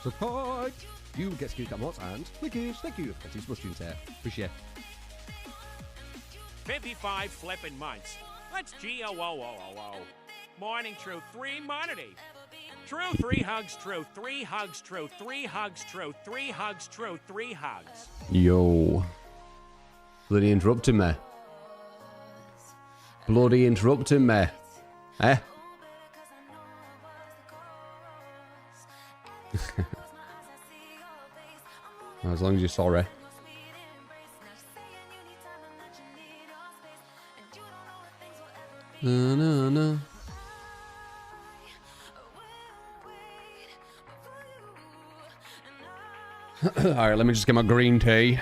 Support! You get to keep that mods and thank you. That's his mushroom there. Appreciate it. 55 flippin' months. Let's G-O-O-O-O-O. Morning truth, 3 monity. True, 3 hugs, true, 3 hugs, true, 3 hugs, true, 3 hugs, true, 3 hugs. Yo. Bloody interrupting me. Bloody interrupting me. Eh? As long as you're sorry. No, no, no. Alright, let me just get my green tea.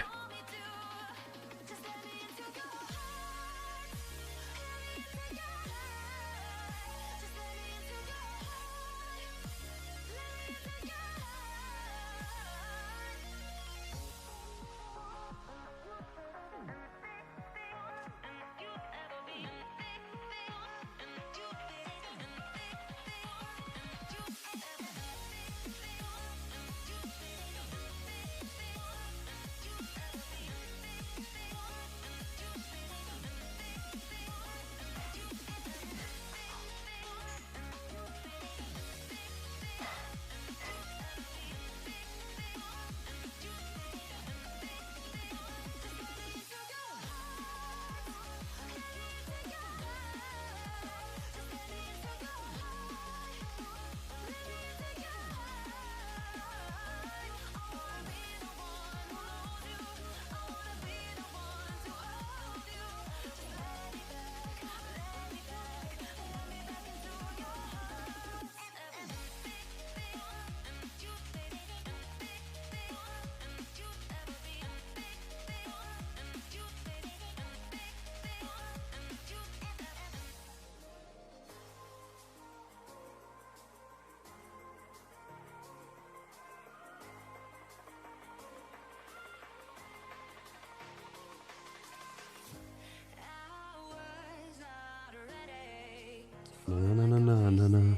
No.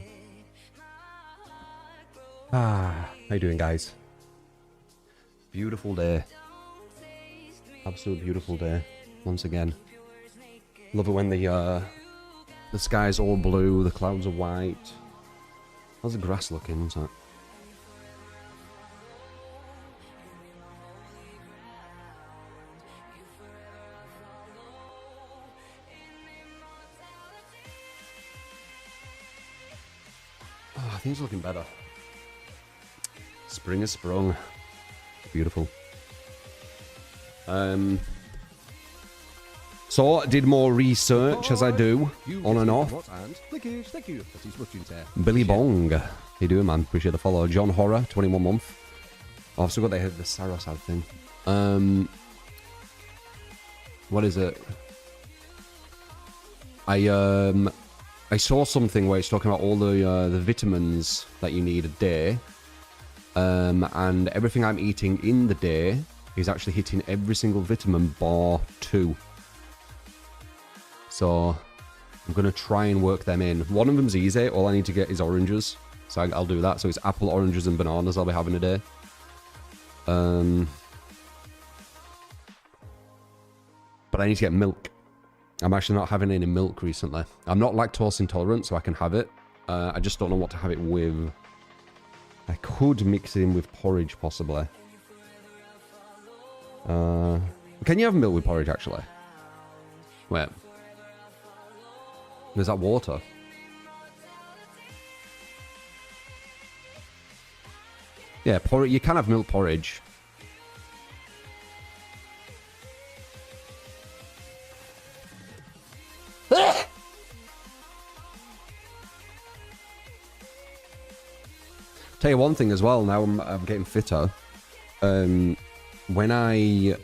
How you doing, guys? Beautiful day. Absolute beautiful day. Once again. Love it when the sky's all blue, the clouds are white. How's the grass looking? What's that? Oh, I think it's looking better. Spring has sprung. Beautiful. So, did more research as I do, on and off. Thank you. Billy Bong. How you doing, man? Appreciate the follow. John Horror, 21 month. Oh, I've still got the Sarasad thing. What is it? I saw something where it's talking about all the vitamins that you need a day. And everything I'm eating in the day is actually hitting every single vitamin bar 2. So I'm going to try and work them in. One of them's easy. All I need to get is oranges. So I'll do that. So it's apple, oranges, and bananas I'll be having a day. But I need to get milk. I'm actually not having any milk recently. I'm not lactose intolerant, so I can have it. I just don't know what to have it with. I could mix it in with porridge, possibly. Can you have milk with porridge, actually? Wait. Is that water? Yeah, porridge. You can have milk porridge. Tell you one thing as well, now I'm getting fitter. When I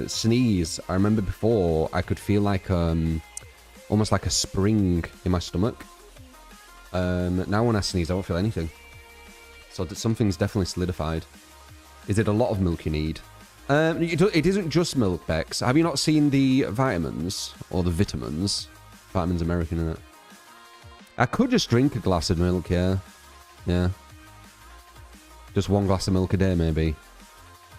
sneeze, I remember before I could feel like almost like a spring in my stomach. Now when I sneeze, I don't feel anything. So something's definitely solidified. Is it a lot of milk you need? It isn't just milk, Bex. Have you not seen the vitamins? Or the vitamins? Vitamins American, in it. I could just drink a glass of milk, yeah. Yeah. Just 1 glass of milk a day, maybe.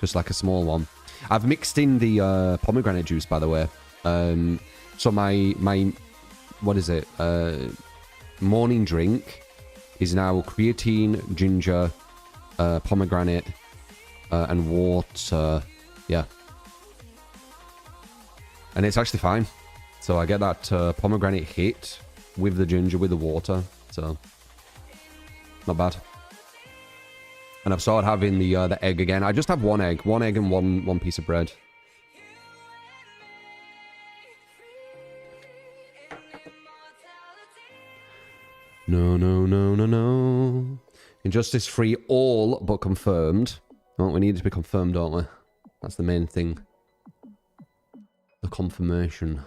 Just like a small one. I've mixed in the pomegranate juice, by the way. So my what is it? Morning drink is now creatine, ginger, pomegranate, and water. Yeah. And it's actually fine. So I get that pomegranate hit with the ginger, with the water. So, not bad. And I've started having the egg again. I just have 1 egg. 1 egg and one piece of bread. No, no, no, no, no. Injustice free all but confirmed. Oh, we need it to be confirmed, don't we? That's the main thing. The confirmation.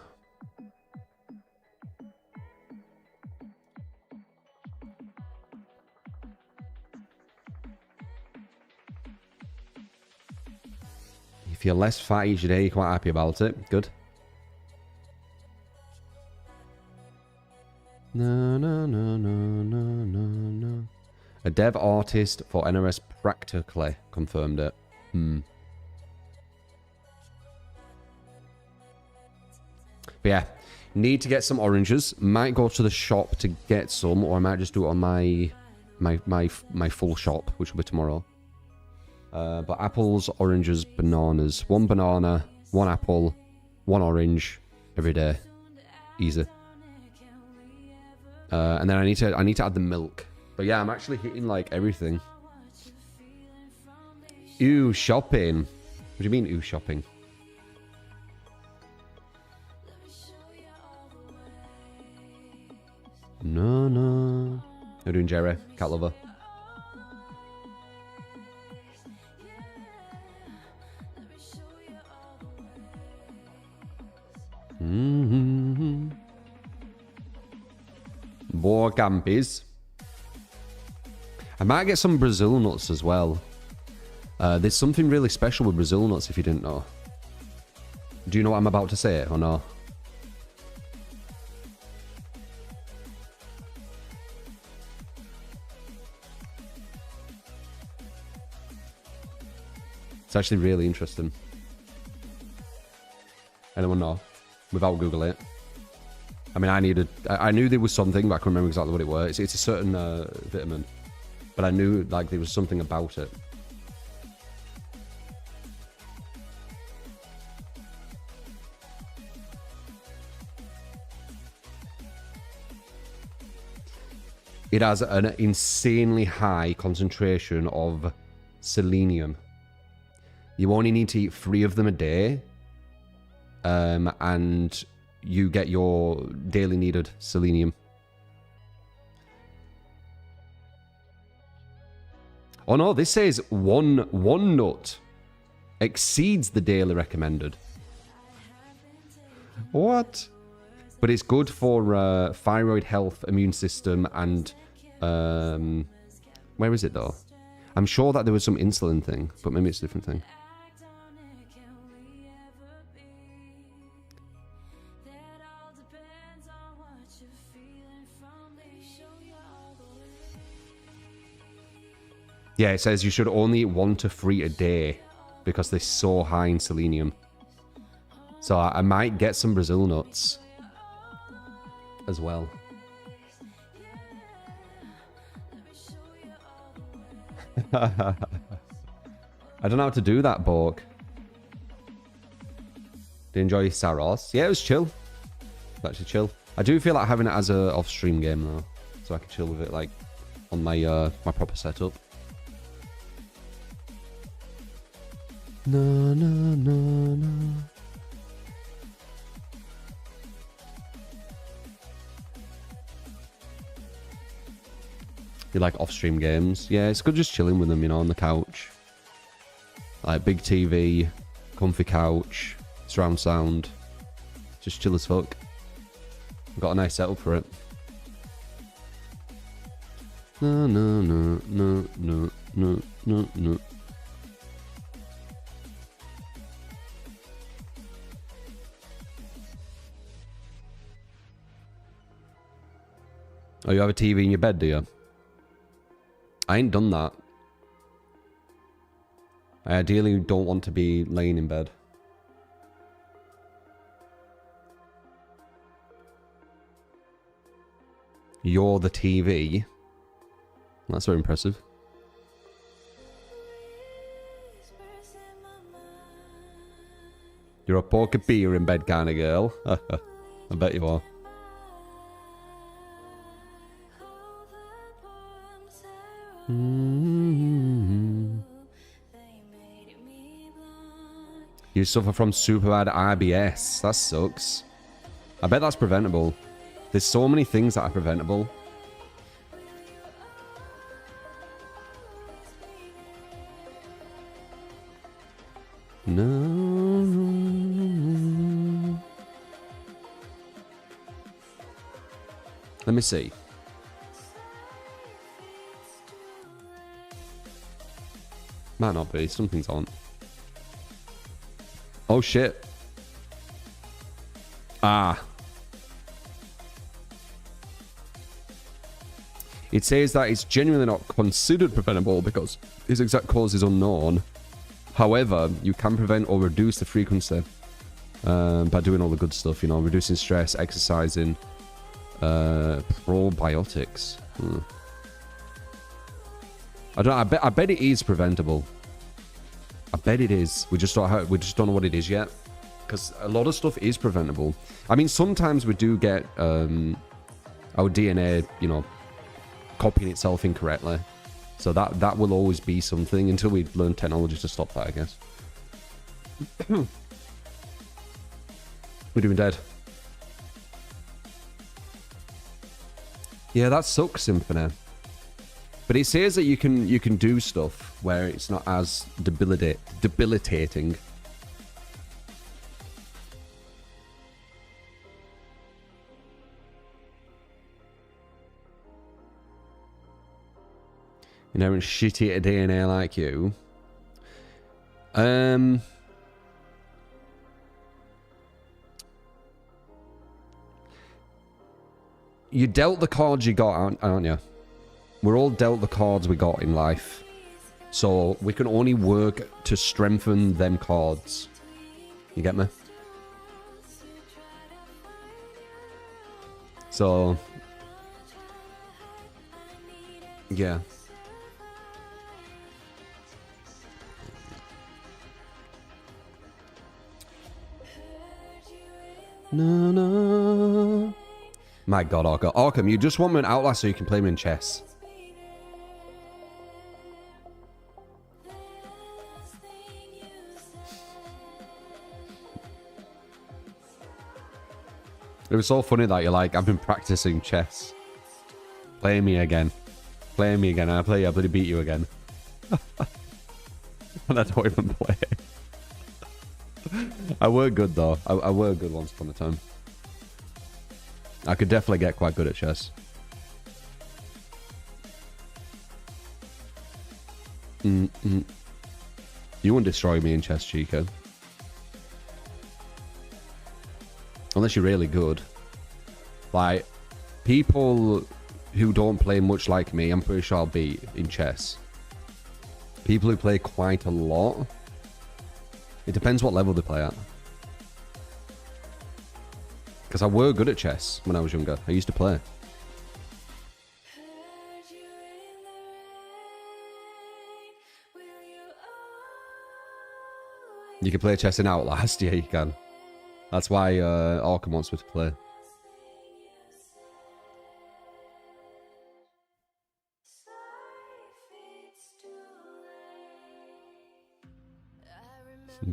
If you're less fat each day, you're quite happy about it. Good. No, no, no, no, no, no, no. A dev artist for NRS practically confirmed it. But yeah, need to get some oranges. Might go to the shop to get some, or I might just do it on my full shop, which will be tomorrow. But apples, oranges, bananas. 1 banana, 1 apple, 1 orange every day. Easy. And then I need to add the milk. But yeah, I'm actually hitting like everything. Ooh, shopping. What do you mean, ooh, shopping? No, no. How you doing, Jerry? Cat lover. More Gambies. I might get some Brazil nuts as well. There's something really special with Brazil nuts, if you didn't know. Do you know what I'm about to say, or no? It's actually really interesting. Anyone know? Without Googling it. I mean, I knew there was something, but I couldn't remember exactly what it was. It's a certain vitamin. But I knew, like, there was something about it. It has an insanely high concentration of selenium. You only need to eat 3 of them a day. And you get your daily needed selenium. Oh no, this says one nut exceeds the daily recommended. What? But it's good for thyroid health, immune system, and where is it though? I'm sure that there was some insulin thing, but maybe it's a different thing. Yeah, it says you should only eat 1 to 3 a day because they're so high in selenium. So I might get some Brazil nuts as well. I don't know how to do that, Borg. Did you enjoy Saros? Yeah, it was chill. It was actually chill. I do feel like having it as a off-stream game though, so I can chill with it like on my my proper setup. No, no, no, no. You like off-stream games? Yeah, it's good just chilling with them, you know, on the couch. Like big TV, comfy couch, surround sound. Just chill as fuck. I've got a nice setup for it. No, no, no, no, no, no, no, no. Oh, you have a TV in your bed, do you? I ain't done that. I ideally don't want to be laying in bed. You're the TV. That's very impressive. You're a poker beer in bed kind of girl. I bet you are. You suffer from super bad IBS. That sucks. I bet that's preventable. There's so many things that are preventable. No. Let me see. Might not be. Something's on. Oh shit. Ah. It says that it's genuinely not considered preventable because its exact cause is unknown. However, you can prevent or reduce the frequency by doing all the good stuff, you know, reducing stress, exercising, probiotics. I don't. I bet it is preventable. I bet it is. We just don't know what it is yet, because a lot of stuff is preventable. I mean, sometimes we do get our DNA, you know, copying itself incorrectly. So that will always be something until we learn technology to stop that, I guess. We're doing dead. Yeah, that sucks, Symphony. But it says that you can do stuff where it's not as debilitating. Inherent shitty at DNA like you. You dealt the cards you got, aren't you? We're all dealt the cards we got in life. So we can only work to strengthen them cards. You get me? So yeah. No, no. My God, Arkham. Arkham, you just want me an Outlast so you can play me in chess. It was so funny that you're like, I've been practicing chess. Play me again. Play me again. I bloody beat you again. And I don't even play. I were good though. I were good once upon a time. I could definitely get quite good at chess. You wouldn't destroy me in chess, Chico. Unless you're really good. Like, people who don't play much like me, I'm pretty sure I'll beat in chess. People who play quite a lot, it depends what level they play at. Because I were good at chess when I was younger. I used to play. You can play chess in Outlast? Yeah, you can. That's why Arkham wants me to play.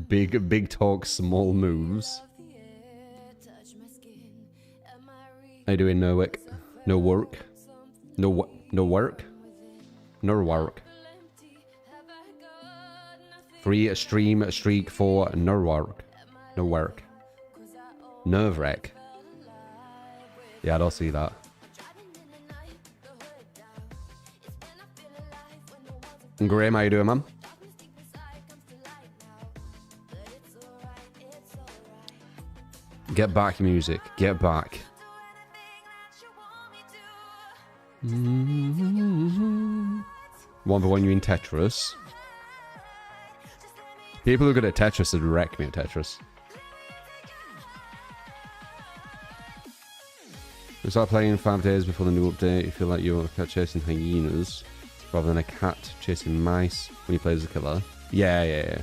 Big talk, small moves. How you doing, Norwick? No work? No work? No work. Free a stream, a streak for no work. No work. Nerve wreck. Yeah, I don't see that. Graham, how you doing, man? Get back, music. Get back. One for when you're in Tetris. People who are good at Tetris would wreck me at Tetris. We start playing 5 days before the new update. You feel like you're a cat chasing hyenas rather than a cat chasing mice when you play as a killer. Yeah.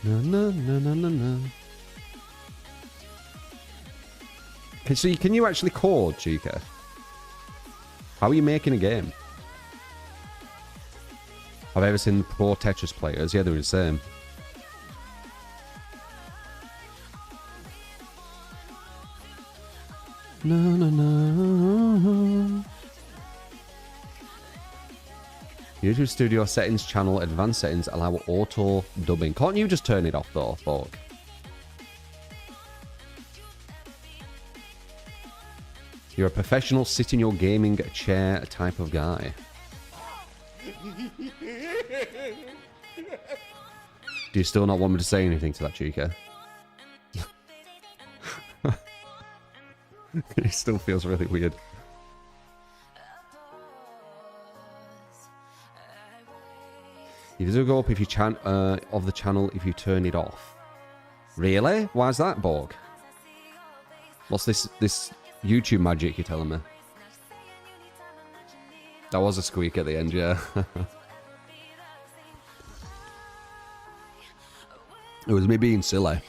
No. Can you actually code, Chica? How are you making a game? I've ever seen pro Tetris players. Yeah, they're the same. No. YouTube Studio settings, channel, advanced settings allow auto dubbing. Can't you just turn it off though, Fork? You're a professional, sit in your gaming chair type of guy. Do you still not want me to say anything to that, Chica? It still feels really weird. It doesn't go up if you of the channel if you turn it off. Really? Why is that, Borg? What's this YouTube magic you're telling me? That was a squeak at the end, yeah. It was me being silly.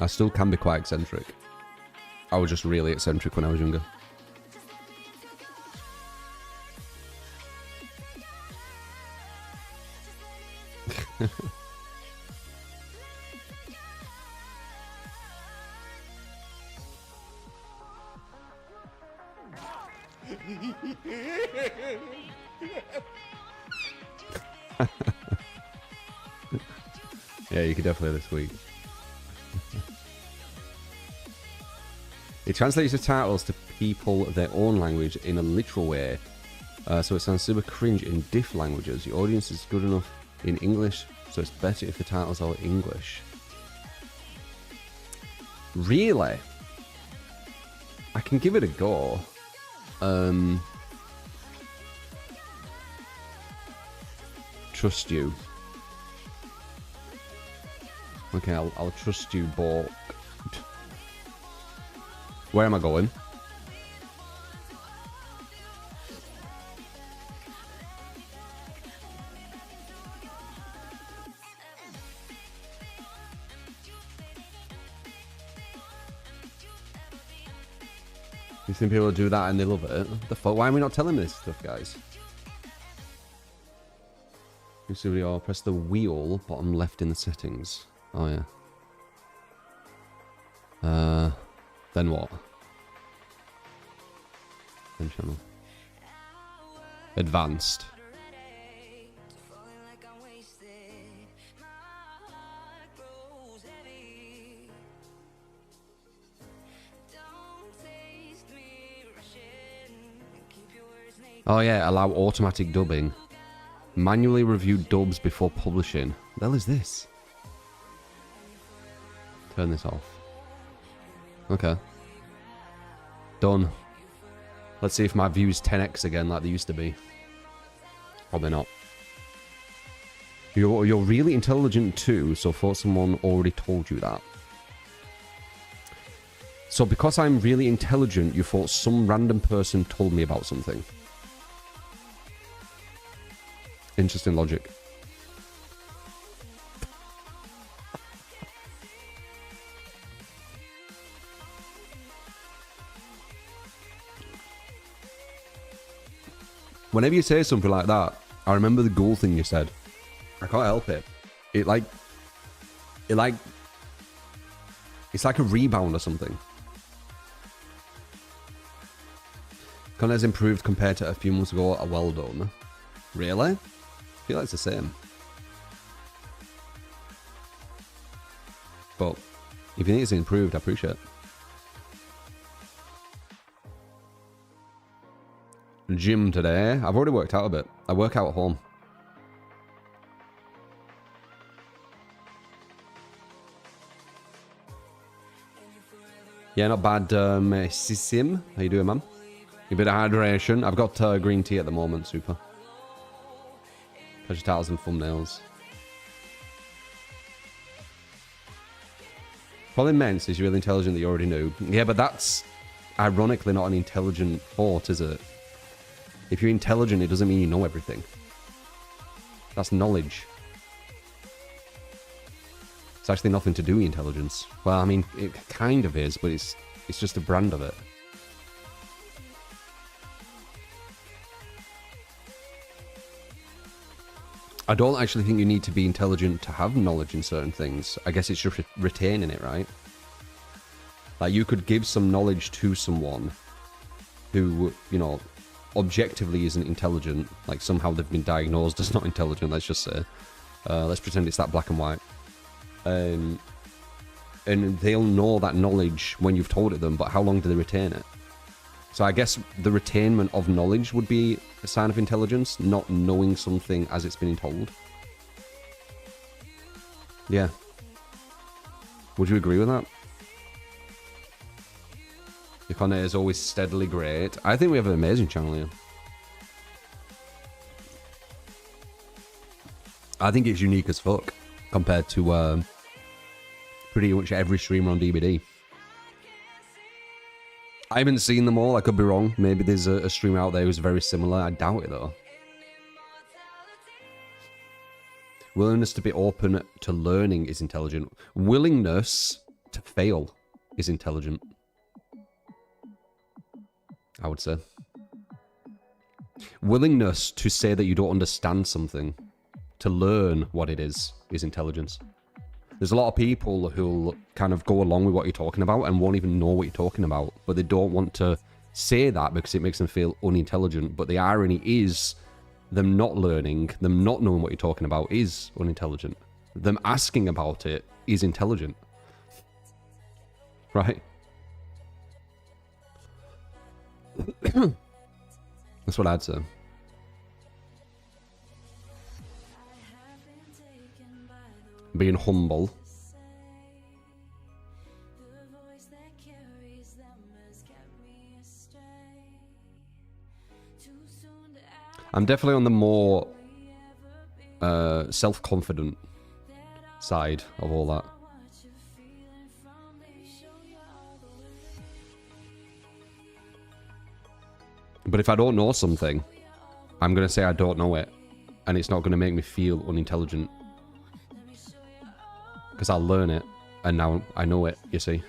I still can be quite eccentric. I was just really eccentric when I was younger. Yeah, you could definitely this week. It translates the titles to people their own language in a literal way, so it sounds super cringe in diff languages. Your audience is good enough in English, so it's better if the titles are English. Really? I can give it a go. Trust you. Okay, I'll trust you, Bork. Where am I going? You think people do that and they love it? What the fuck? Why are we not telling me this stuff, guys? You see, we all press the wheel bottom left in the settings. Oh yeah. Then what? Then channel. Advanced. Oh yeah, allow automatic dubbing. Manually review dubs before publishing. What the hell is this? Turn this off. Okay. Done. Let's see if my views 10x again like they used to be. Probably not. You're really intelligent too, so I thought someone already told you that. So because I'm really intelligent, you thought some random person told me about something. Interesting logic. Whenever you say something like that, I remember the ghoul thing you said. I can't help it. It's like a rebound or something. Content's improved compared to a few months ago. Well done. Really? I feel like it's the same. But if you think it's improved, I appreciate it. Gym today. I've already worked out a bit. I work out at home. Yeah, not bad. Sisim. How you doing, man? A bit of hydration. I've got green tea at the moment, super. Pleasure titles and thumbnails. Probably Mence is really intelligent that you already knew. Yeah, but that's ironically not an intelligent thought, is it? If you're intelligent, it doesn't mean you know everything. That's knowledge. It's actually nothing to do with intelligence. Well, I mean, it kind of is, but it's just a brand of it. I don't actually think you need to be intelligent to have knowledge in certain things. I guess it's just retaining it, right? Like, you could give some knowledge to someone who, you know, objectively isn't intelligent. Like, somehow they've been diagnosed as not intelligent, let's just say. Let's pretend it's that black and white. And they'll know that knowledge when you've told it them, but how long do they retain it? So I guess the retainment of knowledge would be a sign of intelligence, not knowing something as it's been told. Yeah. Would you agree with that? Your content is always steadily great. I think we have an amazing channel here. I think it's unique as fuck compared to pretty much every streamer on DBD. I haven't seen them all, I could be wrong. Maybe there's a streamer out there who's very similar. I doubt it though. Willingness to be open to learning is intelligent. Willingness to fail is intelligent, I would say. Willingness to say that you don't understand something, to learn what it is intelligence. There's a lot of people who'll kind of go along with what you're talking about and won't even know what you're talking about, but they don't want to say that because it makes them feel unintelligent. But the irony is, them not learning, them not knowing what you're talking about is unintelligent. Them asking about it is intelligent. Right? That's what I'd say. Being humble. I'm definitely on the more self-confident side of all that. But if I don't know something, I'm going to say I don't know it, and it's not going to make me feel unintelligent. Because I'll learn it, and now I know it, you see.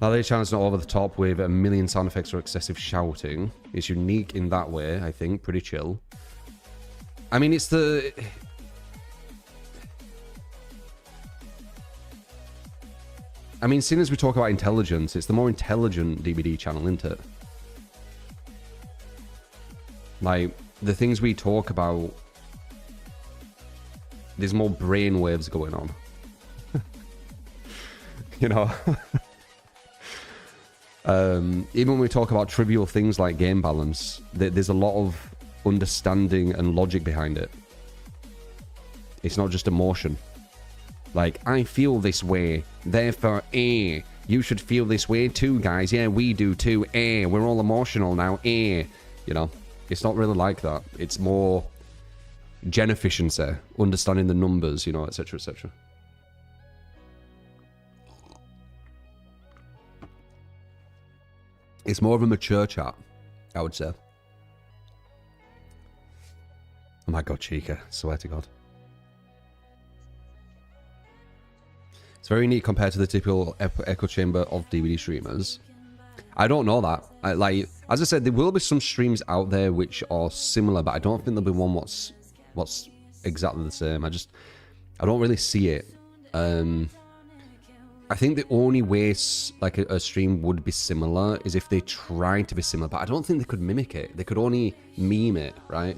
Now, this channel's not over the top with a million sound effects or excessive shouting. It's unique in that way, I think. Pretty chill. I mean, it's the... I mean, seeing as we talk about intelligence, it's the more intelligent DBD channel, isn't it? Like, the things we talk about... There's more brain waves going on. You know? Even when we talk about trivial things like game balance, there's a lot of understanding and logic behind it. It's not just emotion. Like, I feel this way, therefore, you should feel this way too, guys. Yeah, we do too. We're all emotional now. You know, it's not really like that. It's more... gen efficiency, understanding the numbers, you know, etc, etc. It's more of a mature chat, I would say. Oh my god, Chica, swear to god. It's very neat compared to the typical echo chamber of DVD streamers. I don't know that. Like, as I said, there will be some streams out there which are similar, but I don't think there'll be one what's exactly the same. I don't really see it. I think the only way like a stream would be similar is if they tried to be similar, but I don't think they could mimic it. They could only meme it, right?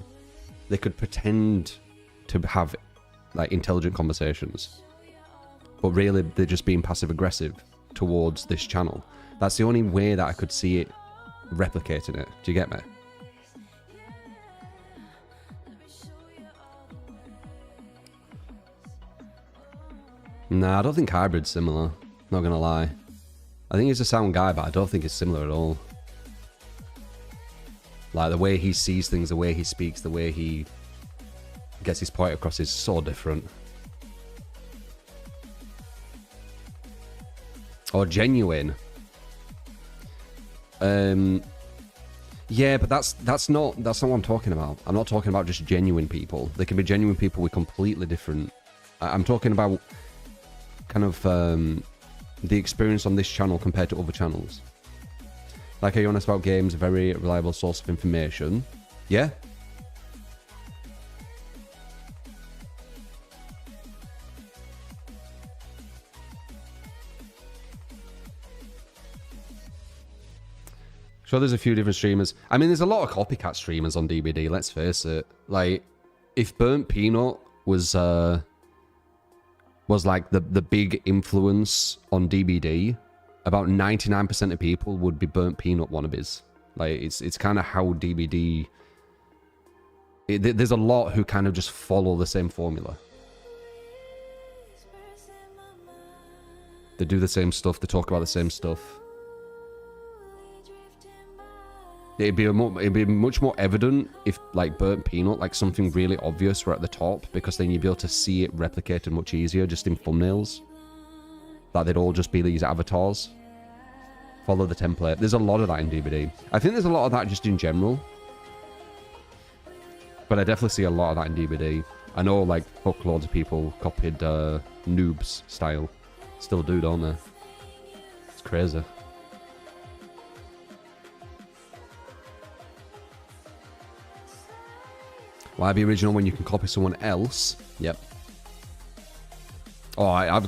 They could pretend to have like intelligent conversations, but really they're just being passive aggressive towards this channel. That's the only way that I could see it replicating it. Do you get me? Nah, I don't think hybrid's similar. Not gonna lie. I think he's a sound guy, but I don't think it's similar at all. Like, the way he sees things, the way he speaks, the way he gets his point across is so different. Or genuine. Yeah, but that's not what I'm talking about. I'm not talking about just genuine people. They can be genuine people with completely different... I'm talking about kind of the experience on this channel compared to other channels. Like, are you honest about games? A very reliable source of information. Yeah? Sure, there's a few different streamers. I mean, there's a lot of copycat streamers on DBD, let's face it. Like, if Burnt Peanut was like the big influence on DBD, about 99% of people would be Burnt Peanut wannabes. Like, it's kind of how DBD... there's a lot who kind of just follow the same formula. They do the same stuff, they talk about the same stuff. It'd be much more evident if, like, Burnt Peanut, like something really obvious, were at the top, because then you'd be able to see it replicated much easier just in thumbnails. Like, they'd all just be these avatars. Follow the template. There's a lot of that in DBD. I think there's a lot of that just in general. But I definitely see a lot of that in DBD. I know, like, fuckloads of people copied Noob's style. Still do, don't they? It's crazy. Why be original when you can copy someone else? Yep. Oh, I'm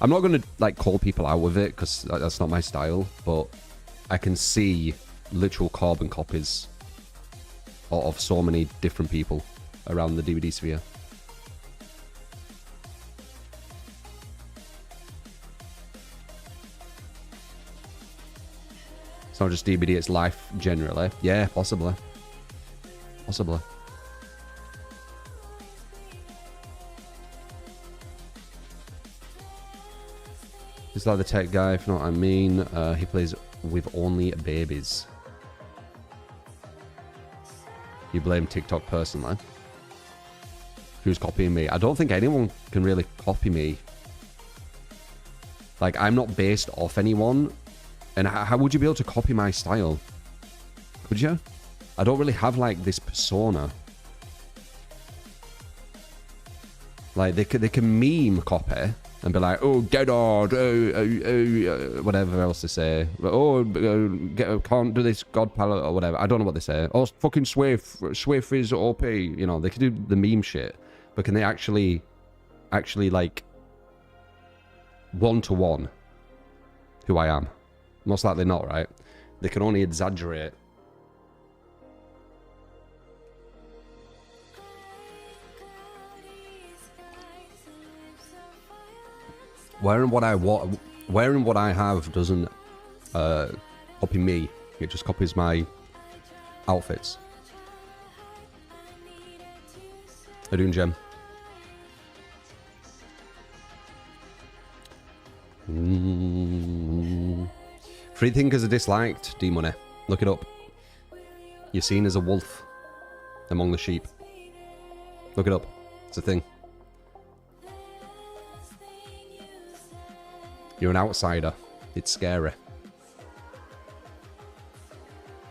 not going to, like, call people out with it, because that's not my style, but I can see literal carbon copies of so many different people around the DVD sphere. It's not just DVD, it's life generally. Yeah, possibly. Possibly. He's like the tech guy, if you know what I mean. He plays with only babies. You blame TikTok personally. Who's copying me? I don't think anyone can really copy me. Like, I'm not based off anyone. And how would you be able to copy my style? Could you? I don't really have, like, this persona. Like, they can meme copy and be like, oh, get hard, whatever else they say. Oh, can't do this god palette or whatever. I don't know what they say. Oh, fucking Swift is OP. You know, they can do the meme shit. But can they actually like, one-to-one who I am? Most likely not, right? They can only exaggerate. Wearing what I have doesn't copy me. It just copies my outfits. How you doing, Gem? Free thinkers are disliked, D-Money. Look it up. You're seen as a wolf among the sheep. Look it up. It's a thing. You're an outsider. It's scary.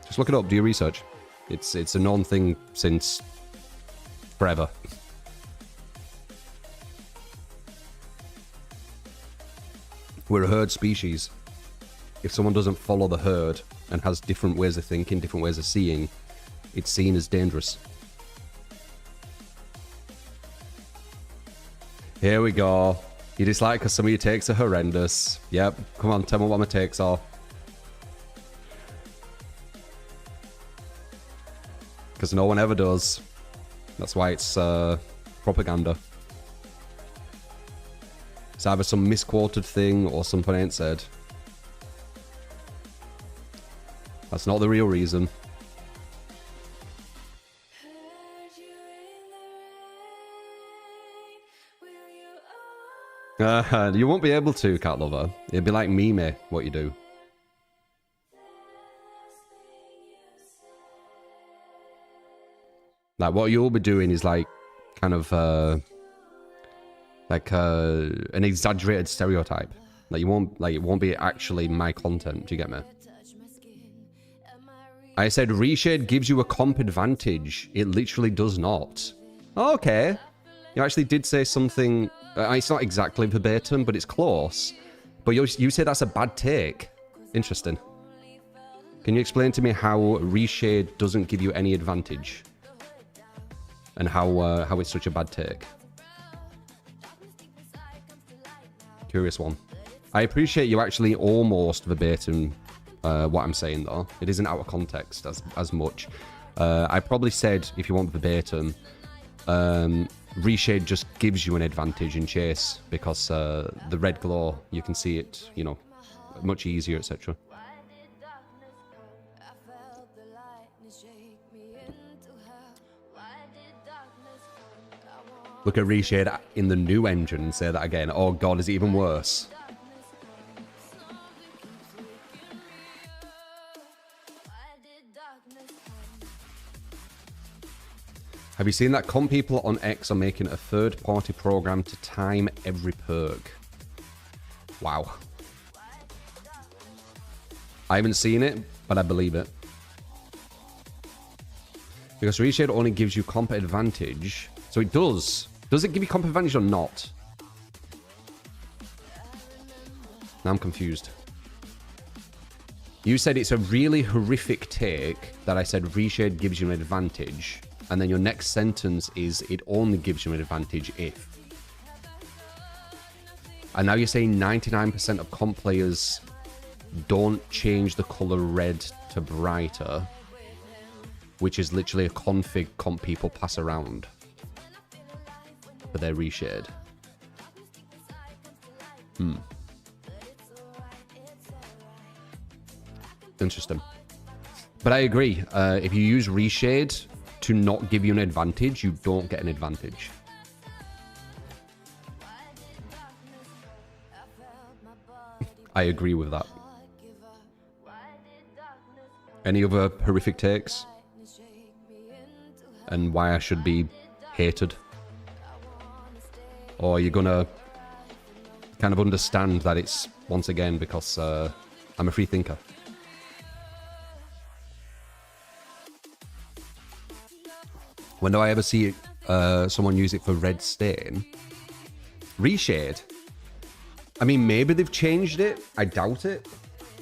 Just look it up. Do your research. It's a known thing since forever. We're a herd species. If someone doesn't follow the herd and has different ways of thinking, different ways of seeing, it's seen as dangerous. Here we go. You dislike because some of your takes are horrendous. Yep. Come on, tell me what my takes are. Because no one ever does. That's why it's propaganda. It's either some misquoted thing or something ain't said. That's not the real reason. You won't be able to, Cat Lover. It'd be like Mime, what you do. Like what you'll be doing is like kind of an exaggerated stereotype. Like it won't be actually my content. Do you get me? I said reshade gives you a comp advantage. It literally does not. Okay. You actually did say something. It's not exactly verbatim, but it's close. But you say that's a bad take. Interesting. Can you explain to me how reshade doesn't give you any advantage? And how it's such a bad take? Curious one. I appreciate you actually almost verbatim what I'm saying though. It isn't out of context as much. I probably said, if you want verbatim, reshade just gives you an advantage in chase because the red glow, you can see it, you know, much easier, etc. Look at reshade in the new engine and say that again. Oh god, is it even worse? Have you seen that comp people on X are making a third-party program to time every perk? Wow. I haven't seen it, but I believe it. Because reshade only gives you comp advantage. So it does. Does it give you comp advantage or not? Now I'm confused. You said it's a really horrific take that I said reshade gives you an advantage. And then your next sentence is it only gives you an advantage if. And now you're saying 99% of comp players don't change the color red to brighter, which is literally a config comp people pass around for their reshade. Interesting. But I agree. If you use reshade to not give you an advantage, you don't get an advantage. I agree with that. Any other horrific takes? And why I should be hated? Or are you gonna kind of understand that it's, once again, because I'm a free thinker? When do I ever see someone use it for red stain? Reshade? I mean, maybe they've changed it. I doubt it.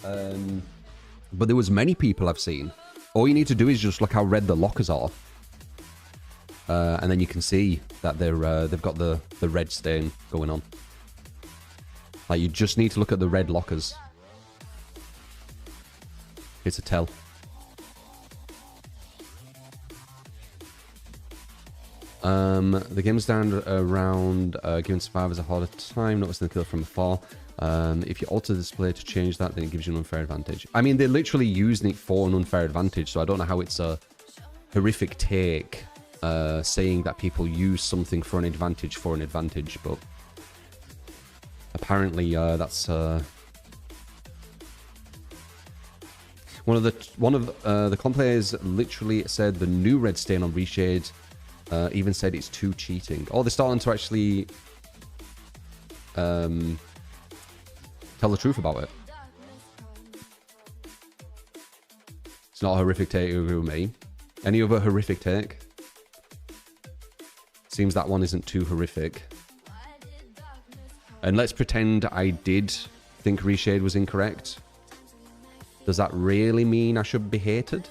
But there was many people I've seen. All you need to do is just look how red the lockers are. And then you can see that they've got the red stain going on. Like, you just need to look at the red lockers. It's a tell. The game's down around giving survivors a harder time, noticing the kill from afar. If you alter the display to change that, then it gives you an unfair advantage. I mean, they're literally using it for an unfair advantage, so I don't know how it's a horrific take, saying that people use something for an advantage, but apparently that's one of the comp players literally said the new red stain on reshade. Even said it's too cheating. Oh, they're starting to actually tell the truth about it. It's not a horrific take, you agree with me. Any other horrific take? Seems that one isn't too horrific. And let's pretend I did think reshade was incorrect. Does that really mean I should be hated?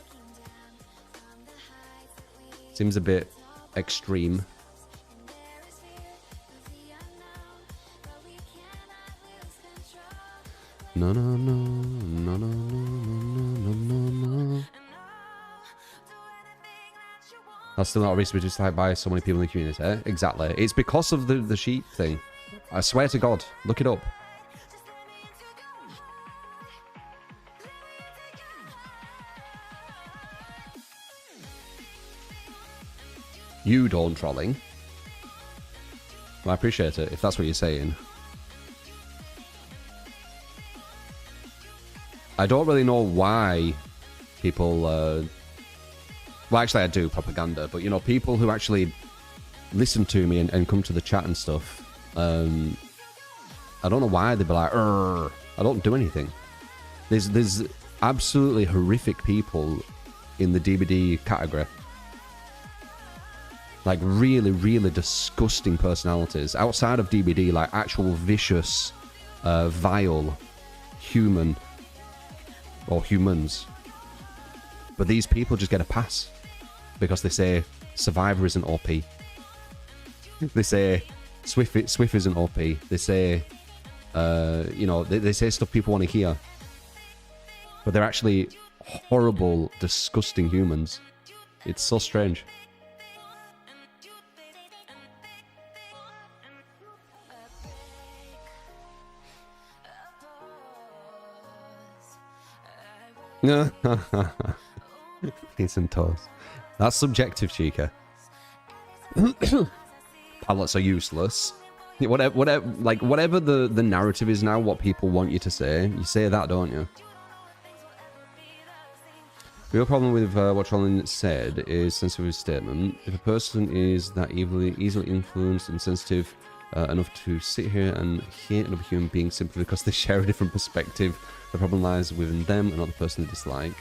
Seems a bit extreme. No, no, no, no, no, no, no, no. That's still not a reason to be disliked by so many people in the community. Eh? Exactly. It's because of the sheep thing. I swear to God. Look it up. You don't trolling. Well, I appreciate it, if that's what you're saying. I don't really know why people Well, actually, I do propaganda, but you know, people who actually listen to me and come to the chat and stuff, I don't know why they'd be like, I don't do anything. There's absolutely horrific people in the DBD category. Like really, really disgusting personalities. Outside of DBD, like actual vicious, vile human or humans. But these people just get a pass because they say Survivor isn't OP. They say Swift isn't OP. They say, you know, they say stuff people want to hear. But they're actually horrible, disgusting humans. It's so strange. Peace and toast. That's subjective, Chica. Palettes are useless. Whatever the narrative is now, what people want you to say, you say that, don't you? The real problem with what Trolling said is sensitive statement. If a person is that easily influenced and sensitive enough to sit here and hate another human being simply because they share a different perspective, the problem lies within them and not the person they dislike.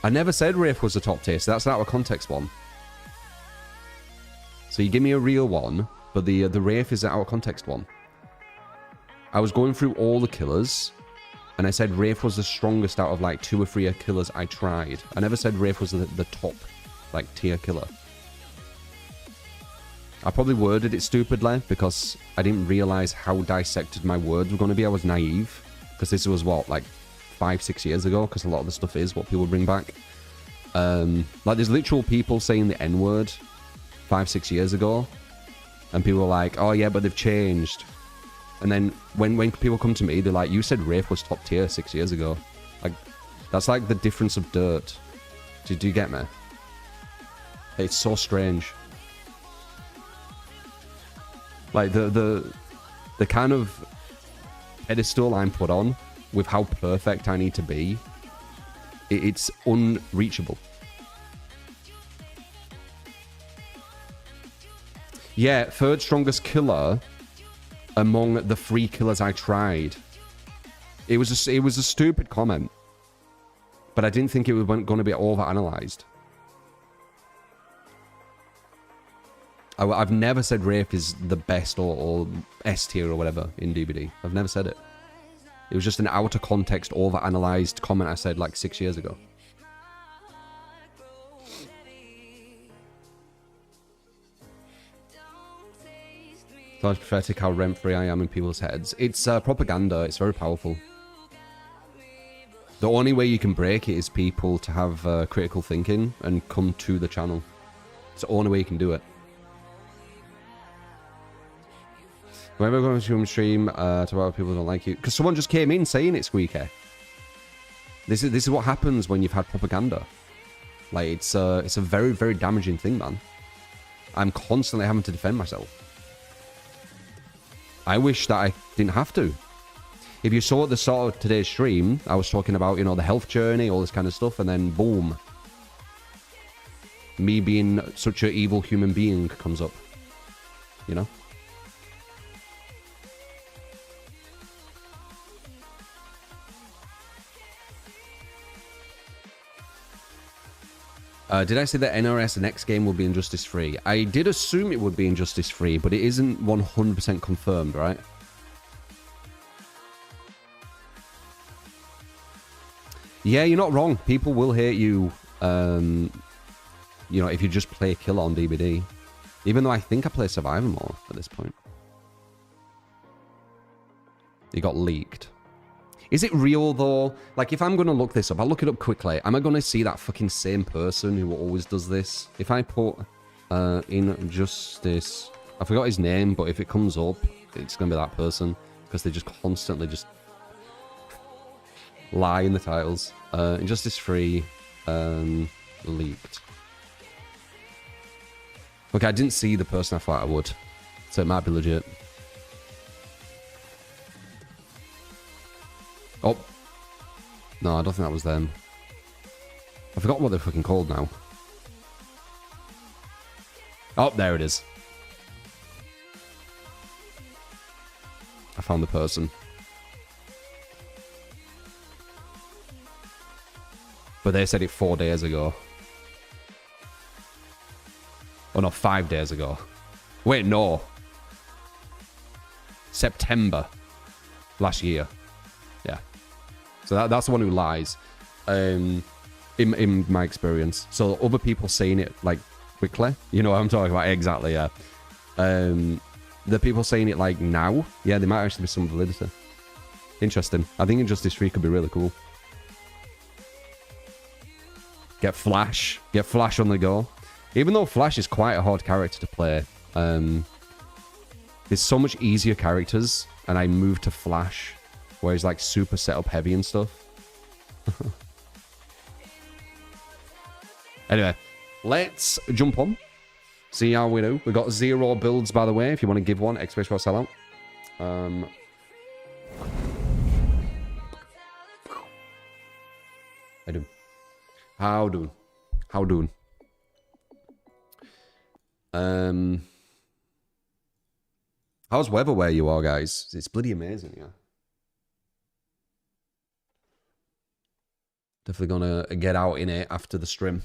I never said Wraith was a top tier, so that's an out of context one. So you give me a real one, but the Wraith is an out of context one. I was going through all the killers, and I said Wraith was the strongest out of like 2 or 3 killers I tried. I never said Wraith was the top, like, tier killer. I probably worded it stupidly because I didn't realize how dissected my words were going to be. I was naive because this was what, like 5-6 years ago, because a lot of the stuff is what people bring back. Like there's literal people saying the N-word 5-6 years ago, and people were like, oh yeah, but they've changed. And then when people come to me, they're like, you said Wraith was top tier 6 years ago. Like, that's like the difference of dirt. Do you get me? It's so strange. Like the kind of pedestal I'm put on with how perfect I need to be, it's unreachable. Yeah, 3rd strongest killer among the 3 killers I tried. It was a stupid comment, but I didn't think it was going to be over-analyzed. I've never said Wraith is the best or S tier or whatever in DBD. I've never said it. It was just an out of context, over-analyzed comment I said like 6 years ago. So it's pathetic how rent-free I am in people's heads. It's propaganda. It's very powerful. The only way you can break it is people to have critical thinking and come to the channel. It's the only way you can do it. Whenever going to stream, to about people don't like you, because someone just came in saying it, Squeaky. This is what happens when you've had propaganda. Like it's a very, very damaging thing, man. I'm constantly having to defend myself. I wish that I didn't have to. If you saw at the start of today's stream, I was talking about, you know, the health journey, all this kind of stuff, and then boom, me being such an evil human being comes up. You know. Did I say that NRS next game will be Injustice Free? I did assume it would be Injustice Free, but it isn't 100% confirmed, right? Yeah, you're not wrong. People will hate you, you know, if you just play Killer on DBD. Even though I think I play Survivor more at this point. It got leaked. Is it real, though? Like, if I'm going to look this up, I'll look it up quickly. Am I going to see that fucking same person who always does this? If I put Injustice... I forgot his name, but if it comes up, it's going to be that person. Because they just constantly just lie in the titles. Injustice Free, leaked. Okay, I didn't see the person I thought I would. So it might be legit. Oh. No, I don't think that was them. I forgot what they're fucking called now. Oh, there it is. I found the person. But they said it 4 days ago. Oh no, 5 days ago. Wait, no. September last year. Yeah. So that's the one who lies. In my experience. So other people saying it like quickly. You know what I'm talking about? Exactly, yeah. The people saying it like now. Yeah, there might actually be some validity. Interesting. I think Injustice 3 could be really cool. Get Flash. Get Flash on the go. Even though Flash is quite a hard character to play, there's so much easier characters, and I moved to Flash, where he's like super setup heavy and stuff. Anyway, let's jump on. See how we do. We've got 0 builds, by the way, if you want to give one. Express or sellout. I do. How do? How do? How's weather where you are, guys? It's bloody amazing, yeah. Definitely gonna get out in it after the stream.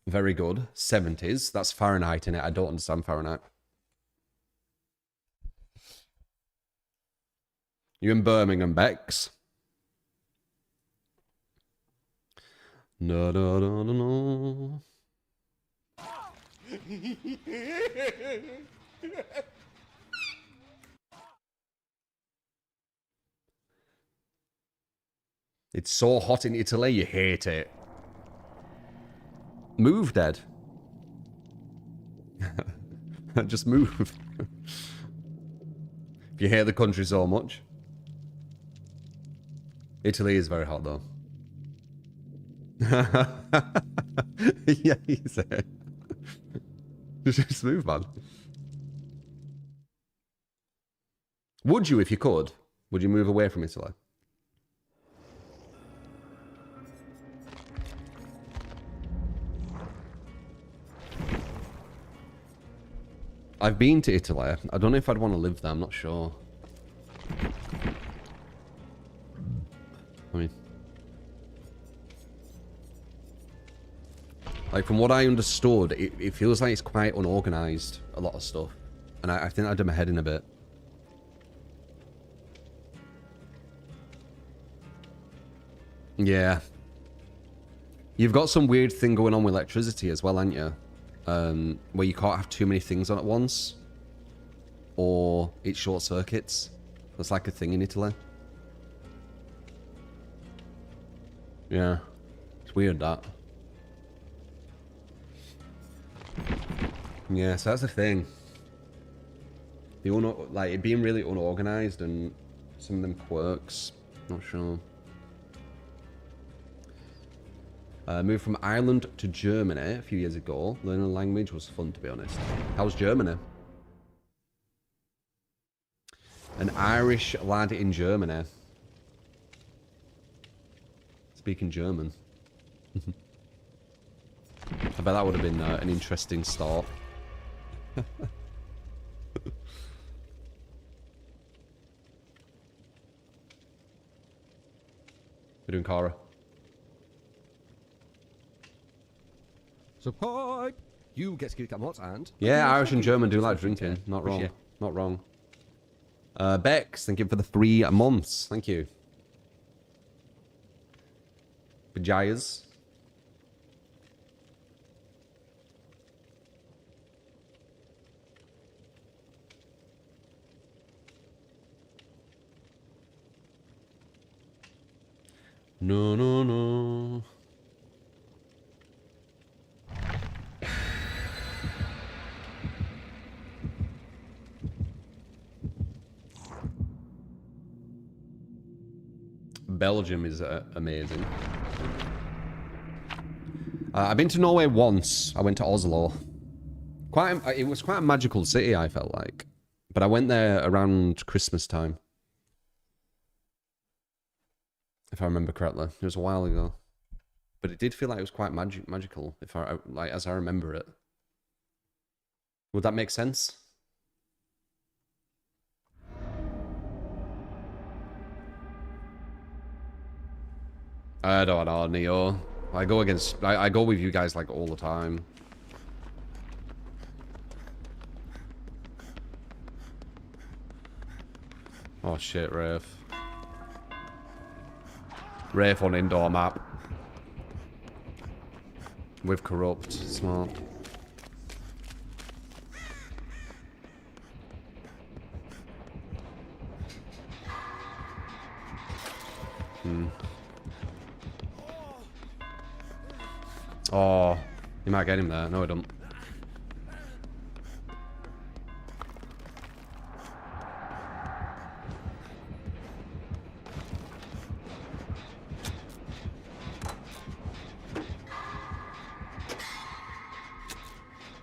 Very good. 70s. That's Fahrenheit in it. I don't understand Fahrenheit. You in Birmingham, Bex? No, no, no, no, no. It's so hot in Italy, you hate it. Move, Dad. Just move. If you hate the country so much. Italy is very hot, though. Yeah, you said. Just move, man. Would you, if you could? Would you move away from Italy? I've been to Italy. I don't know if I'd want to live there. I'm not sure. I mean... like, from what I understood, it feels like it's quite unorganized, a lot of stuff. And I think I'd do my head in a bit. Yeah. You've got some weird thing going on with electricity as well, haven't you? Where you can't have too many things on at once. Or it short circuits. That's like a thing in Italy. Yeah. It's weird, that. Yeah, so that's the thing. The like it being really unorganized and some of them quirks. Not sure. Moved from Ireland to Germany a few years ago. Learning a language was fun, to be honest. How's Germany? An Irish lad in Germany. Speaking German. I bet that would have been an interesting start. We're doing Cara. So pipe. You get to get what and? Yeah, Irish and German do like drinking. Not wrong. Yeah. Not wrong. Bex, thank you for the 3 months. Thank you. Bajayas. No, no, no. Belgium is amazing. I've been to Norway once. I went to Oslo. It was quite a magical city, I felt like. But I went there around Christmas time. If I remember correctly. It was a while ago. But it did feel like it was quite magical, if I like as I remember it. Would that make sense? I don't know, Neo. I go with you guys like all the time. Oh shit, Rafe. Rafe on indoor map. With corrupt, smart. Oh, you might get him there. No, I don't.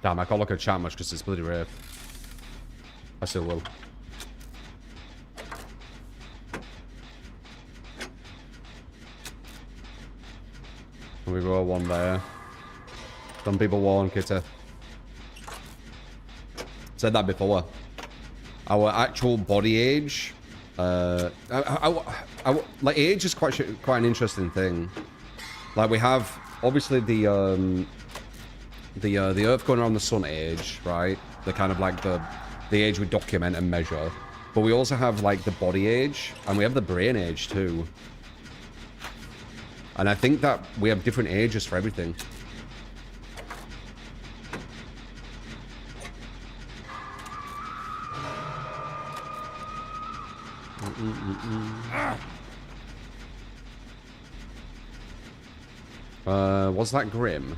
Damn, I can't look at chat much because it's bloody Rafe. I still will. We go one there. Some people warn Kitty. Said that before. Our actual body age, like age is quite an interesting thing. Like we have obviously the Earth going around the sun age, right? The kind of like the age we document and measure. But we also have like the body age, and we have the brain age too. And I think that we have different ages for everything. Was that Grim?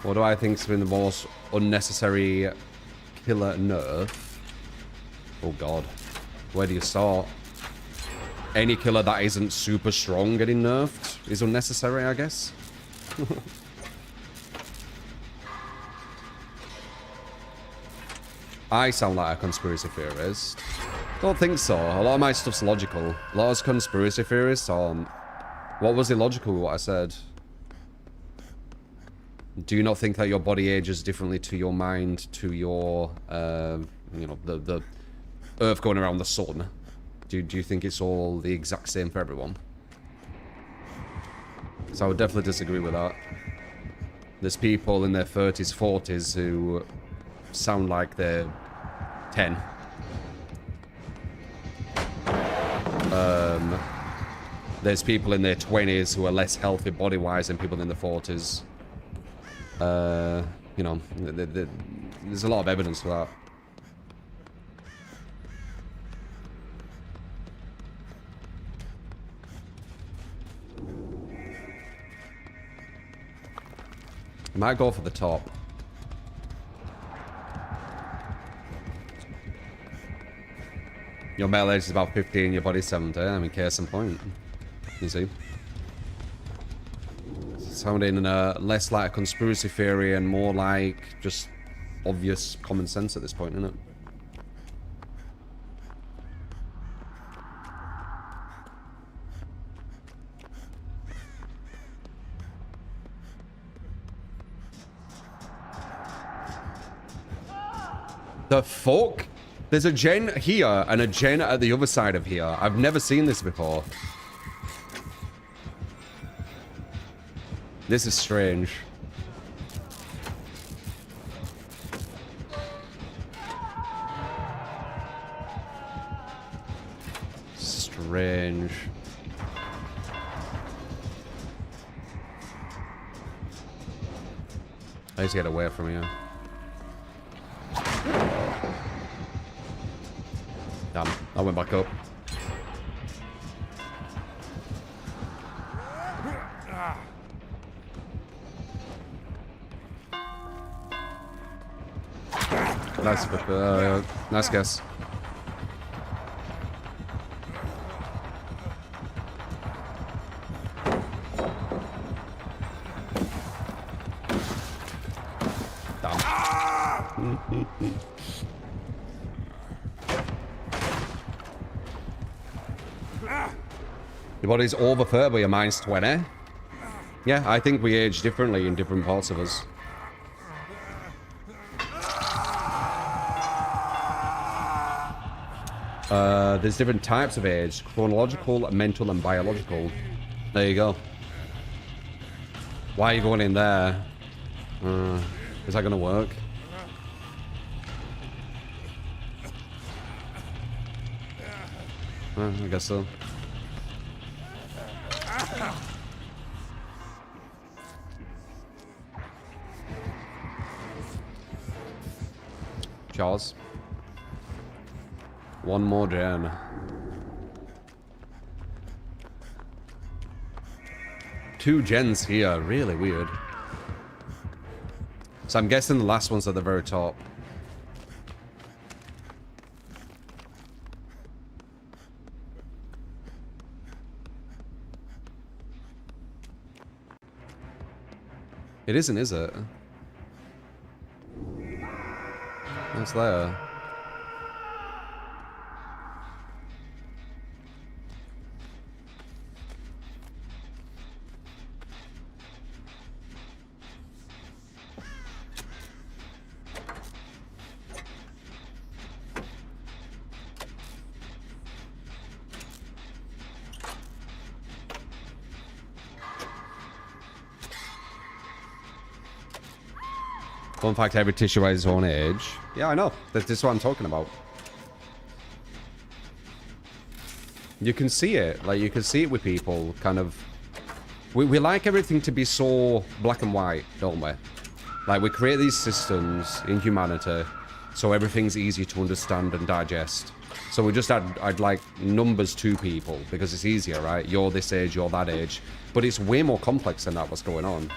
What do I think's been the most unnecessary killer nerf? Oh god. Where do you start? Any killer that isn't super strong getting nerfed is unnecessary, I guess. I sound like a conspiracy theorist. Don't think so. A lot of my stuff's logical. A lot of conspiracy theorists aren't. What was illogical with what I said? Do you not think that your body ages differently to your mind, to your, you know, the Earth going around the sun? Do you think it's all the exact same for everyone? So I would definitely disagree with that. There's people in their 30s, 40s who sound like they're 10. There's people in their 20s who are less healthy body-wise than people in their 40s. You know, there's a lot of evidence for that. I might go for the top. Your male age is about 15, your body's 70. I mean, case in point. You see? Sounding less like a conspiracy theory and more like just obvious common sense at this point, isn't it? The fuck? There's a gen here and a gen at the other side of here. I've never seen this before. This is strange. Strange. I need to get away from here. Damn, I went back up. Nice, nice guess. Damn. Your body's over 30, but your mind's 20. Yeah, I think we age differently in different parts of us. There's different types of age. Chronological, mental, and biological. There you go. Why are you going in there? Is that gonna work? I guess so. Charles. One more gen. Two gens here. Really weird. So I'm guessing the last one's at the very top. It isn't, is it? What's there? Fun fact, every tissue has its own age. Yeah, I know. This is what I'm talking about. You can see it. Like, you can see it with people, kind of... We like everything to be so black and white, don't we? Like, we create these systems in humanity so everything's easy to understand and digest. So we just add like numbers to people because it's easier, right? You're this age, you're that age. But it's way more complex than that, what's going on.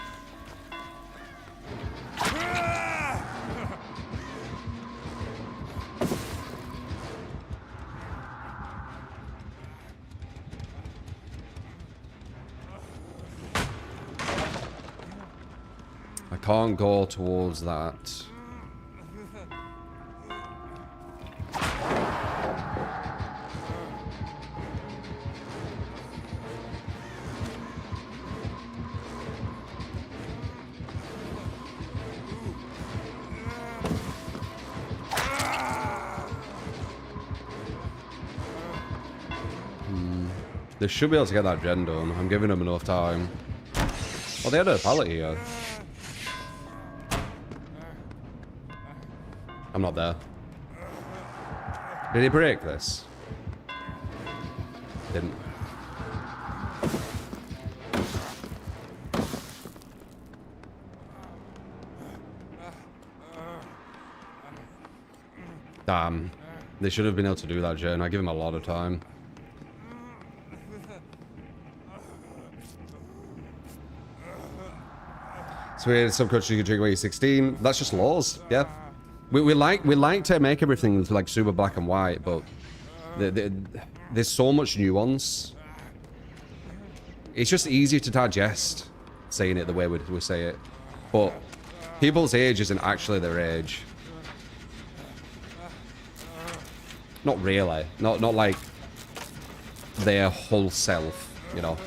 Can't go towards that. They should be able to get that gen done. I'm giving them enough time. Oh, they had a pallet here. I'm not there. Did he break this? Didn't. Damn. They should have been able to do that, Jen. I give him a lot of time. So we had subculture you can drink when you're 16. That's just laws, yeah. We like to make everything like super black and white, but there's so much nuance. It's just easier to digest saying it the way we say it. But people's age isn't actually their age. Not really. Not like their whole self, you know.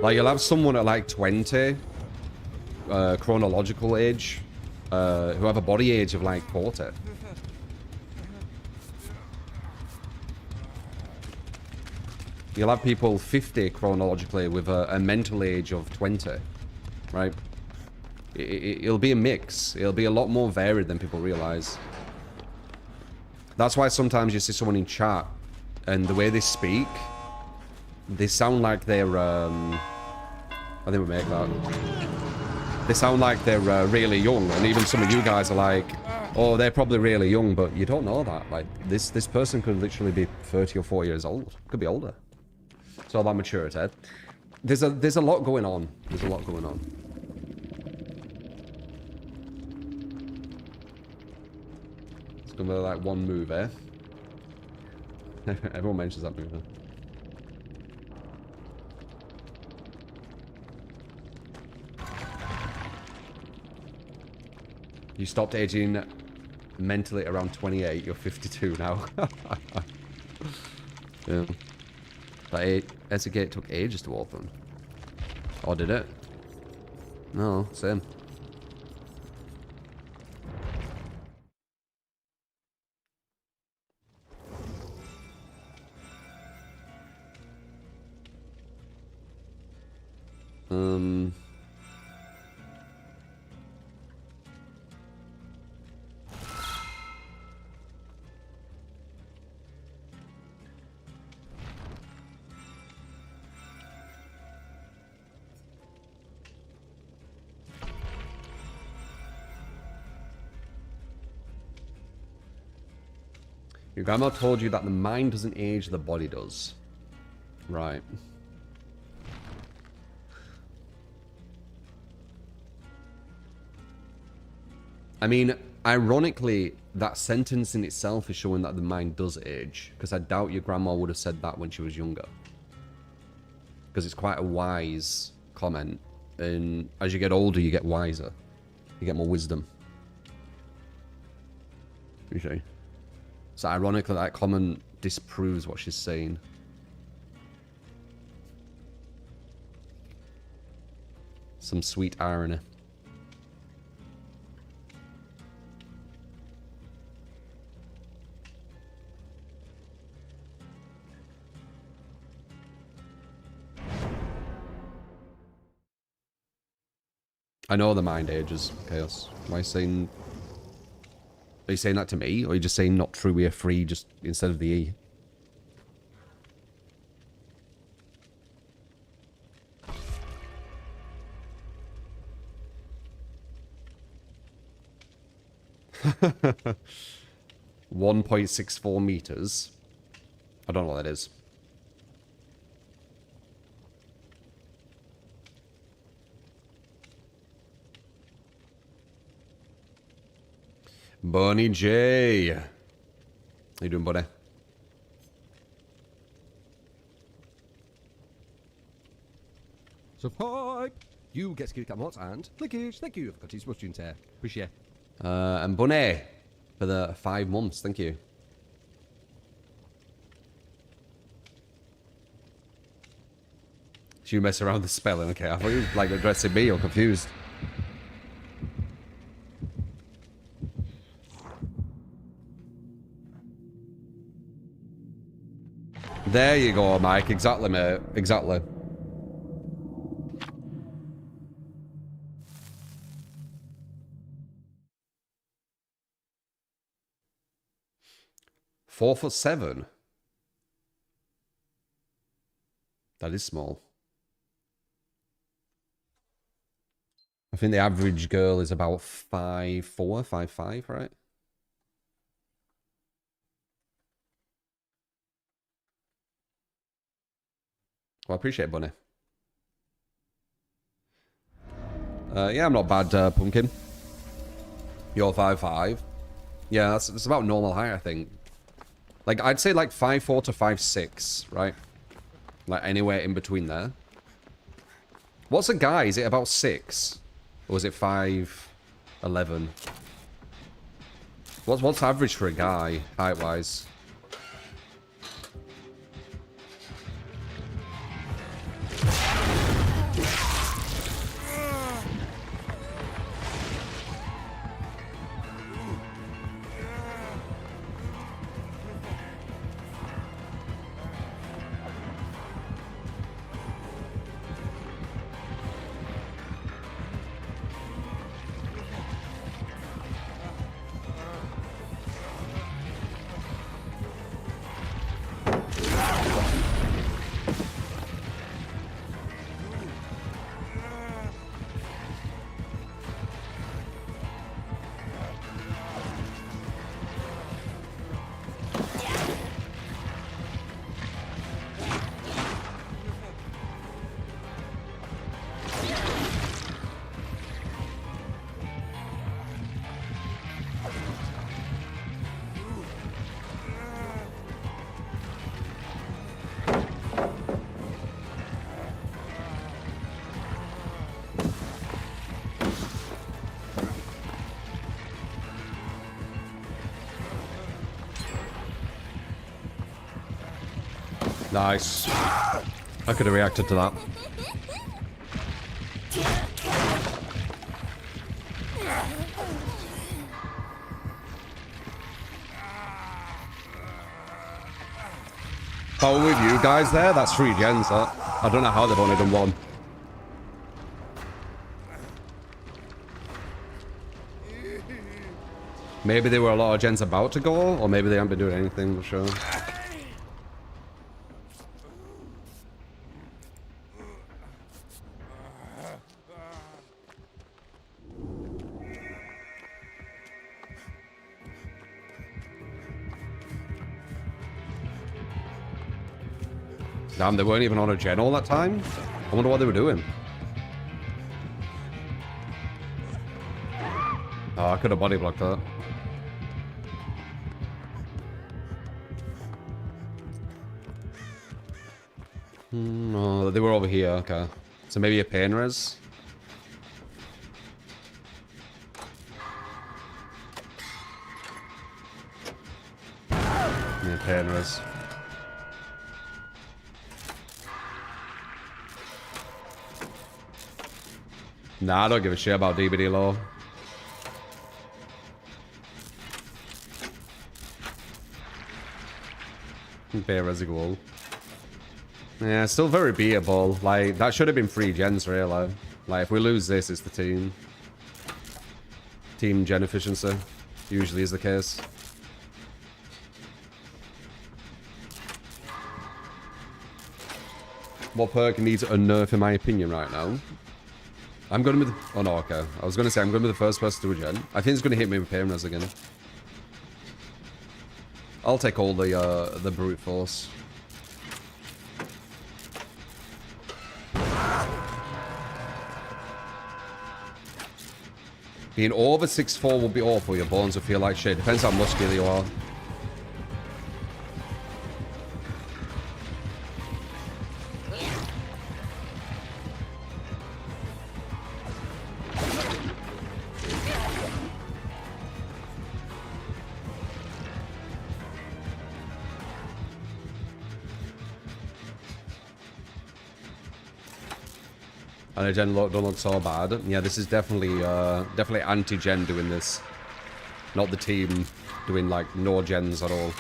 Like, you'll have someone at like 20, chronological age, who have a body age of like 40. You'll have people 50 chronologically with a mental age of 20, right? It'll be a mix. It'll be a lot more varied than people realize. That's why sometimes you see someone in chat, and the way they speak, they sound like they're, I think we make that. They sound like they're really young, and even some of you guys are like, oh, they're probably really young, but you don't know that. Like, this person could literally be 30 or 40 years old. Could be older. It's all about maturity. There's a lot going on. There's a lot going on. It's gonna be like one movie. Everyone mentions that movie. You stopped aging mentally around 28. You're 52 now. Yeah. But Ezegate took ages to open. Or did it? No, same. Your grandma told you that the mind doesn't age, the body does. Right. I mean, ironically, that sentence in itself is showing that the mind does age. Because I doubt your grandma would have said that when she was younger. Because it's quite a wise comment. And as you get older, you get wiser. You get more wisdom. You see? So ironically, that comment disproves what she's saying. Some sweet irony. I know the mind ages, Chaos. Why are you saying... Are you saying that to me? Or are you just saying not true, we are free just instead of the E? $1.64 meters. I don't know what that is. Bunny J. How you doing, buddy? Subscribe. You get skill mods and clickish. Thank you for continuous watching there. Appreciate it. And Bunny for the 5 months. Thank you. Should you mess around with the spelling? Okay, I thought you were like addressing me or confused. There you go, Mike. Exactly, mate. Exactly. $4'7". That is small. I think the average girl is about 5'4", 5'5", right? Well, I appreciate it, Bunny. Yeah, I'm not bad, Pumpkin. You're 5'5". Yeah, that's about normal height, I think. Like, I'd say like 5'4" to 5'6", right? Like, anywhere in between there. What's a guy? Is it about 6? Or is it 5'11"? What's average for a guy, height-wise? Nice. I could have reacted to that. Oh, with you guys there? That's 3 gens, that. I don't know how they've only done 1. Maybe there were a lot of gens about to go, or maybe they haven't been doing anything for sure. Damn, they weren't even on a gen all that time? I wonder what they were doing. Oh, I could have body blocked that. Oh, they were over here, okay. So maybe a pain res? Yeah, pain res. Nah, I don't give a shit about DBD law. Bare as a goal. Yeah, still very beatable. Like, that should have been 3 gens, really. Like, if we lose this, it's the team. Team gen efficiency. Usually is the case. What perk needs a nerf, in my opinion, right now? I'm going to be the... Oh, no, okay. I was going to say, I'm going to be the first person to do a gen. I think it's going to hit me with Painres again. I'll take all the brute force. Being over 6'4" will be awful. Your bones will feel like shit. Depends how muscular you are. And a gen don't look so bad. Yeah, this is definitely definitely anti-gen doing this. Not the team doing like no gens at all.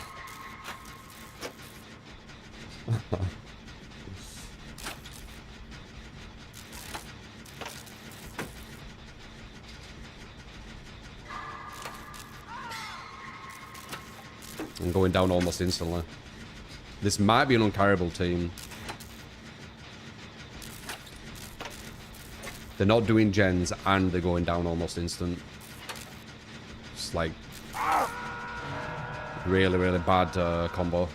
I'm going down almost instantly. This might be an uncarryable team. They're not doing gens and they're going down almost instant. It's like really, really bad combo.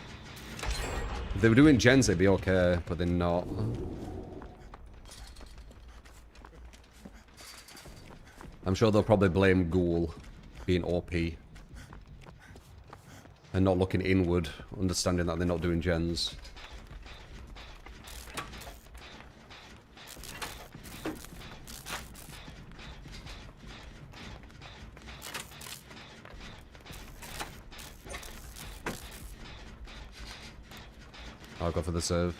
If they were doing gens, they'd be okay, but they're not. I'm sure they'll probably blame Ghoul being OP. And not looking inward, understanding that they're not doing gens. I'll go for the serve.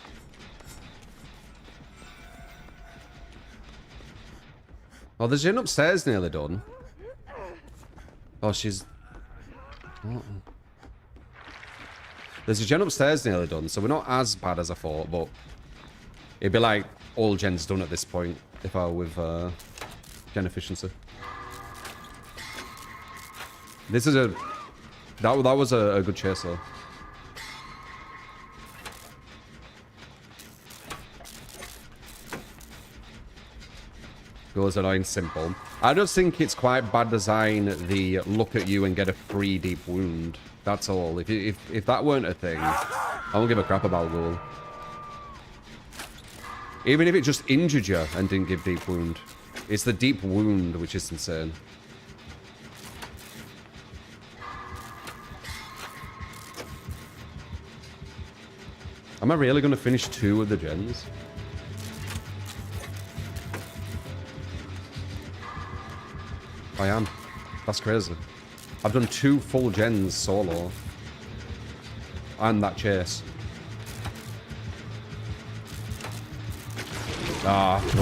Oh, the gen upstairs nearly done. Oh, she's... What? There's a gen upstairs nearly done, so we're not as bad as I thought, but... It'd be like all gens done at this point, if I were with gen efficiency. This is a... That was a good chase, though. Goes annoying simple. I just think it's quite bad design, the look at you and get a free deep wound. That's all. If that weren't a thing, I won't give a crap about Ghoul. Even if it just injured you and didn't give deep wound. It's the deep wound which is insane. Am I really going to finish 2 of the gens? I am. That's crazy. I've done 2 full gens solo. And that chase. Ah, 11.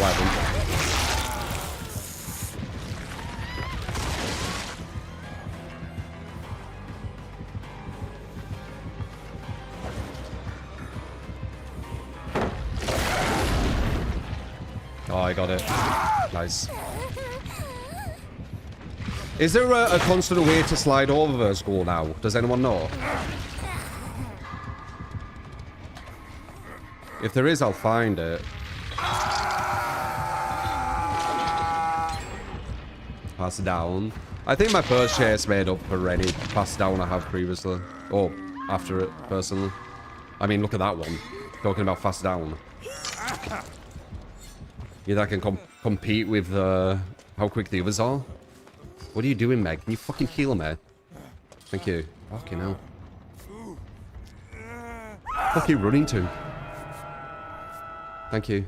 Oh, I got it. Nice. Is there a constant way to slide over the school now? Does anyone know? If there is, I'll find it. Pass down. I think my first chase made up for any pass down I have previously. Or after it, personally. I mean, look at that one. Talking about fast down. Yeah, that can compete with how quick the others are. What are you doing, Meg? Can you fucking heal me? Thank you. Fucking hell. Fuck you running to? Thank you.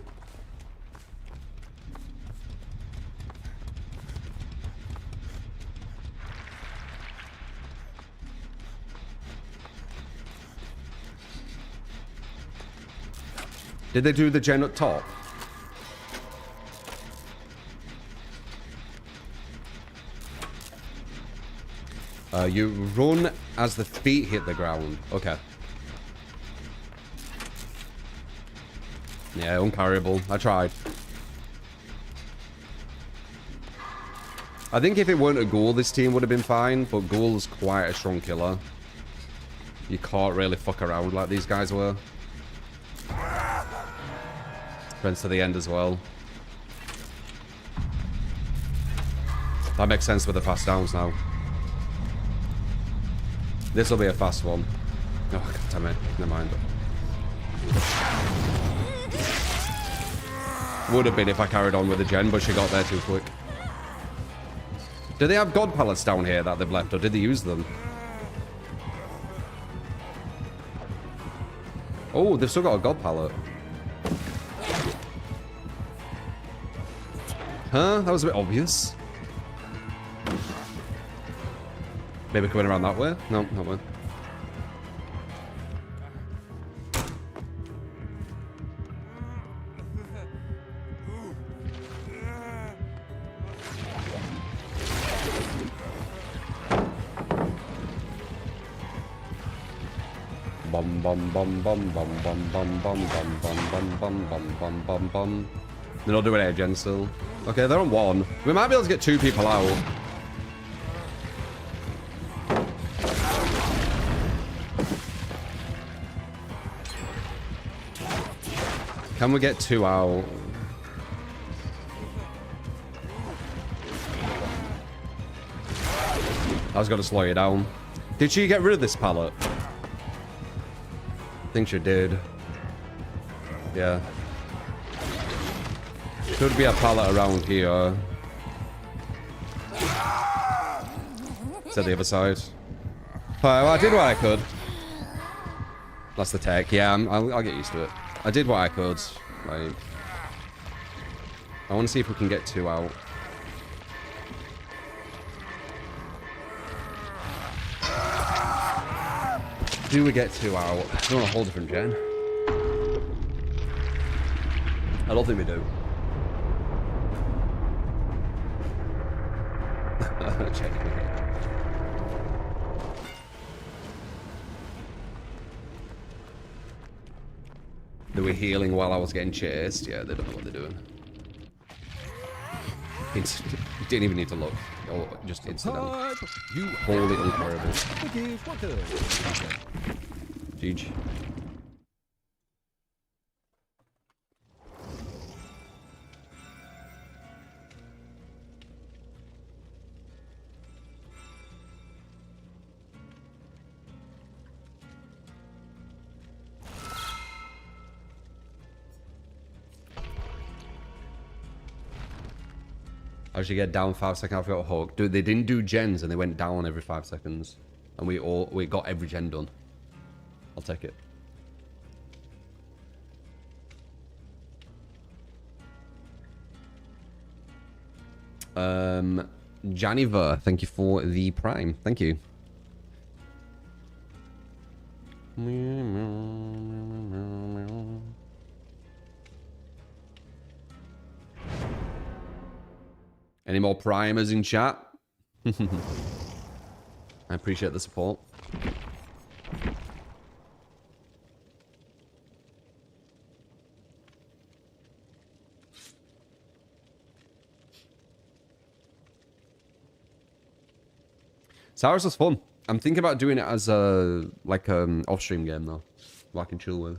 Did they do the gen up top? You run as the feet hit the ground. Okay. Yeah, uncarryable. I tried. I think if it weren't a ghoul, this team would have been fine, but ghoul's quite a strong killer. You can't really fuck around like these guys were. Friends to the end as well. That makes sense with the fast downs now. This will be a fast one. Oh, god damn it. Never mind. Would have been if I carried on with the gen, but she got there too quick. Do they have god pallets down here that they've left, or did they use them? Oh, they've still got a god pallet. Huh? That was a bit obvious. Maybe coming around that way? No, that way. Bum bum bum bum bum bum bum bum bum bum bum bum bum bum bum bum. They're not doing air gen still. Okay, they're on one. We might be able to get 2 people out. Can we get 2 out? I was going to slow you down. Did she get rid of this pallet? I think she did. Yeah. Should be a pallet around here. To the other side. Alright, well, I did what I could. That's the tech. Yeah, I'll get used to it. I did what I could. Like, I want to see if we can get 2 out. Do we get 2 out? It's on a whole different gen. I don't think we do. Check it. They were healing while I was getting chased. Yeah, they don't know what they're doing. Didn't even need to look. Oh, just incidentally. Wholly unbearable. GG. How did you get down 5 seconds after I got hooked? Dude, they didn't do gens and they went down every 5 seconds. And we got every gen done. I'll take it. Janiver, thank you for the prime. Thank you. Any more primers in chat? I appreciate the support. Sours was fun. I'm thinking about doing it as a like off-stream game though, who I can chill with.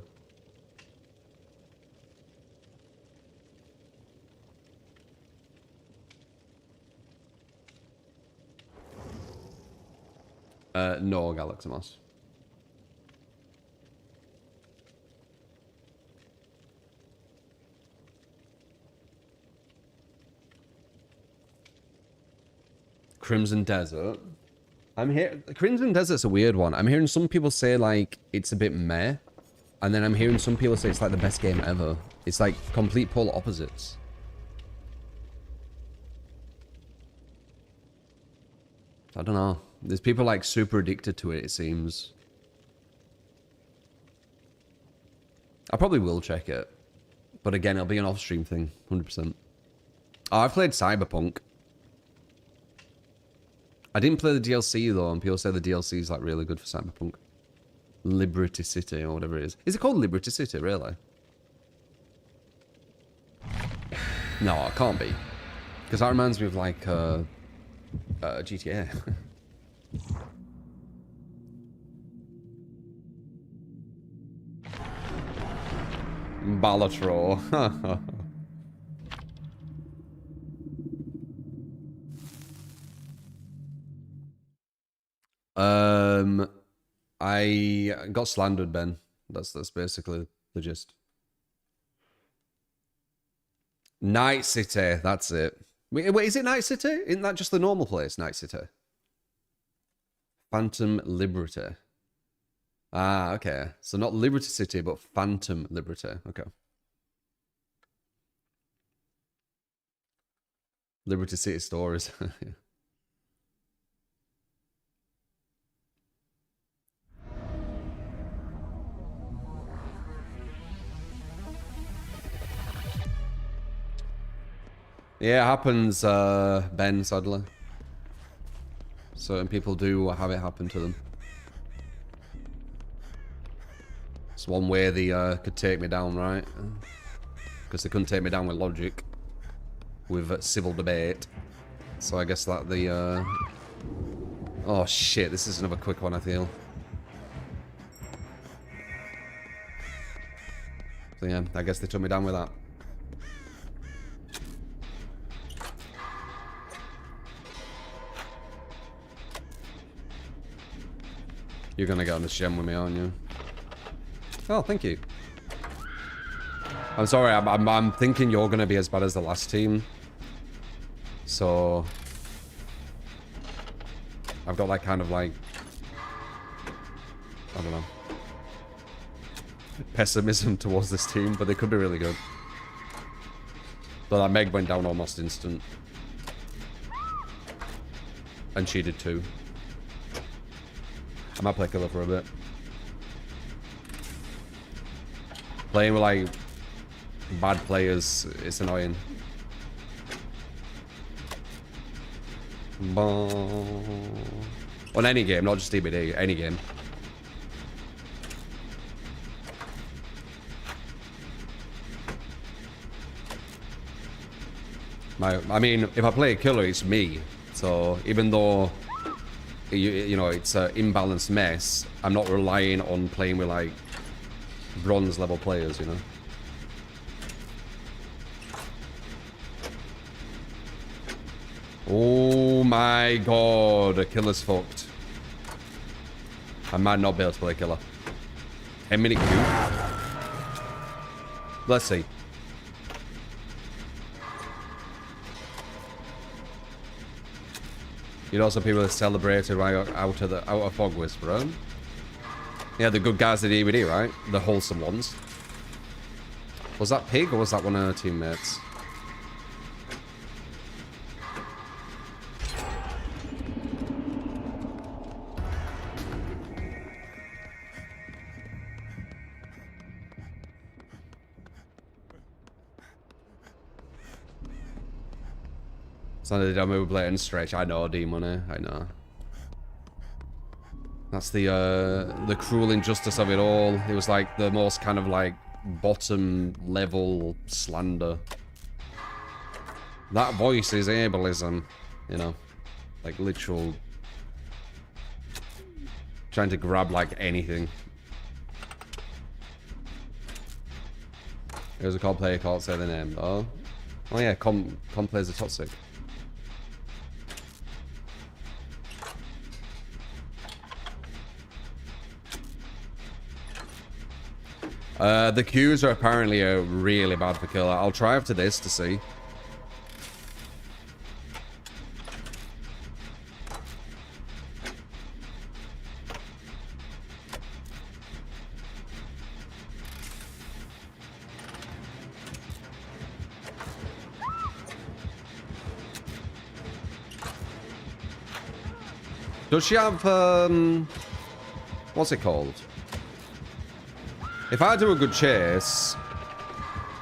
No, Galaxy Moss. Crimson Desert. I'm here. Crimson Desert's a weird one. I'm hearing some people say like it's a bit meh, and then I'm hearing some people say it's like the best game ever. It's like complete polar opposites. I don't know. There's people like super addicted to it, it seems. I probably will check it. But again, it'll be an off-stream thing, 100%. Oh, I've played Cyberpunk. I didn't play the DLC though, and people say the DLC is like really good for Cyberpunk. Liberty City or whatever it is. Is it called Liberty City, really? No, it can't be. Because that reminds me of like GTA. Balatro. I got slandered, Ben. That's basically the gist. Night City, that's it. Wait, is it Night City? Isn't that just the normal place, Night City? Phantom Liberty. Ah, okay. So not Liberty City, but Phantom Liberty. Okay. Liberty City Stories. Yeah, it happens, Ben, sadly. Certain people do have it happen to them. It's one way they could take me down, right? Because they couldn't take me down with logic. With civil debate. So I guess that the... Oh shit, this is another quick one, I feel. So yeah, I guess they took me down with that. You're gonna get on this gem with me, aren't you? Oh, thank you. I'm sorry, I'm thinking you're gonna be as bad as the last team. So... I've got like kind of like... I don't know. Pessimism towards this team, but they could be really good. But that Meg went down almost instant. And she did too. I might play killer for a bit. Playing with like bad players, it's annoying. On any game, not just DBD, any game. I mean, if I play a killer, it's me. So even though you know it's an imbalanced mess, I'm not relying on playing with like bronze level players, you know. Oh my god, a killer's fucked. I might not be able to play killer. 10-minute queue. Let's see. You know, some people are celebrated right out of Fog Whisperer. Yeah, the good guys at DVD, right? The wholesome ones. Was that Pig or was that one of her teammates? Standard demo blatant stretch. I know, D-Money. I know. That's the cruel injustice of it all. It was like the most kind of like bottom level slander. That voice is ableism, you know, like literal trying to grab like anything. There's a COD player called say the name. Oh yeah, Com plays a toxic. The Qs are apparently really bad for killer. I'll try after this to see. Does she have, what's it called? If I do a good chase...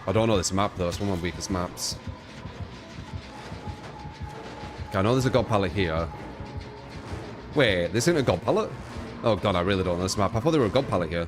I don't know this map, though. It's one of my weakest maps. Okay, I know there's a god pallet here. Wait, this isn't a god pallet? Oh, God, I really don't know this map. I thought there were a god pallet here.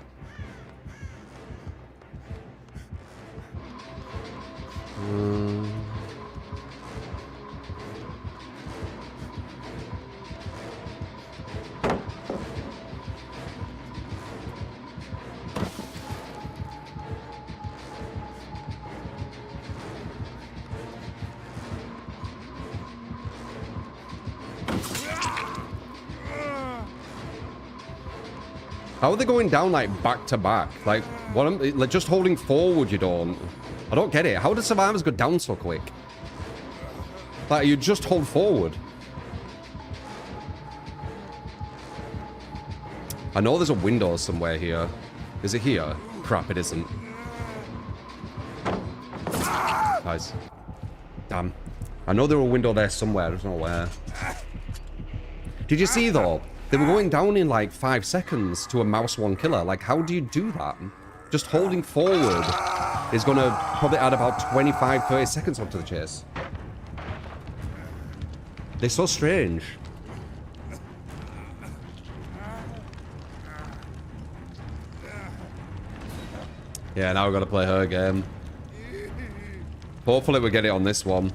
How are they going down like back to back? Like, what am like just holding forward? You don't. I don't get it. How do survivors go down so quick? Like, you just hold forward. I know there's a window somewhere here. Is it here? Crap, it isn't. Nice. Damn. I know there was a window there somewhere. I don't know where. Did you see though? They were going down in like 5 seconds to a mouse one killer. Like, how do you do that? Just holding forward is going to probably add about 25, 30 seconds onto the chase. They're so strange. Yeah, now we've got to play her game. Hopefully we get it on this one.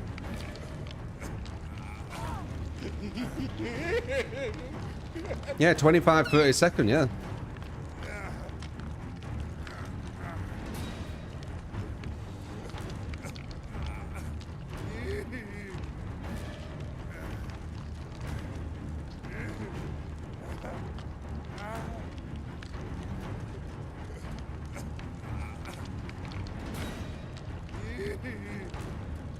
Yeah, 25, 30 seconds, yeah.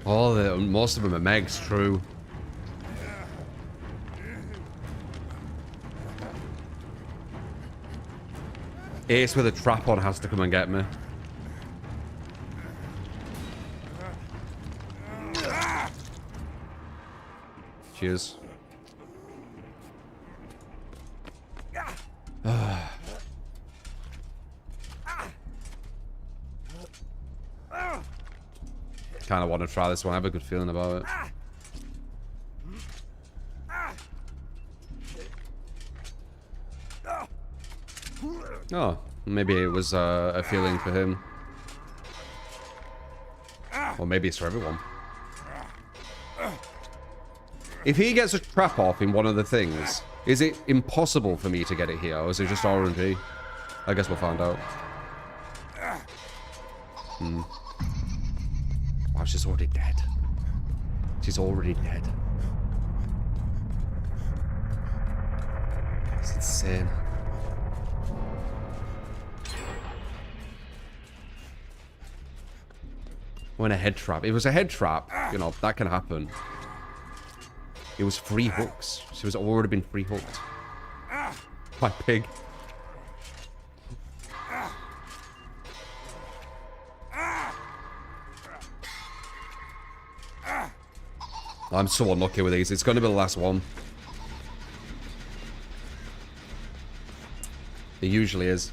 Oh, most of them are Megs, true. Ace with a trap on has to come and get me. Cheers. Kind of want to try this one. I have a good feeling about it. Oh, maybe it was a feeling for him. Or maybe it's for everyone. If he gets a trap off in one of the things, is it impossible for me to get it here? Or is it just RNG? I guess we'll find out. Wow, she's already dead. She's already dead. It's insane. When a head trap. It was a head trap. You know, that can happen. It was free hooks. She was already been free hooked. My pig. I'm so unlucky with these. It's going to be the last one. It usually is.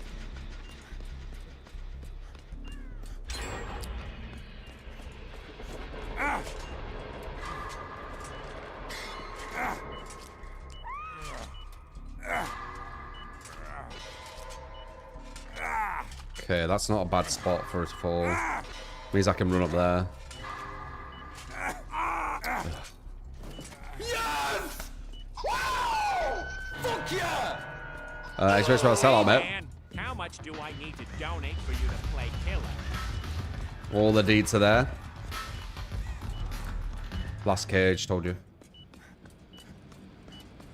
Okay, that's not a bad spot for it to fall. Means I can run up there. Yes! Wow! Fuck yeah! Expect about sellout, mate. Man, how much do I need to donate for you to play killer? All the deeds are there. Last cage, told you.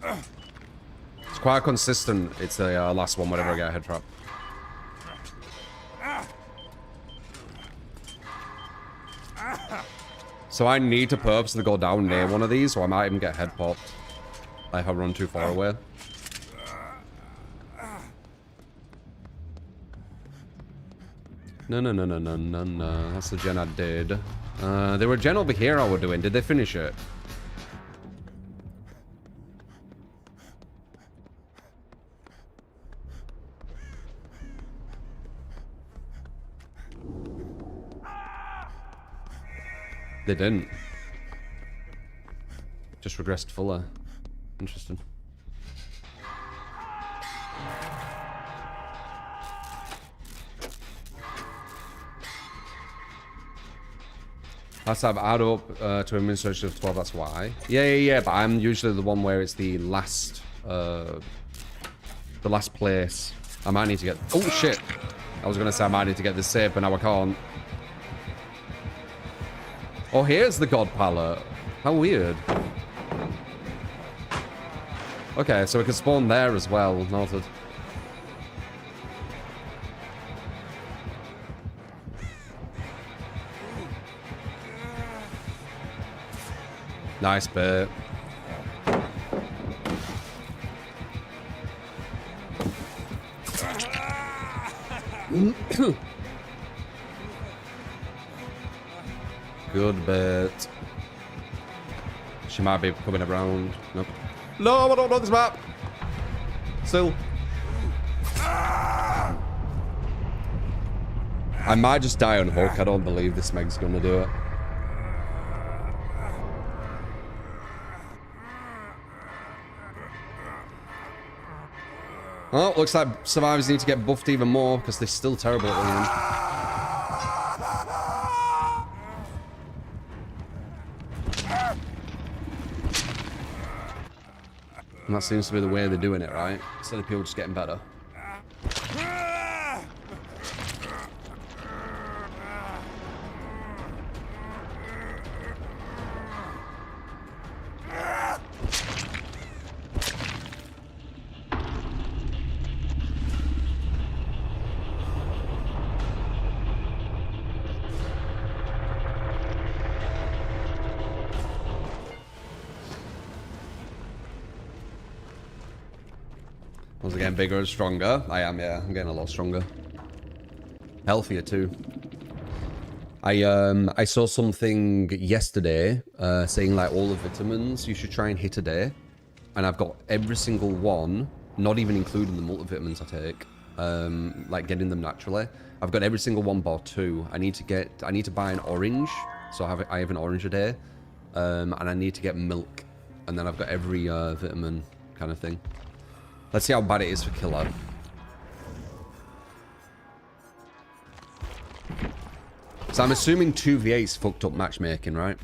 It's quite consistent. It's the last one, whenever I get a head trap. So I need to purposely go down near one of these, or I might even get head popped. Like if I run too far away. No. That's the gen I did. There were a gen over here I were doing. Did they finish it? They didn't. Just regressed fuller. Interesting. Last time add up to administration of 12, that's why. Yeah, but I'm usually the one where it's the last place. I might need to get... Oh, shit. I was going to say I might need to get this saved, but now I can't. Oh, here's the god palette. How weird. Okay, so we can spawn there as well. Noted. Nice bit. Good bit. She might be coming around. Nope. No, I don't know this map. Still. I might just die on hook. I don't believe this Meg's gonna do it. Oh, looks like survivors need to get buffed even more because they're still terrible at the end. And that seems to be the way they're doing it, right? Instead of people just getting better. Was I getting bigger and stronger? I am, yeah. I'm getting a lot stronger. Healthier too. I saw something yesterday saying like all the vitamins you should try and hit a day, and I've got every single one, not even including the multivitamins I take, like getting them naturally. I've got every single one bar 2. I need to buy an orange, so I have an orange a day, and I need to get milk, and then I've got every vitamin kind of thing. Let's see how bad it is for killer. So I'm assuming 2v8's fucked up matchmaking, right?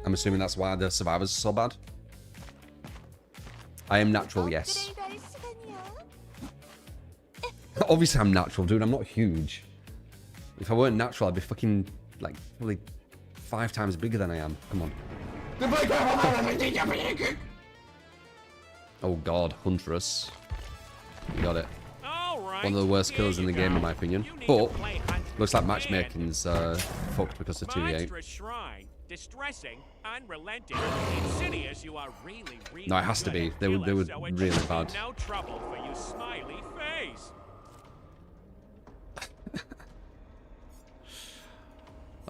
I'm assuming that's why the survivors are so bad. I am natural, yes. Obviously I'm natural, dude. I'm not huge. If I weren't natural, I'd be fucking, like, probably 5 times bigger than I am. Come on. Oh god, Huntress. You got it. Right, one of the worst killers in the game, in my opinion. But looks like matchmaking's fucked because of 2v8. Shrine, distressing, unrelenting, insidious. You are really, really No, it has to be. They were really bad. No trouble for you, smiley face.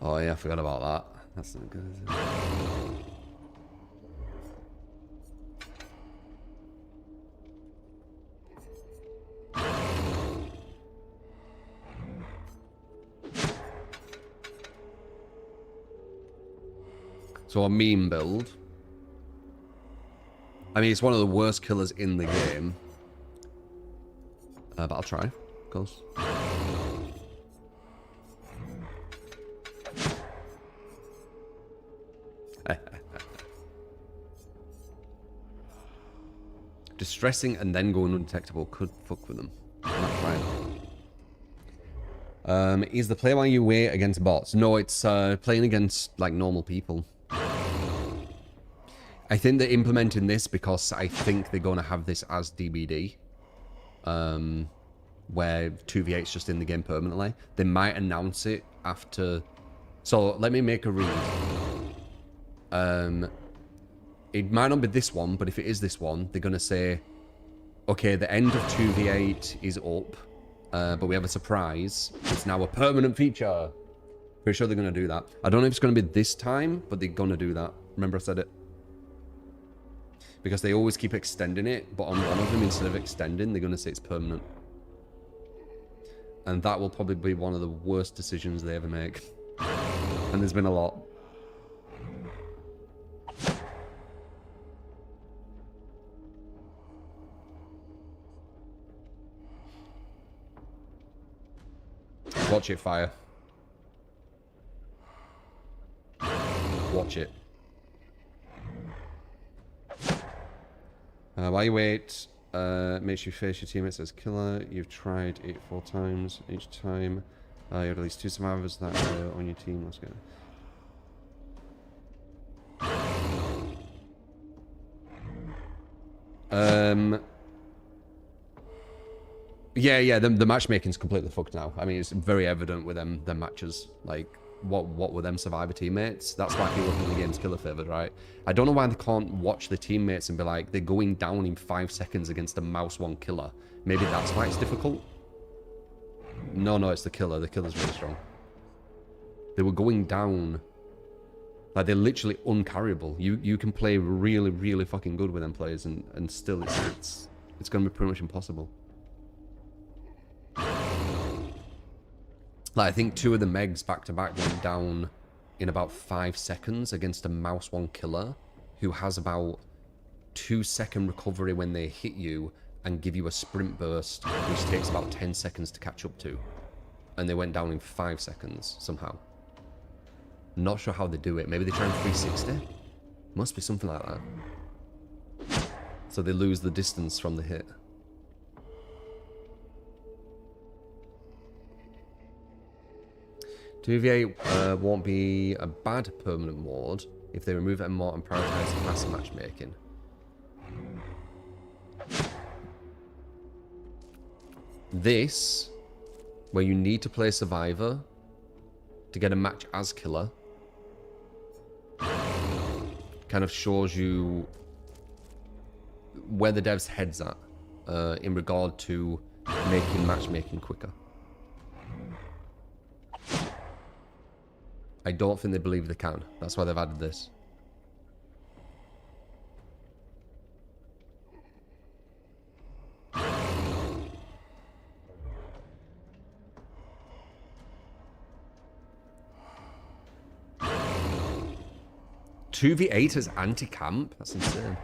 Oh yeah, I forgot about that. That's not good. So a meme build. I mean, it's one of the worst killers in the game. But I'll try, of course. Distressing and then going undetectable could fuck with them. That's right. Is the play while you wait against bots? No, it's playing against like normal people. I think they're implementing this because I think they're going to have this as DBD. Where 2v8's just in the game permanently. They might announce it after... So, let me make a read. It might not be this one, but if it is this one, they're going to say, okay, the end of 2v8 is up, but we have a surprise. It's now a permanent feature. Pretty sure they're going to do that. I don't know if it's going to be this time, but they're going to do that. Remember I said it? Because they always keep extending it, but on one of them, instead of extending, they're going to say it's permanent. And that will probably be one of the worst decisions they ever make. And there's been a lot. Watch it, fire. Watch it. While you wait, make sure you face your teammates as killer. You've tried it 4 times. Each time, you have at least 2 survivors that are on your team. Let's go. Yeah, the matchmaking's completely fucked now. I mean, it's very evident with them matches. Like, what were them survivor teammates? That's why people think the game's killer favored, right? I don't know why they can't watch the teammates and be like, they're going down in 5 seconds against a mouse 1 killer. Maybe that's why it's difficult. No, it's the killer. The killer's really strong. They were going down. Like, they're literally uncarryable. You can play really, really fucking good with them players, and still it's going to be pretty much impossible. Like, I think 2 of the Megs back-to-back went down in about 5 seconds against a mouse 1 killer who has about 2-second recovery when they hit you and give you a sprint burst, which takes about 10 seconds to catch up to. And they went down in 5 seconds, somehow. Not sure how they do it. Maybe they try and 360? Must be something like that. So they lose the distance from the hit. $2v8 won't be a bad permanent mode if they remove it more and prioritize fast matchmaking. This, where you need to play Survivor to get a match as killer, kind of shows you where the devs' head's at in regard to making matchmaking quicker. I don't think they believe they can. That's why they've added this. $2v8 as anti-camp? That's insane.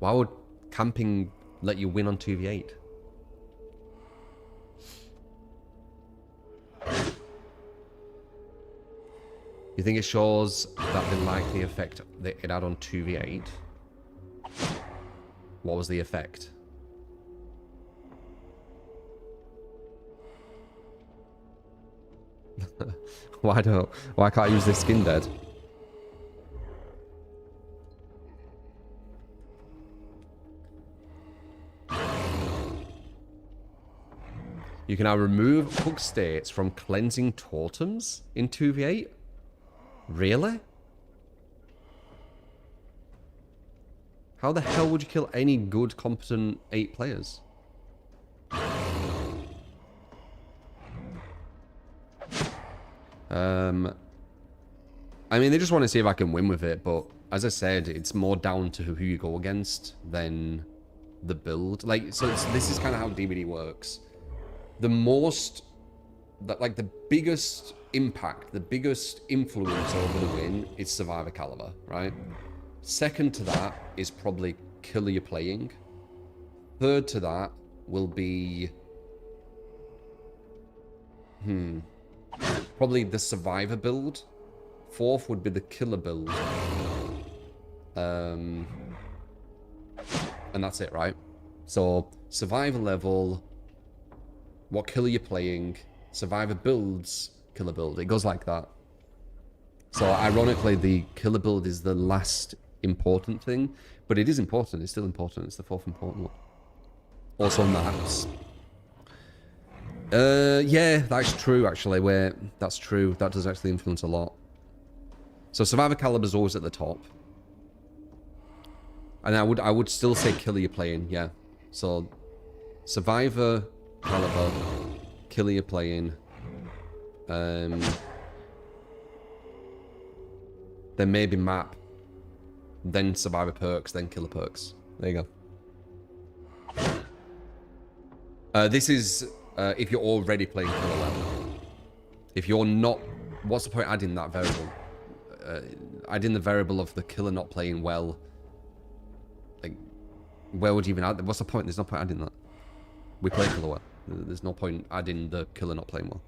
Why would camping let you win on 2v8? You think it shows that they like the effect that it had on 2v8? What was the effect? Why can't I use this skin dead? You can now remove hook states from cleansing totems in 2v8? Really? How the hell would you kill any good, competent 8 players? I mean, they just want to see if I can win with it, but as I said, it's more down to who you go against than the build. Like, so this is kind of how DBD works. The most, like the biggest impact, the biggest influence over the win is Survivor Caliber, right? Second to that is probably killer you're playing. Third to that will be... probably the Survivor build. 4th would be the killer build. And that's it, right? So, survivor level, what killer you're playing, survivor builds, killer build. It goes like that. So, ironically, the killer build is the last important thing, but it is important. It's still important. It's the 4th important one. Also maps. Yeah, that's true, actually. That's true. That does actually influence a lot. So, survivor caliber is always at the top. And I would still say killer you're playing, yeah. So, survivor caliber, killer you're playing. Then maybe map. Then survivor perks, then killer perks. There you go. This is if you're already playing killer level. If you're not, what's the point adding that variable? Adding the variable of the killer not playing well. Like, where would you even add? What's the point? There's no point adding that. We play killer well. There's no point adding the killer not playing well.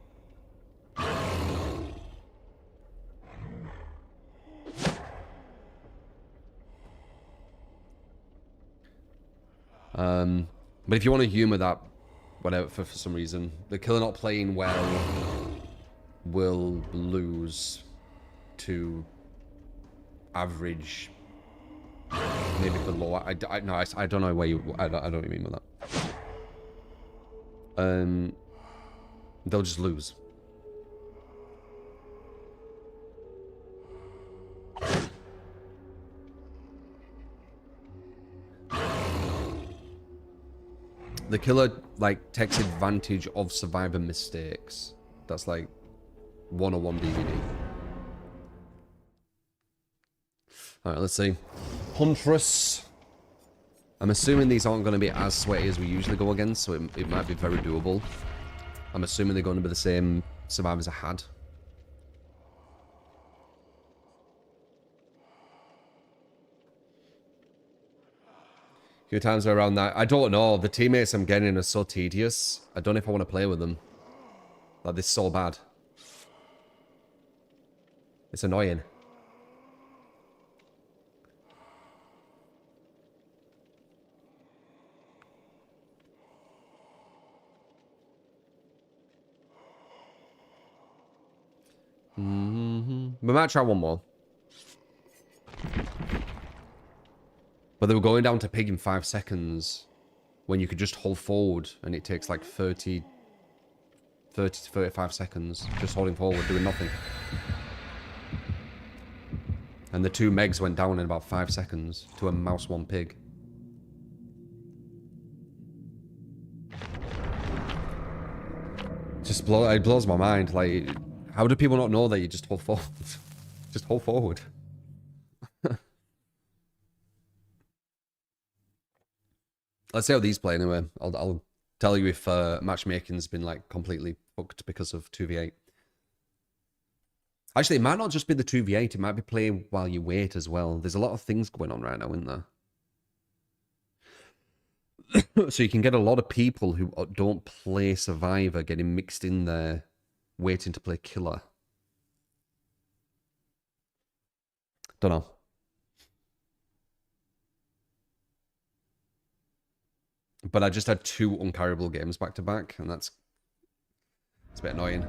But if you want to humor that, whatever, for some reason, the killer not playing well will lose to average, maybe below. I don't know where you. I don't know what you mean by that. They'll just lose. The killer, like, takes advantage of survivor mistakes. That's like 101 DVD. Alright, let's see. Huntress. I'm assuming these aren't going to be as sweaty as we usually go against, so it might be very doable. I'm assuming they're going to be the same survivors I had. Few times around that. I don't know. The teammates I'm getting are so tedious. I don't know if I want to play with them. Like, this is so bad. It's annoying. We might try one more. But they were going down to pig in 5 seconds when you could just hold forward and it takes like 30 to 35 seconds just holding forward, doing nothing. And the 2 megs went down in about 5 seconds to a mouse 1 pig. It blows my mind. Like, how do people not know that you just hold forward? Just hold forward. Let's see how these play anyway. I'll tell you if matchmaking's been like completely fucked because of 2v8. Actually, it might not just be the 2v8. It might be playing while you wait as well. There's a lot of things going on right now, isn't there? So you can get a lot of people who don't play Survivor getting mixed in there, waiting to play Killer. Don't know. But I just had 2 uncarryable games back to back, and it's a bit annoying.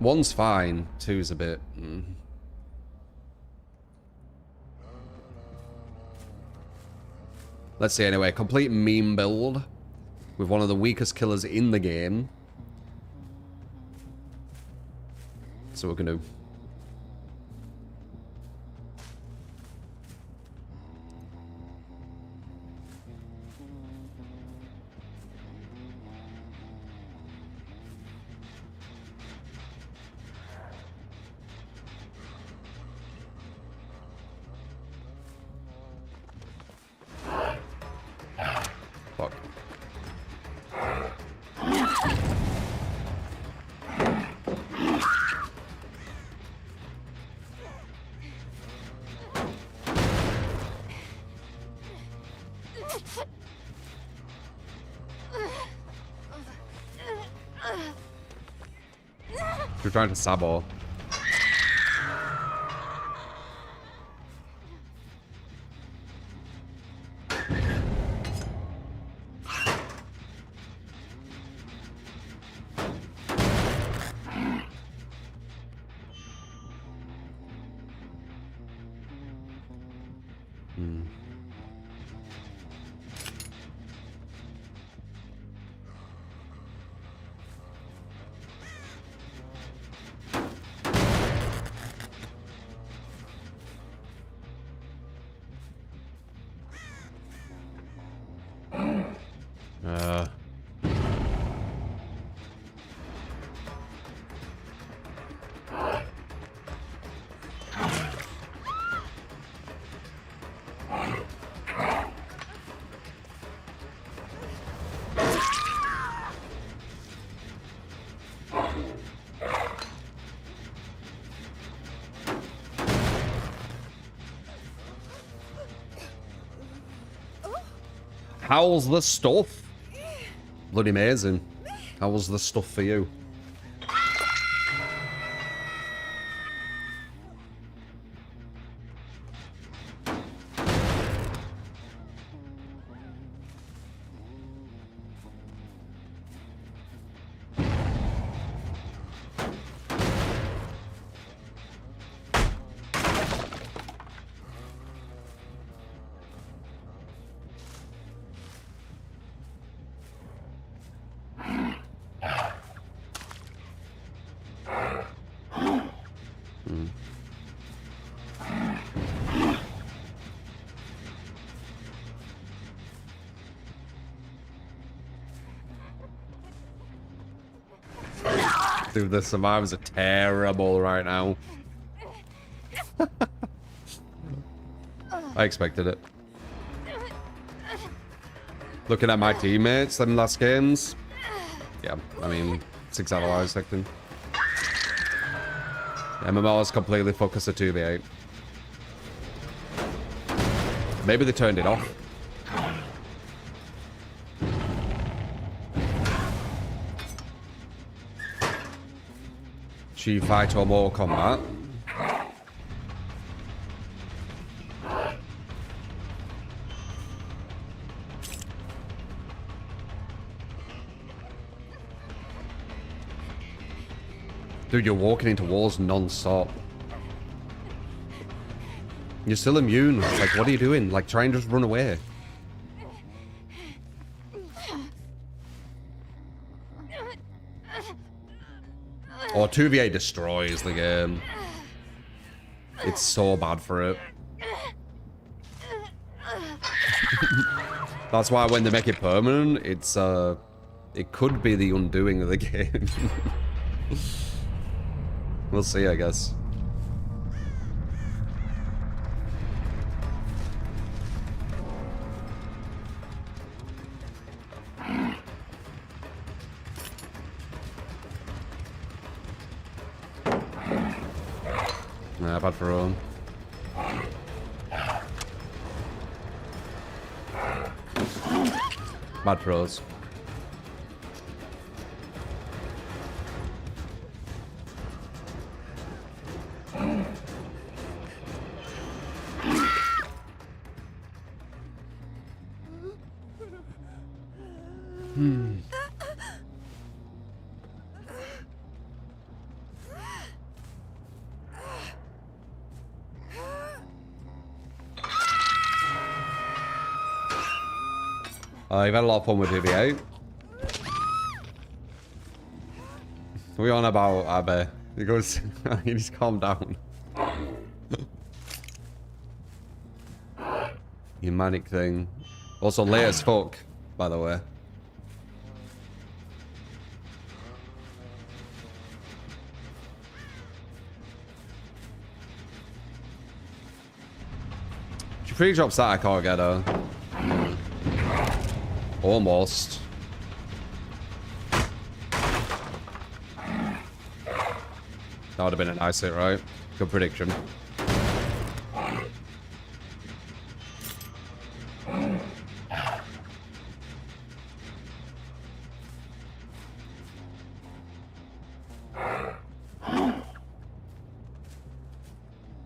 1's fine, 2's a bit... Let's see anyway, complete meme build with one of the weakest killers in the game. So we're gonna do. Fuck. You're trying to sabo. How's the stuff? Bloody amazing. How was the stuff for you? Dude, the survivors are terrible right now. I expected it. Looking at my teammates, them last games. Yeah, I mean, 6 out of what I was expecting. MMO is completely focused at 2v8. Maybe they turned it off. Chief fight or more combat. Dude, you're walking into walls non-stop. You're still immune. Like, what are you doing? Like, try and just run away. Or 2v8 destroys the game. It's so bad for it. That's why when they make it permanent, it's it could be the undoing of the game. We'll see, I guess. Nah, bad for Owen. Bad for us. You've had a lot of fun with DV8. What are we on about, Abbe? He goes, he needs to calm down. You manic thing. Also late as fuck, by the way. She free drops that, I can't get her. Almost. That would have been a nice hit, right? Good prediction.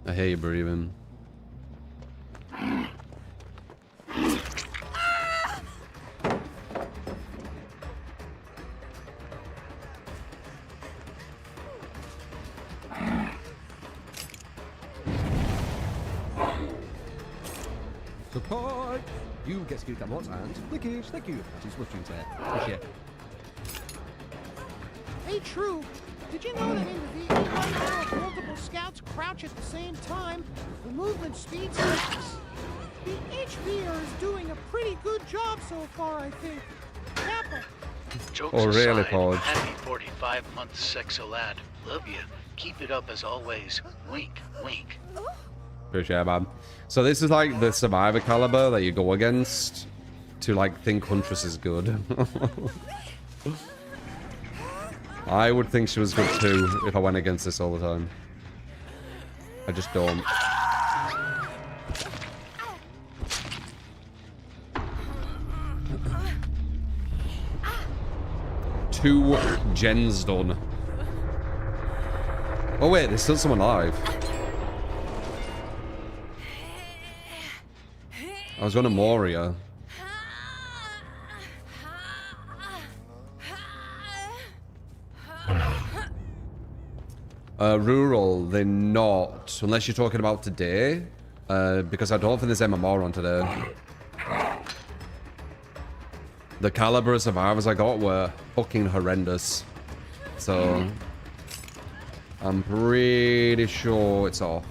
I hear you breathing. Support! You get skill what and clickage, thank you. That is what you say. Appreciate it. Hey, True, did you know that in the V1 now if multiple scouts crouch at the same time, the movement speed stacks? The HVR is doing a pretty good job so far, I think. Kappa. Jokes Oh, really, aside, Podge? happy 45-month sexo lad. Love you. Keep it up as always. Wink, wink. Appreciate it, man. So this is like the survivor caliber that you go against to like think Huntress is good. I would think she was good too if I went against this all the time. I just don't. Two gens done. Oh wait, there's still someone alive. I was going to Moria. Rural, they're not. Unless you're talking about today. Because I don't think there's MMR on today. The caliber of survivors I got were fucking horrendous. So I'm pretty sure it's off.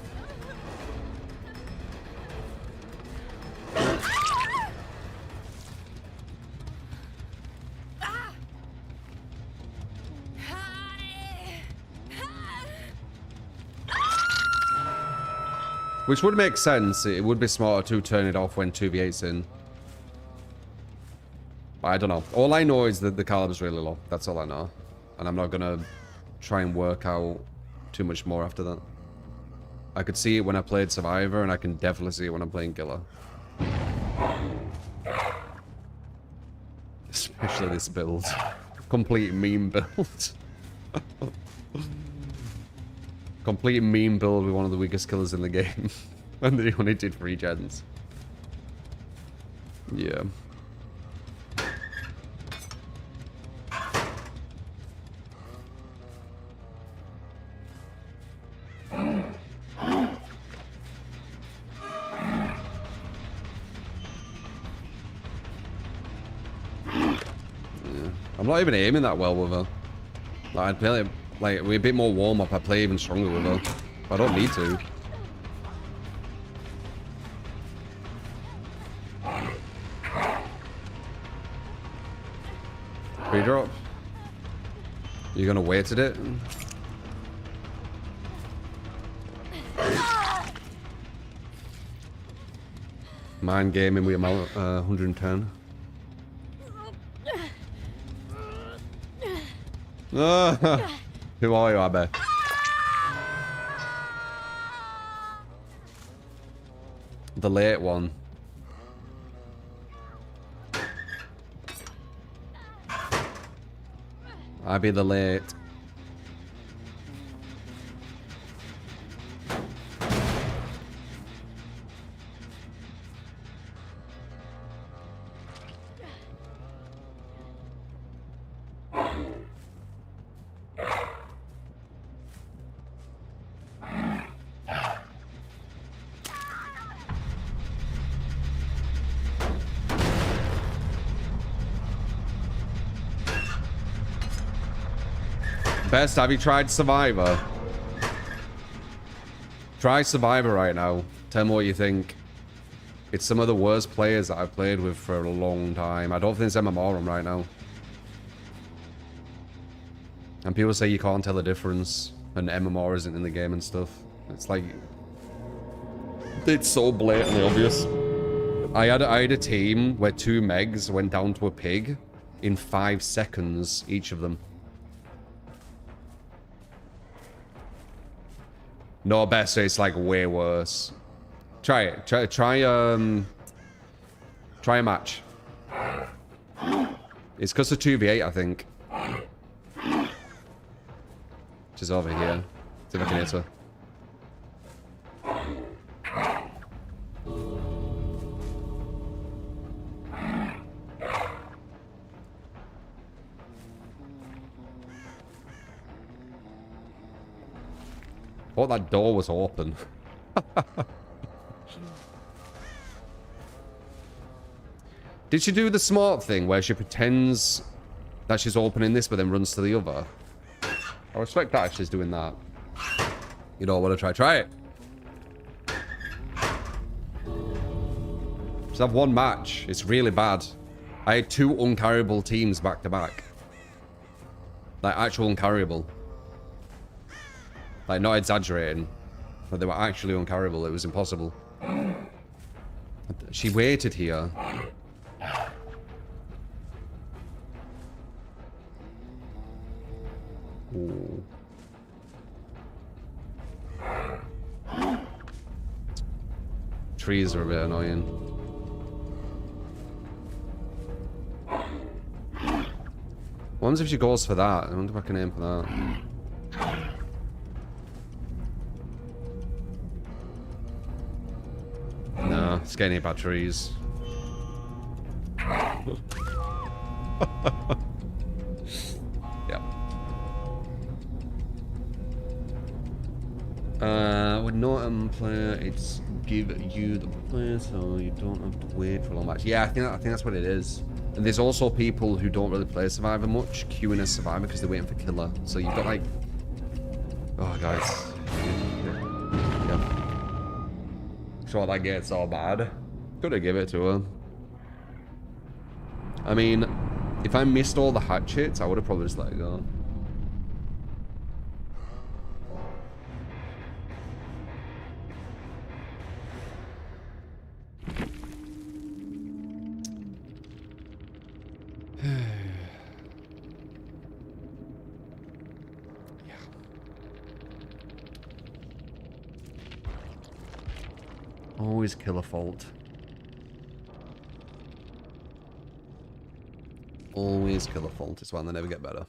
Which would make sense. It would be smarter to turn it off when 2v8's in. But I don't know. All I know is that the caliber's really low. That's all I know. And I'm not gonna try and work out too much more after that. I could see it when I played Survivor, and I can definitely see it when I'm playing Killer. Especially this build. Complete meme build. Complete meme build with one of the weakest killers in the game. And they only did 3 gens. Yeah. I'm not even aiming that well with her. Like, I'd play like with a bit more warm up. I play even stronger with her. But I don't need to. Pre-drop. You're gonna wait at it. Mind gaming with 110. Who are you, Abbe? The late one. I be the late. Best, have you tried Survivor? Try Survivor right now. Tell me what you think. It's some of the worst players that I've played with for a long time. I don't think there's MMR on right now. And people say you can't tell the difference and MMR isn't in the game and stuff. It's like... it's so blatantly obvious. I had a team where 2 megs went down to a pig in 5 seconds, each of them. No, best, it's like way worse. Try it. Try a match. It's because of 2v8, I think. Which is over here. See if I can hit her. Oh, that door was open. Did she do the smart thing where she pretends that she's opening this but then runs to the other? I respect that if she's doing that. You don't want to try it. Just have one match. It's really bad. I had 2 uncarryable teams back to back. Like, actual uncarryable. Like, not exaggerating. But they were actually uncarryable. It was impossible. She waited here. Ooh. Trees are a bit annoying. What happens if she goes for that? I wonder if I can aim for that. No, it's getting hit by trees. Yep. With no player, it's give you the player so you don't have to wait for a long match. Yeah, I think that's what it is. And there's also people who don't really play Survivor much, queuing as Survivor because they're waiting for Killer. So you've got like... Oh, guys. Yeah. Sure that gets all bad. Gotta give it to her. I mean, if I missed all the hatchets, I would have probably just let it go. Always kill a fault. Always kill a fault is one they never get better.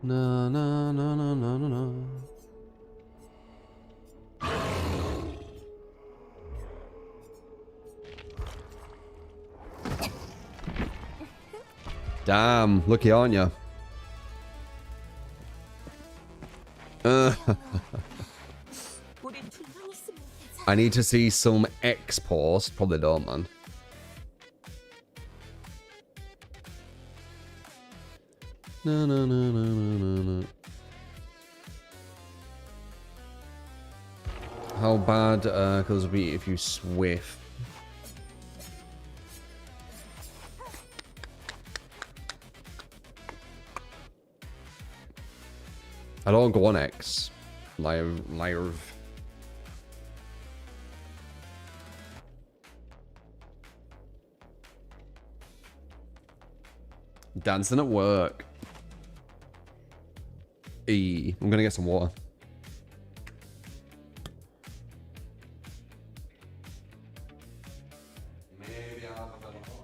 No, no, no, no, no, no, no. Damn, lucky aren't you? I need to see some X post. Probably don't, man. No, no, no, no, no, no, no. How bad could it be if you swift? I don't go on X. Liar. Dancing at work. I'm gonna get some water. Maybe I'll have a better water.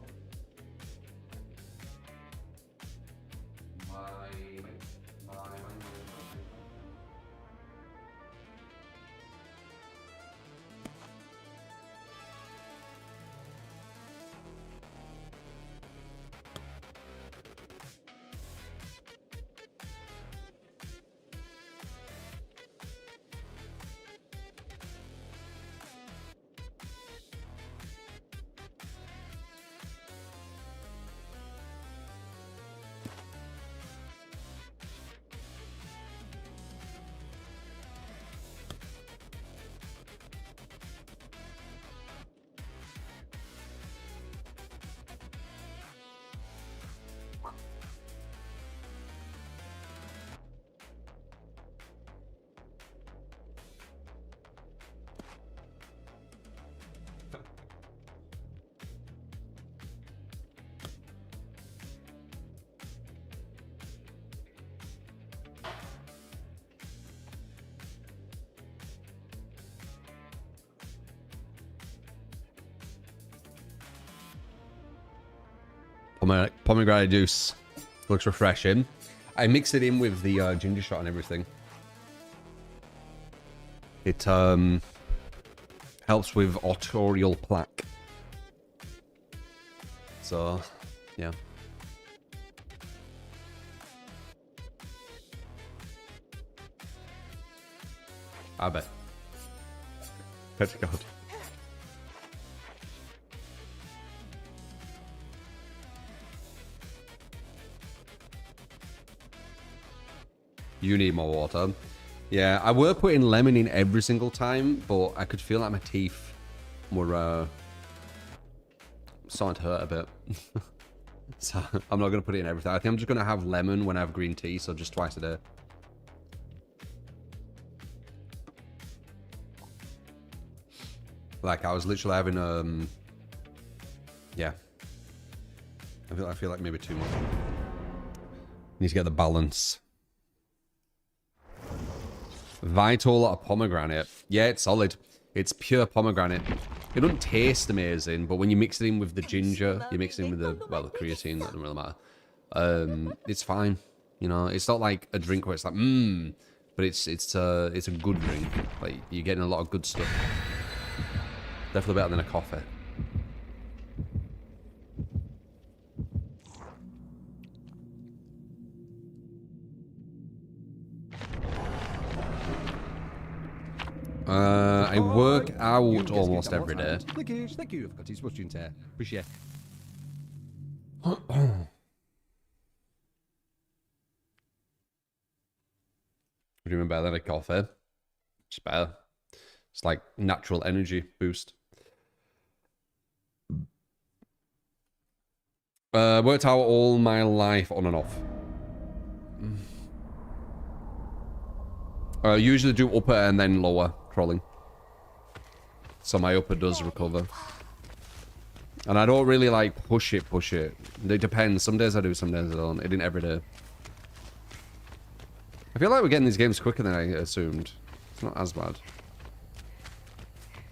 Pomegranate juice looks refreshing. I mix it in with the ginger shot and everything. It helps with arterial plaque. So, yeah. I bet. Bet to God. You need more water. Yeah, I were putting lemon in every single time, but I could feel like my teeth were starting to hurt a bit. So I'm not going to put it in everything. I think I'm just going to have lemon when I have green tea, so just twice a day. Like, I was literally having, yeah. I feel like maybe too much. Need to get the balance. Vital or pomegranate. Yeah, it's solid. It's pure pomegranate. It doesn't taste amazing, but when you mix it in with the ginger, you mix it in with the, well, the creatine, that doesn't really matter. It's fine. You know, it's not like a drink where it's like, but it's a good drink. Like, you're getting a lot of good stuff. Definitely better than a coffee. I work out almost every day. Thank you. I've got his watching there. Appreciate it. What do you mean better than a coffee? It's better. It's like natural energy boost. Worked out all my life on and off. Usually do upper and then lower crawling. So my upper does recover. And I don't really like push it. It depends. Some days I do, some days I don't. It ain't every day. I feel like we're getting these games quicker than I assumed. It's not as bad.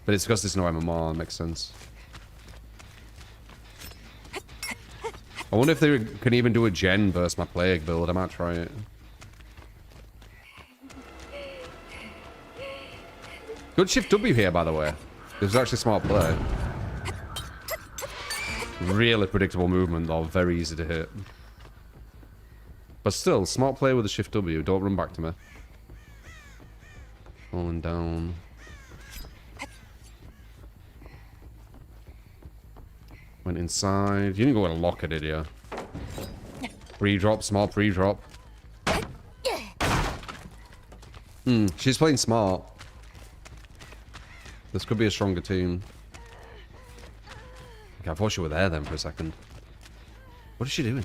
But it's because there's no MMR, it makes sense. I wonder if they can even do a gen versus my plague build. I might try it. Good shift W here, by the way. This is actually smart play. Really predictable movement, though. Very easy to hit. But still, smart play with a shift W. Don't run back to me. Falling down. Went inside. You didn't go with a locker, did you? Pre-drop, small pre-drop. She's playing smart. This could be a stronger team. Okay, I thought you were there then for a second. What is she doing?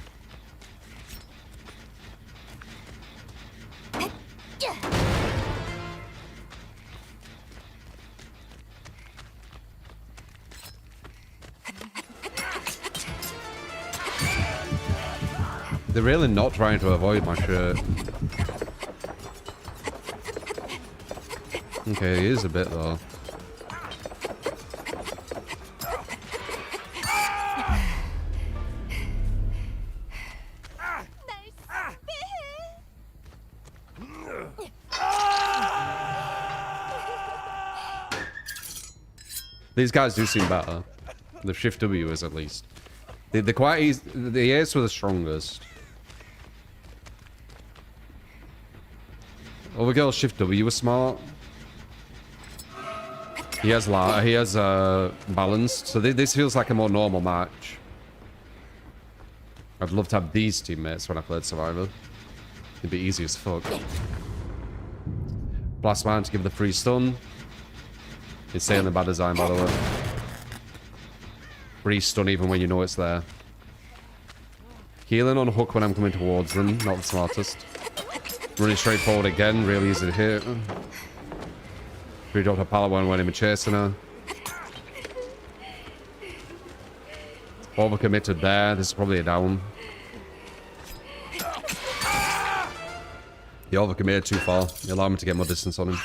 They're really not trying to avoid my shirt. Okay, he is a bit though. These guys do seem better. The shift W is at least. They're quite easy. The A's were the strongest. Overkill shift W was smart. He has balanced. So this feels like a more normal match. I'd love to have these teammates when I played Survivor. It'd be easy as fuck. Blast man to give the free stun. Insanely bad design, by the way. Free stun even when you know it's there. Healing on hook when I'm coming towards them, not the smartest. Running straight forward again, really easy to hit. Free dropped a pallet one when he was chasing her. Overcommitted there. This is probably a down. He overcommitted too far. He allowed me to get more distance on him.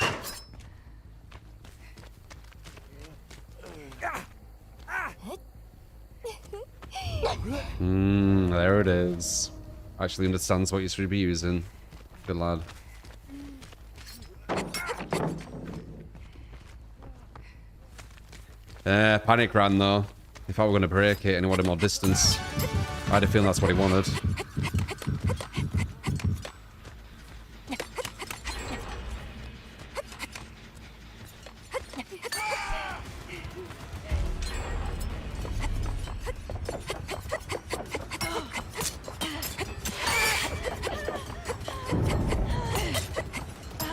There it is. Actually understands what you should be using. Good lad. Panic ran though. If I were going to break it and he wanted more distance, I had a feeling that's what he wanted.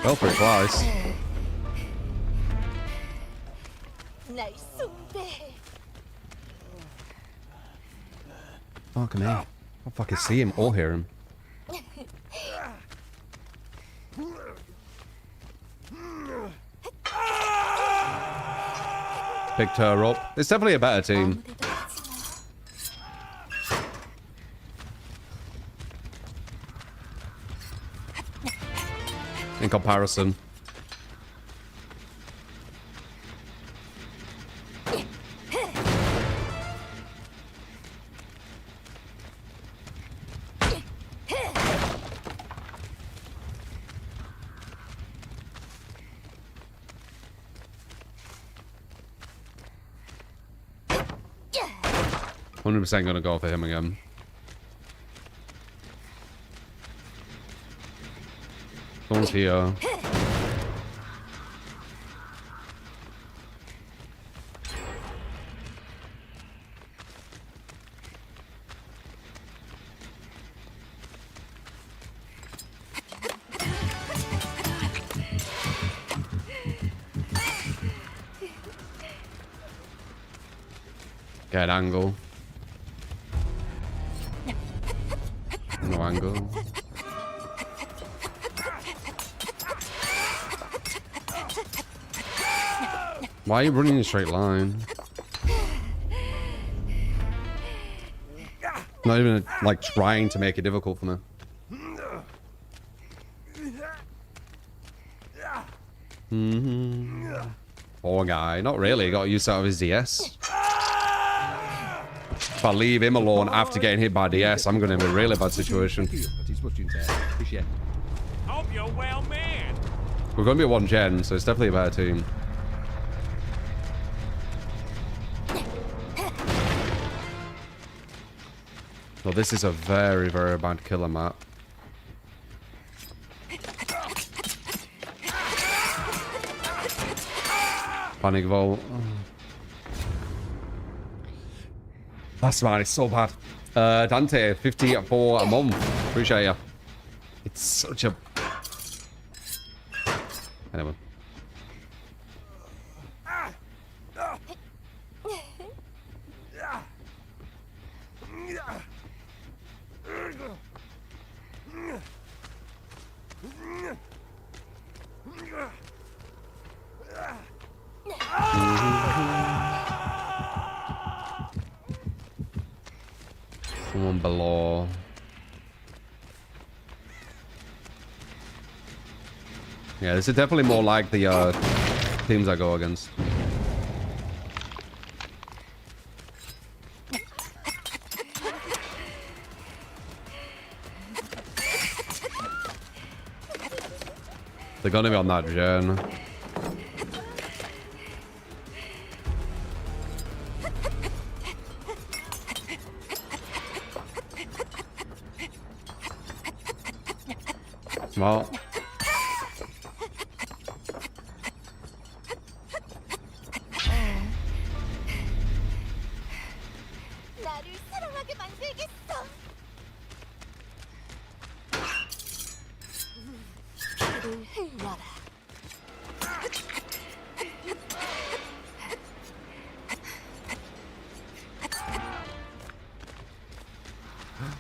Well, pretty close. Fucking hell. I don't fucking see him or hear him. Picked her up. It's definitely a better team. In comparison. %100% gonna go for him again. Someone's here. Get angle. No angle. Why are you running in a straight line? Not even like trying to make it difficult for me. Poor guy. Not really. He got used out of his DS. If I leave him alone after getting hit by DS, I'm going to be in a really bad situation. Hope you're well, man. We're going to be one gen, so it's definitely a better team. Well, this is a very, very bad killer map. Panic Vault. That's man, it's so bad. Dante, 50 for a month. Appreciate you. It's such a... Anyway. Someone below. Yeah, this is definitely more like the teams I go against. They're gonna be on that gen. Well,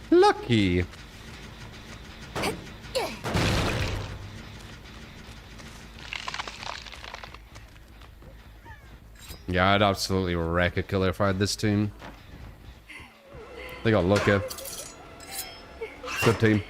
lucky. Yeah, I'd absolutely wreck a killer if I had this team. They got lucky. Good team.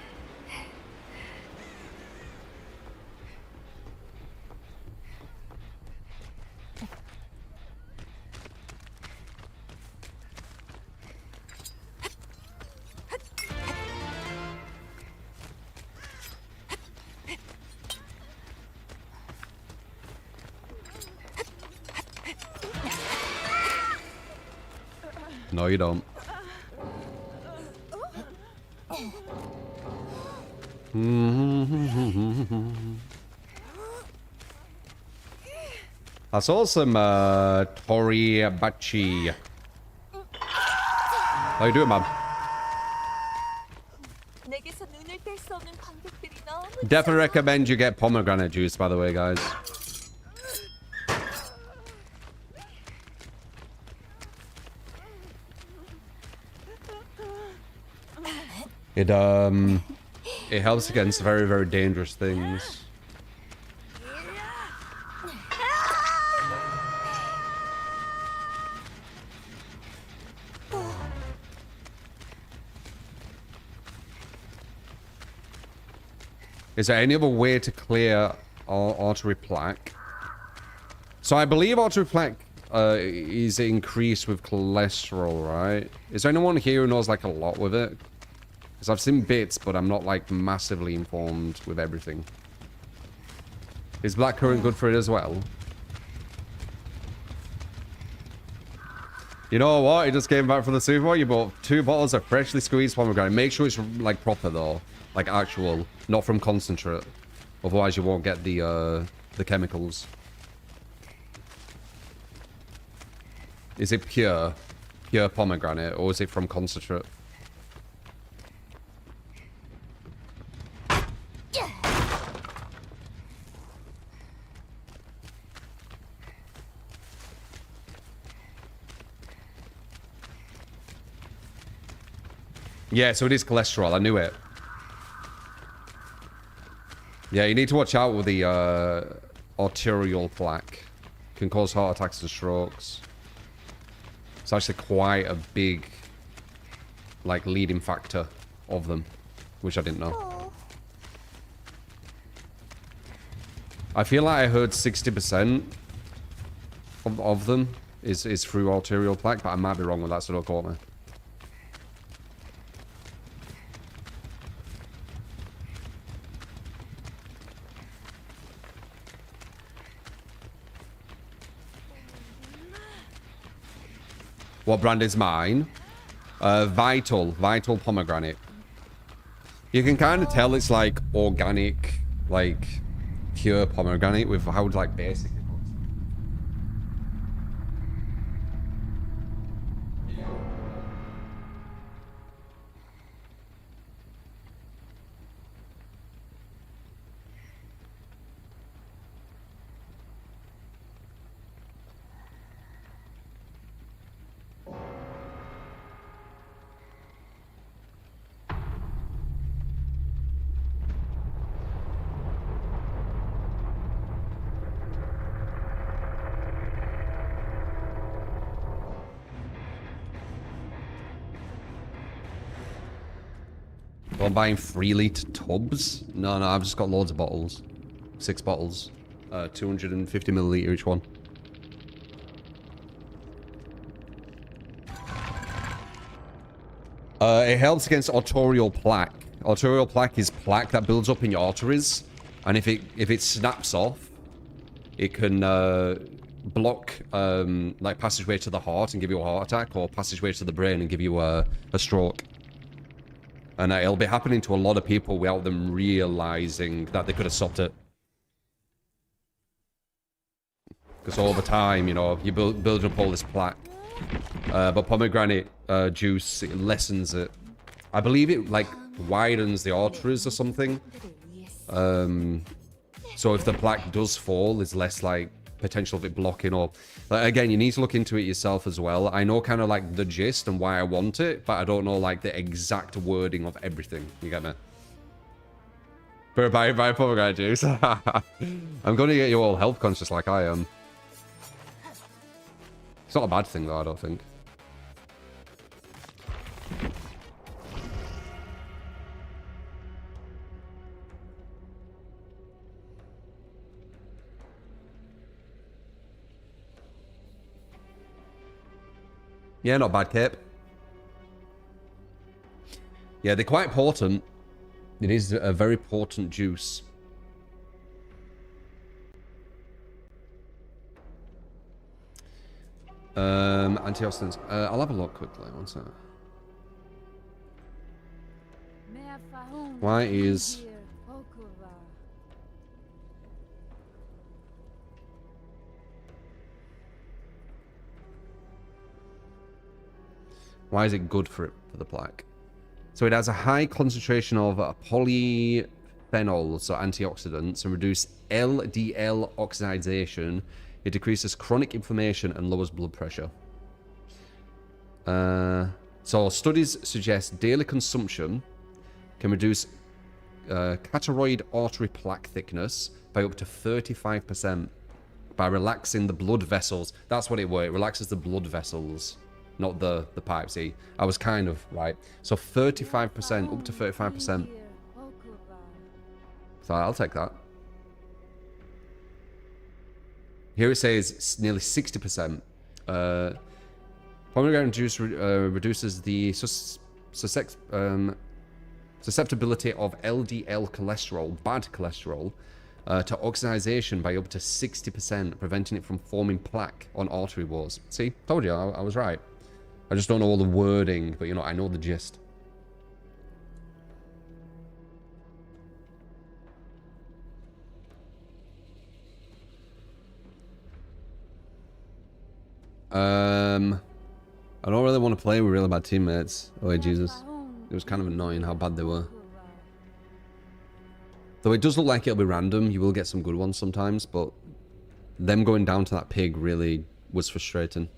No, you don't. I saw some Toribachi. How you doing, man? Definitely recommend you get pomegranate juice, by the way, guys. It helps against very, very dangerous things. Is there any other way to clear artery plaque? So I believe artery plaque is increased with cholesterol, right? Is there anyone here who knows like a lot with it? Because I've seen bits, but I'm not like massively informed with everything. Is blackcurrant good for it as well? You know what? He just came back from the supermarket. You bought 2 bottles of freshly squeezed pomegranate. Make sure it's like proper though. Like actual, not from concentrate. Otherwise you won't get the chemicals. Is it pure pomegranate, or is it from concentrate? Yeah, so it is cholesterol. I knew it. Yeah, you need to watch out with the arterial plaque. Can cause heart attacks and strokes. It's actually quite a big, like, leading factor of them, which I didn't know. I feel like I heard 60% of them is through arterial plaque, but I might be wrong with that, so don't quote me. What brand is mine? Vital pomegranate. You can kind of tell it's like organic, like pure pomegranate with how like basic it looks. So I'm buying 3-litre tubs? No, I've just got loads of bottles. 6 bottles. 250 milliliter each one. It helps against arterial plaque. Arterial plaque is plaque that builds up in your arteries, and if it snaps off, it can block like passageway to the heart and give you a heart attack, or passageway to the brain and give you a stroke. And it'll be happening to a lot of people without them realizing that they could have stopped it. Because over time, you know, you build up all this plaque. But pomegranate juice, it lessens it. I believe it, like, widens the arteries or something. So if the plaque does fall, there's less, like, potential of it blocking or... again, you need to look into it yourself as well. I know kind of, like, the gist and why I want it, but I don't know, like, the exact wording of everything. You get me? Buy pomegranate juice. I'm going to get you all health conscious like I am. It's not a bad thing, though, I don't think. Yeah, not bad, Cape. Yeah, they're quite potent. It is a very potent juice. Antioxidants. I'll have a look quickly. One second. Why is... Why is it good for the plaque? So it has a high concentration of polyphenols, so antioxidants, and reduce LDL oxidation. It decreases chronic inflammation and lowers blood pressure. So studies suggest daily consumption can reduce carotid artery plaque thickness by up to 35% by relaxing the blood vessels. That's what it was. It relaxes the blood vessels, not the pipe. See, I was kind of right. So 35%, up to 35%. So I'll take that. Here it says it's nearly 60%. Pomegranate juice reduces the susceptibility of LDL cholesterol, bad cholesterol, to oxidation by up to 60%, preventing it from forming plaque on artery walls. See, told you, I was right. I just don't know all the wording, but you know, I know the gist. I don't really want to play with really bad teammates. Oh, Jesus. It was kind of annoying how bad they were. Though it does look like it'll be random. You will get some good ones sometimes, but them going down to that pig really was frustrating.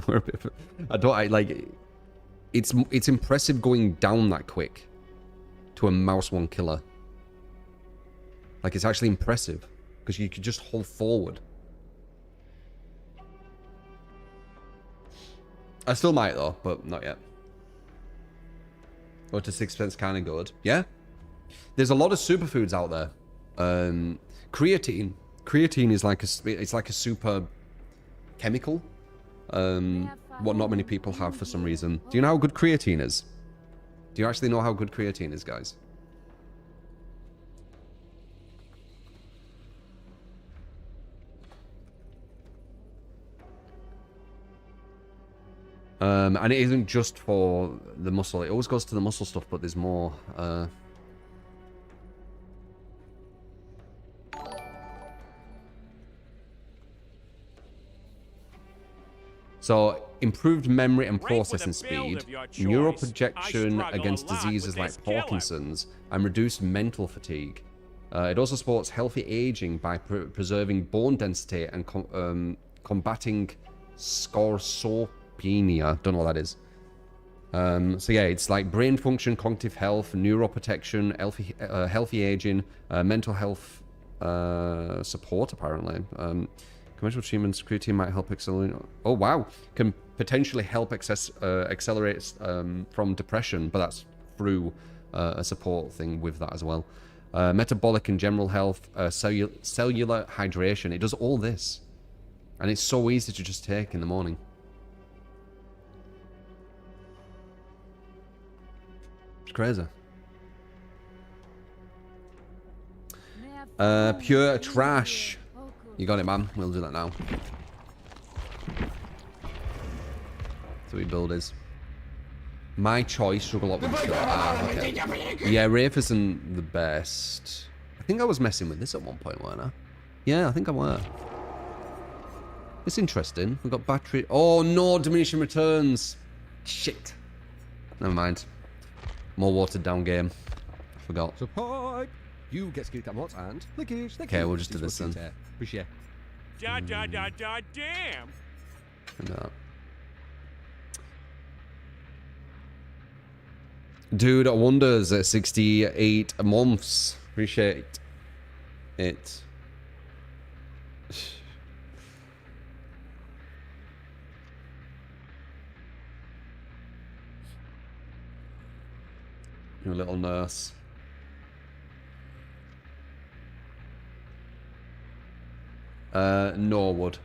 We're a bit... It's impressive going down that quick to a mouse one killer. Like, it's actually impressive because you could just hold forward. I still might though, but not yet. Go to 6% kind of good. Yeah. There's a lot of superfoods out there. Creatine. Creatine is like a super chemical. What not many people have for some reason. Do you know how good creatine is? Do you actually know how good creatine is, guys? And it isn't just for the muscle. It always goes to the muscle stuff, but there's more. So, improved memory and processing speed, neuroprojection against diseases like Parkinson's, and reduced mental fatigue. It also supports healthy aging by preserving bone density and combating scorpenia. Don't know what that is. So yeah, it's like brain function, cognitive health, neuroprotection, healthy aging, mental health support, apparently. Commercial treatments, creatine might help accelerate... Oh, wow. Can potentially help accelerate from depression, but that's through a support thing with that as well. Metabolic and general health, cellular hydration. It does all this. And it's so easy to just take in the morning. It's crazy. Pure trash. You got it, man. We'll do that now. So we build is. My choice, struggle up with okay. Yeah, Wraith isn't the best. I think I was messing with this at one point, weren't I? Yeah, I think I were. It's interesting. We've got battery. Oh no, diminishing returns. Shit. Never mind. More watered down game. I forgot. So pipe. You get skitty what and lickish. Okay, we'll just do this then. Appreciate. Damn. No. Dude, wonders at 68 months. Appreciate it. Your little nurse. Norwood.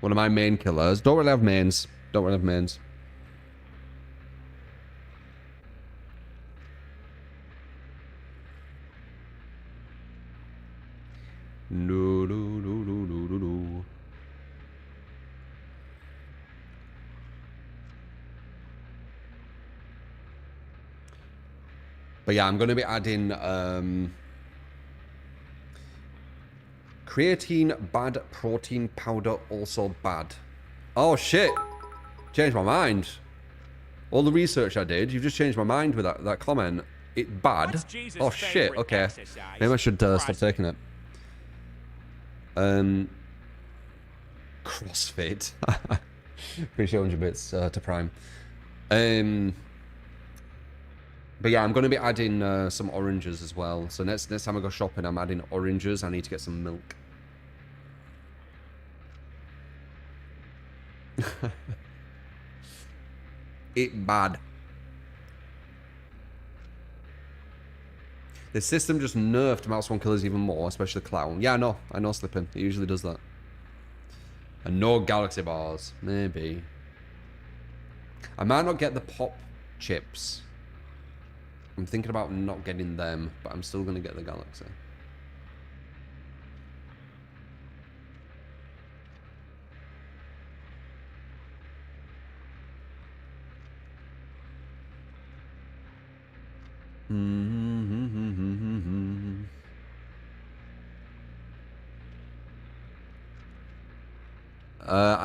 One of my main killers. Don't really have mains. Don't really have mains. No, no, no, no, no, no, no. But yeah, I'm going to be adding creatine bad, protein powder also bad. Oh shit! Changed my mind. All the research I did, you've just changed my mind with that comment. It bad. What's Jesus' Oh shit! favorite Okay, exercise? maybe I should stop CrossFit. taking it. CrossFit. Pretty sure 100 bits to Prime. But yeah, I'm going to be adding some oranges as well. So next time I go shopping, I'm adding oranges. I need to get some milk. It bad. The system just nerfed Mouse 1 killers even more, especially Clown. Yeah, I know Slippin'. It usually does that. And no Galaxy Bars. Maybe. I might not get the pop chips. I'm thinking about not getting them, but I'm still going to get the Galaxy.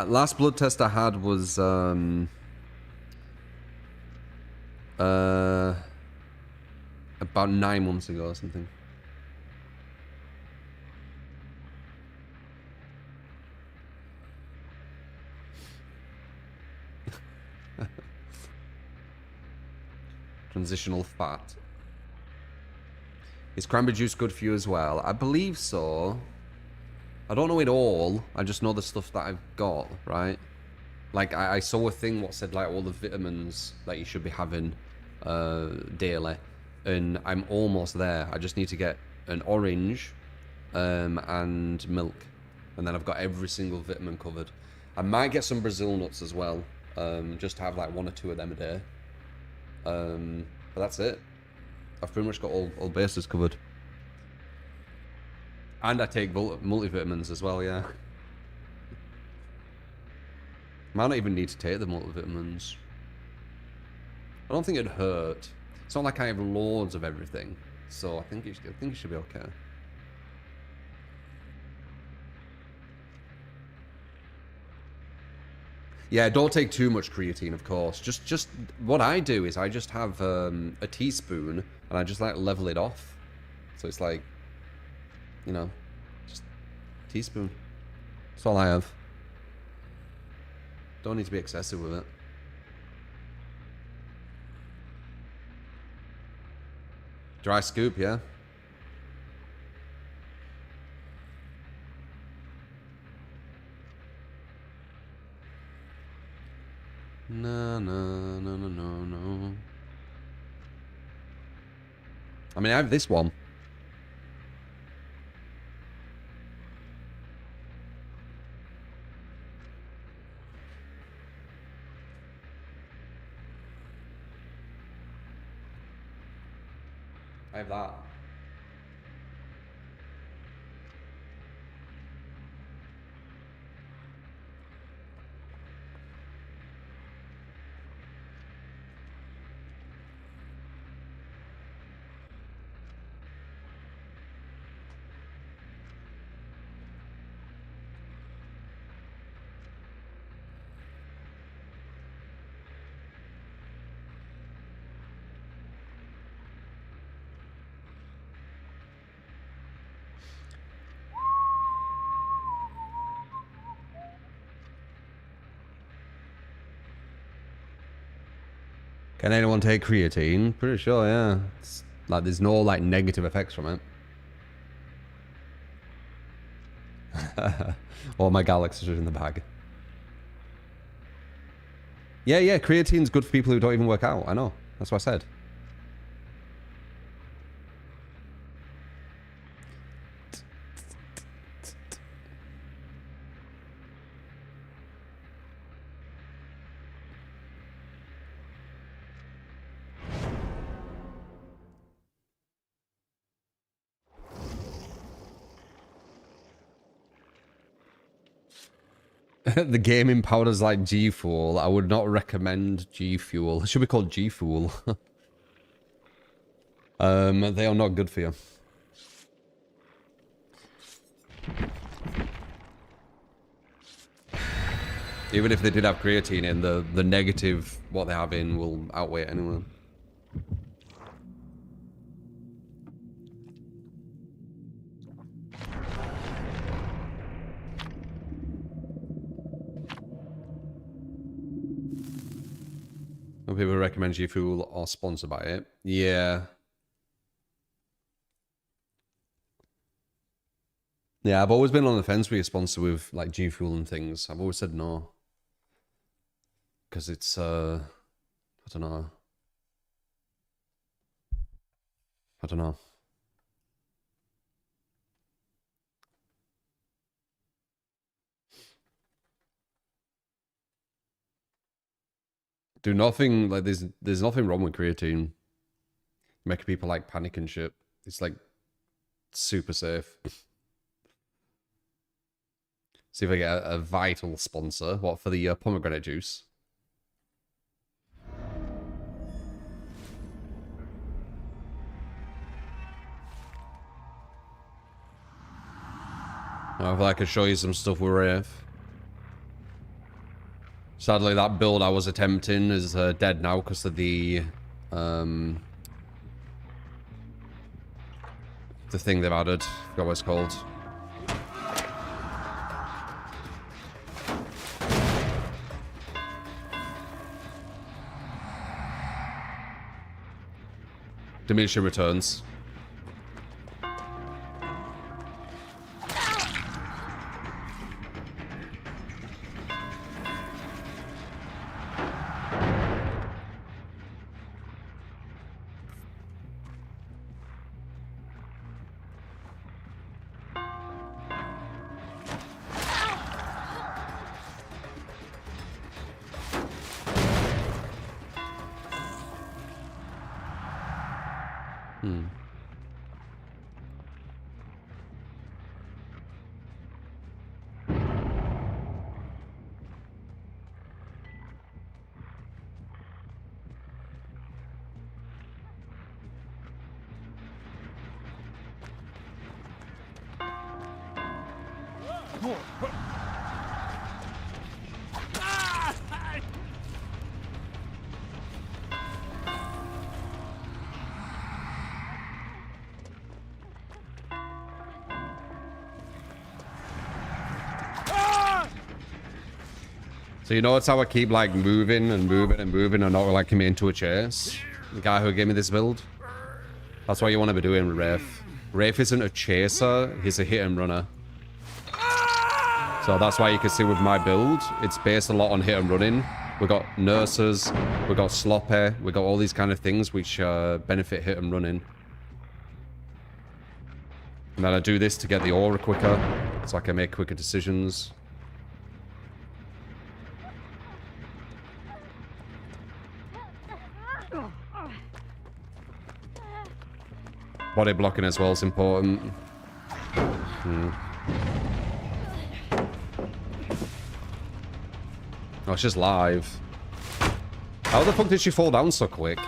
Last blood test I had was about 9 months ago or something. Transitional fat. Is cranberry juice good for you as well? I believe so. I don't know it all. I just know the stuff that I've got, right? Like, I saw a thing what said, like, all the vitamins that you should be having daily. And I'm almost there. I just need to get an orange and milk. And then I've got every single vitamin covered. I might get some Brazil nuts as well. Just to have, like, 1 or 2 of them a day. But that's it. I've pretty much got all bases covered. And I take multivitamins as well, yeah. Might not even need to take the multivitamins. I don't think it'd hurt. It's not like I have loads of everything, so I think it should be okay. Yeah, don't take too much creatine, of course. Just what I do is I just have a teaspoon and I just like level it off. So it's like, you know, just a teaspoon. That's all I have. Don't need to be excessive with it. Dry scoop, yeah. No, no, no, no, no, no. I mean, I have this one. I have that. Can anyone take creatine? Pretty sure, yeah. It's like there's no like negative effects from it. All my galaxies are in the bag. Yeah, creatine's good for people who don't even work out. I know. That's what I said. The gaming powder's like G Fuel. I would not recommend G Fuel. It should be called G Fuel. They are not good for you. Even if they did have creatine in, the negative what they have in will outweigh it anyway. When people recommend G Fuel or sponsored by it. Yeah. Yeah, I've always been on the fence with a sponsor with like G Fuel and things. I've always said no. Because it's, I don't know. I don't know. Do nothing, like, there's nothing wrong with creatine. Making people, like, panic and shit. It's, like, super safe. See if I get a vital sponsor. What, for the pomegranate juice? I feel like I could show you some stuff with Wraith. Sadly, that build I was attempting is dead now because of the thing they've added. I forgot what it's called. Diminishing returns. So you notice how I keep like moving and moving and moving and not like coming into a chase? The guy who gave me this build? That's what you want to be doing with Wraith. Wraith isn't a chaser, he's a hit and runner. So that's why you can see with my build, it's based a lot on hit and running. We got nurses, we got sloppy, we got all these kind of things which benefit hit and running. And then I do this to get the aura quicker, so I can make quicker decisions. Body blocking as well is important. Oh, she's live. How the fuck did she fall down so quick?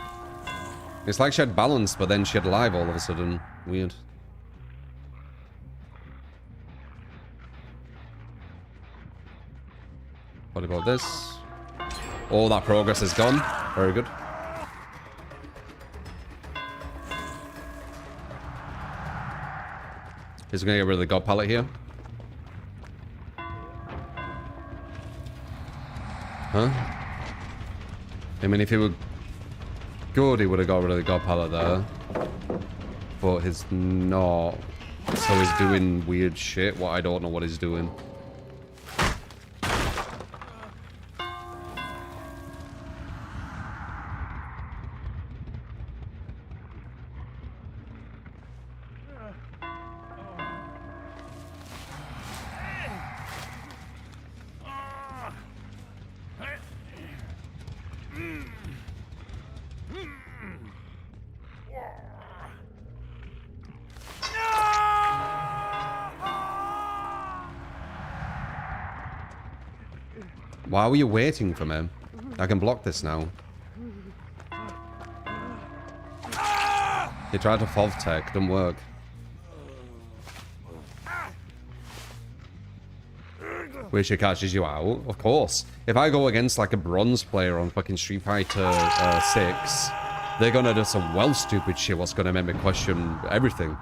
It's like she had balance, but then she had live all of a sudden. Weird. What about this? All that progress is gone. Very good. He's gonna get rid of the god pallet here. Huh? I mean, if he were good, he would have got rid of the god pallet there. But he's not. So he's doing weird shit. What I don't know what he's doing. Why were you waiting for me? I can block this now. He tried to FOV tech, didn't work. Where she catches you out, of course. If I go against like a bronze player on fucking Street Fighter 6, they're gonna do some well stupid shit what's gonna make me question everything.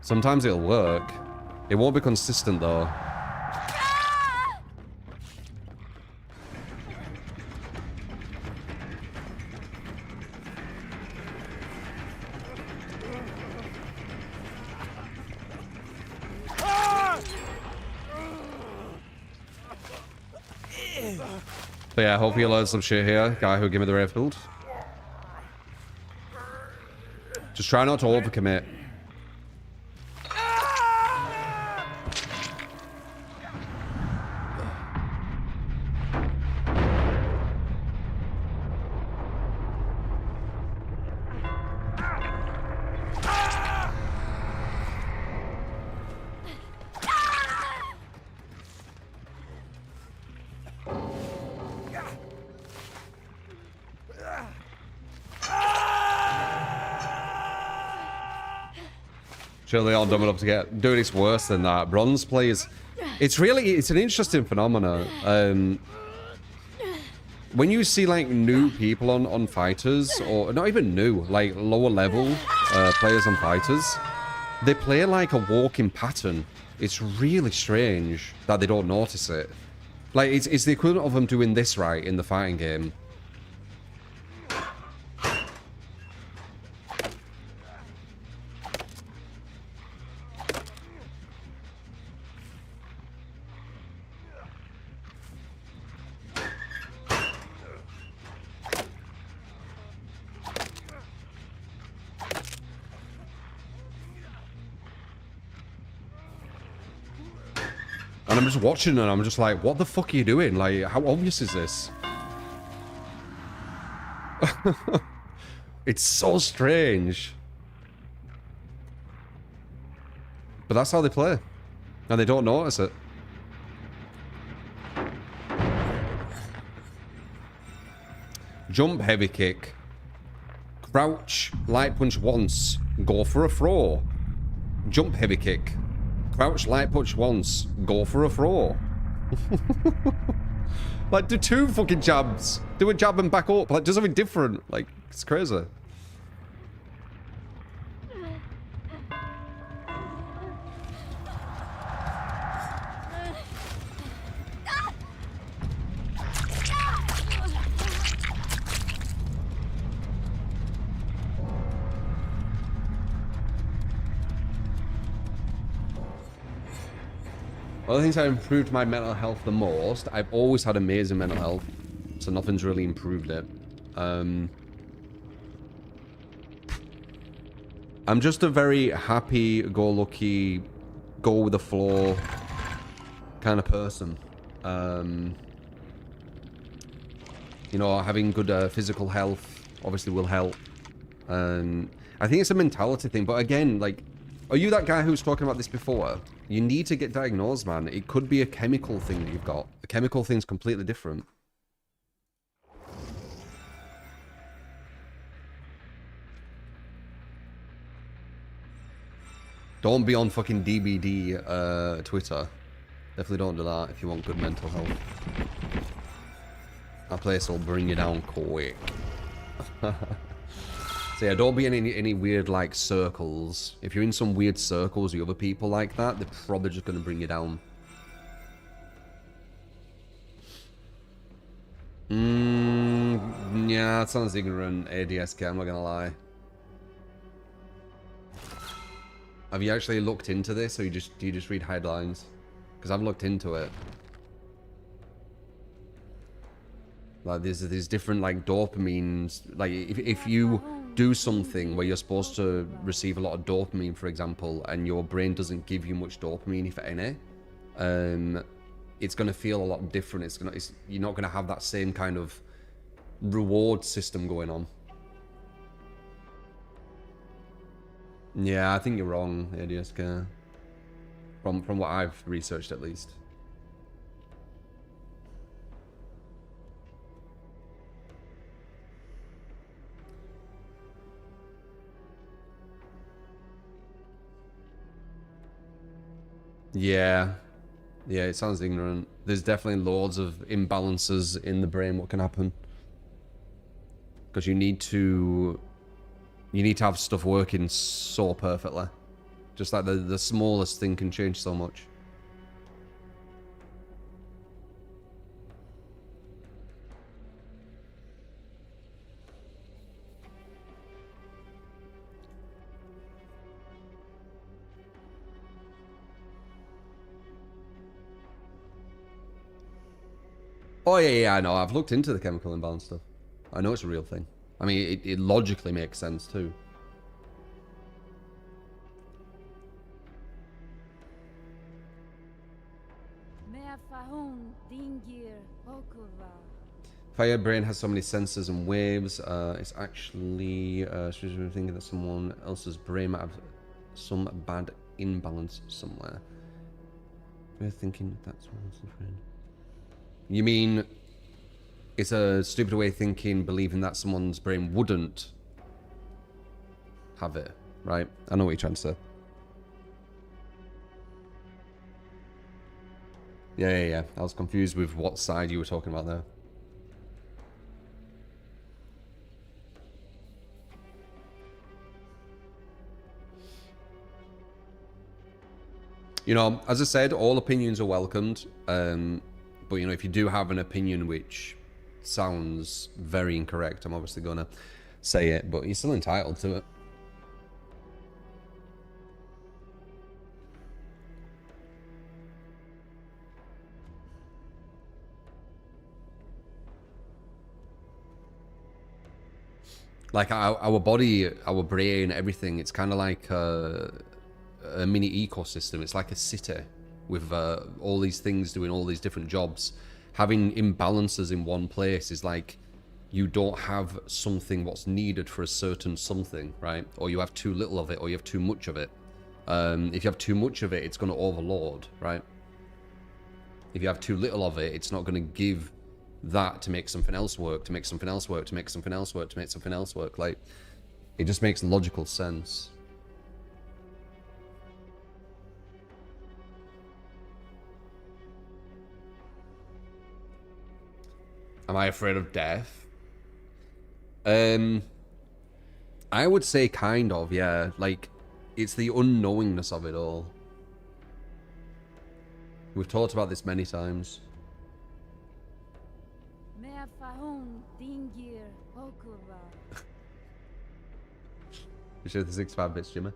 Sometimes it'll work. It won't be consistent though. But yeah, I hope you learned some shit here, guy who gave me the rave build. Just try not to overcommit. Surely all dumb enough to get doing it's worse than that. Bronze players, it's an interesting phenomenon. When you see like new people on fighters, or not even new, like lower level players on fighters, they play like a walking pattern. It's really strange that they don't notice it. Like it's the equivalent of them doing this right in the fighting game. And I'm just watching and I'm just like, what the fuck are you doing? Like, how obvious is this? It's so strange. But that's how they play. And they don't notice it. Jump heavy kick. Crouch, light punch once. Go for a throw. Jump heavy kick. Crouch, light punch once. Go for a throw. Like, do two fucking jabs. Do a jab and back up. Like, do something different. Like, it's crazy. One of the things that improved my mental health the most, I've always had amazing mental health, so nothing's really improved it. I'm just a very happy-go-lucky, go-with-the-flow kind of person. You know, having good physical health obviously will help. I think it's a mentality thing, but again, like, are you that guy who was talking about this before? You need to get diagnosed, man. It could be a chemical thing that you've got. The chemical thing's completely different. Don't be on fucking DBD Twitter. Definitely don't do that if you want good mental health. That place will bring you down quick. So yeah, don't be in any weird, like, circles. If you're in some weird circles with other people like that, they're probably just going to bring you down. Yeah, that sounds ignorant, ADSK, I'm not going to lie. Have you actually looked into this, or do you just read headlines? Because I've looked into it. Like, there's different, like, dopamines. Like, if you do something where you're supposed to receive a lot of dopamine, for example, and your brain doesn't give you much dopamine, if any, it's going to feel a lot different. You're not going to have that same kind of reward system going on. Yeah, I think you're wrong, ADSK. From what I've researched, at least. Yeah. Yeah, it sounds ignorant. There's definitely loads of imbalances in the brain what can happen. Because you need to have stuff working so perfectly. Just like the smallest thing can change so much. Oh yeah, I know. I've looked into the chemical imbalance stuff. I know it's a real thing. I mean, it logically makes sense too. Fire brain has so many sensors and waves. It's actually thinking that someone else's brain might have some bad imbalance somewhere. We're thinking that's what. You mean it's a stupid way of thinking, believing that someone's brain wouldn't have it, right? I know what you're trying to say. Yeah. I was confused with what side you were talking about there. You know, as I said, all opinions are welcomed. But, you know, if you do have an opinion which sounds very incorrect, I'm obviously going to say it, but you're still entitled to it. Like our body, our brain, everything, it's kind of like a mini ecosystem. It's like a city with all these things doing all these different jobs. Having imbalances in one place is like you don't have something what's needed for a certain something, right? Or you have too little of it, or you have too much of it. If you have too much of it, it's going to overload, right? If you have too little of it, it's not going to give that to make something else work, to make something else work, to make something else work, to make something else work. Like, it just makes logical sense. Am I afraid of death? I would say kind of, yeah. Like, it's the unknowingness of it all. We've talked about this many times. You sure the 65 bits, Jimmy?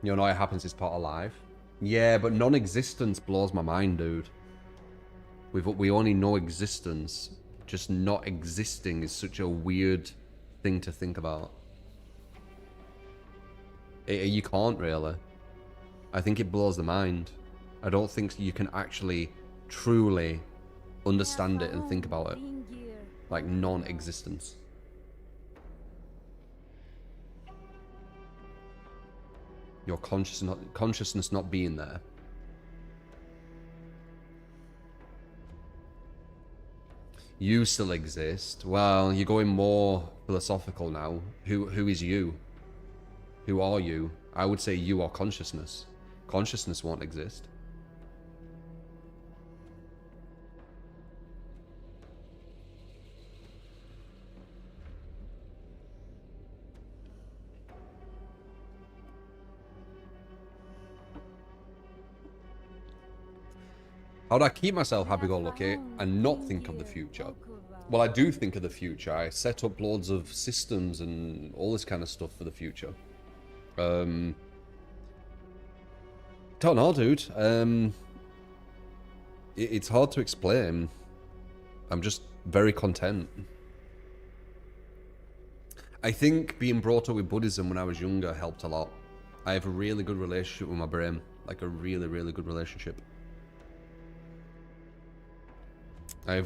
You know it happens, it's part of life. Yeah, but non-existence blows my mind, dude. We only know existence. Just not existing is such a weird thing to think about. You can't really. I think it blows the mind. I don't think you can actually truly understand it and think about it. Like non-existence. Your consciousness not being there. You still exist. Well, you're going more philosophical now. Who is you? Who are you? I would say you are consciousness. Consciousness won't exist. How do I keep myself happy-go-lucky and not think of the future? Well, I do think of the future. I set up loads of systems and all this kind of stuff for the future. Don't know, dude. It's hard to explain. I'm just very content. I think being brought up with Buddhism when I was younger helped a lot. I have a really good relationship with my brain. Like a really, really good relationship. I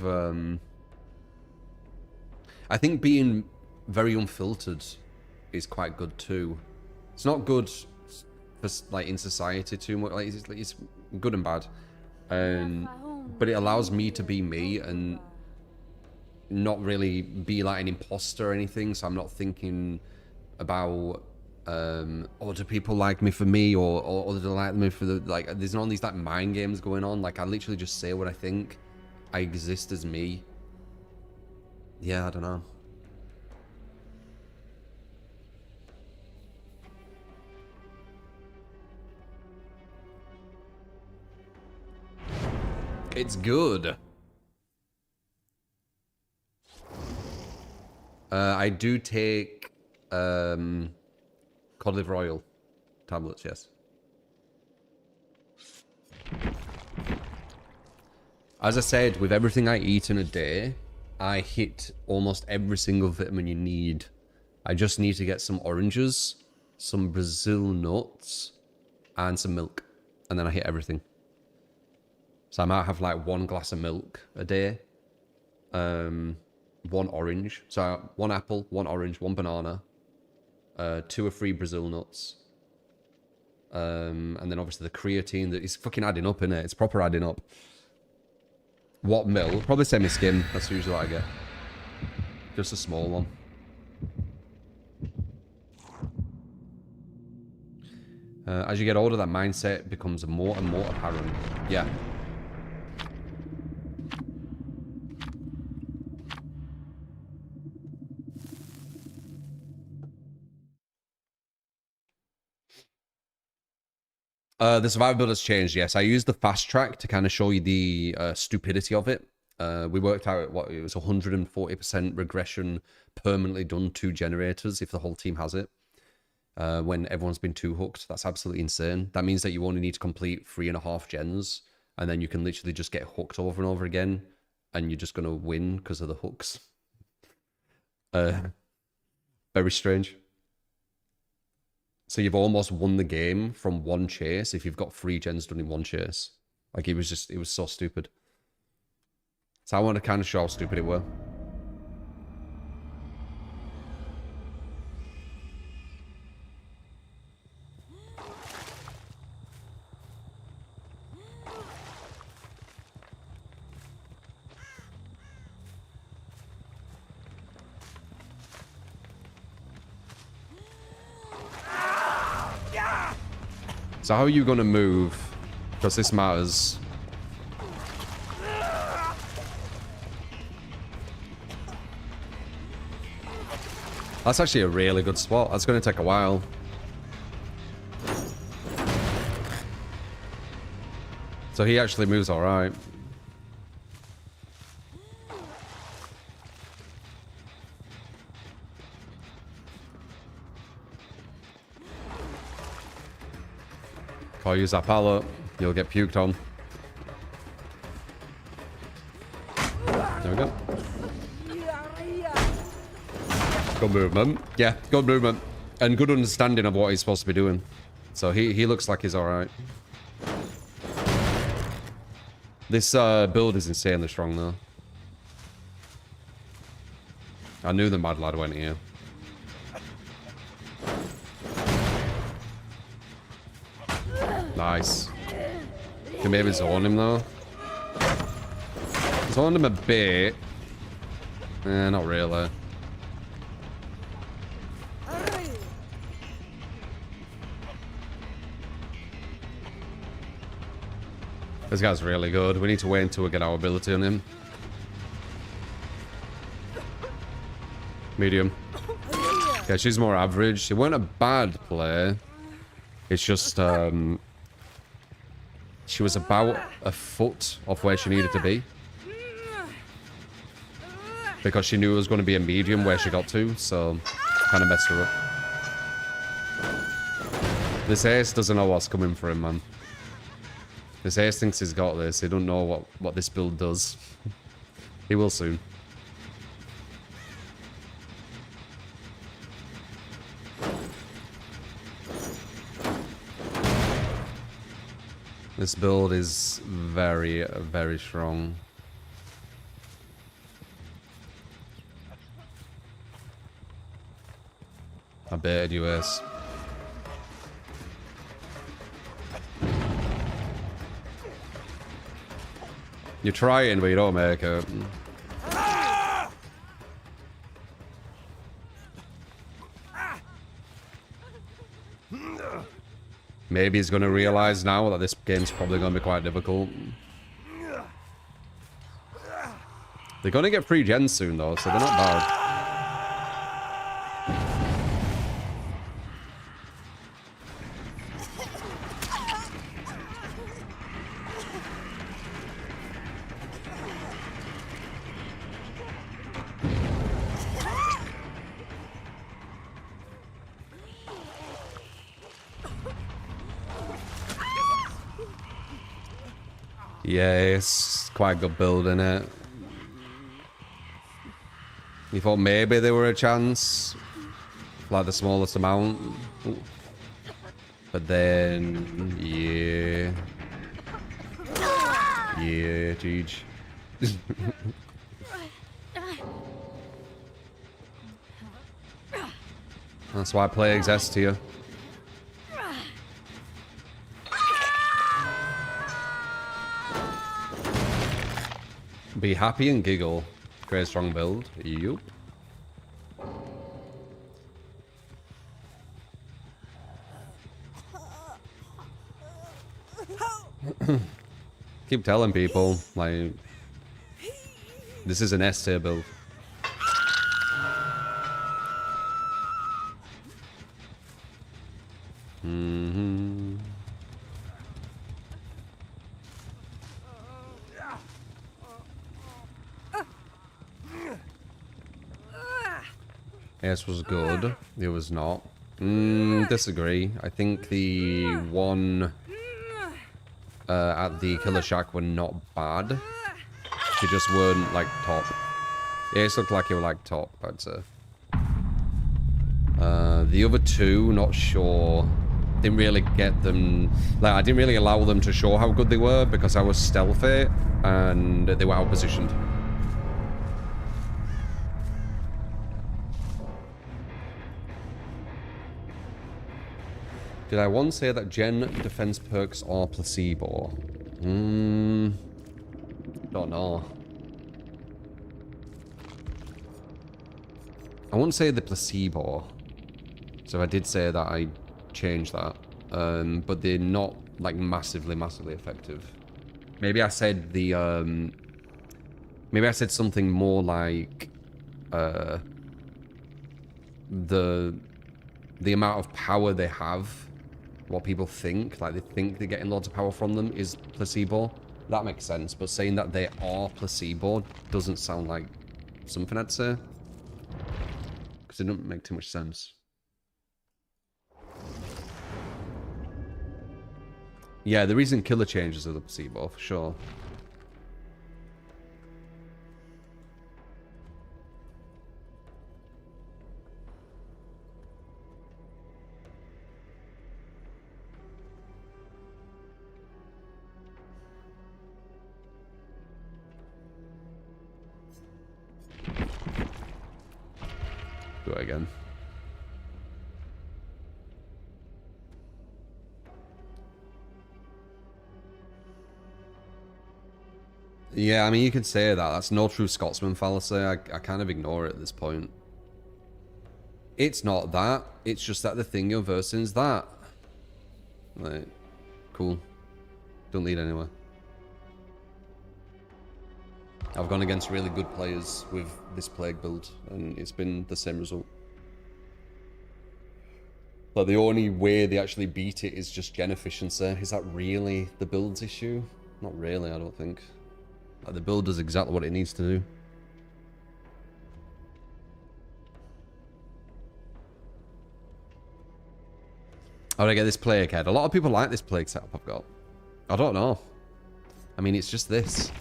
think being very unfiltered is quite good too. It's not good like in society too much. Like it's good and bad, but it allows me to be me and not really be like an imposter or anything. So I'm not thinking about oh, do people like me for me, or do they like me for the, like, there's none of these like mind games going on. Like I literally just say what I think. I exist as me. Yeah, I don't know. It's good. I do take cod liver oil tablets, yes. As I said, with everything I eat in a day, I hit almost every single vitamin you need. I just need to get some oranges, some Brazil nuts, and some milk. And then I hit everything. So I might have like 1 glass of milk a day. 1 orange. So 1 apple, 1 orange, 1 banana. 2 or 3 Brazil nuts. And then obviously the creatine. That is fucking adding up, innit? It's proper adding up. What milk? Probably semi-skim. That's usually what I get. Just a small one. As you get older, that mindset becomes more and more apparent. Yeah. The survival build has changed, yes. I used the fast track to kind of show you the stupidity of it. We worked out what it was 140% regression permanently done to generators if the whole team has it. When everyone's been 2 hooked. That's absolutely insane. That means that you only need to complete 3.5 gens, and then you can literally just get hooked over and over again, and you're just going to win because of the hooks. Very strange. So you've almost won the game from 1 chase if you've got 3 gens done in 1 chase. Like, it was so stupid. So I want to kind of show how stupid it were. So how are you going to move? Because this matters. That's actually a really good spot. That's going to take a while. So he actually moves all right. If I use that pallet, you'll get puked on. There we go. Good movement. Yeah, good movement. And good understanding of what he's supposed to be doing. So he looks like he's alright. This build is insanely strong though. I knew the mad lad went here. Nice. Can maybe zone him though. Zone him a bit. Not really. This guy's really good. We need to wait until we get our ability on him. Medium. Yeah, she's more average. She weren't a bad play. It's just, she was about a foot off where she needed to be. Because she knew it was going to be a medium where she got to, so kind of messed her up. This ace doesn't know what's coming for him, man. This ace thinks he's got this. He don't know what this build does. He will soon. This build is very, very strong. I baited you, Ace. You're trying, but you don't make it. Maybe he's going to realize now that this game's probably going to be quite difficult. They're going to get free gens soon, though, so they're not bad. Yeah, it's quite a good build, isn't it? You thought maybe there were a chance, like the smallest amount, but then, yeah, Jeej. That's why plagues S tier. Be happy and giggle. Great strong build. Yup. Keep telling people, like, this is an S tier build. S was good. It was not. Disagree. I think the one at the Killer Shack were not bad. They just weren't like top. Ace looked like they were like top, I'd say. The other two, not sure. Didn't really get them. Like, I didn't really allow them to show how good they were because I was stealthy and they were outpositioned. Did I once say that gen defense perks are placebo? Don't know. I wouldn't say the placebo. So I did say that I changed that. But they're not like massively effective. Maybe I said the maybe I said something more like the amount of power they have. What people think, like they think they're getting loads of power from them, is placebo. That makes sense, but saying that they are placebo doesn't sound like something I'd say. Because it doesn't make too much sense. Yeah, the reason killer changes are the placebo, for sure. Do it again. Yeah, I mean, you could say that. That's no true Scotsman fallacy. I kind of ignore it at this point. It's not that. It's just that the thing you're versing is that. Like, cool. Don't lead anywhere. I've gone against really good players with this plague build, and it's been the same result. But the only way they actually beat it is just gen efficiency. Is that really the build's issue? Not really, I don't think. Like, the build does exactly what it needs to do. How do I get this plague head? A lot of people like this plague setup I've got. I don't know. I mean, it's just this.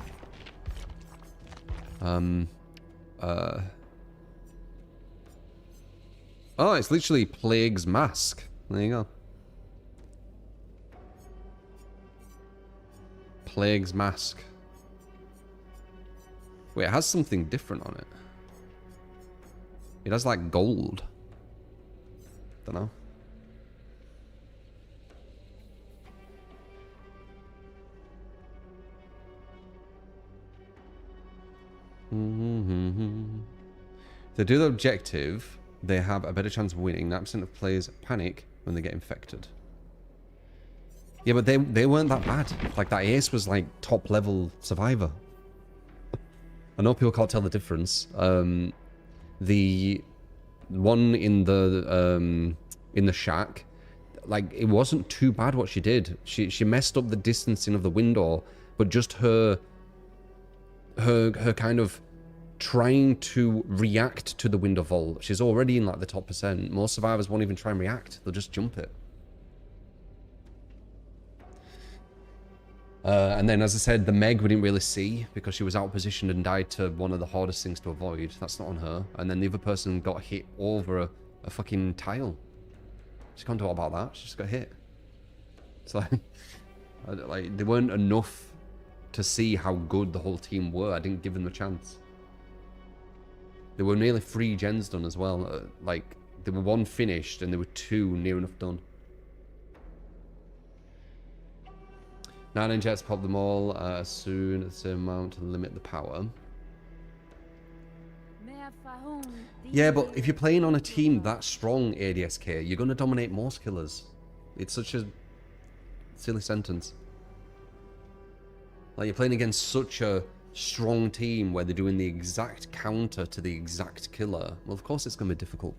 Oh, it's literally Plague's mask. There you go. Plague's mask. Wait, it has something different on it. It has like gold. Don't know. If they do the objective, they have a better chance of winning. 9% of players panic when they get infected. Yeah, but they weren't that bad. Like, that ace was like top level survivor. I know people can't tell the difference. The one in the shack, like, it wasn't too bad what she did. She messed up the distancing of the window, but just her kind of trying to react to the window vault. She's already in like the top percent. Most survivors won't even try and react. They'll just jump it. And then, as I said, the Meg we didn't really see because she was out of position and died to one of the hardest things to avoid. That's not on her. And then the other person got hit over a fucking tile. She can't do all about that. She just got hit. It's like they weren't enough to see how good the whole team were. I didn't give them a chance. There were nearly 3 gens done as well. Like, there were 1 finished and there were 2 near enough done. 9 jets, pop them all soon at the same amount to limit the power. Yeah, but if you're playing on a team that strong, ADSK, you're going to dominate most killers. It's such a silly sentence. Like, you're playing against such a strong team where they're doing the exact counter to the exact killer. Well, of course it's going to be difficult.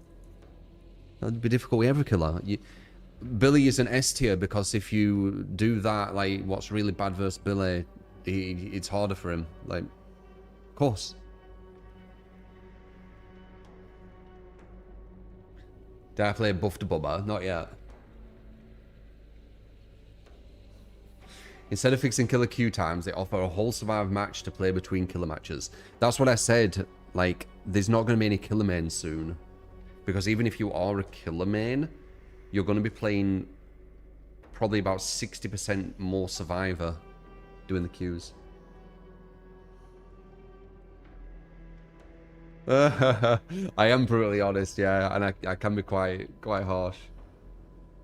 That'd be difficult with every killer. Billy is an S tier because if you do that, like, what's really bad versus Billy, it's harder for him. Like, of course. Did I play Buffed Bubba? Not yet. Instead of fixing killer queue times, they offer a whole survive match to play between killer matches. That's what I said. Like, there's not going to be any killer main soon. Because even if you are a killer main, you're going to be playing probably about 60% more survivor doing the queues. I am brutally honest, yeah, and I can be quite harsh.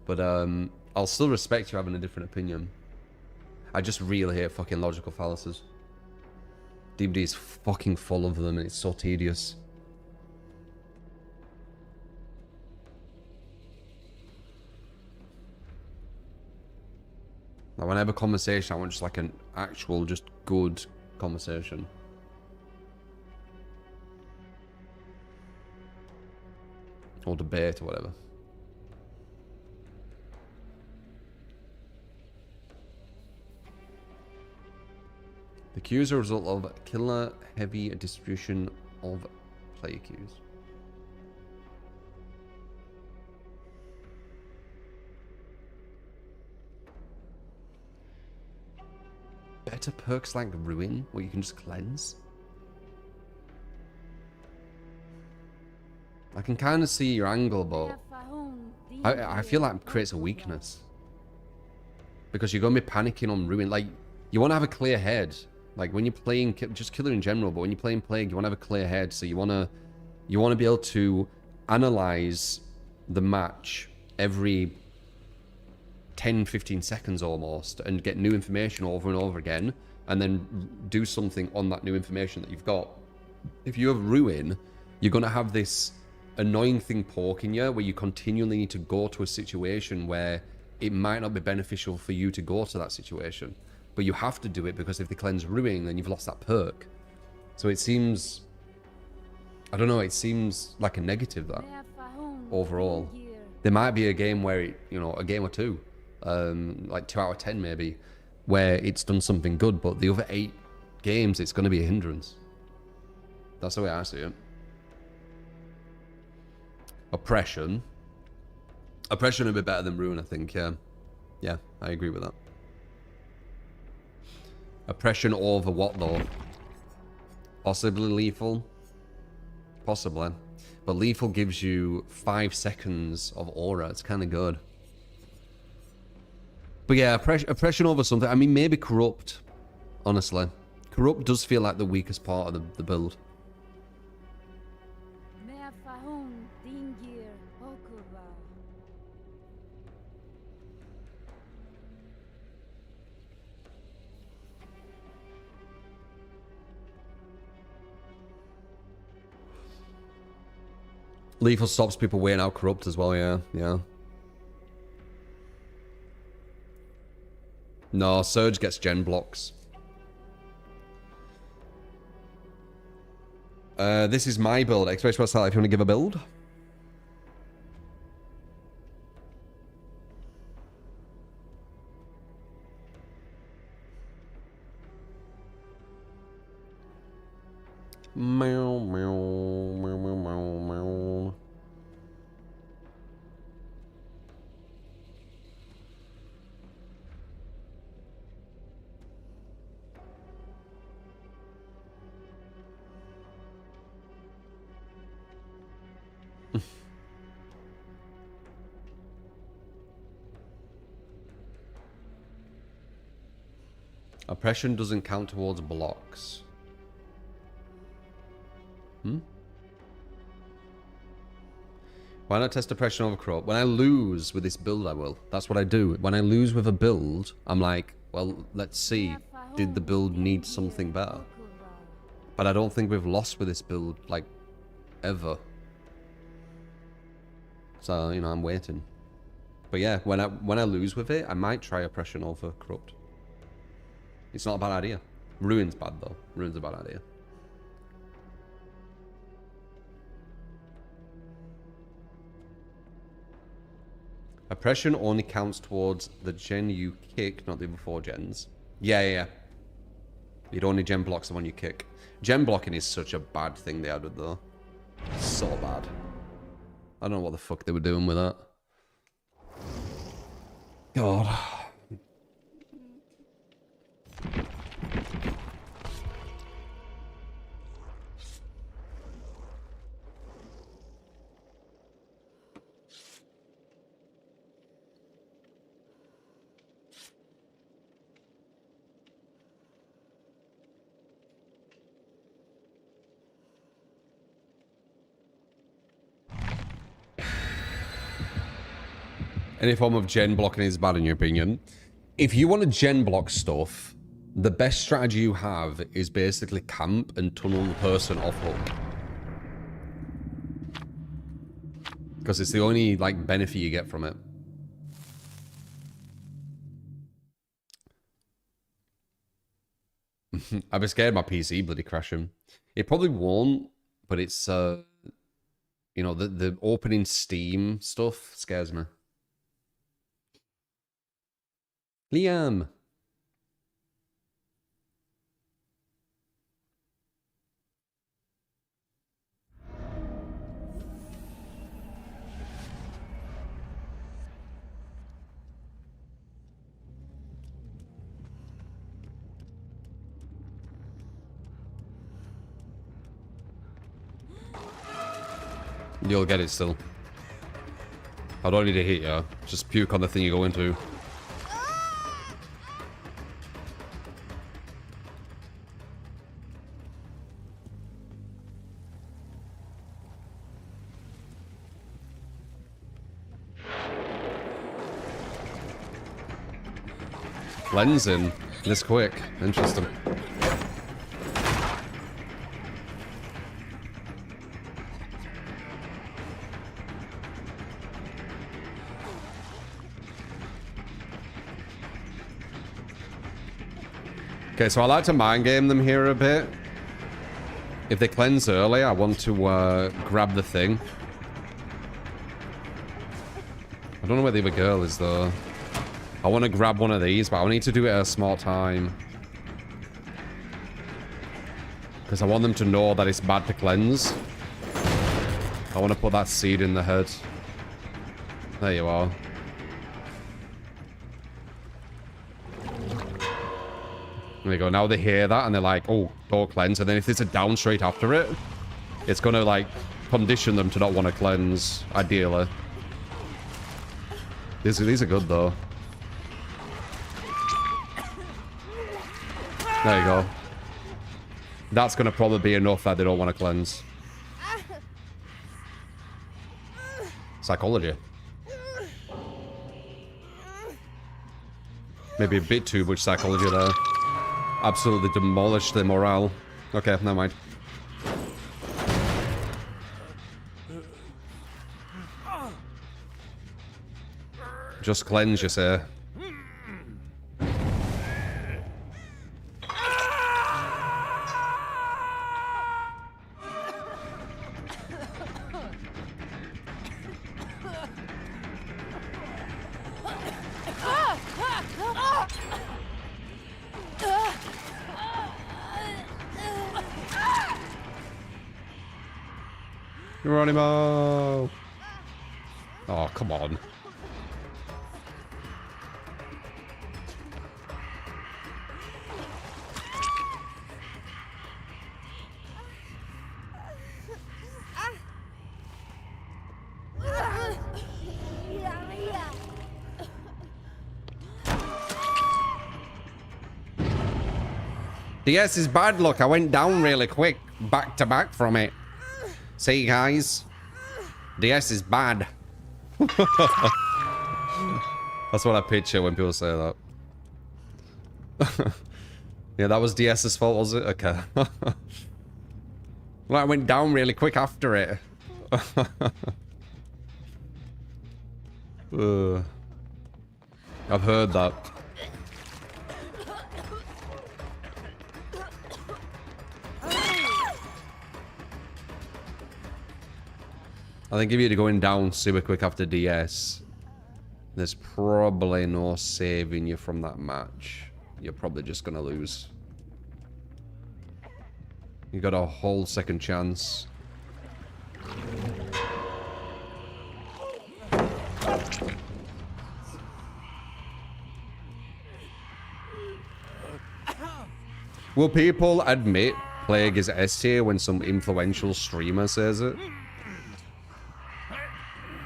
But I'll still respect you having a different opinion. I just really hate fucking logical fallacies. DBD is fucking full of them and it's so tedious. Like, when I have a conversation, I want just like an actual, just good conversation. Or debate or whatever. The queues are a result of killer heavy distribution of player queues. Better perks like Ruin, where you can just cleanse. I can kind of see your angle, but I feel like it creates a weakness. Because you're going to be panicking on Ruin. Like, you want to have a clear head. Like, when you're playing, just killer in general, but when you're playing Plague, you want to have a clear head. So you want to be able to analyze the match every 10, 15 seconds almost and get new information over and over again and then do something on that new information that you've got. If you have Ruin, you're going to have this annoying thing poking you where you continually need to go to a situation where it might not be beneficial for you to go to that situation. But you have to do it because if they cleanse Ruin, then you've lost that perk. So it seems... I don't know, it seems like a negative, that, overall. There might be a game where, a game or two, like 2 out of 10 maybe, where it's done something good, but the other 8 games, it's going to be a hindrance. That's the way I see it. Oppression. Oppression would be better than Ruin, I think, yeah. Yeah, I agree with that. Oppression over what, though? Possibly lethal? Possibly. But lethal gives you 5 seconds of aura. It's kind of good. But yeah, oppression over something. I mean, maybe corrupt, honestly. Corrupt does feel like the weakest part of the build. Lethal stops people weighing out corrupt as well, yeah. Yeah. No, Surge gets gen blocks. This is my build. Express yourself if you want to give a build. Meow, meow, meow, meow, meow, meow. Oppression doesn't count towards blocks. Why not test oppression over corrupt? When I lose with this build, I will. That's what I do. When I lose with a build, I'm like, well, let's see. Did the build need something better? But I don't think we've lost with this build, like, ever. So, you know, I'm waiting. But yeah, when I lose with it, I might try oppression over corrupt. It's not a bad idea. Ruin's bad, though. Ruin's a bad idea. Oppression only counts towards the gen you kick, not the other 4 gens. Yeah. It only gen blocks the one you kick. Gen blocking is such a bad thing they added, though. So bad. I don't know what the fuck they were doing with that. God. Any form of gen blocking is bad in your opinion. If you want to gen block stuff, the best strategy you have is basically camp and tunnel the person off hook. Because it's the only, like, benefit you get from it. I'd be scared my PC bloody crashing. It probably won't, but it's, you know, the opening Steam stuff scares me. Liam. You'll get it still. I don't need to hit you. Just puke on the thing you go into. Cleansing this quick. Interesting. Okay, so I like to mind game them here a bit. If they cleanse early, I want to grab the thing. I don't know where the other girl is though. I want to grab one of these, but I need to do it at a small time. Because I want them to know that it's bad to cleanse. I want to put that seed in the head. There you are. There you go. Now they hear that and they're like, oh, don't cleanse. And then if there's a down straight after it, it's going to, like, condition them to not want to cleanse, ideally. These are good, though. There you go. That's going to probably be enough that they don't want to cleanse. Psychology. Maybe a bit too much psychology there. Absolutely demolished their morale. Okay, never mind. Just cleanse, you say. Geronimo! Oh, come on. DS is bad luck. I went down really quick, back to back from it. See, guys? DS is bad. That's what I picture when people say that. Yeah, that was DS's fault, was it? Okay. Well, I went down really quick after it. I've heard that. I think if you're going down super quick after DS, there's probably no saving you from that match. You're probably just gonna lose. You got a whole second chance. Will people admit Plague is S tier when some influential streamer says it?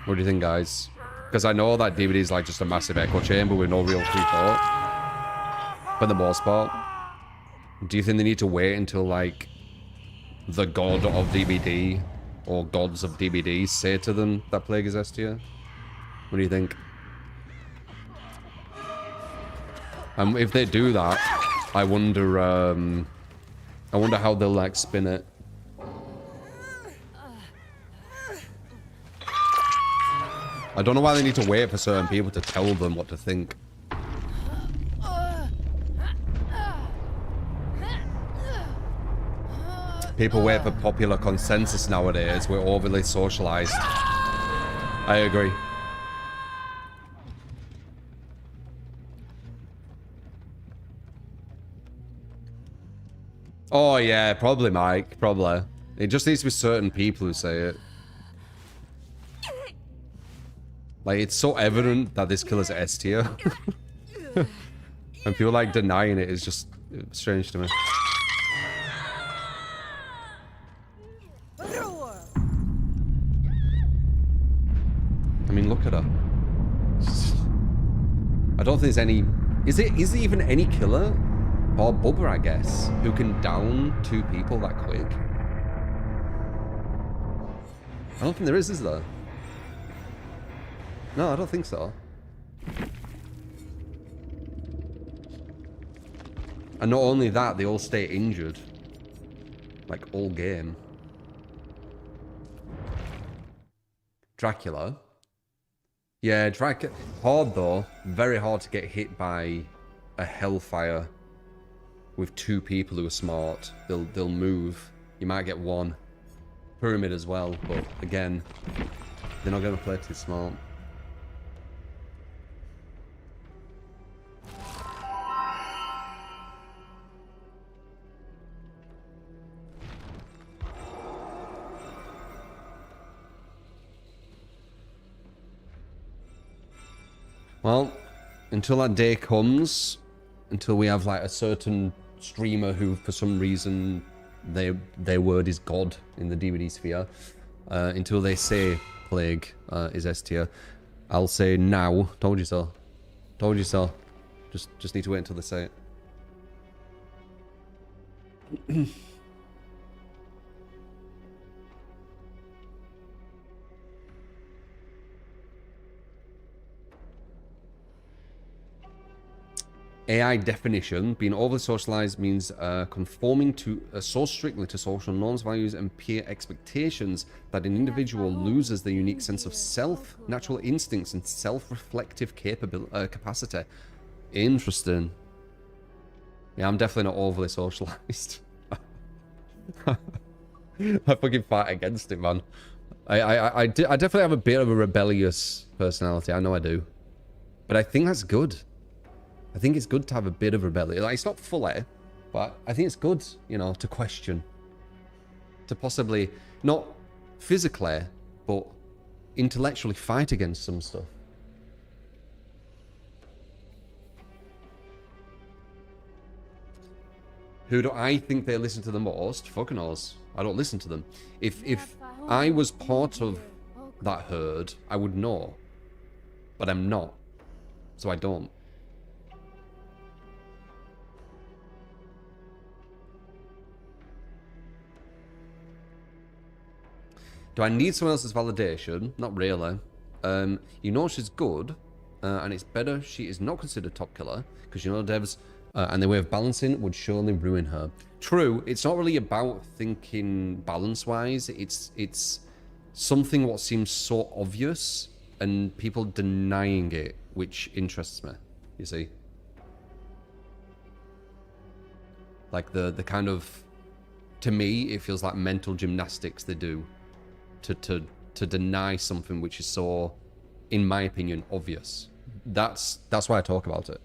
What do you think, guys? Because I know that DVD is like just a massive echo chamber with no real free thought. For the most part. Do you think they need to wait until like the god of DVD or gods of DVD say to them that Plague is S tier? What do you think? If they do that, I wonder how they'll like spin it. I don't know why they need to wait for certain people to tell them what to think. People wait for popular consensus nowadays. We're overly socialized. I agree. Oh yeah, probably Mike, probably. It just needs to be certain people who say it. Like, it's so evident that this killer's S tier. And people like denying it is just strange to me. I mean, look at her. I don't think there's any... Is there even any killer? Or Bubba, I guess, who can down two people that quick? I don't think there is there? No, I don't think so. And not only that, they all stay injured. Like, all game. Dracula. Yeah, Dracula. Hard, though. Very hard to get hit by a Hellfire with two people who are smart. They'll move. You might get one. Pyramid as well, but again, they're not going to play too smart. Well, until that day comes, until we have like a certain streamer who, for some reason, their word is God in the DVD sphere, until they say Plague is S tier, I'll say now. Told you so. Told you so. Just need to wait until they say it. AI definition, being overly socialized means conforming to so strictly to social norms, values, and peer expectations that an individual loses their unique sense of self, natural instincts, and self-reflective capacity. Interesting. Yeah, I'm definitely not overly socialized. I fucking fight against it, man. I definitely have a bit of a rebellious personality. I know I do. But I think that's good. I think it's good to have a bit of rebellion. Like, it's not fully, but I think it's good, you know, to question. To possibly, not physically, but intellectually fight against some stuff. Who do I think they listen to the most? Fucking knows. I don't listen to them. If I was part of that herd, I would know. But I'm not. So I don't. Do I need someone else's validation? Not really. You know she's good, and it's better she is not considered top killer, because you know devs and their way of balancing would surely ruin her. True, it's not really about thinking balance-wise. It's something what seems so obvious, and people denying it, which interests me, you see. Like the kind of, to me, it feels like mental gymnastics they do. To deny something which is so, in my opinion, obvious. That's why I talk about it.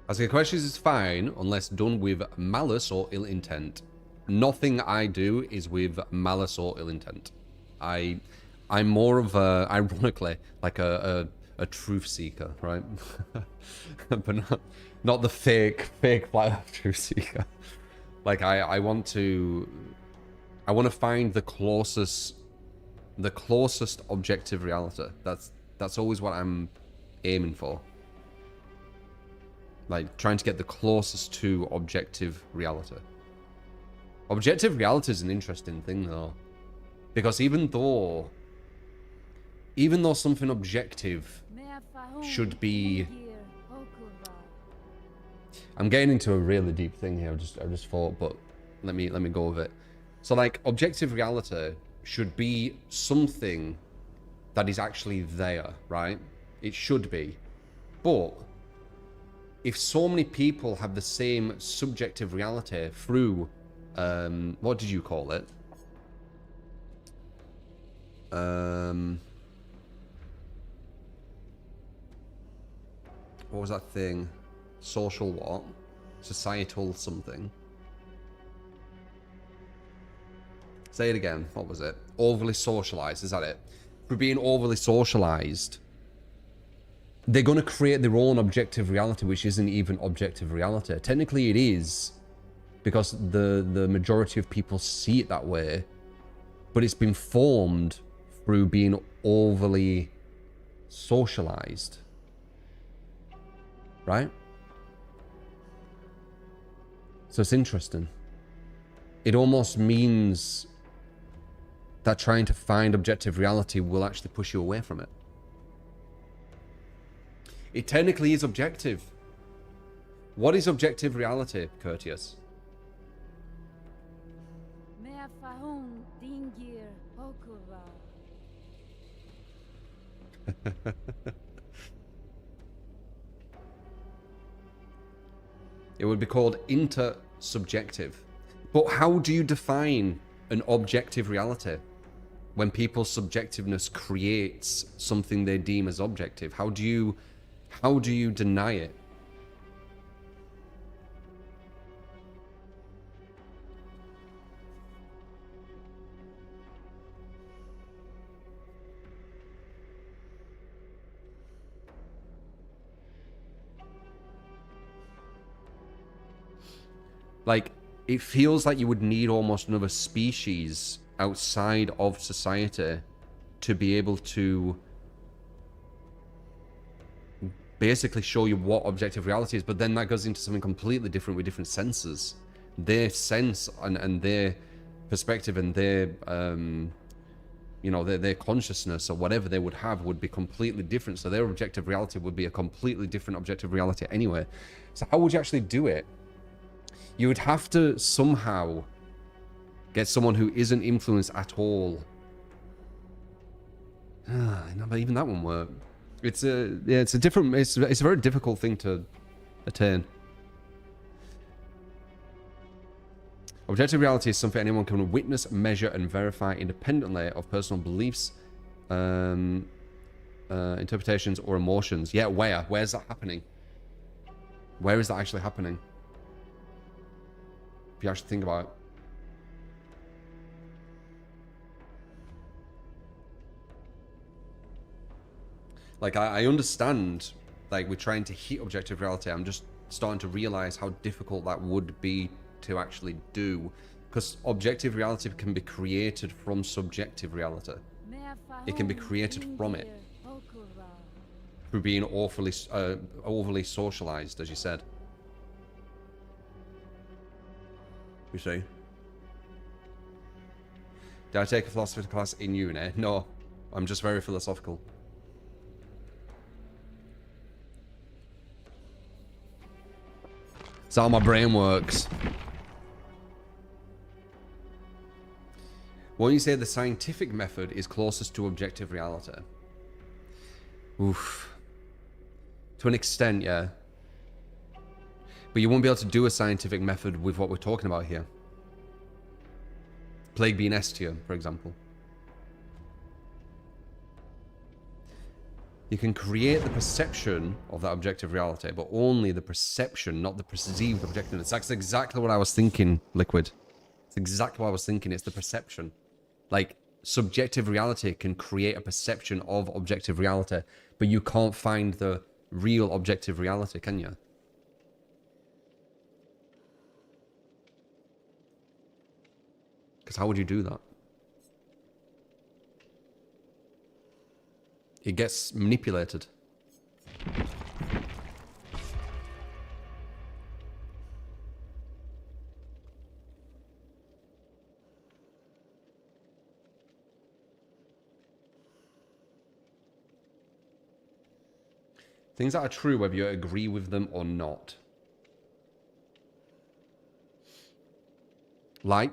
Asking questions is fine unless done with malice or ill intent. Nothing I do is with malice or ill intent. I'm more of a, ironically, like a truth seeker, right? But not the fake flat truth seeker. Like I want to find the closest objective reality. That's always what I'm aiming for. Like, trying to get the closest to objective reality. Objective reality is an interesting thing, though. Because even though something objective should be... I'm getting into a really deep thing here, I just thought, but let me go with it. So, like, objective reality should be something that is actually there, right? It should be. But if so many people have the same subjective reality through, what did you call it? What was that thing? Social what? Societal something. Say it again. What was it? Overly socialized. Is that it? For being overly socialized, they're going to create their own objective reality, which isn't even objective reality. Technically, it is, because the majority of people see it that way, but it's been formed through being overly socialized, right? So it's interesting. It almost means that trying to find objective reality will actually push you away from it. It technically is objective. What is objective reality, Courteous? It would be called intersubjective. But how do you define an objective reality when people's subjectiveness creates something they deem as objective? How do you deny it? it feels like you would need almost another species outside of society to be able to basically show you what objective reality is. But then that goes into something completely different with different senses. Their sense and their perspective and their you know, their consciousness or whatever they would have would be completely different. So their objective reality would be a completely different objective reality anyway. So how would you actually do it? You would have to somehow get someone who isn't influenced at all. No, but even that won't work. It's a it's a very difficult thing to attain. Objective reality is something anyone can witness, measure, and verify independently of personal beliefs, interpretations, or emotions. Yeah, where? Where's that happening? Where is that actually happening? If you actually think about it. Like, I understand, like, we're trying to hit objective reality. I'm just starting to realize how difficult that would be to actually do, because objective reality can be created from subjective reality. It can be created from it through being overly socialized, as you said. You see? Did I take a philosophy class in uni? No, I'm just very philosophical. That's how my brain works. Won't you say the scientific method is closest to objective reality? Oof. To an extent, yeah. But you won't be able to do a scientific method with what we're talking about here. Plague being S tier, for example. You can create the perception of that objective reality, but only the perception, not the perceived objectiveness. That's exactly what I was thinking, Liquid. It's exactly what I was thinking. It's the perception. Like, subjective reality can create a perception of objective reality, but you can't find the real objective reality, can you? Because how would you do that? It gets manipulated. Things that are true whether you agree with them or not. Like?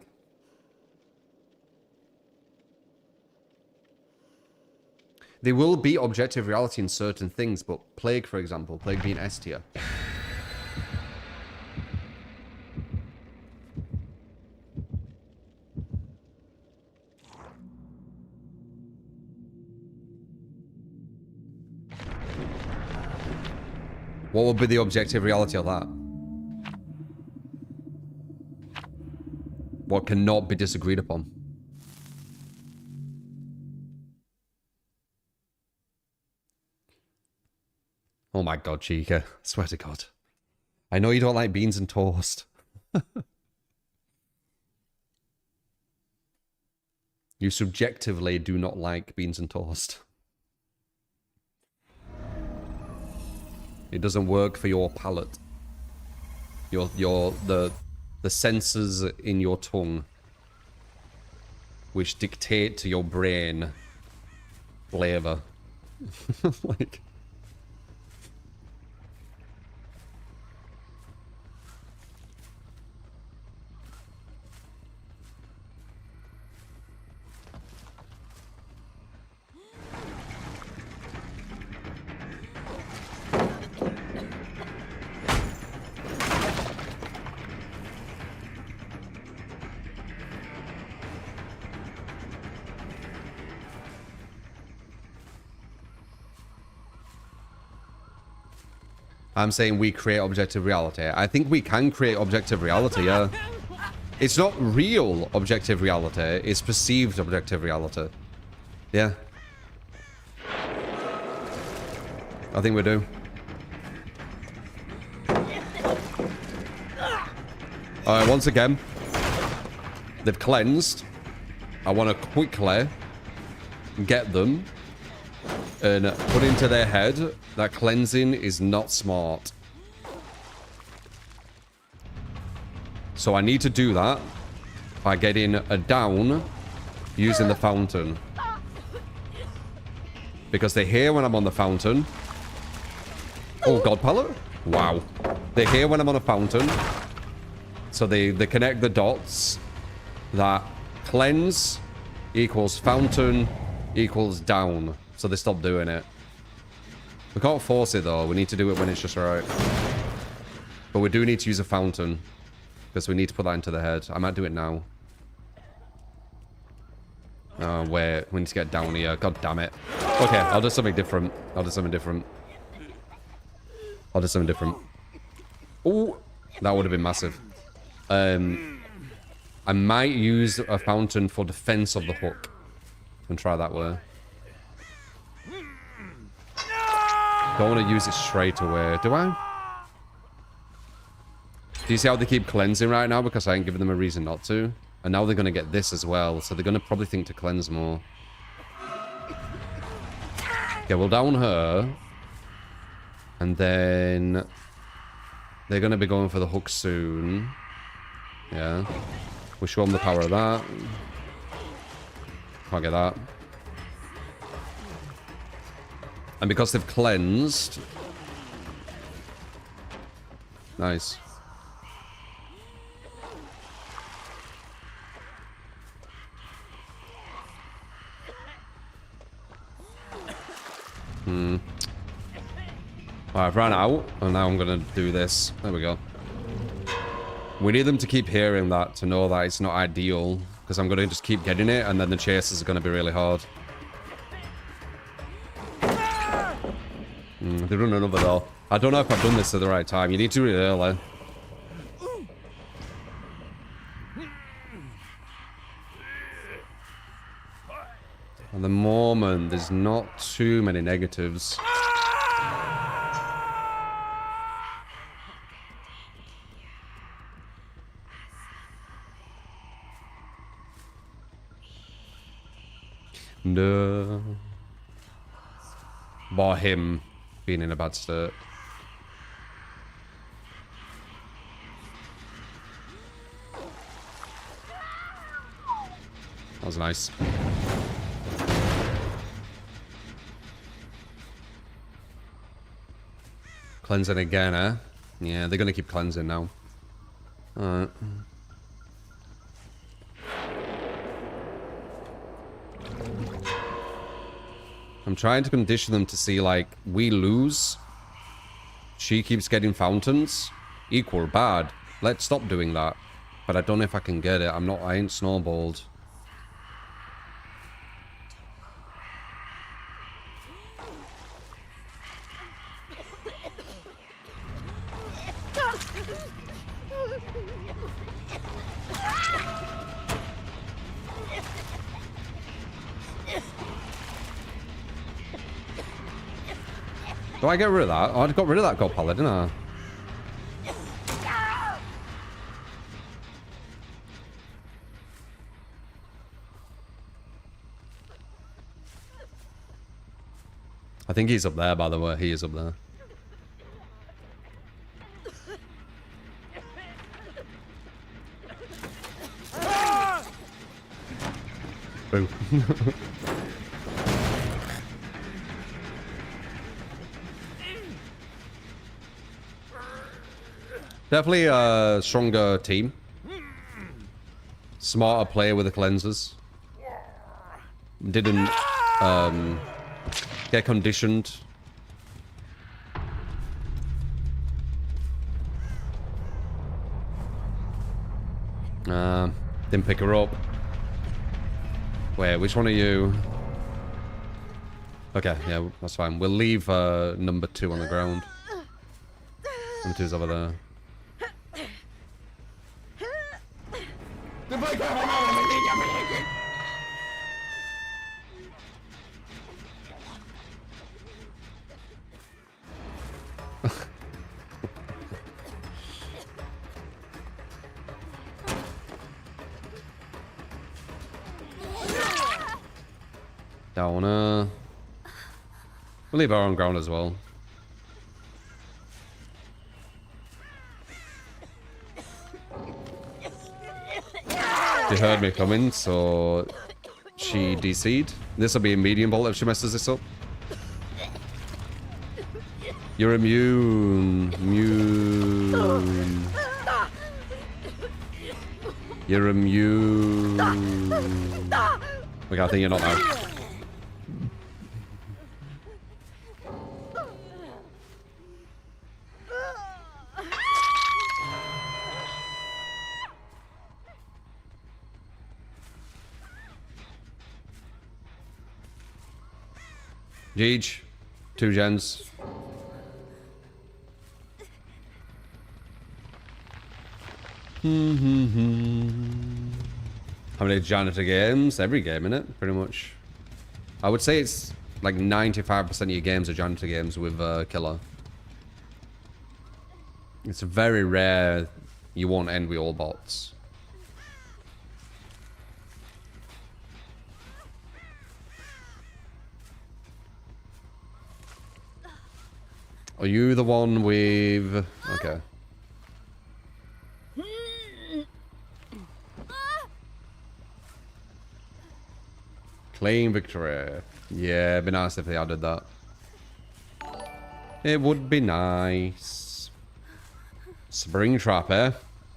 There will be objective reality in certain things, but Plague, for example, Plague being S tier. What would be the objective reality of that? What cannot be disagreed upon? Oh my god, Chica. I swear to God. I know you don't like beans and toast. You subjectively do not like beans and toast. It doesn't work for your palate. The sensors in your tongue, which dictate to your brain flavor. Like, I'm saying we create objective reality. I think we can create objective reality, yeah. It's not real objective reality, it's perceived objective reality. Yeah. I think we do. Alright, once again. They've cleansed. I want to quickly get them and put into their head that cleansing is not smart. So I need to do that by getting a down using the fountain. Because they hear when I'm on the fountain. Oh, God pallet? Wow. They hear when I'm on a fountain. So they connect the dots that cleanse equals fountain equals down. So they stop doing it. We can't force it though. We need to do it when it's just right. But we do need to use a fountain. Because we need to put that into the head. I might do it now. Oh, wait. We need to get down here. God damn it. Okay, I'll do something different. I'll do something different. I'll do something different. Oh, that would have been massive. I might use a fountain for defense of the hook. And try that way. Don't want to use it straight away. Do I? Do you see how they keep cleansing right now? Because I ain't giving them a reason not to. And now they're going to get this as well. So they're going to probably think to cleanse more. Okay, we'll down her. And then... they're going to be going for the hook soon. Yeah. We'll show them the power of that. Can't get that. And because they've cleansed... nice. I've run out, and now I'm gonna do this. There we go. We need them to keep hearing that to know that it's not ideal, because I'm gonna just keep getting it, and then the chases are gonna be really hard. They run another though. I don't know if I've done this at the right time. You need to do it early. At the moment, there's not too many negatives. No. Bar him being in a bad state. That was nice. Cleansing again, eh? Yeah, they're gonna keep cleansing now. Alright. I'm trying to condition them to see, like, we lose. She keeps getting fountains. Equal bad. Let's stop doing that. But I don't know if I can get it. I ain't snowballed. Do I get rid of that? Oh, I got rid of that gold pallet, didn't I? I think he's up there, by the way. He is up there. Boo. Definitely a stronger team. Smarter player with the cleansers. Didn't get conditioned. Didn't pick her up. Wait, which one are you? Okay, yeah, that's fine. We'll leave number 2 on the ground. Number 2's over there. Downer. We'll leave our own ground as well. She heard me coming, so she DC'd. This will be a medium bolt if she messes this up. You're immune. Immune. You're immune. Okay, I think you're not now. Jeej. 2 gens. How many janitor games? Every game, innit? Pretty much. I would say it's like 95% of your games are janitor games with killer. It's very rare you won't end with all bots. Are you the one with... Okay. Claim victory. Yeah, it'd be nice if they added that. It would be nice. Spring Trap, eh?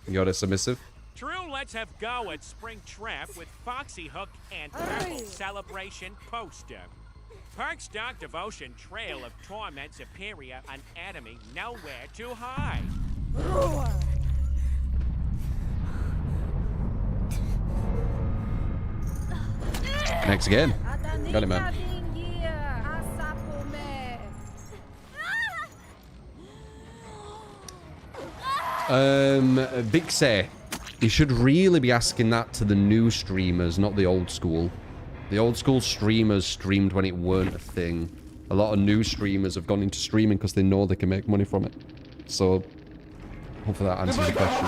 You got it, submissive? True, let's have go at Spring Trap with Foxy Hook and Purple Celebration poster. Perk's Dark Devotion Trail of Torment Superior Anatomy Nowhere to Hide. Next again. Got him, man. Vixie. You should really be asking that to the new streamers, not the old school. The old school streamers streamed when it weren't a thing. A lot of new streamers have gone into streaming because they know they can make money from it. So, hopefully that answers the question.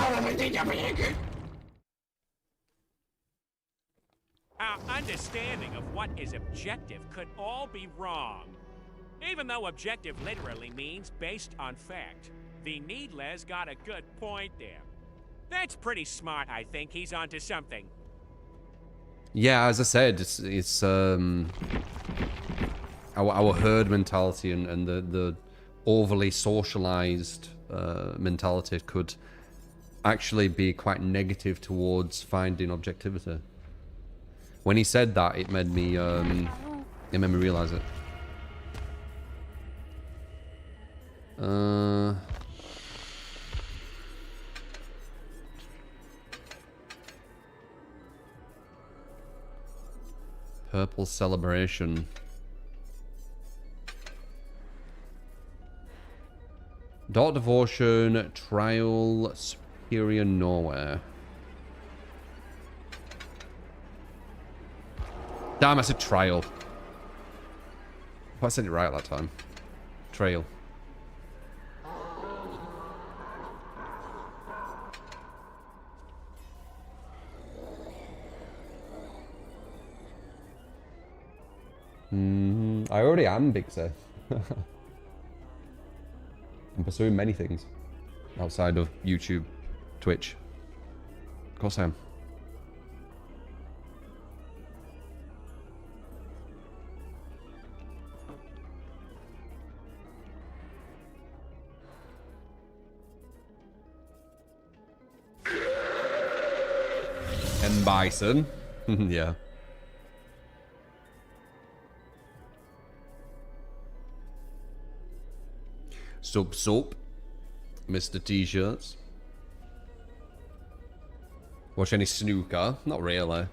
Our understanding of what is objective could all be wrong. Even though objective literally means based on fact. The Needler's got a good point there. That's pretty smart, I think. He's onto something. Yeah, as I said, it's our herd mentality and the overly socialized mentality could actually be quite negative towards finding objectivity. When he said that, it made me realize it. Purple Celebration. Dark Devotion, Trial, Superior Nowhere. Damn, I said Trial. I said it right that time. Trail. I already am Big Seth. I'm pursuing many things outside of YouTube, Twitch. Of course I am. And Bison. Yeah. Soap. Mr. T-shirts. Watch any snooker? Not really.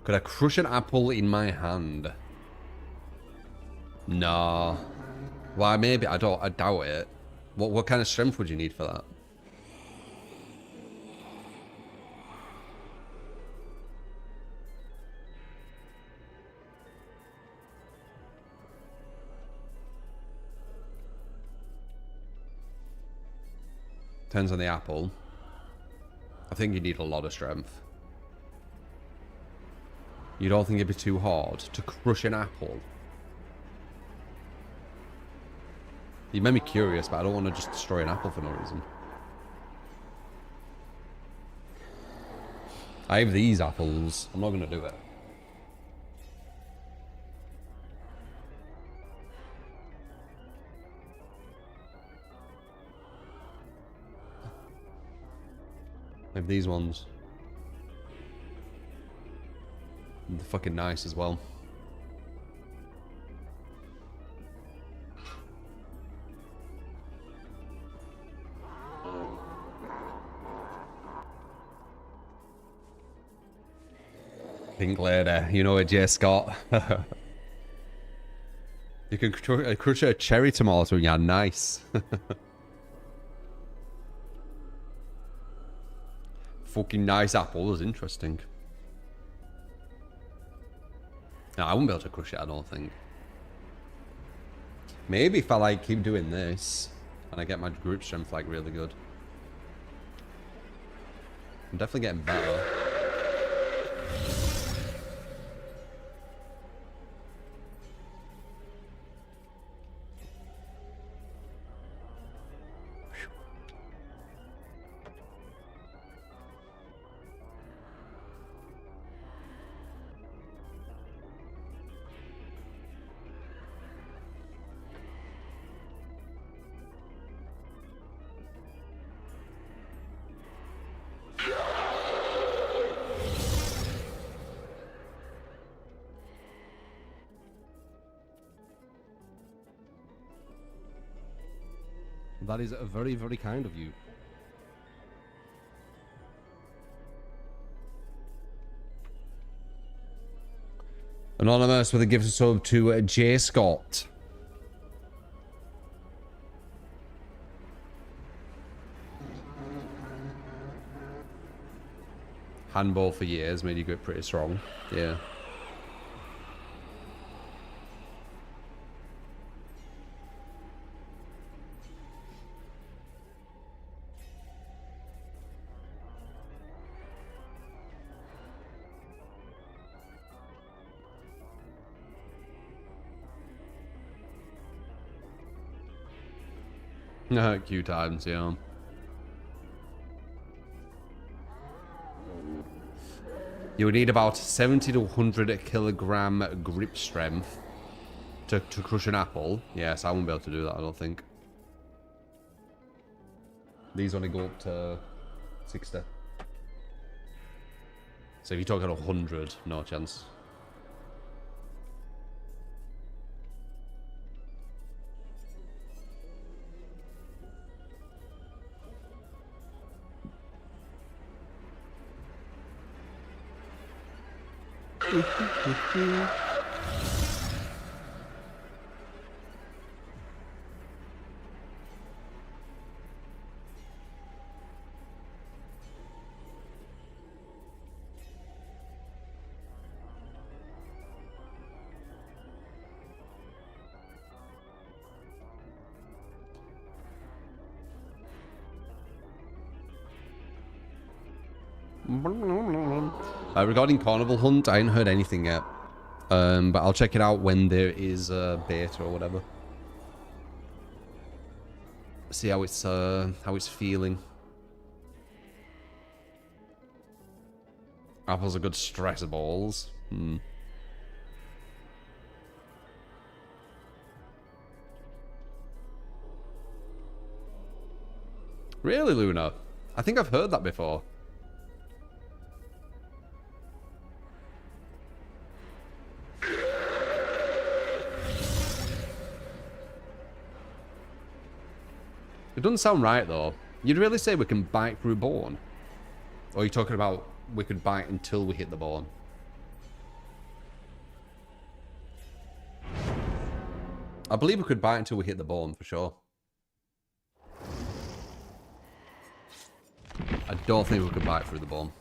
Could I crush an apple in my hand? No. Why? Maybe. I doubt it. What kind of strength would you need for that? Depends on the apple. I think you need a lot of strength. You don't think it'd be too hard to crush an apple? You made me curious, but I don't want to just destroy an apple for no reason. I have these apples. I'm not going to do it. I have these ones. They're fucking nice as well. Pink lady, you know a J. Scott. You can crush a cherry tomato, yeah, nice. Fucking nice apple is interesting. No, I wouldn't be able to crush it, I don't think. Maybe if I like keep doing this and I get my group strength like really good. I'm definitely getting better. That is very, very kind of you. Anonymous with a gift sub to J. Scott. Handball for years made you grip pretty strong. Yeah. Q times, yeah. You would need about 70 to 100 kilogram grip strength to crush an apple. Yes, I won't be able to do that, I don't think. These only go up to 60. So if you're talking 100, no chance. Regarding Carnival Hunt, I ain't heard anything yet. But I'll check it out when there is a beta or whatever. See how it's feeling. Apples are good stress balls. Really, Luna? I think I've heard that before. It doesn't sound right, though. You'd really say we can bite through bone? Or are you talking about we could bite until we hit the bone? I believe we could bite until we hit the bottom for sure. I don't think we could bite through the bottom.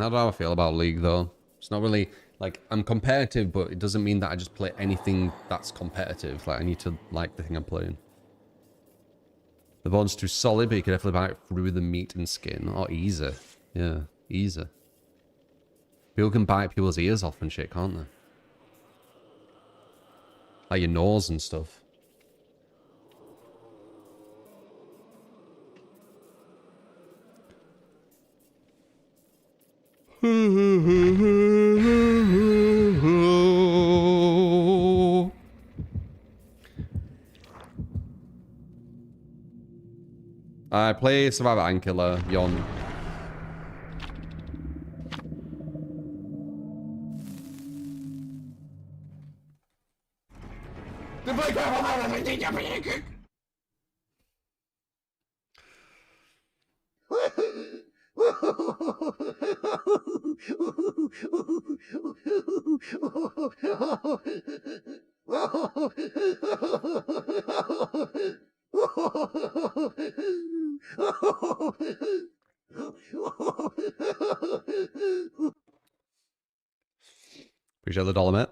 How do I feel about League though? It's not really like I'm competitive, but it doesn't mean that I just play anything that's competitive. Like I need to like the thing I'm playing. The bone's too solid, but you can definitely bite through the meat and skin. Oh, easy. Yeah, easy. People can bite people's ears off and shit, can't they? Like your nose and stuff. I play Survivor and Killer, Yon. Appreciate the dollar, mate.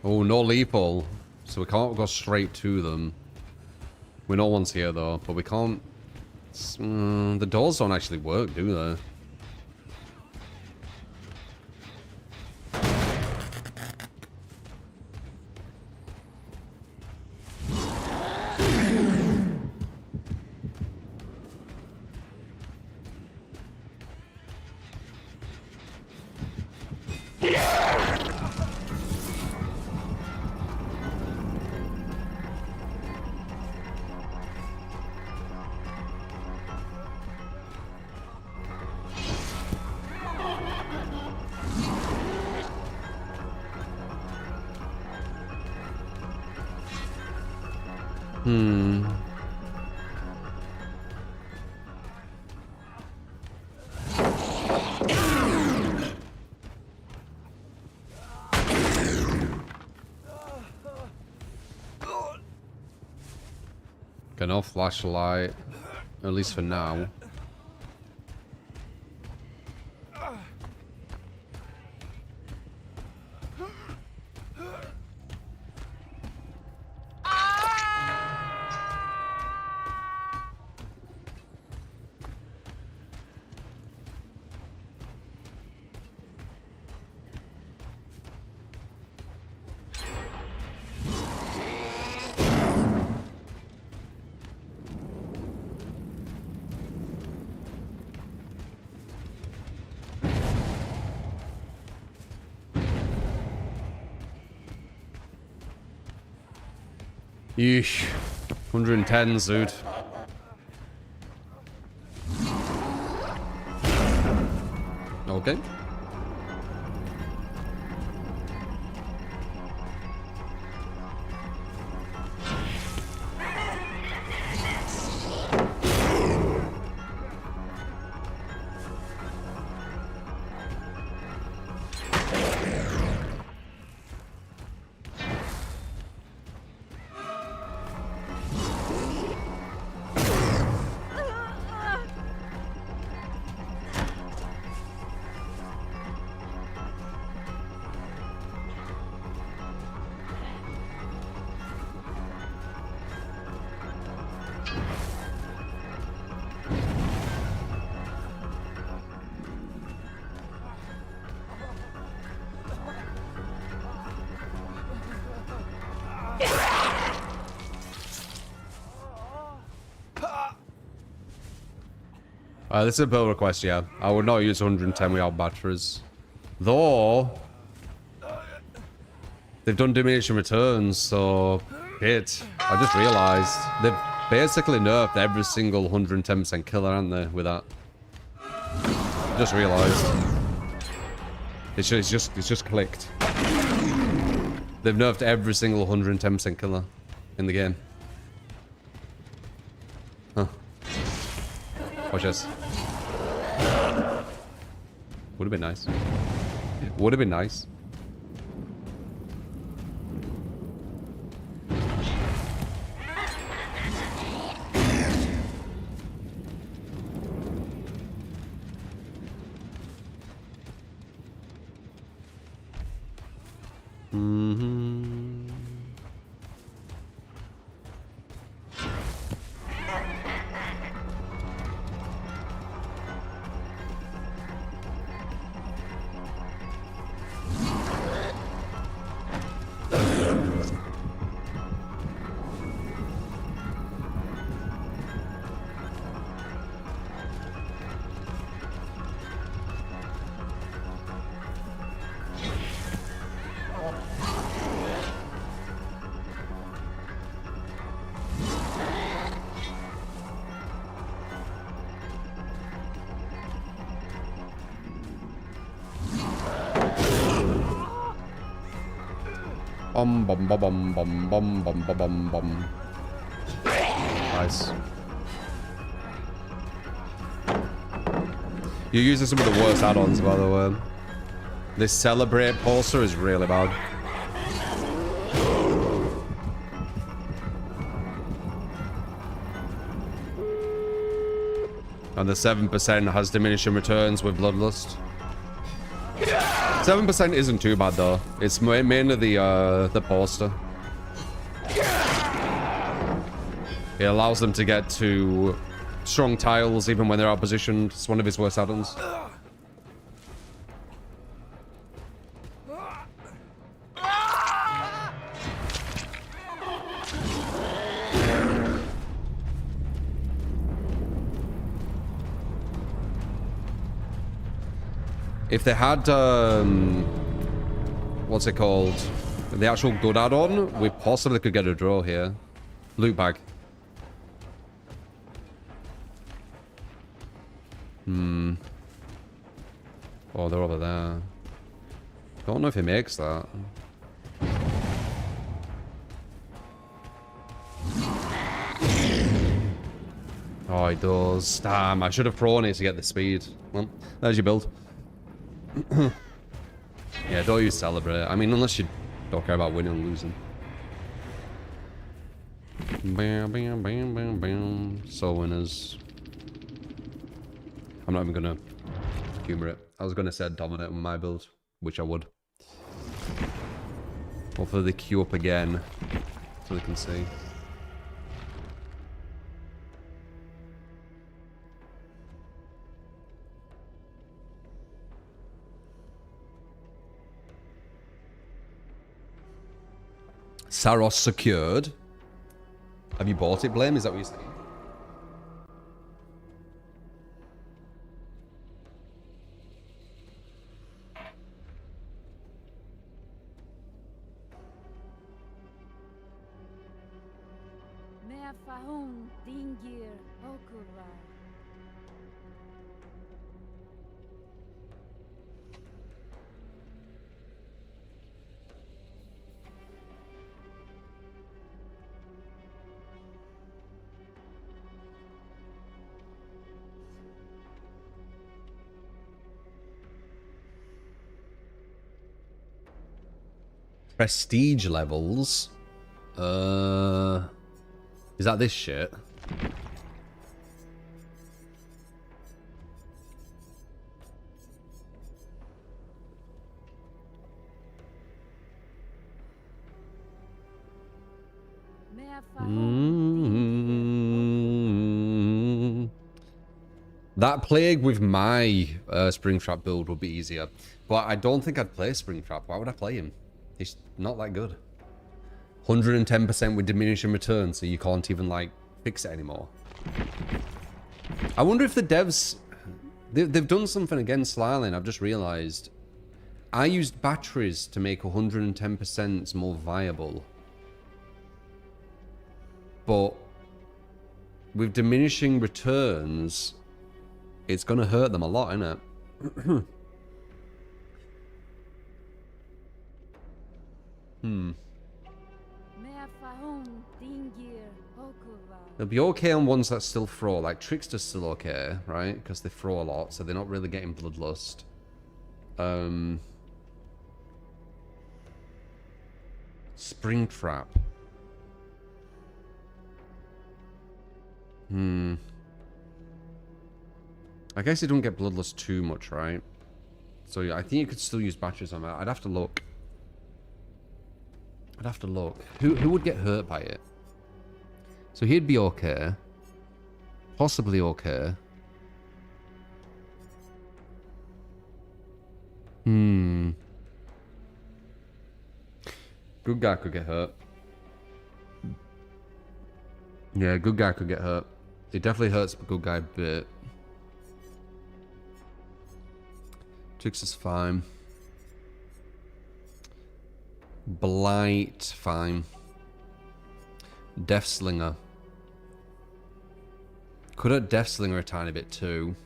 Oh, no lethal. So we can't go straight to them. We know one's here though, but we can't... the doors don't actually work, do they? No flashlight, at least for now. Yeesh. 110, dude. Okay. This is a build request, yeah. I would not use 110 without batteries. Though, they've done diminishing returns, so Shit. I just realised. They've basically nerfed every single 110% killer, haven't they, with that? Just realised. It's just clicked. They've nerfed every single 110% killer in the game. Huh. Watch this. Would have been nice. Would have been nice. Bum bum bum bum bum bum bum bum bum bum. Nice. You're using some of the worst add-ons, by the way. This celebrate poster is really bad. And the 7% has diminishing returns with Bloodlust. 7% isn't too bad though. It's mainly the poster. It allows them to get to strong tiles even when they're outpositioned. It's one of his worst add-ons. If they had, what's it called? The actual good add-on, we possibly could get a draw here. Loot bag. Oh, they're over there. Don't know if he makes that. Oh, he does. Damn, I should have thrown it to get the speed. Well, there's your build. Yeah, don't use celebrate. I mean, unless you don't care about winning or losing. Bam, bam, bam, bam, bam. So winners. I'm not even gonna humor it. I was gonna say dominate with my build, which I would. Hopefully they queue up again so they can see. Saros secured. Have you bought it, Blame? Is that what you're saying? Prestige levels. Is that this shit? That plague with my Springtrap build would be easier. But I don't think I'd play Springtrap. Why would I play him? He's not that good. 110% with diminishing return, so you can't even, like, fix it anymore. I wonder if the devs... They've done something against Slyline, I've just realised. I used batteries to make 110% more viable. But with diminishing returns, it's going to hurt them a lot, isn't it? They'll be okay on ones that still throw. Like Trickster's still okay, right? Because they throw a lot, so they're not really getting Bloodlust. Springtrap. I guess you don't get Bloodlust too much, right? So yeah, I think you could still use batteries on that. I'd have to look. Who would get hurt by it? So he'd be okay. Possibly okay. Good guy could get hurt. Yeah, good guy could get hurt. It definitely hurts the good guy a bit. Trix is fine. Blight, fine. Deathslinger. Could hurt Deathslinger a tiny bit too.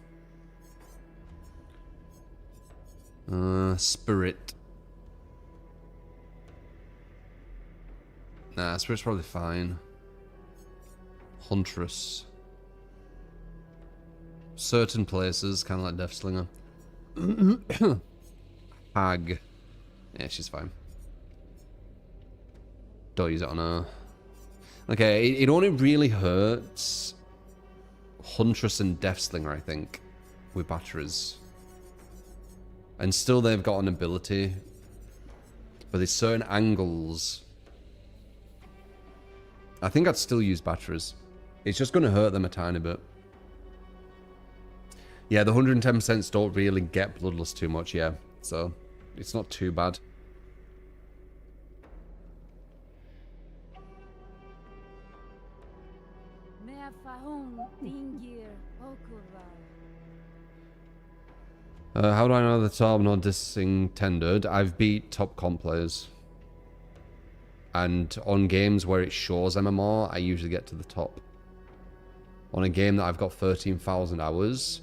Spirit. Nah, Spirit's probably fine. Huntress. Certain places, kind of like Deathslinger. Hag. Yeah, she's fine. Don't use it on her. Okay, it only really hurts Huntress and Deathslinger, I think, with batteries. And still they've got an ability. But there's certain angles. I think I'd still use batteries. It's just going to hurt them a tiny bit. Yeah, the 110% don't really get Bloodlust too much, yeah. So, it's not too bad. How do I know the top not dissing tendered? I've beat top comp players. And on games where it shows MMR, I usually get to the top. On a game that I've got 13,000 hours,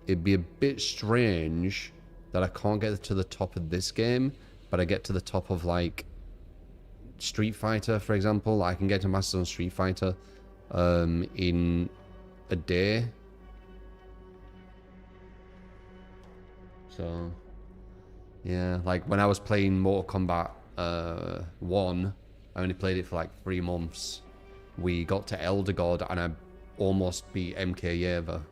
it'd be a bit strange that I can't get to the top of this game, but I get to the top of, like, Street Fighter, for example. I can get to Masters on Street Fighter in a day. So, yeah, like when I was playing Mortal Kombat 1, I only played it for like 3 months. We got to Elder God and I almost beat MK Yeva.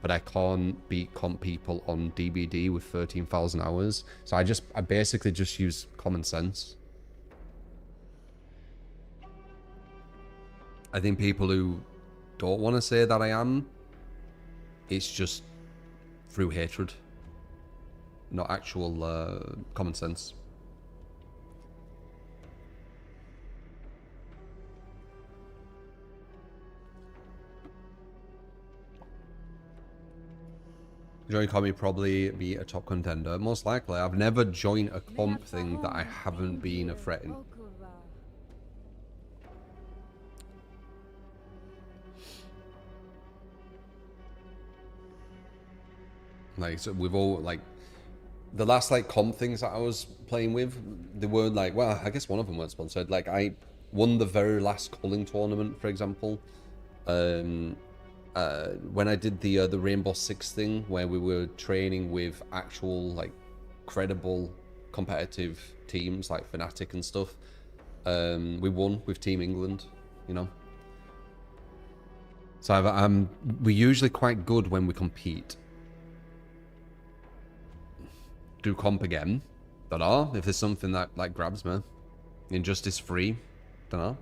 But I can't beat comp people on DBD with 13,000 hours. So I basically just use common sense. I think people who don't want to say that I am, it's just through hatred. Not actual common sense. Join comp would probably be a top contender. Most likely. I've never joined a comp thing that I haven't been a threat in. Like, so we've all, like, the last, like, comp things that I was playing with, they were, like, well, I guess one of them weren't sponsored. Like, I won the very last culling tournament, for example. When I did the Rainbow Six thing, where we were training with actual, like, credible competitive teams, like Fnatic and stuff, we won with Team England, you know? So we're usually quite good when we compete. Do comp again? Dunno. If there's something that, like, grabs me. Injustice free? Dunno.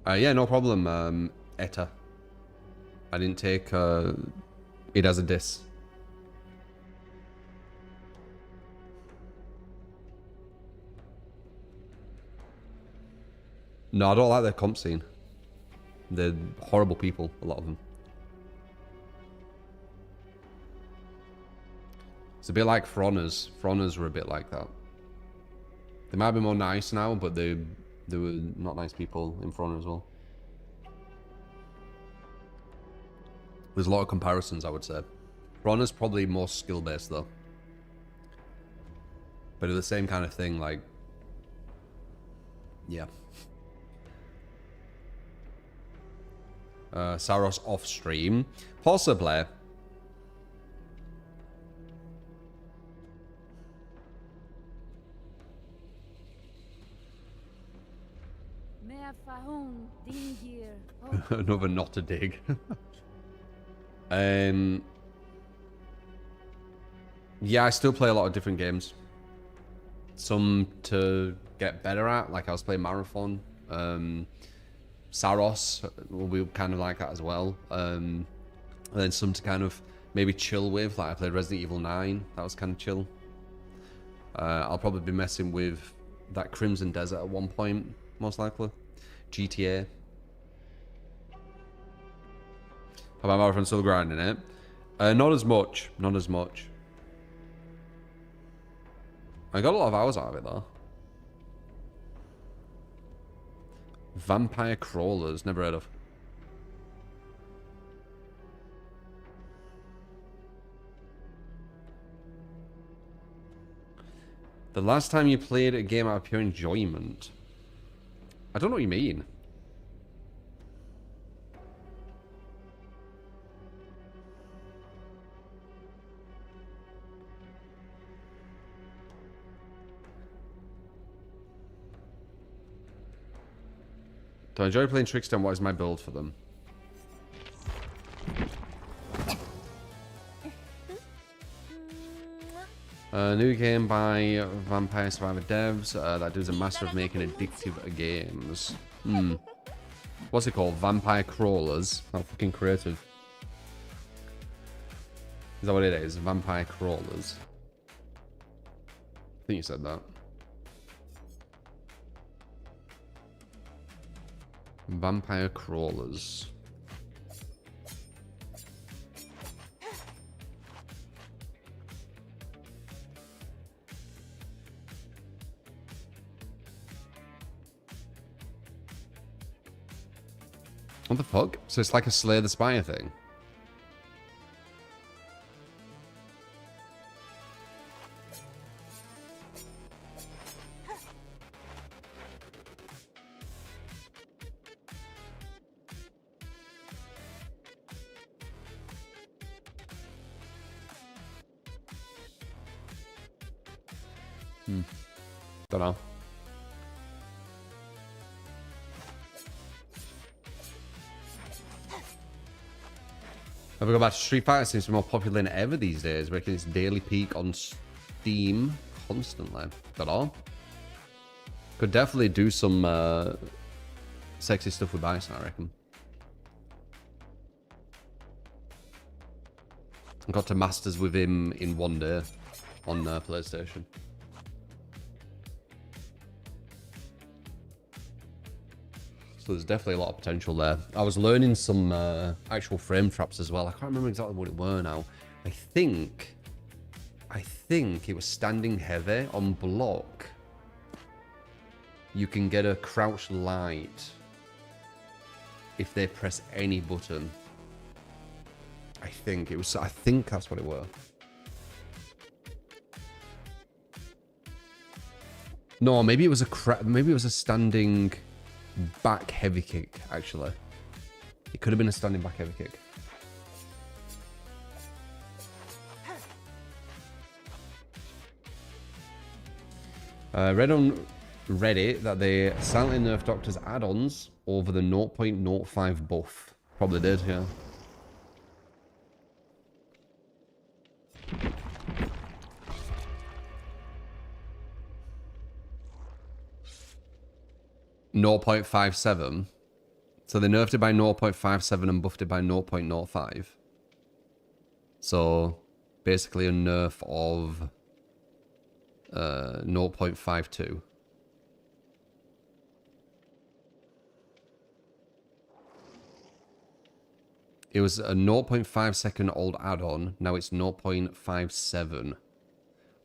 Yeah, no problem, Etta. I didn't take it as a diss. No, I don't like the comp scene. They're horrible people, a lot of them. It's a bit like For Honors. For Honors were a bit like that. They might be more nice now, but they were not nice people in For Honor as well. There's a lot of comparisons, I would say. For Honor's probably more skill-based, though. But they're the same kind of thing, like... Yeah. Saros off-stream. Possibly. Another not a dig. Yeah, I still play a lot of different games. Some to get better at, like I was playing Marathon. Saros will be kind of like that as well. And then some to kind of maybe chill with, like I played Resident Evil 9. That was kind of chill. I'll probably be messing with that Crimson Desert at one point, most likely. GTA. How about Marathon still grinding it? Not as much. Not as much. I got a lot of hours out of it though. Vampire Crawlers, never heard of. The last time you played a game out of pure enjoyment? I don't know what you mean. Do I enjoy playing Trickster and what is my build for them? New game by Vampire Survivor devs that does a master of making addictive games. What's it called? Vampire Crawlers. How fucking creative. Is that what it is? Vampire Crawlers. I think you said that. Vampire Crawlers. What the fuck? So it's like a Slay the Spire thing? Don't know. Have we got back to Street Fighter? Seems to be more popular than ever these days, making its daily peak on Steam constantly. Don't know. Could definitely do some sexy stuff with Bison, I reckon. I got to Masters with him in one day on PlayStation. So there's definitely a lot of potential there. I was learning some actual frame traps as well. I can't remember exactly what it were now. I think it was standing heavy on block. You can get a crouch light if they press any button. I think that's what it were. No, maybe it was a standing back heavy kick, actually. It could have been a standing back heavy kick. Read on Reddit that they silently nerfed Doctor's add-ons over the 0.05 buff. Probably did, yeah. .57. So they nerfed it by 0.57 and buffed it by 0.05. So basically a nerf of 0.52. It was a 0.5 second old add-on. Now it's 0.57.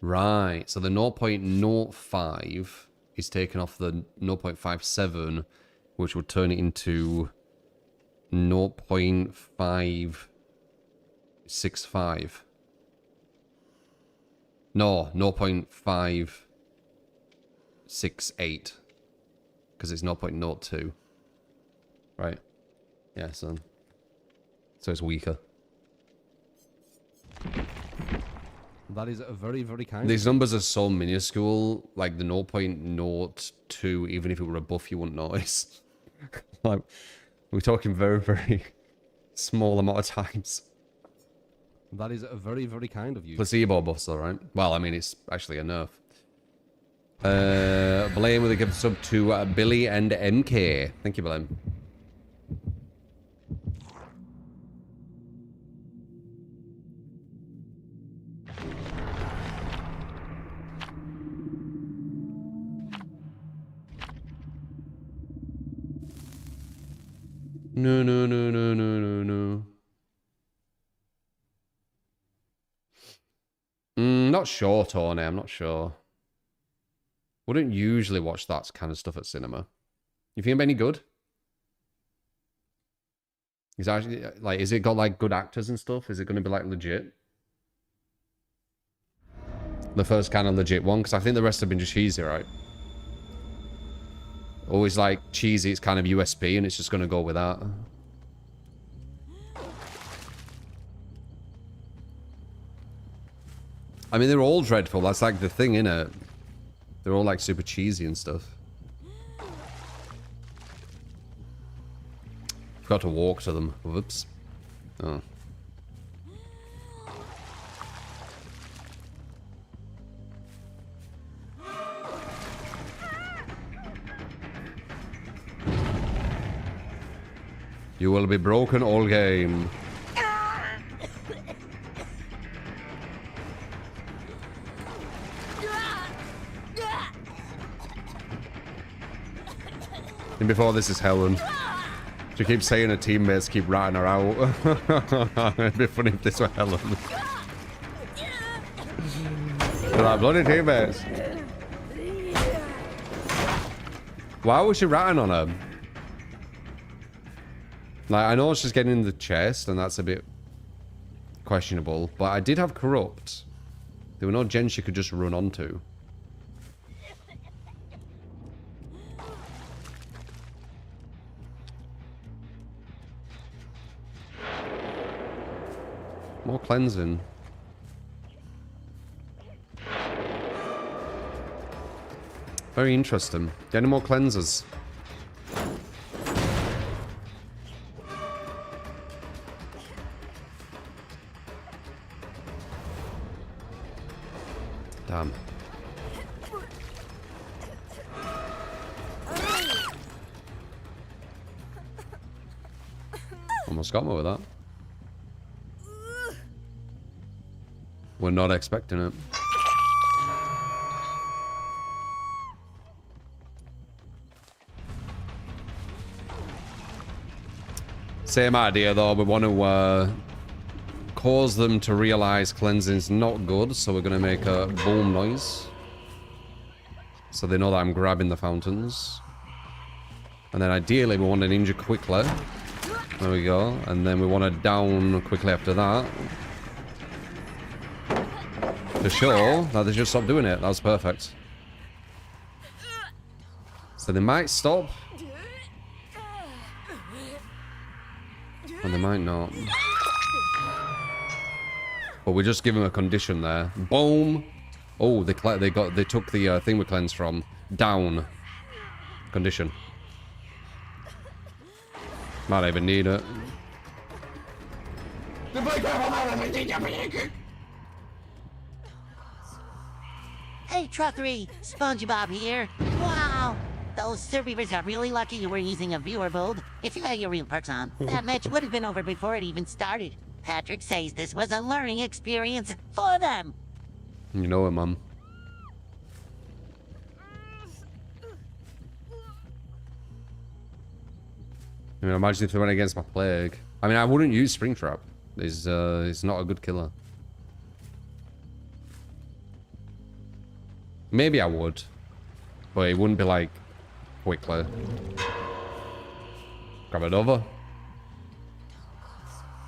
Right. So the 0.05 is taken off the 0.57, which would turn it into 0.565. No, 0.568. Because it's 0.02. Right. Yeah, so it's weaker. That is a very, very kind. These numbers are so minuscule, like the 0.02, even if it were a buff, you wouldn't notice. Like, we're talking very, very small amount of times. That is a very, very kind of you. Placebo buffs, all right. Well, I mean, it's actually a nerf. Blame with a gift sub to Billy and MK. Thank you, Blame. No, no, no, no, no, no, no. Not sure, Tony. I'm not sure. Wouldn't usually watch that kind of stuff at cinema. You think it'd be any good? Is actually like, is it got like good actors and stuff? Is it going to be like legit? The first kind of legit one, because I think the rest have been just cheesy, right? Always like cheesy, it's kind of USP, and it's just going to go with that. I mean, they're all dreadful. That's like the thing, innit? They're all like super cheesy and stuff. Forgot to walk to them. Whoops. Oh. You will be broken all game. And before this is Helen. She keeps saying her teammates keep ratting her out. It'd be funny if this were Helen. They're like, bloody teammates. Why was she ratting on her? Like, I know she's getting in the chest, and that's a bit questionable, but I did have corrupt. There were no gens she could just run onto. More cleansing. Very interesting. Get any more cleansers? Damn. Almost got me with that. We're not expecting it. Same idea though, we want to cause them to realize cleansing's not good, so we're going to make a boom noise. So they know that I'm grabbing the fountains. And then ideally we want to ninja quickly. There we go. And then we want to down quickly after that. To show that they just stopped doing it. That was perfect. So they might stop. And they might not. But we just give them a condition there. Boom. Oh, they took the thing we cleansed from. Down. Condition. Might even need it. Hey, Truckery! SpongeBob here. Wow! Those survivors are really lucky you were using a viewer build. If you had your real perks on, that match would have been over before it even started. Patrick says this was a learning experience for them. You know it, Mum. I mean, imagine if they went against my plague. I mean, I wouldn't use Springtrap. He's not a good killer. Maybe I would. But it wouldn't be like quickly. Grab another.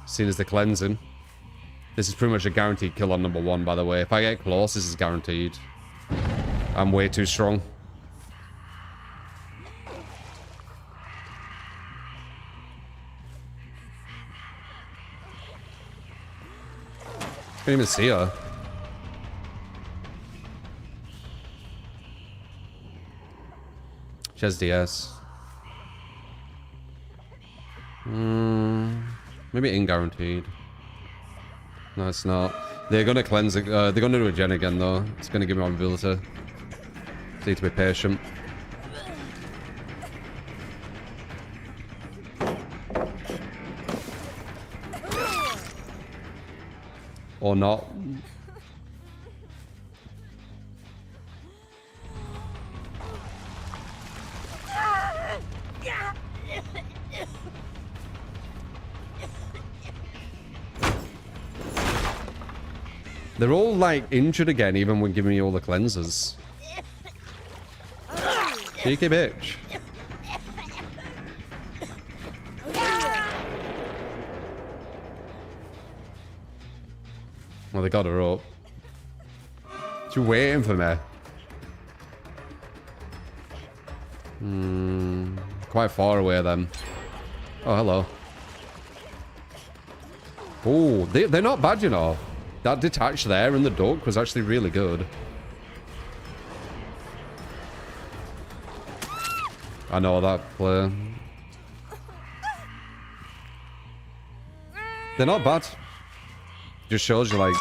Seen as the cleansing. This is pretty much a guaranteed kill on number 1, by the way. If I get close, this is guaranteed. I'm way too strong. Can't even see her. She has DS. Maybe in-guaranteed. No, it's not. They're gonna cleanse it. They're gonna do a gen again, though. It's gonna give me my ability. Need to be patient. Or not. They're all, like, injured again, even when giving me all the cleansers. Cheeky bitch. Well, they got her up. She's waiting for me. Quite far away, then. Oh, hello. Oh, they're not bad, you know. That detach there in the duck was actually really good. I know that play. They're not bad. Just shows you, like,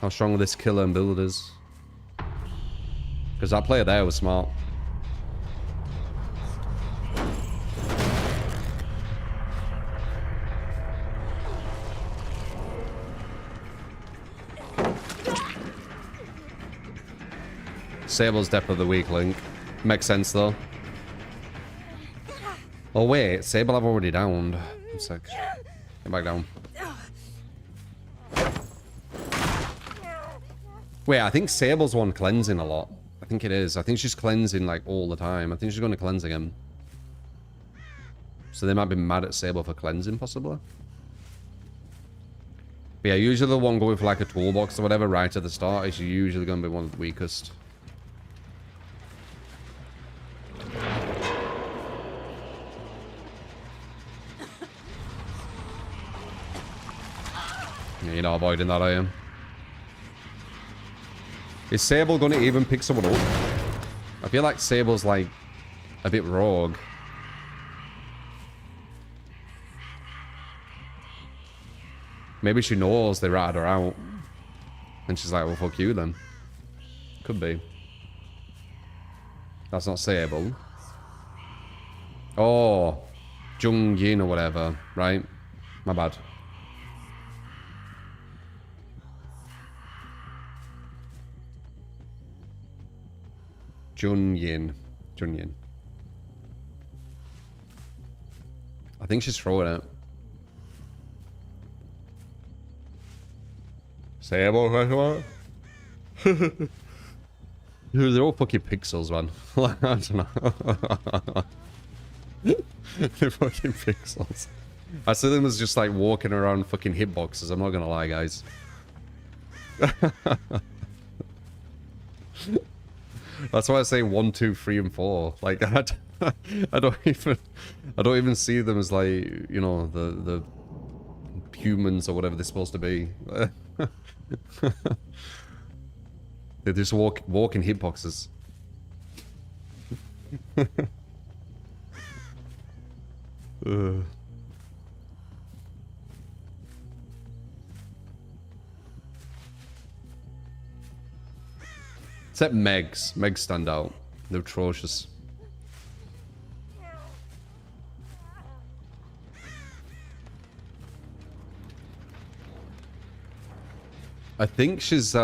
how strong this killer and build is. Because that player there was smart. Sable's definitely the weak link. Makes sense, though. Oh, wait. Sable I've already downed. One sec. Get back down. Wait, I think Sable's one cleansing a lot. I think it is. I think she's cleansing, like, all the time. I think she's going to cleanse again. So they might be mad at Sable for cleansing, possibly. But yeah, usually the one going for, like, a toolbox or whatever right at the start is usually going to be one of the weakest. You're not avoiding that, I am. Is Sable going to even pick someone up? I feel like Sable's, like, a bit rogue. Maybe she knows they ratted her out. And she's like, well, fuck you, then. Could be. That's not Sable. Oh. Jung Yin or whatever, right? My bad. Jun Yin. I think she's throwing it. Sable, question mark? They're all fucking pixels, man. I don't know. They're fucking pixels. I see them as just like walking around fucking hitboxes. I'm not gonna lie, guys. That's why I say 1, 2, 3, and 4. Like I don't even see them as, like, you know, the humans or whatever they're supposed to be. They just walk in hitboxes. Except Megs. Megs stand out. They're atrocious. I think she's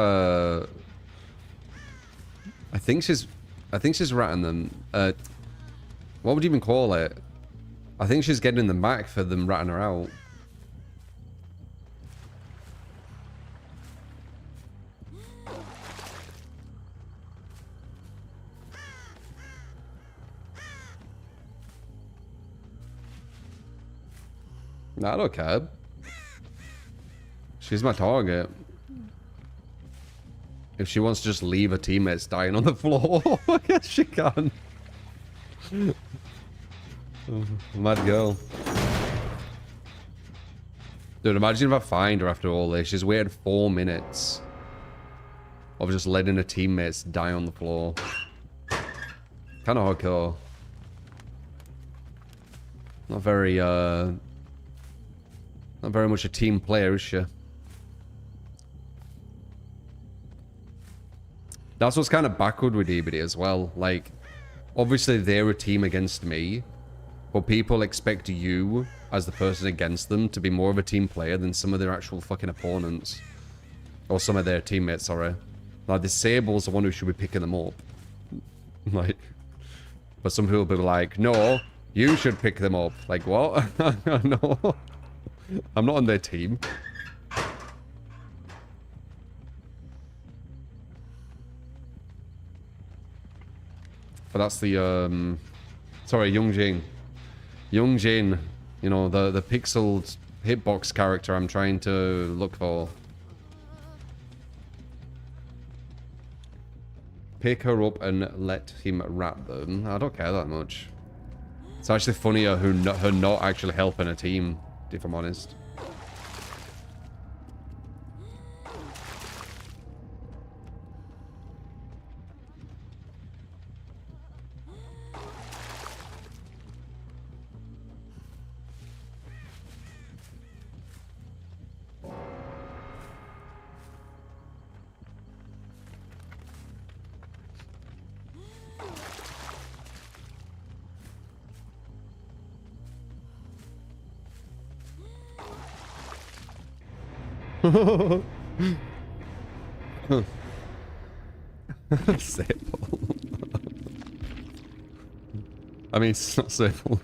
ratting them. What would you even call it? I think she's getting them back for them ratting her out. Nah, I don't care. She's my target. If she wants to just leave her teammates dying on the floor, I guess she can. Mad girl. Dude, imagine if I find her after all this. She's waited 4 minutes of just letting her teammates die on the floor. Kind of hardcore. Not very much a team player, is she? That's what's kind of backward with DBD as well. Like, obviously they're a team against me, but people expect you, as the person against them, to be more of a team player than some of their actual fucking opponents. Or some of their teammates, sorry. Like, the Sable's the one who should be picking them up. Like, but some people will be like, no, you should pick them up. Like, what? No. I'm not on their team. But that's the, sorry, Young Jin. Young Jin. You know, the pixeled hitbox character I'm trying to look for. Pick her up and let him rat them. I don't care that much. It's actually funnier her not actually helping a team, if I'm honest. Simple. I mean, it's not simple.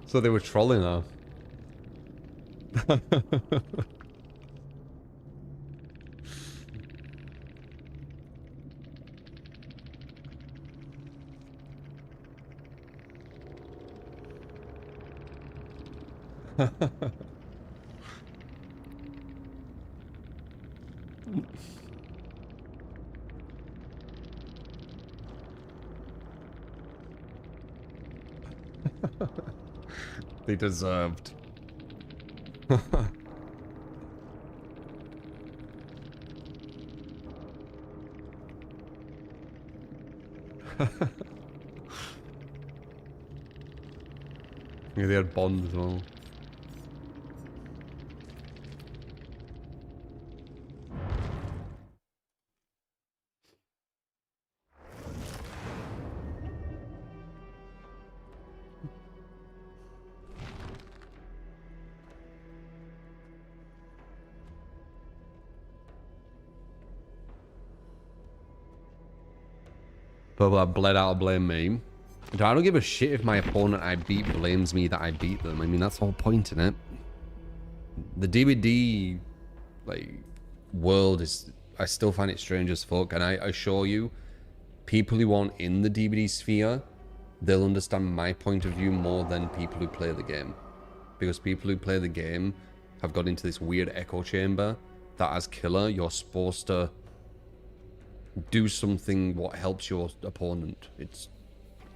So they were trolling her. They deserved. Yeah, they had Bond as well. But that bled out to blame me. I don't give a shit if my opponent I beat blames me that I beat them. I mean, that's the whole point in it. The DVD, like, world is... I still find it strange as fuck. And I assure you, people who aren't in the DVD sphere, they'll understand my point of view more than people who play the game. Because people who play the game have got into this weird echo chamber that as killer, you're supposed to do something what helps your opponent. It's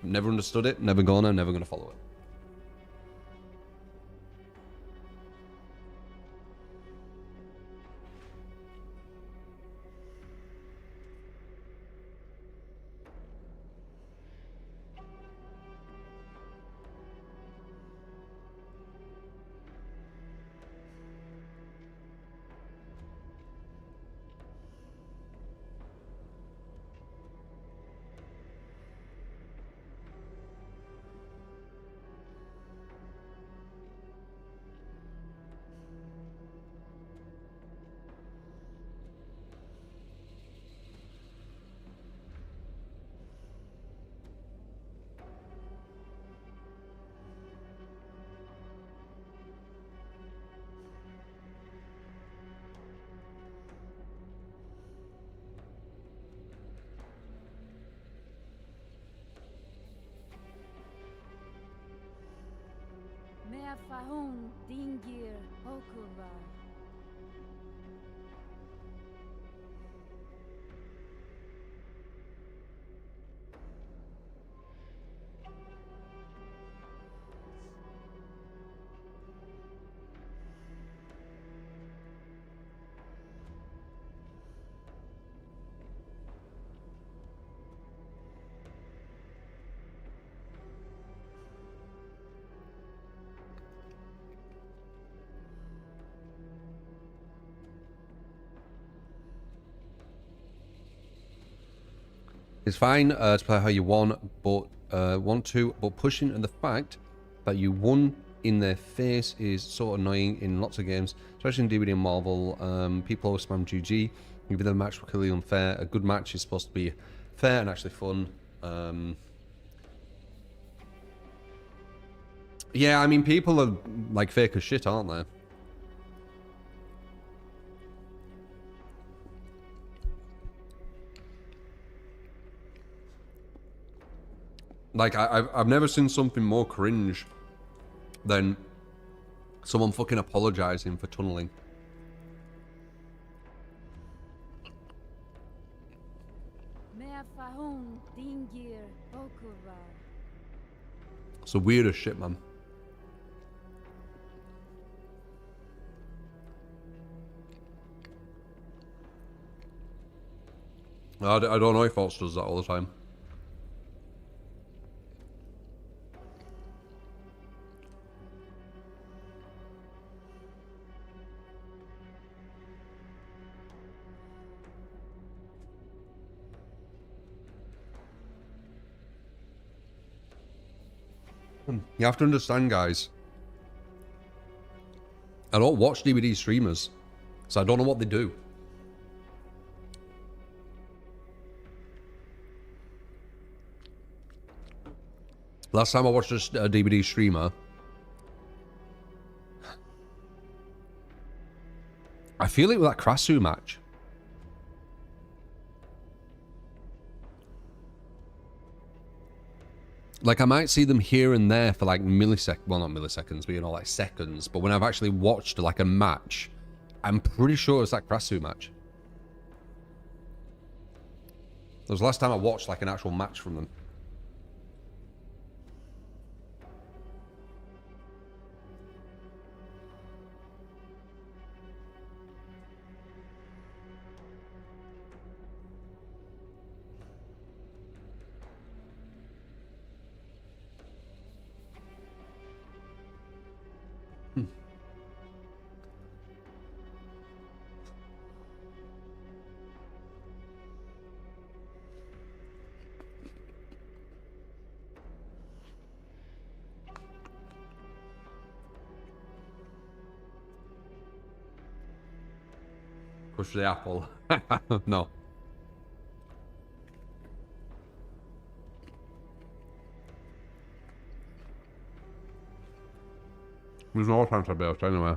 never understood it, never gonna follow it. Meafahun dingir okuva. It's fine to play how you want to, but pushing the fact that you won in their face is so annoying in lots of games, especially in DVD and Marvel. People always spam GG, even though the match was clearly unfair. A good match is supposed to be fair and actually fun. Yeah, I mean, people are like fake as shit, aren't they? Like, I've never seen something more cringe than someone fucking apologizing for tunneling. Meafahun dingir okuva. It's the weirdest shit, man. I don't know if Fox does that all the time. You have to understand, guys. I don't watch DVD streamers, so I don't know what they do. Last time I watched a DVD streamer, I feel it was that Krasu match. Like, I might see them here and there for like milliseconds, well, not milliseconds, but you know, like seconds. But when I've actually watched like a match, I'm pretty sure it's that Krasu match. That was the last time I watched like an actual match from them. Push the apple. No. There's no time to build anyway.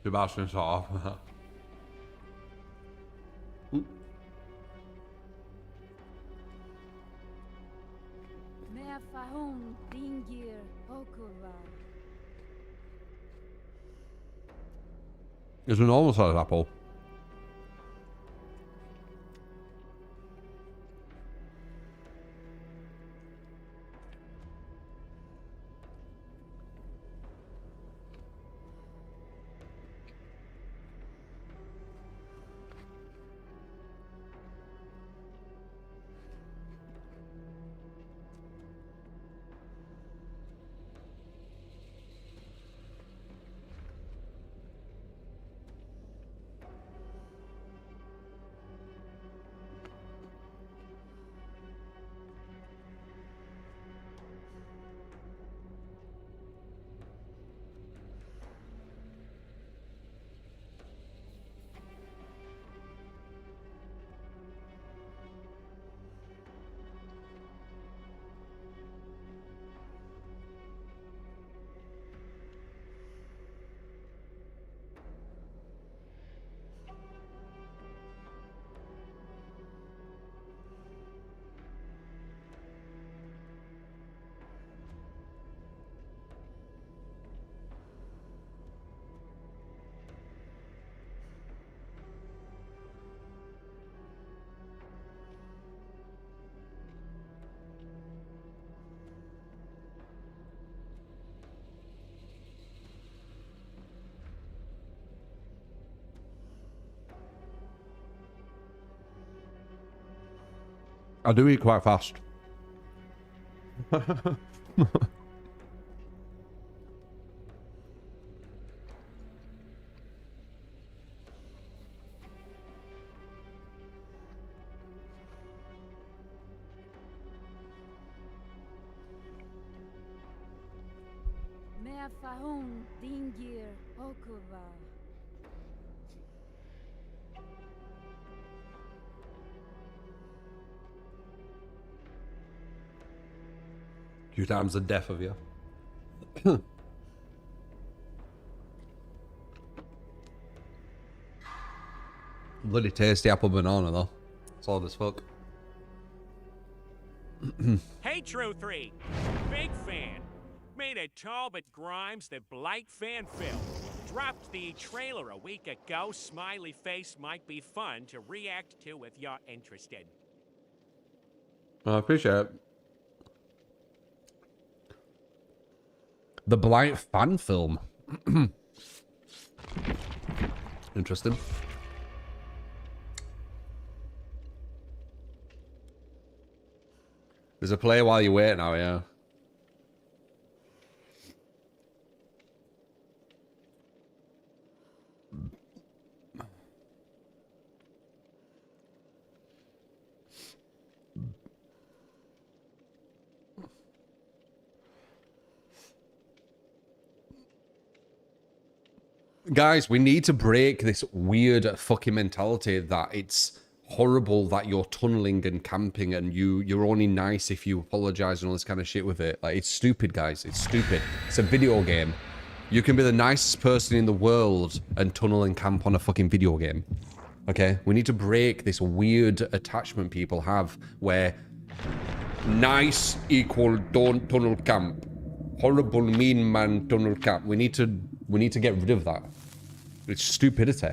Sebastian's off. Meafahun dingir okuva. It's an normal size apple. I do eat quite fast. Mer fahon dingir okuva. Few times the death of you. Bloody tasty apple banana though. Solid as fuck. Hey, True 3. Big fan. Made a Talbot Grimes the Blight fan film. Dropped the trailer a week ago. Smiley face might be fun to react to if you're interested. I appreciate it. The Blight fan film. Interesting. There's a play while you wait now, yeah. Guys, we need to break this weird fucking mentality that it's horrible that you're tunneling and camping and you're only nice if you apologize and all this kind of shit with it. Like, it's stupid, guys. It's stupid. It's a video game. You can be the nicest person in the world and tunnel and camp on a fucking video game. Okay? We need to break this weird attachment people have where nice equal don't tunnel camp. Horrible mean man tunnel camp. We need to get rid of that. It's stupidity.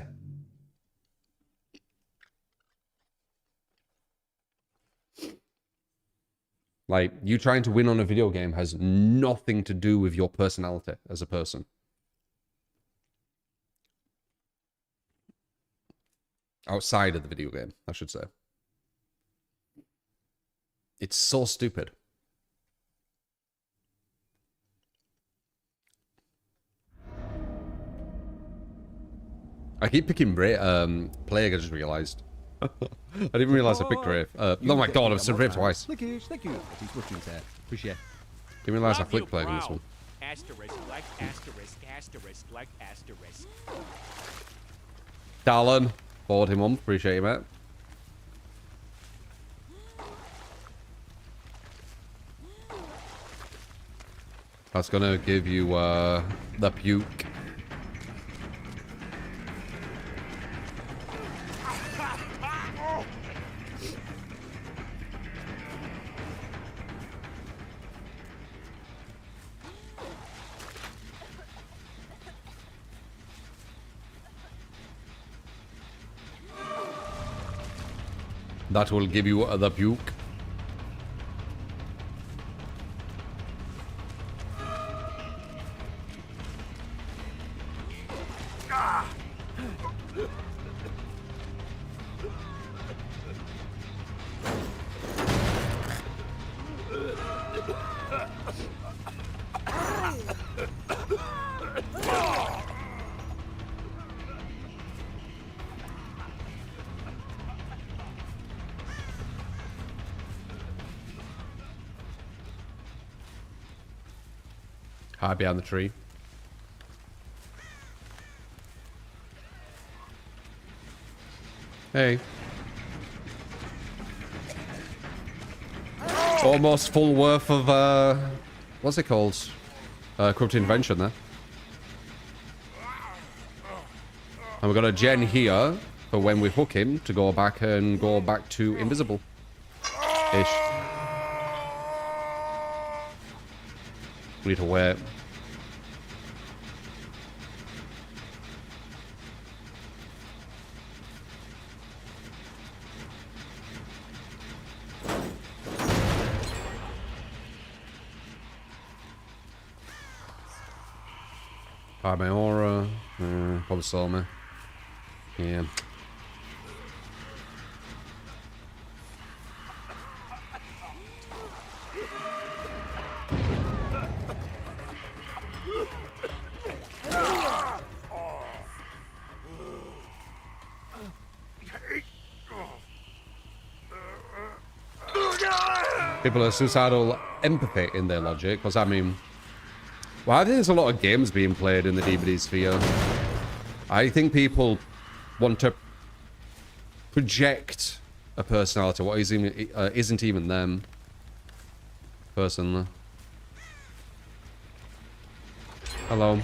Like, you trying to win on a video game has nothing to do with your personality as a person. Outside of the video game, I should say. It's so stupid. I keep picking Plague, I just realised. I didn't realise I picked Brave. Oh my god, I've said Brave twice. Thank you. He's watching there. Appreciate it. Didn't realise I Love flicked you, Plague in this bro. one. Asterisk, like asterisk, asterisk, like asterisk. Dallin, forward him on. Appreciate you, mate. That's gonna give you the puke. That will give you the puke. Hide behind the tree. Hey. Almost full worth of, what's it called? Corrupted Invention there. And we've got a gen here for when we hook him to go back to invisible. Ish. We need to wait. Hide my aura. Probably saw me. Yeah. People are suicidal empathy in their logic, because I mean, well, I think there's a lot of games being played in the DVD sphere. I think people want to project a personality what isn't even them, personally. Hello.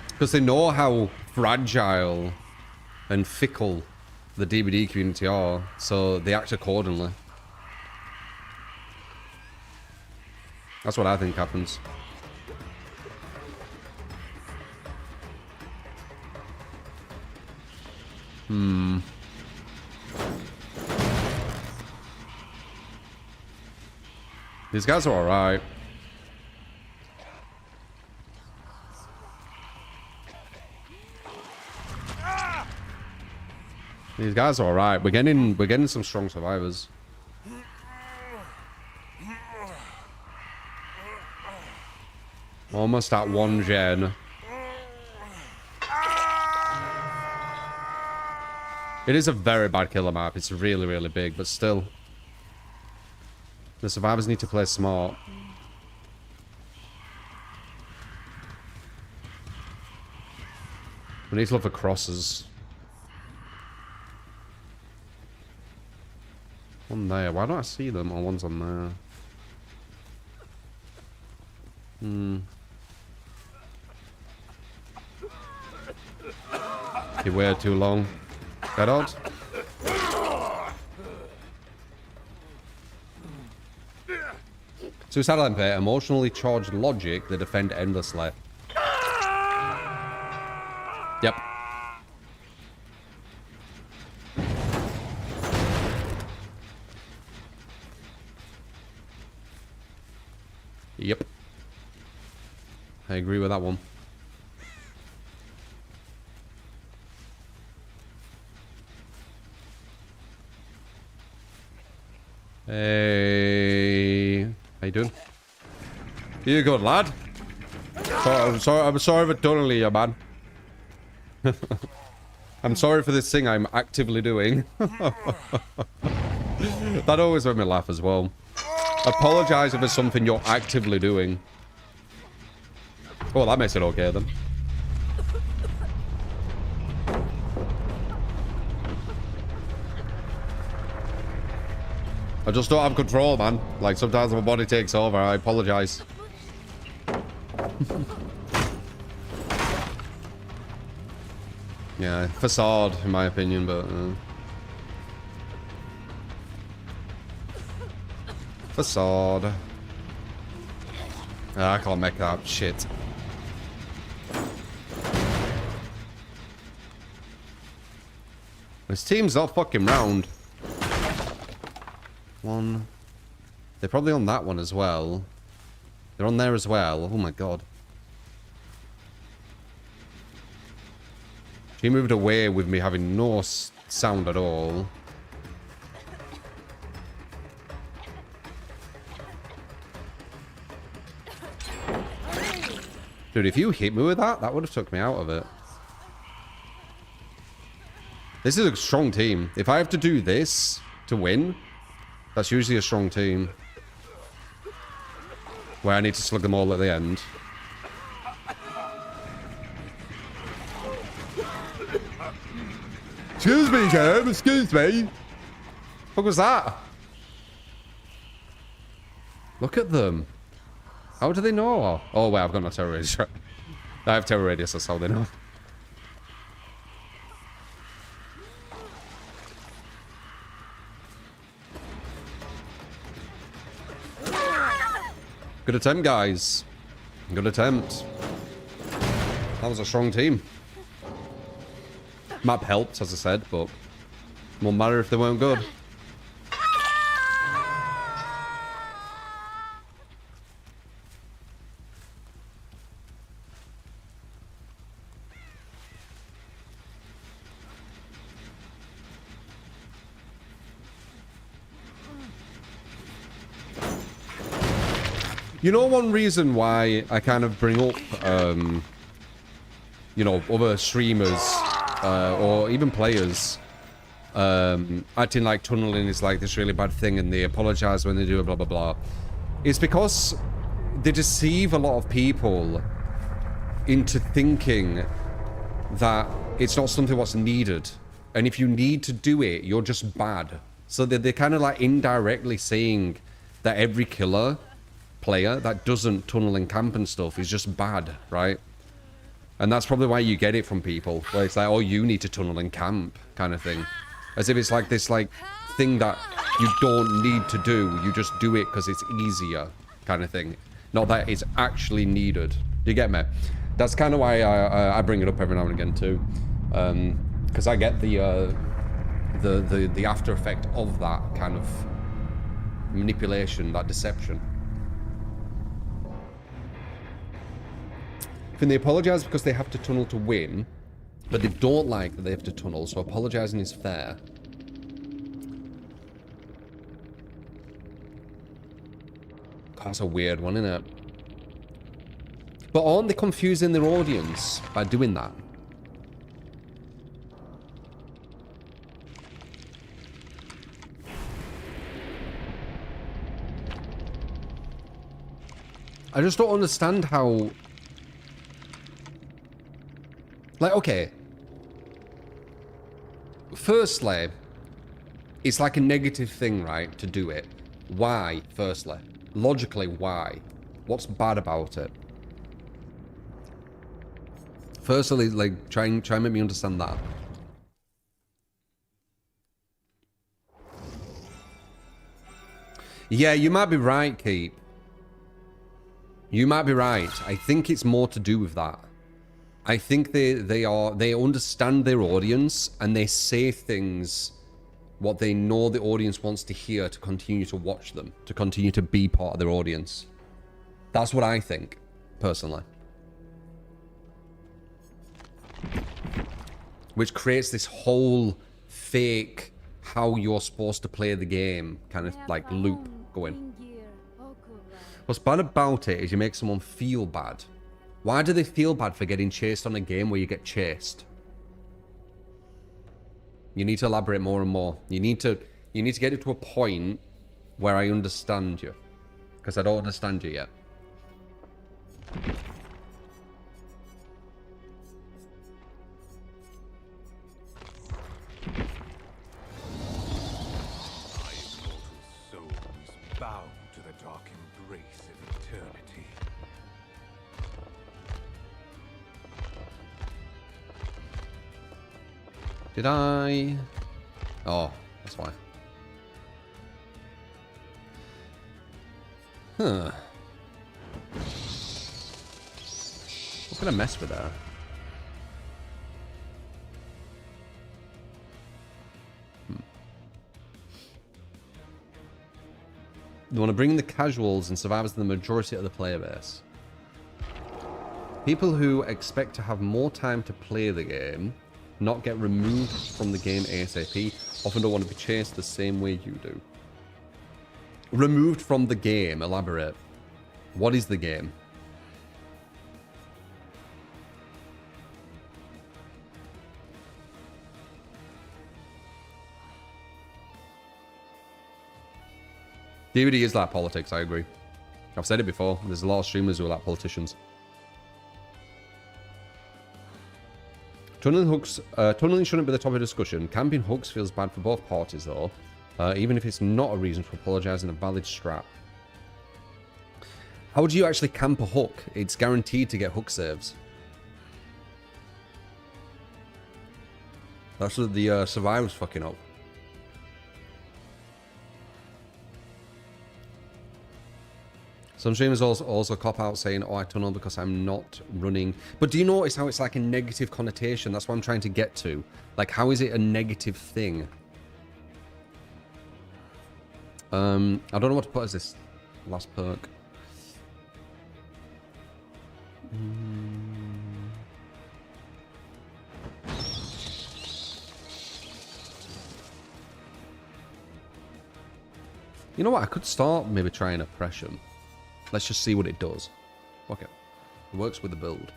Because they know how fragile and fickle the DVD community are, so they act accordingly. That's what I think happens. These guys are alright. These guys are alright. We're getting some strong survivors. Almost at 1 gen. It is a very bad killer map. It's really, really big, but still. The survivors need to play smart. We need to look for crosses. One there. Why don't I see them? Oh, one's on there. You waited too long. Add-ons? Suicidal empathy, emotionally charged logic, they defend endlessly. Yep. Yep. I agree with that one. Hey, how you doing? You good, lad? I'm sorry for tunneling you, man. I'm sorry for this thing I'm actively doing. That always made me laugh as well. Apologize if it's something you're actively doing. Oh, that makes it okay then. I just don't have control, man. Like, sometimes my body takes over. I apologize. Yeah, facade, in my opinion, but... Facade. I can't make that shit. This team's not fucking round. One. They're probably on that one as well. They're on there as well. Oh my god. She moved away with me having no sound at all. Dude, if you hit me with that, that would have took me out of it. This is a strong team. If I have to do this to win, that's usually a strong team. Where I need to slug them all at the end. Excuse me, Jerm. Excuse me. What was that? Look at them. How do they know? Oh, wait, I've got no terror radius. I have terror radius, that's how they know. Good attempt, guys. Good attempt. That was a strong team. Map helped, as I said, but won't matter if they weren't good. You know, one reason why I kind of bring up, you know, other streamers or even players acting like tunneling is like this really bad thing and they apologize when they do it, blah, blah, blah. It's because they deceive a lot of people into thinking that it's not something what's needed. And if you need to do it, you're just bad. So they're kind of like indirectly saying that every killer player that doesn't tunnel and camp and stuff is just bad, right? And that's probably why you get it from people, where it's like, oh, you need to tunnel and camp kind of thing. As if it's like this like thing that you don't need to do, you just do it because it's easier kind of thing. Not that it's actually needed. You get me? That's kind of why I bring it up every now and again too. Because I get the after effect of that kind of manipulation, that deception. Can they apologize because they have to tunnel to win, but they don't like that they have to tunnel, so apologizing is fair. That's a weird one, isn't it? But aren't they confusing their audience by doing that? I just don't understand how... Like, okay. Firstly, it's like a negative thing, right, to do it. Why, firstly? Logically, why? What's bad about it? Firstly, like, try and make me understand that. Yeah, you might be right, Keep. You might be right. I think it's more to do with that. I think they understand their audience and they say things what they know the audience wants to hear to continue to watch them, to continue to be part of their audience. That's what I think, personally. Which creates this whole fake how you're supposed to play the game kind of like loop going. What's bad about it is you make someone feel bad. Why do they feel bad for getting chased on a game where you get chased? You need to elaborate more and more. You need to get it to a point where I understand you. Because I don't understand you yet. Bound to the dark embrace of eternity. Did I? Oh, that's why. Huh. What can I mess with there? They want to bring the casuals and survivors to the majority of the player base. People who expect to have more time to play the game, not get removed from the game ASAP, often don't want to be chased the same way you do. Removed from the game, elaborate. What is the game? DVD is like politics, I agree. I've said it before, there's a lot of streamers who are like politicians. Tunneling hooks, tunneling shouldn't be the topic of discussion. Camping hooks feels bad for both parties though, even if it's not a reason to apologise and a valid strap. How do you actually camp a hook? It's guaranteed to get hook saves. That's what the survivors fucking up. Some streamers also cop out saying, oh, I tunnel because I'm not running. But do you notice how it's like a negative connotation? That's what I'm trying to get to. Like, how is it a negative thing? I don't know what to put as this last perk. You know what? I could start maybe trying oppression. Let's just see what it does. Okay. It works with the build.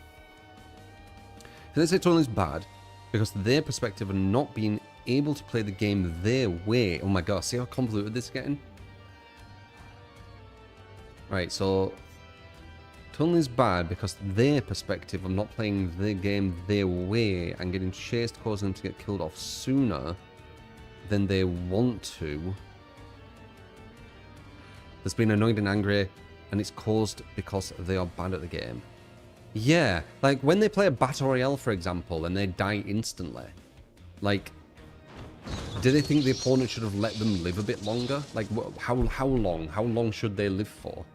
If they say tunnel is bad, because their perspective of not being able to play the game their way. Oh my god, see how convoluted this is getting? Right, so tunneling is bad because their perspective of not playing the game their way and getting chased causing them to get killed off sooner than they want to. That's been annoyed and angry, and it's caused because they are bad at the game. Yeah, like when they play a Battle Royale, for example, and they die instantly, like, do they think the opponent should have let them live a bit longer? Like, how long? How long should they live for?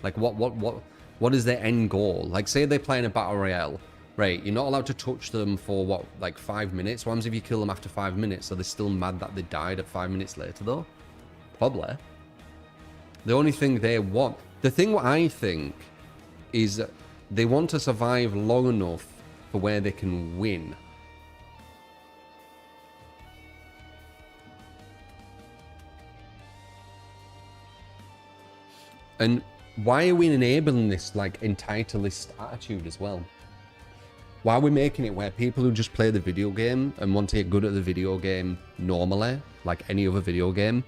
Like, what is their end goal? Like, say they play in a Battle Royale, right? You're not allowed to touch them for, what, like 5 minutes? What happens if you kill them after 5 minutes? Are they still mad that they died at 5 minutes later, though? Probably. The only thing they want... The thing what I think is they want to survive long enough for where they can win. And why are we enabling this, like, entitlist attitude as well? Why are we making it where people who just play the video game and want to get good at the video game normally, like any other video game,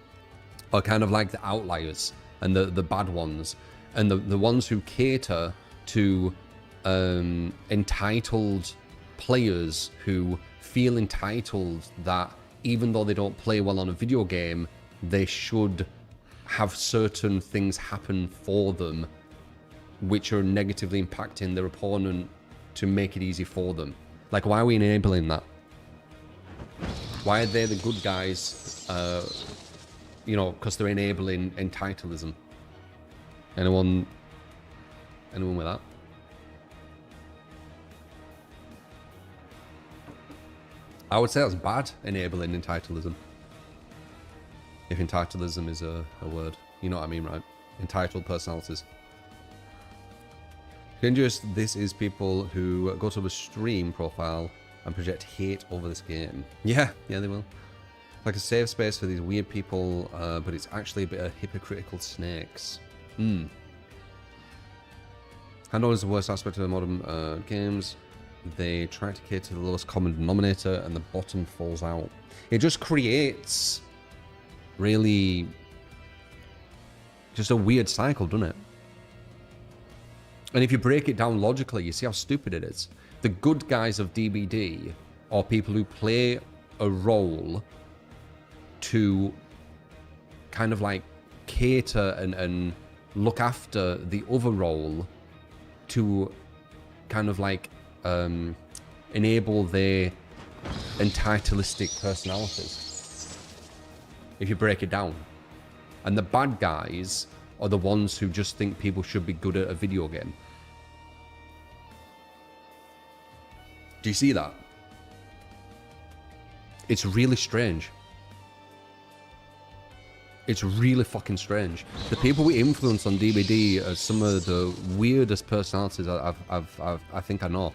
are kind of like the outliers and the bad ones, and the ones who cater to entitled players who feel entitled that even though they don't play well on a video game, they should have certain things happen for them which are negatively impacting their opponent to make it easy for them. Like, why are we enabling that? Why are they the good guys? You know, because they're enabling entitlism. Anyone with that? I would say that's bad, enabling entitlism. If entitlism is a word. You know what I mean, right? Entitled personalities. Dangerous, this is people who go to a stream profile and project hate over this game. Yeah, they will. Like a safe space for these weird people, but it's actually a bit of hypocritical snakes. Handover is the worst aspect of the modern games. They try to cater to the lowest common denominator and the bottom falls out. It just creates really just a weird cycle, doesn't it? And if you break it down logically, you see how stupid it is. The good guys of DBD are people who play a role to kind of like cater and look after the other role to kind of like enable their entitlistic personalities, if you break it down. And the bad guys are the ones who just think people should be good at a video game. Do you see that? It's really strange. It's really fucking strange. The people we influence on DBD are some of the weirdest personalities I think I know.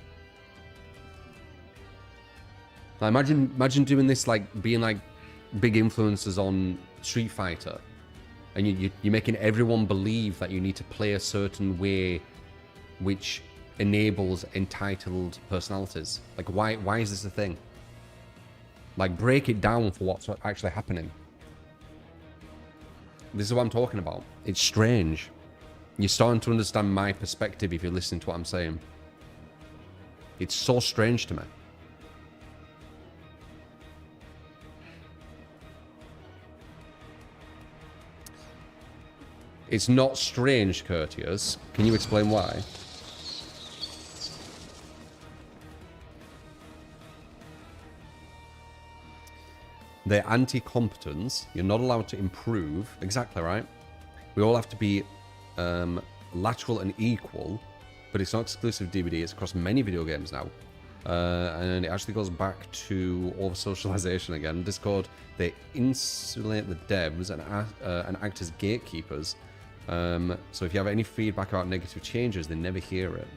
Like, imagine doing this, like being like big influencers on Street Fighter, and you're making everyone believe that you need to play a certain way, which enables entitled personalities. Like, why is this a thing? Like, break it down for what's actually happening. This is what I'm talking about. It's strange. You're starting to understand my perspective if you're listening to what I'm saying. It's so strange to me. It's not strange, Courteous. Can you explain why? They're anti-competence. You're not allowed to improve. Exactly right. We all have to be lateral and equal, but it's not exclusive DVD. It's across many video games now. And it actually goes back to over-socialization again. Discord, they insulate the devs and act as gatekeepers. So if you have any feedback about negative changes, they never hear it.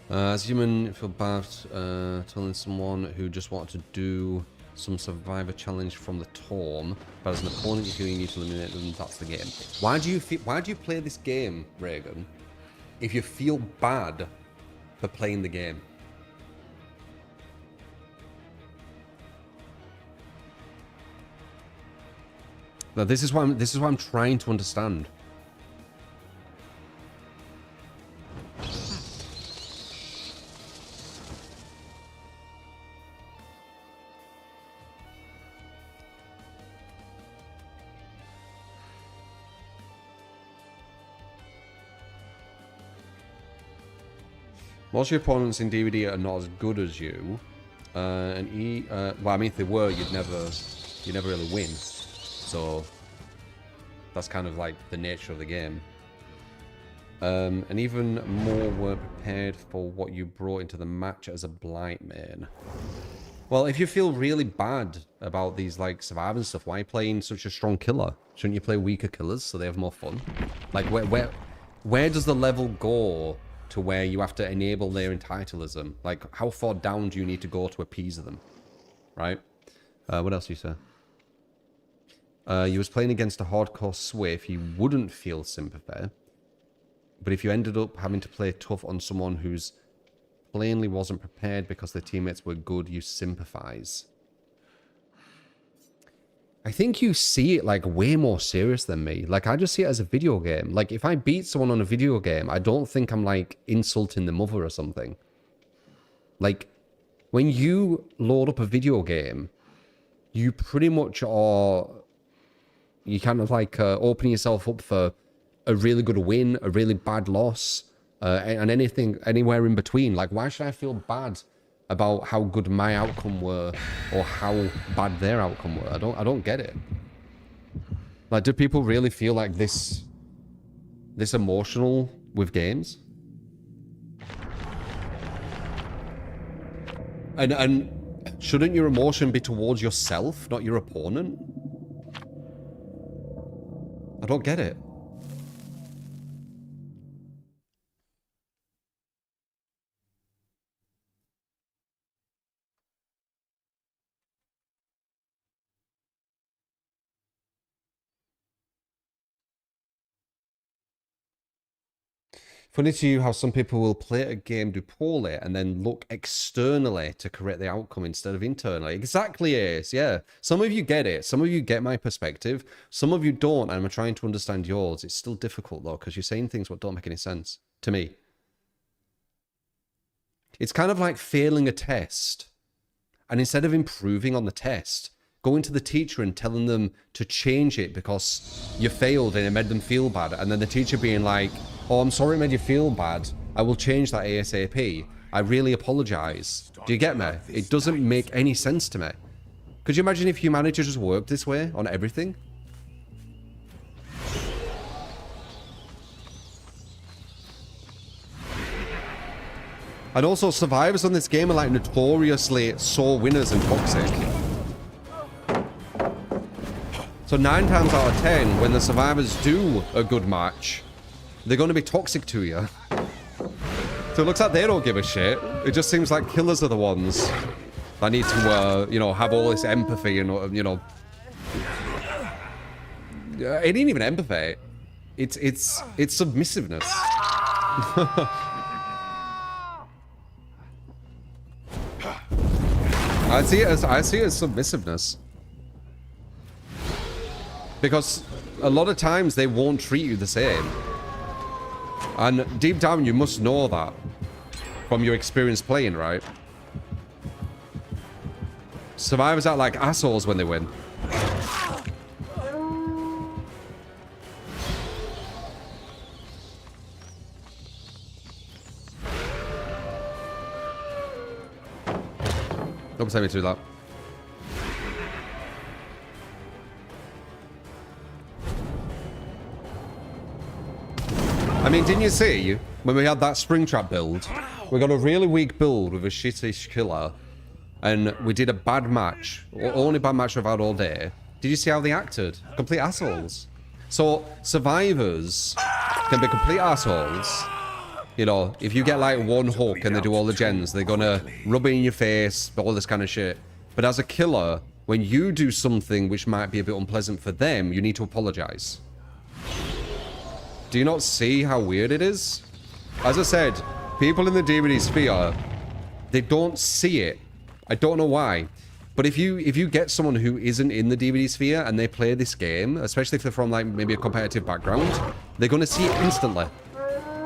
As a human, I feel bad telling someone who just wanted to do some survivor challenge from the Torm, but as an opponent, you feel you need to eliminate them. That's the game. Why do you play this game, Reagan, if you feel bad for playing the game? Now, this is what I'm trying to understand. Most of your opponents in DVD are not as good as you, well, I mean, if they were, you'd never really win. So that's kind of like the nature of the game. And even more weren't prepared for what you brought into the match as a blight main. Well, if you feel really bad about these like surviving stuff, why are you playing such a strong killer? Shouldn't you play weaker killers so they have more fun? Like where does the level go to where you have to enable their entitleism? Like, how far down do you need to go to appease them? Right? What else do you say? You was playing against a hardcore Swift, you wouldn't feel sympathy. But if you ended up having to play tough on someone who's plainly wasn't prepared because their teammates were good, you sympathize. I think you see it like way more serious than me. Like, I just see it as a video game. Like, if I beat someone on a video game, I don't think I'm like insulting the mother or something. Like, when you load up a video game, you pretty much are, you kind of like opening yourself up for a really good win, a really bad loss, and anything, anywhere in between. Like, why should I feel bad about how good my outcome were or how bad their outcome were? I don't get it. Like, do people really feel like this emotional with games? And shouldn't your emotion be towards yourself, not your opponent? I don't get it. Funny to you how some people will play a game, do poorly, and then look externally to correct the outcome instead of internally. Exactly, Ace, yeah. Some of you get it. Some of you get my perspective. Some of you don't, and I'm trying to understand yours. It's still difficult, though, because you're saying things that don't make any sense to me. It's kind of like failing a test, and instead of improving on the test, going to the teacher and telling them to change it because you failed and it made them feel bad, and then the teacher being like, oh, I'm sorry it made you feel bad. I will change that ASAP. I really apologize. Do you get me? It doesn't make any sense to me. Could you imagine if humanity just worked this way on everything? And also, survivors on this game are like notoriously sore winners and toxic. So 9 times out of 10, when the survivors do a good match, they're going to be toxic to you. So it looks like they don't give a shit. It just seems like killers are the ones that need to, you know, have all this empathy and, you know... It ain't even empathy. It's submissiveness. I see it as submissiveness. Because a lot of times they won't treat you the same. And deep down, you must know that from your experience playing, right? Survivors act like assholes when they win. Don't tell me to do that. I mean, didn't you see, when we had that Springtrap build, we got a really weak build with a shittish killer, and we did a bad match, only bad match we've had all day. Did you see how they acted? Complete assholes. So, survivors can be complete assholes. You know, if you get like one hook and they do all the gens, they're gonna rub it in your face, all this kind of shit. But as a killer, when you do something which might be a bit unpleasant for them, you need to apologize. Do you not see how weird it is? As I said, people in the DVD sphere, they don't see it. I don't know why. But if you get someone who isn't in the DVD sphere and they play this game, especially if they're from like maybe a competitive background, they're going to see it instantly.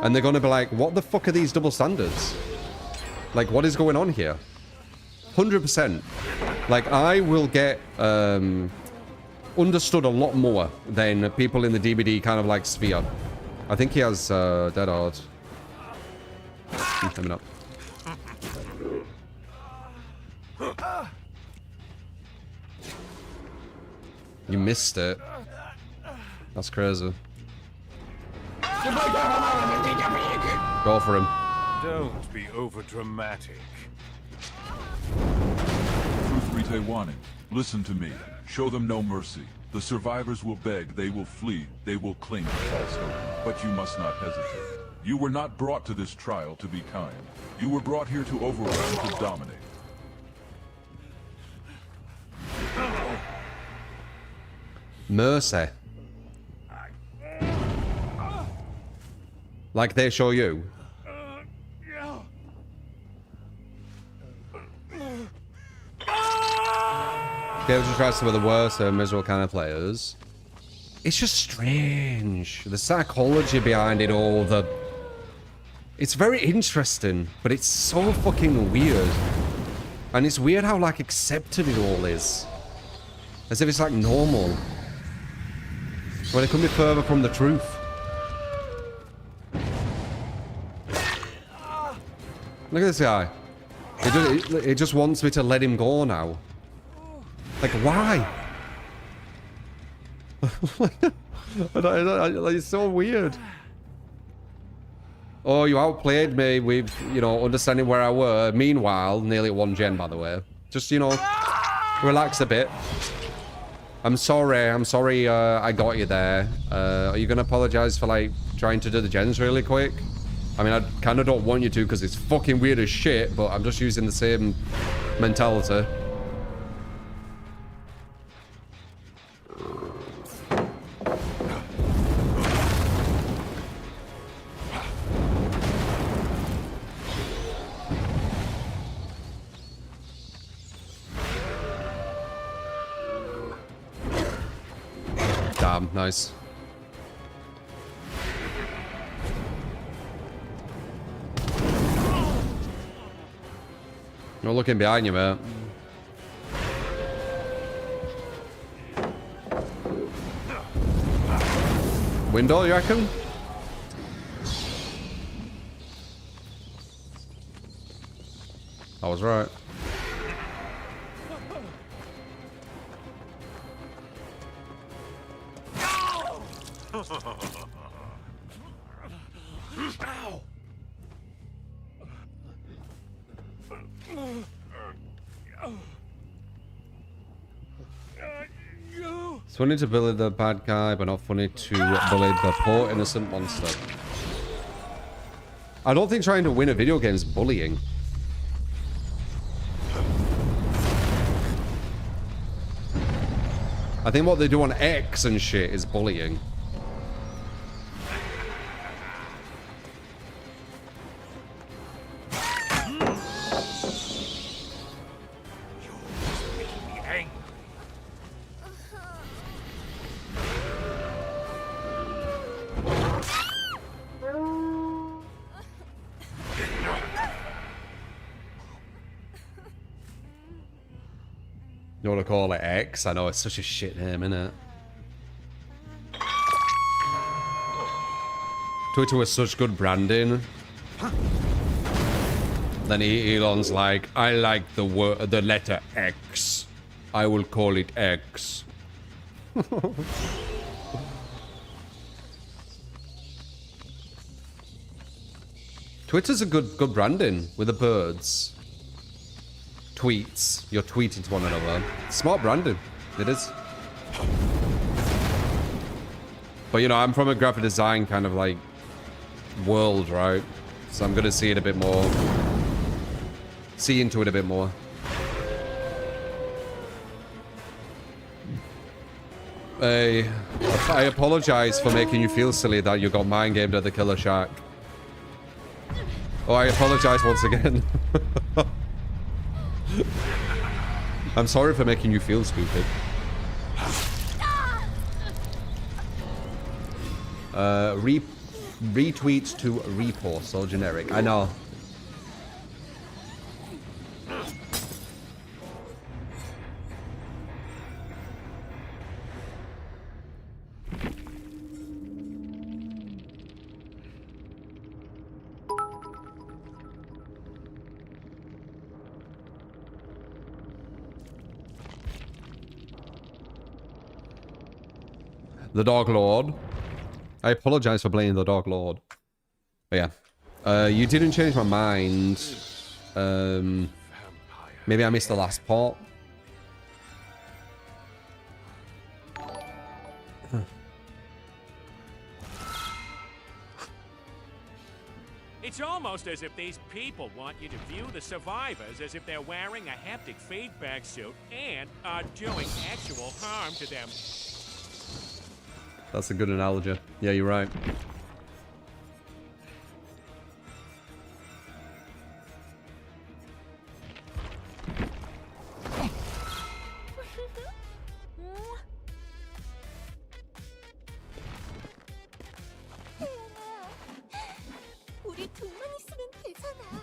And they're going to be like, what the fuck are these double standards? Like, what is going on here? 100%. Like, I will get understood a lot more than people in the DVD kind of like sphere. I think he has Dead Hard. He's coming up. You missed it. That's crazy. Go for him. Don't be over-dramatic. Truth Rite warning. Listen to me. Show them no mercy. The survivors will beg, they will flee, they will cling to false hope. But you must not hesitate. You were not brought to this trial to be kind. You were brought here to overwhelm, to dominate. Mercy. Like they show you. Games just tries to be the worst and miserable kind of players. It's just strange. The psychology behind it all, it's very interesting, but it's so fucking weird. And it's weird how, like, accepted it all is. As if it's, like, normal. When it couldn't be further from the truth. Look at this guy. He just wants me to let him go now. Like, why? It's so weird. Oh, you outplayed me with, you know, understanding where I were. Meanwhile, nearly at 1 gen, by the way. Just, you know, relax a bit. I'm sorry I got you there. Are you going to apologize for, like, trying to do the gens really quick? I mean, I kind of don't want you to because it's fucking weird as shit, but I'm just using the same mentality. Damn, nice. You're looking behind you, mate. Window, you reckon? I was right. It's funny to bully the bad guy, but not funny to bully the poor innocent monster. I don't think trying to win a video game is bullying. I think what they do on X and shit is bullying. You want to call it X? I know it's such a shit name, innit? Twitter was such good branding. Then Elon's like, I like the letter X. I will call it X. Twitter's a good branding with the birds. Tweets. You're tweeting to one another. Smart branding. It is. But you know, I'm from a graphic design kind of like world, right? So I'm gonna see it a bit more. See into it a bit more. I apologize for making you feel silly that you got mind gamed at the killer shack. Oh, I apologize once again. I'm sorry for making you feel stupid. Retweets to repost, so generic. I know. The Dog Lord. I apologize for blaming the Dog Lord. But yeah. You didn't change my mind. Maybe I missed the last part. It's almost as if these people want you to view the survivors as if they're wearing a haptic feedback suit and are doing actual harm to them. That's a good analogy. Yeah, you're right. 우리 둘만 있으면 되잖아.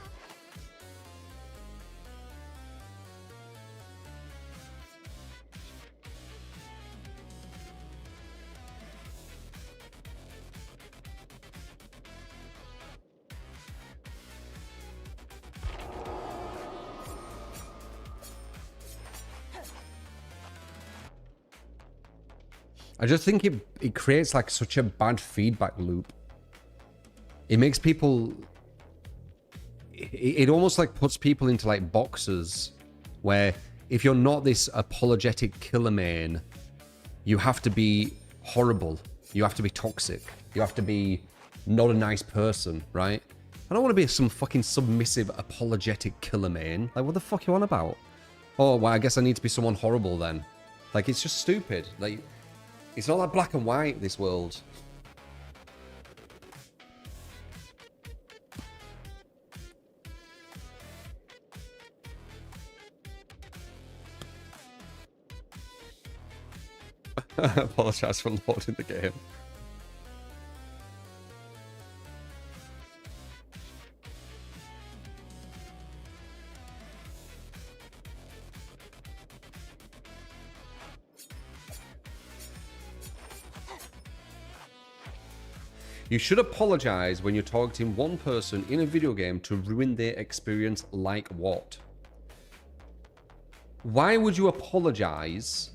I just think it creates like such a bad feedback loop. It makes people... It almost like puts people into like boxes where if you're not this apologetic killer main, you have to be horrible. You have to be toxic. You have to be not a nice person, right? I don't want to be some fucking submissive apologetic killer main. Like, what the fuck are you on about? Oh, well, I guess I need to be someone horrible then. Like, it's just stupid. Like... It's not like black and white, this world. I apologize for loading the game. You should apologize when you're targeting one person in a video game to ruin their experience. Like what? Why would you apologize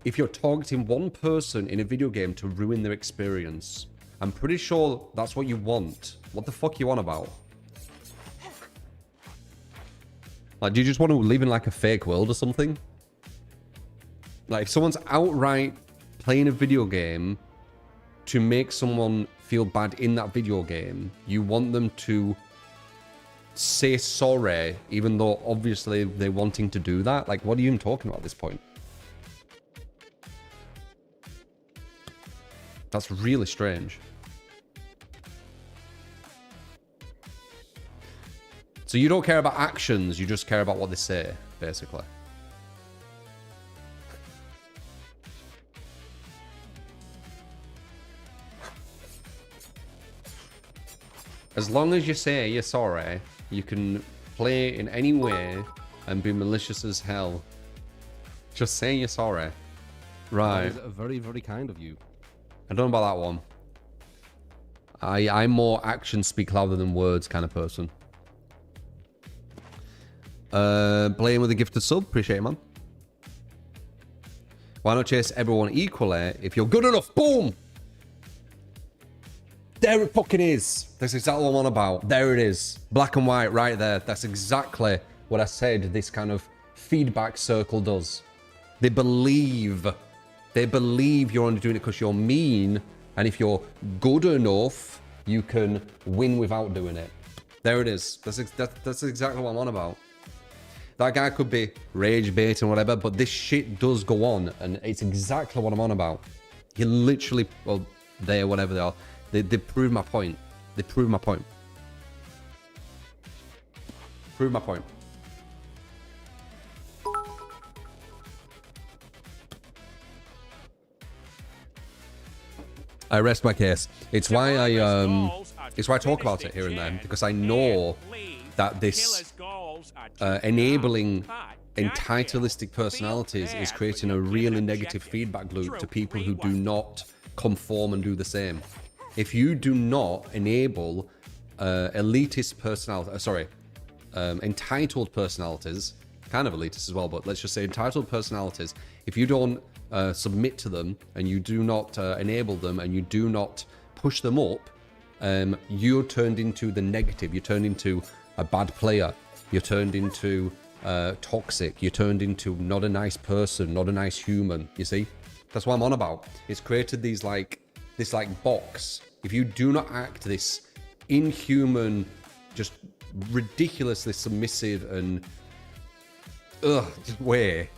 if you're targeting one person in a video game to ruin their experience? I'm pretty sure that's what you want. What the fuck are you on about? Like, do you just want to live in like a fake world or something? Like, if someone's outright playing a video game to make someone feel bad in that video game, you want them to say sorry, even though obviously they're wanting to do that? Like, what are you even talking about at this point? That's really strange. So you don't care about actions, you just care about what they say, basically. As long as you say you're sorry, you can play in any way and be malicious as hell. Just saying you're sorry. Right. That is very, very kind of you. I don't know about that one. I'm more actions speak louder than words kind of person. Playing with a gifted sub. Appreciate it, man. Why not chase everyone equally if you're good enough? Boom! There it fucking is. That's exactly what I'm on about. There it is. Black and white right there. That's exactly what I said this kind of feedback circle does. They believe you're only doing it because you're mean, and if you're good enough, you can win without doing it. There it is. That's exactly what I'm on about. That guy could be rage bait and whatever, but this shit does go on, and it's exactly what I'm on about. He literally, well, they whatever they are, they prove my point. They prove my point. Prove my point. I rest my case. It's why I talk about it here and then, because I know that this enabling entitleistic personalities is creating a really negative feedback loop to people who do not conform and do the same. If you do not enable elitist personality, entitled personalities, kind of elitist as well, but let's just say entitled personalities, if you don't submit to them and you do not enable them and you do not push them up, you're turned into the negative. You're turned into a bad player. You're turned into toxic. You're turned into not a nice person, not a nice human. You see, that's what I'm on about. It's created this box. If you do not act this inhuman, just ridiculously submissive and way,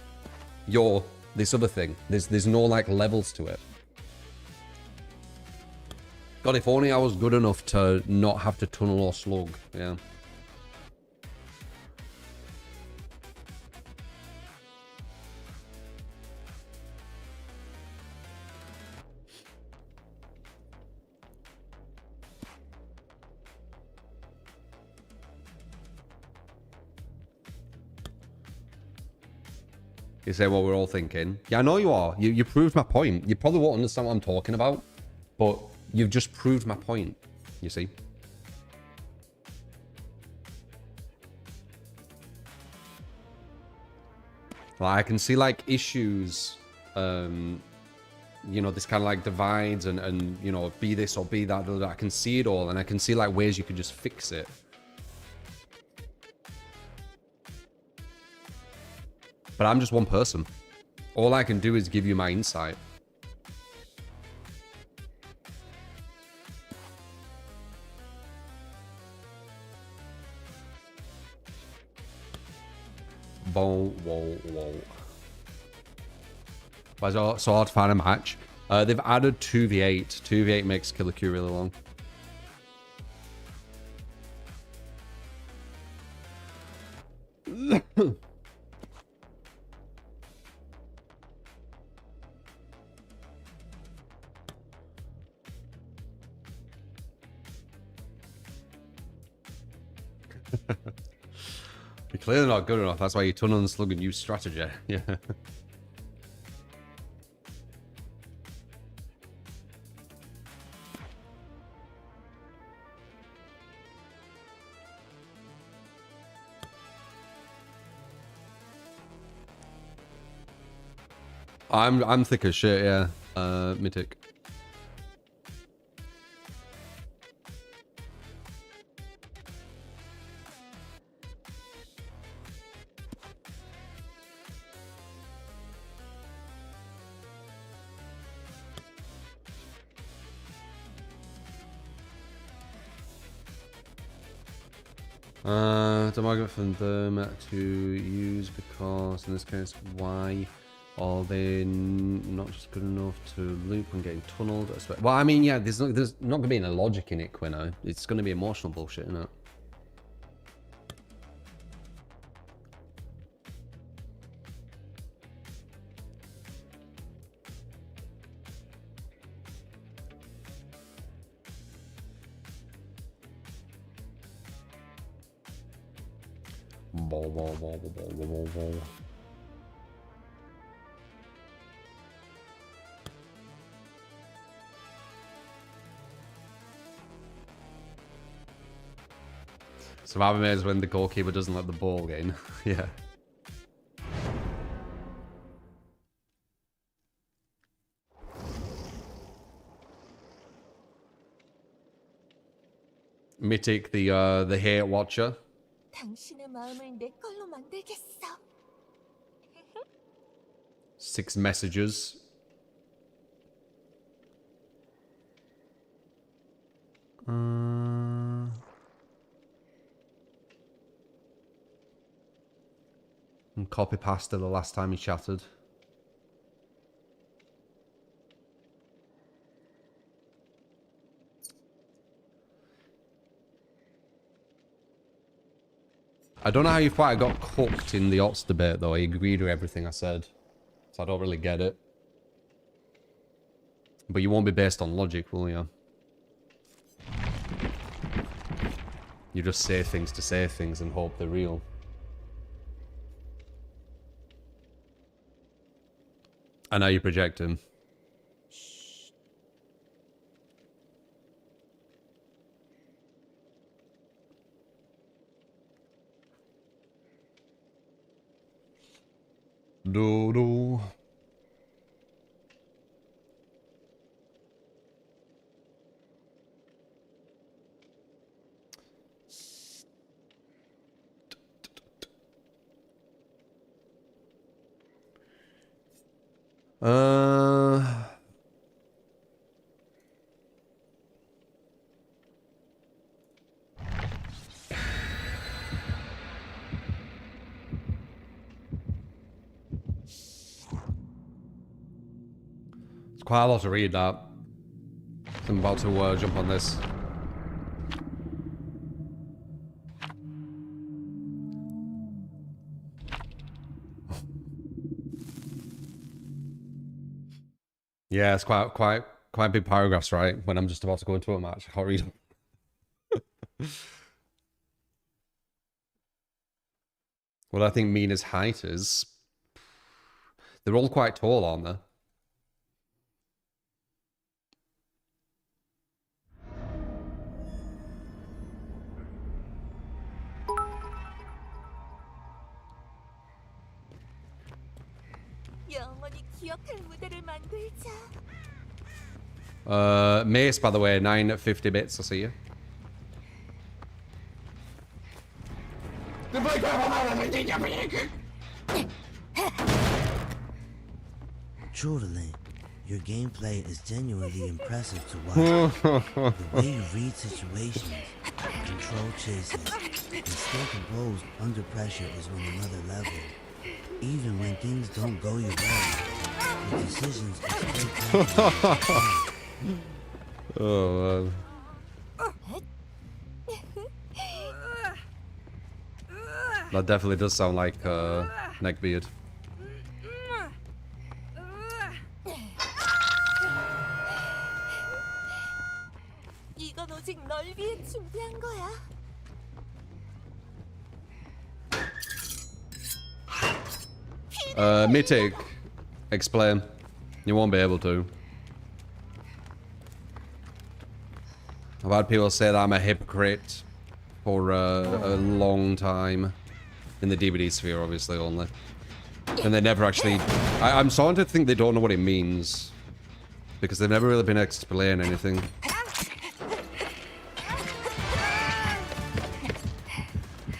you're this other thing. There's no like levels to it. God, if only I was good enough to not have to tunnel or slug. Yeah. You say what we're all thinking. Yeah, I know you are. You proved my point. You probably won't understand what I'm talking about, but you've just proved my point, you see. Like, I can see like issues, you know, this kind of like divides and you know, be this or be that. I can see it all, and I can see like ways you could just fix it. But I'm just one person. All I can do is give you my insight. Whoa. Why is it so hard to find a match? They've added 2v8. 2v8 makes killer queue really long. You're clearly not good enough. That's why you tunnel and slug and use strategy. Yeah. I'm thick as shit. Yeah. Mythic. The argument from them to use because in this case, why are they not just good enough to loop when getting tunneled? Well, I mean, yeah, there's not going to be any logic in it, Quino. It's going to be emotional bullshit, isn't it? Survivor mode is when the goalkeeper doesn't let the ball get in. Yeah. Mythic, the hate watcher. 당신의 마음을 내 걸로 만들겠어. 6 messages. And copy pasta the last time he chatted. I don't know how you thought I got cooked in the Ots debate, though. I agreed with everything I said. So I don't really get it. But you won't be based on logic, will you? You just say things to say things and hope they're real. I know you project him. Do. It's quite a lot to read, that. I'm about to jump on this. Yeah, it's quite big paragraphs, right? When I'm just about to go into a match, I can't read them. What I think Mina's height is, they're all quite tall, aren't they? 영원히 기억할 무대를 만들자. Mace, by the way, 950 bits, I see you. Truly, your gameplay is genuinely impressive to watch. The way you read situations, control chases, and stay composed under pressure is on another level. Even when things don't go your way, the decisions are still calculated. Oh, man. That definitely does sound like neckbeard. 이건 오직 널 위해 준비한 거야. Mythic, explain. You won't be able to. I've had people say that I'm a hypocrite for a long time. In the DVD sphere, obviously, only. And they never actually... I'm starting to think they don't know what it means. Because they've never really been able to explain anything.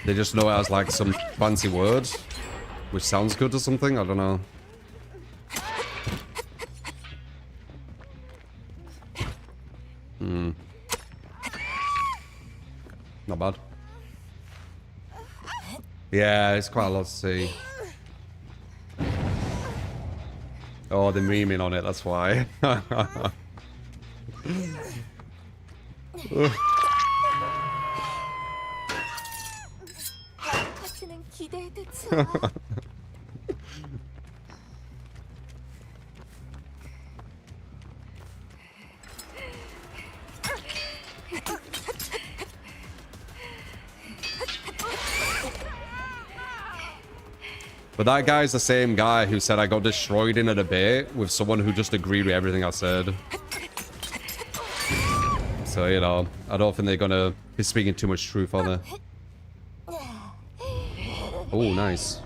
They just know it as like some fancy word. Which sounds good or something, I don't know. Not bad. Yeah, it's quite a lot to see. Oh, they're memeing on it, that's why. 파트는 기대해도 좋아. But that guy's the same guy who said I got destroyed in a debate with someone who just agreed with everything I said. So, you know, I don't think they're gonna be speaking too much truth on it. Oh, nice.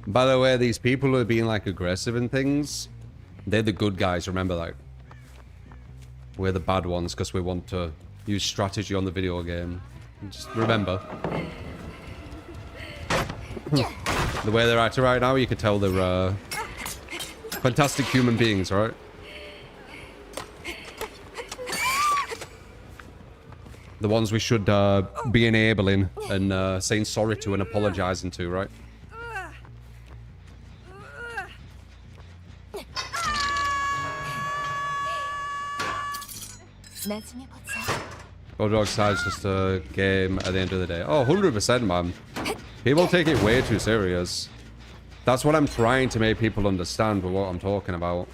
By the way, these people who are being like aggressive and things, they're the good guys, remember that. We're the bad ones because we want to use strategy on the video game. Just remember. The way they're acting right now, you could tell they're fantastic human beings, right? The ones we should be enabling and saying sorry to and apologizing to, right? 나중에 보자. Bulldog Side's just a game at the end of the day. Oh, 100%, man. People take it way too serious. That's what I'm trying to make people understand with what I'm talking about.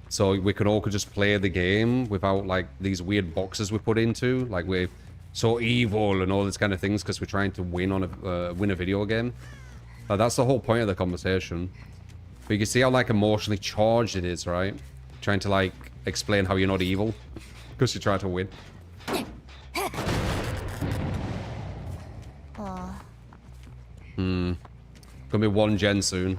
So we can all just play the game without, like, these weird boxes we put into. Like, we're so evil and all these kind of things because we're trying to win on win a video game. That's the whole point of the conversation. But you can see how, like, emotionally charged it is, right? Trying to, like, explain how you're not evil because you try to win. Gonna be one gen soon.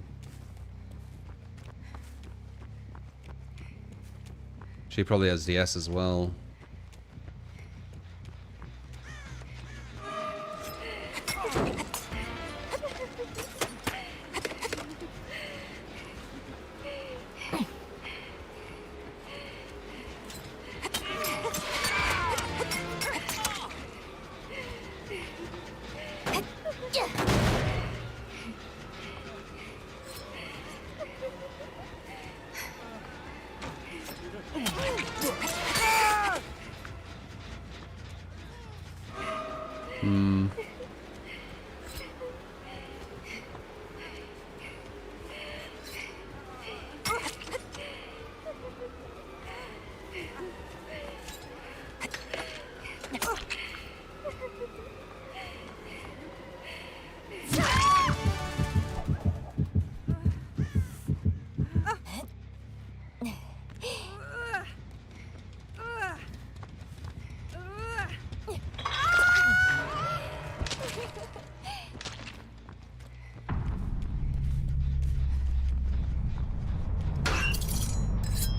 She probably has DS as well.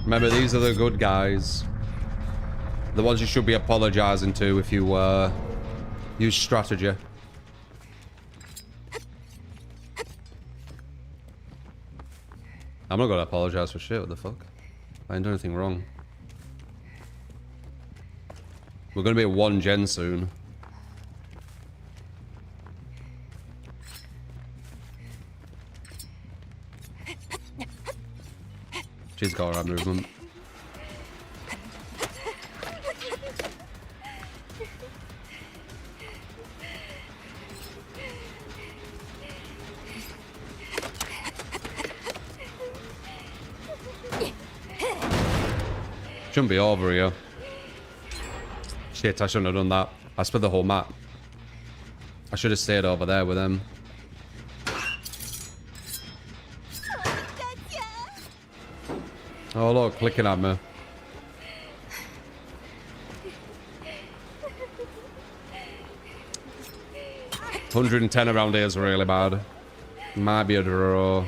Remember, these are the good guys. The ones you should be apologizing to if you use strategy. I'm not gonna apologize for shit, what the fuck? I didn't do anything wrong. We're gonna be at 1 gen soon. She's got her movement. Shouldn't be over here. Shit, I shouldn't have done that. I split the whole map. I should have stayed over there with them. Oh look, clicking at me. $110 around here is really bad. Might be a draw.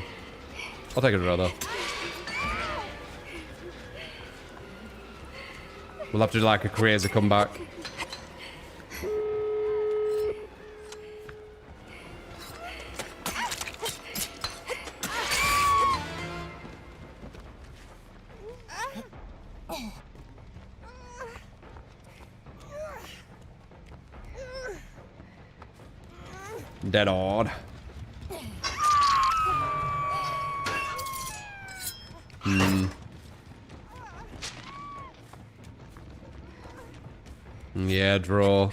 I'll take a draw though. We'll have to do like a crazy comeback. Dead odd. Yeah, draw.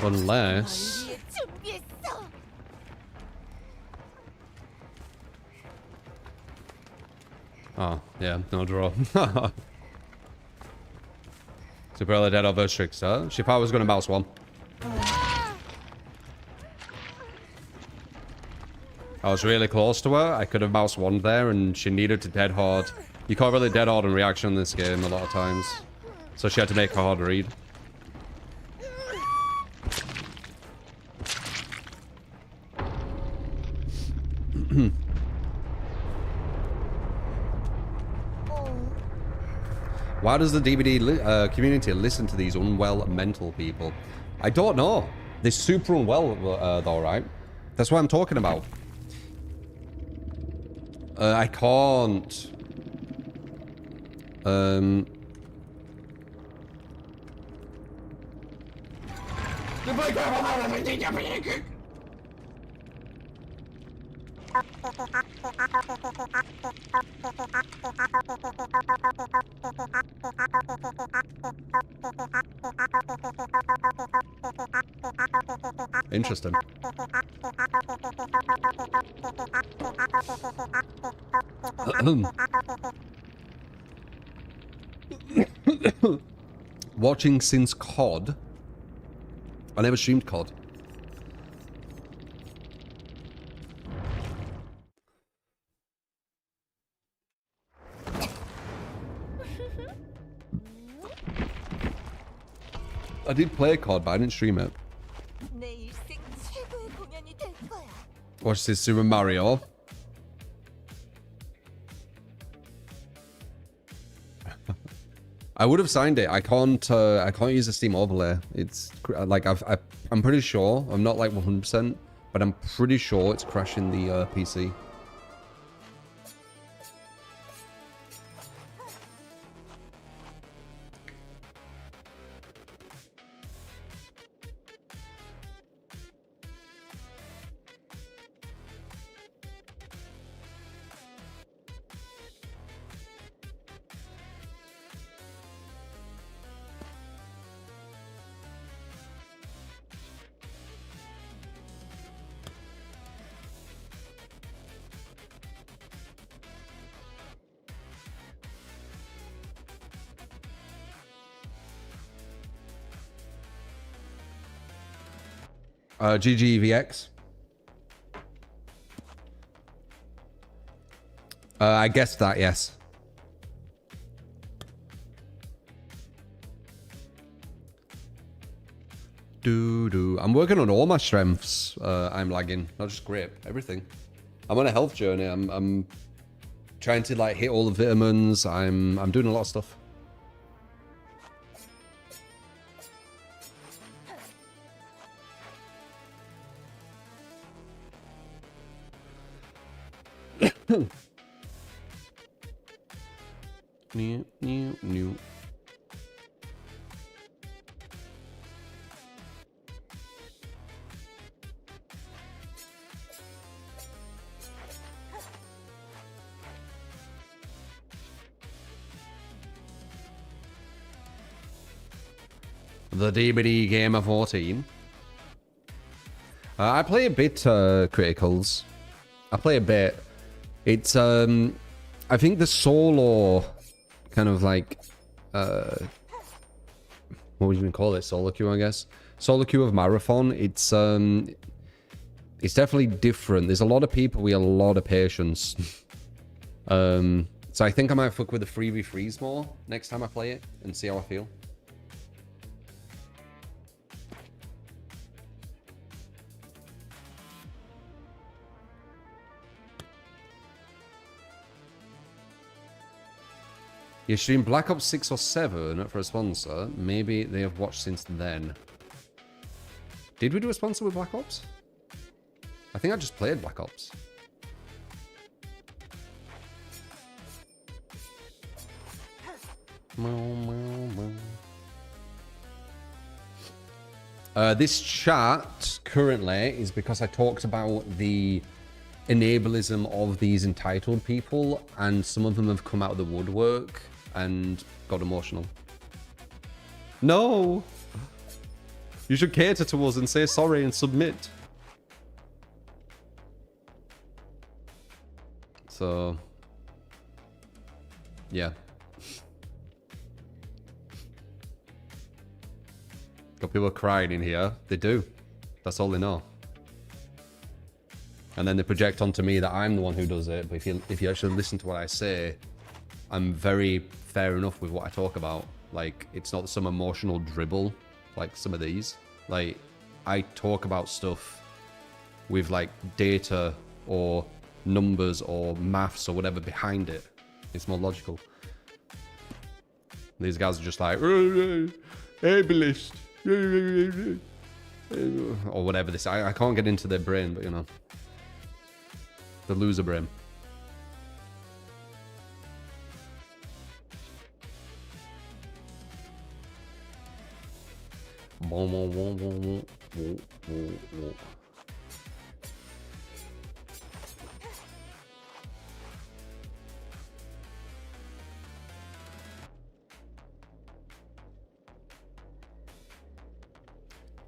Unless... Oh, yeah, no draw. Super dead of her trickster. She thought I was going to mouse one. I was really close to her. I could have mouse one there, and she needed to dead hard. You can't really dead hard in reaction in this game a lot of times. So she had to make a hard read. Why does the DVD community listen to these unwell mental people? I don't know. They're super unwell, though, right? That's what I'm talking about. I can't. Interesting. Watching since COD. I never streamed COD. I did play COD, but I didn't stream it. 내 일생 최고의 공연이 될 거야. Watch this Super Mario. I would have signed it. I can't use the Steam overlay. It's like I'm pretty sure. I'm not like 100%, but I'm pretty sure it's crashing the PC. GGVX. I guessed that, yes. I'm working on all my strengths. I'm lagging, not just grip, everything. I'm on a health journey. I'm trying to like hit all the vitamins. I'm doing a lot of stuff. New. The DVD Gamer 14. I play a bit Criticals. I play a bit. It's I think the solo kind of like what would you even call it? Solo queue, I guess. Solo queue of Marathon. It's definitely different. There's a lot of people with a lot of patience. So I think I might fuck with the 3v3s more next time I play it and see how I feel. You streamed Black Ops 6 or 7 for a sponsor. Maybe they have watched since then. Did we do a sponsor with Black Ops? I think I just played Black Ops. This chat currently is because I talked about the enablism of these entitled people, and some of them have come out of the woodwork and got emotional. No! You should cater to us and say sorry and submit. So, yeah. Got people crying in here. They do. That's all they know. And then they project onto me that I'm the one who does it. But if you actually listen to what I say, I'm very fair enough with what I talk about. Like, it's not some emotional dribble like some of these. Like, I talk about stuff with like data or numbers or maths or whatever behind it. It's more logical. These guys are just like, ableist. Or whatever this. I can't get into their brain, but you know. The loser brain.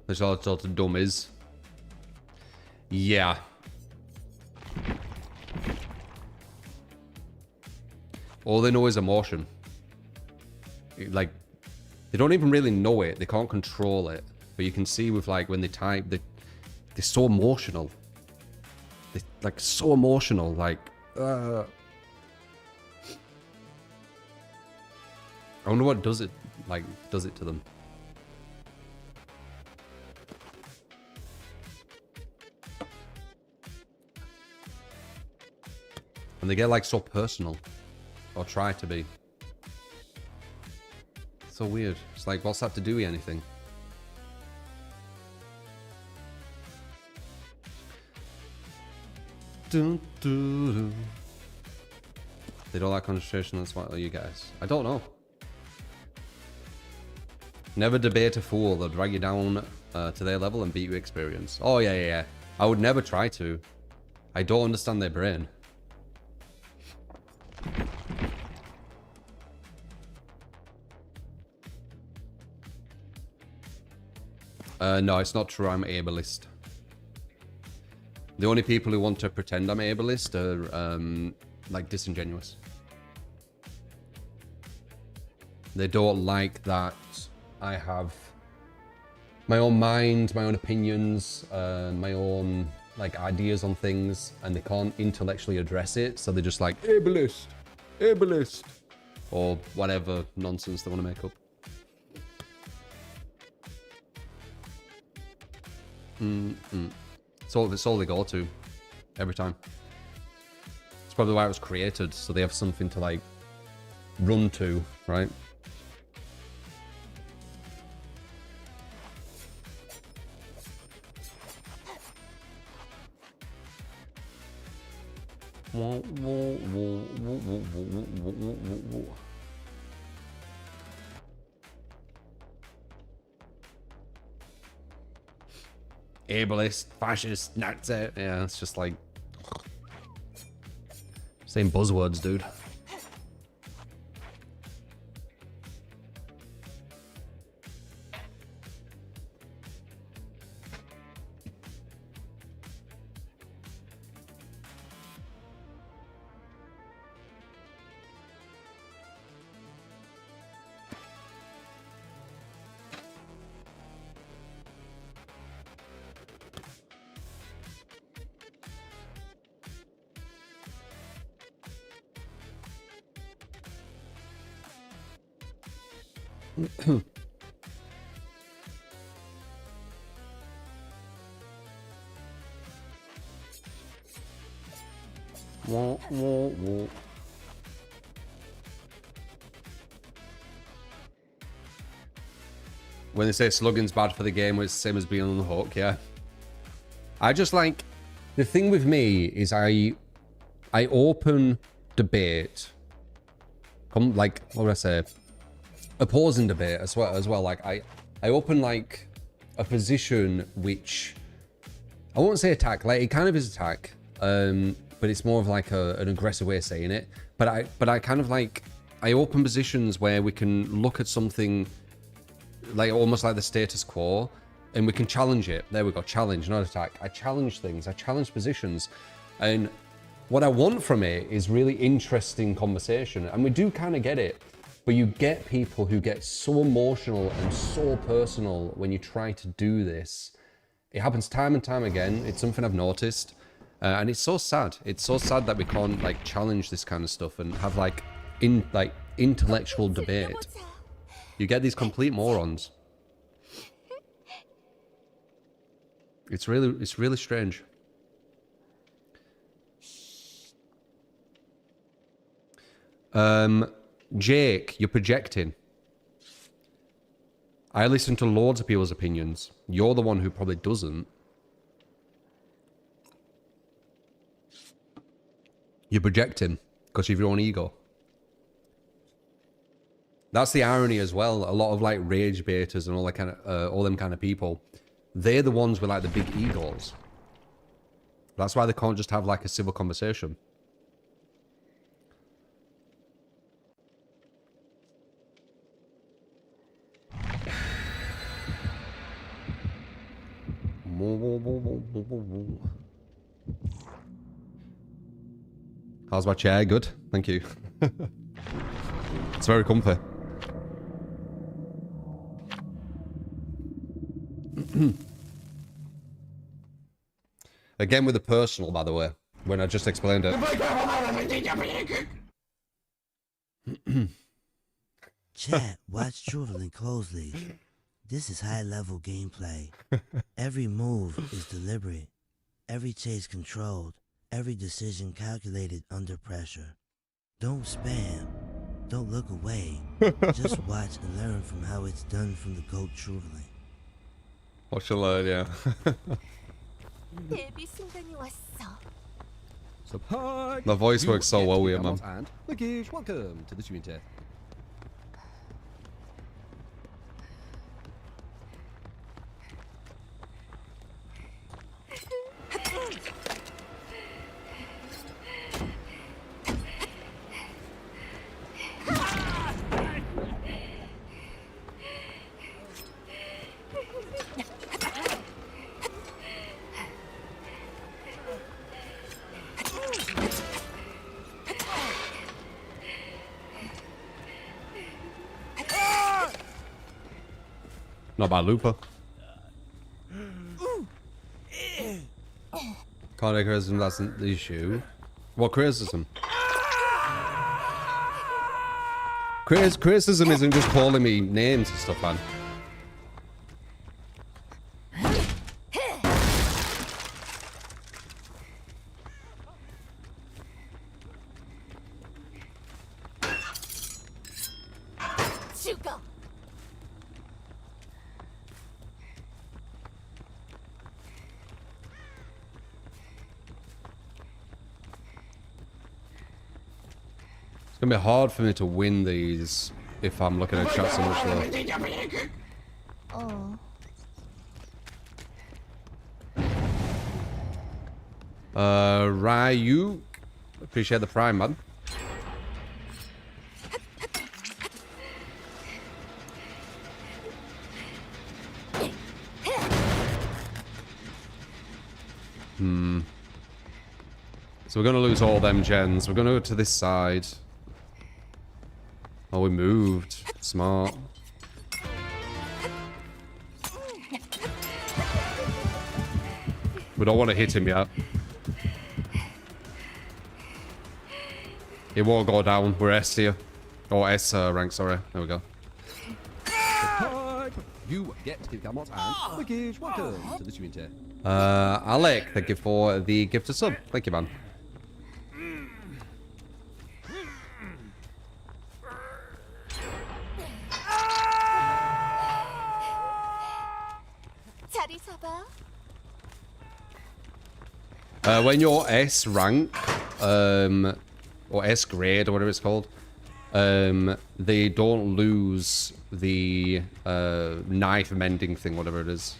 There's all sorts of dummies. Yeah. All they know is emotion. Like, they don't even really know it. They can't control it. But you can see with, like, when they type, they're so emotional. They're, like, so emotional. Like, I wonder what does it to them. And they get, like, so personal. Or try to be. So weird. It's like, what's that to do with anything? Dun, dun, dun. They don't like concentration, that's why you guys. I don't know. Never debate a fool. They'll drag you down to their level and beat you experience. Oh, yeah. I would never try to. I don't understand their brain. No, it's not true. I'm ableist. The only people who want to pretend I'm ableist are, like, disingenuous. They don't like that I have my own mind, my own opinions, my own, like, ideas on things, and they can't intellectually address it, so they're just like, ableist, or whatever nonsense they want to make up. It's all they go to every time. It's probably why it was created, so they have something to, like, run to, right? Ableist, fascist, Nazi. Yeah, it's just like same buzzwords, dude. When they say slugging's bad for the game, it's the same as being on the hook, yeah. I just like, the thing with me is I open debate, like, what would I say? Opposing debate as well. Like, I open, like, a position which, I won't say attack, like, it kind of is attack, but it's more of like an aggressive way of saying it. But I kind of like, I open positions where we can look at something like almost like the status quo and we can challenge it. There we go, challenge, not attack. I challenge things, I challenge positions. And what I want from it is really interesting conversation. And we do kind of get it, but you get people who get so emotional and so personal when you try to do this. It happens time and time again. It's something I've noticed. And it's so sad. It's so sad that we can't, like, challenge this kind of stuff and have, like, intellectual debate. You get these complete morons. It's really strange. Jake, you're projecting. I listen to loads of people's opinions. You're the one who probably doesn't. You're projecting because of your own ego. That's the irony as well. A lot of like rage baiters and all that kind of, all them kind of people, they're the ones with like the big egos. That's why they can't just have like a civil conversation. How's my chair? Good, thank you. It's very comfy. Again with the personal, by the way, when I just explained it. Chat, watch Truthfully closely. This is high-level gameplay. Every move is deliberate. Every chase controlled. Every decision calculated under pressure. Don't spam. Don't look away. Just watch and learn from how it's done from the GOAT Truthfully. Watch and learn, yeah. 데뷔 순간이 왔어. The voice works so well with him, man. And Luggage, welcome to the stream chat. Not by Looper. Cardiac criticism, that's the issue. What criticism? Criticism isn't just calling me names and stuff, man. 죽어. It's gonna be hard for me to win these if I'm looking at chat so much though. Ryu, appreciate the prime, man. So we're gonna lose all them gens. We're gonna go to this side. Oh, we moved. Smart. We don't want to hit him yet. It won't go down. We're S tier. Or S rank, sorry. There we go. You get to come on and Luggage, welcome to the stream chat. Alec, thank you for the gift of sub. Thank you, man. 자리 잡아. When you're S rank, or S grade, or whatever it's called, they don't lose the knife mending thing, whatever it is.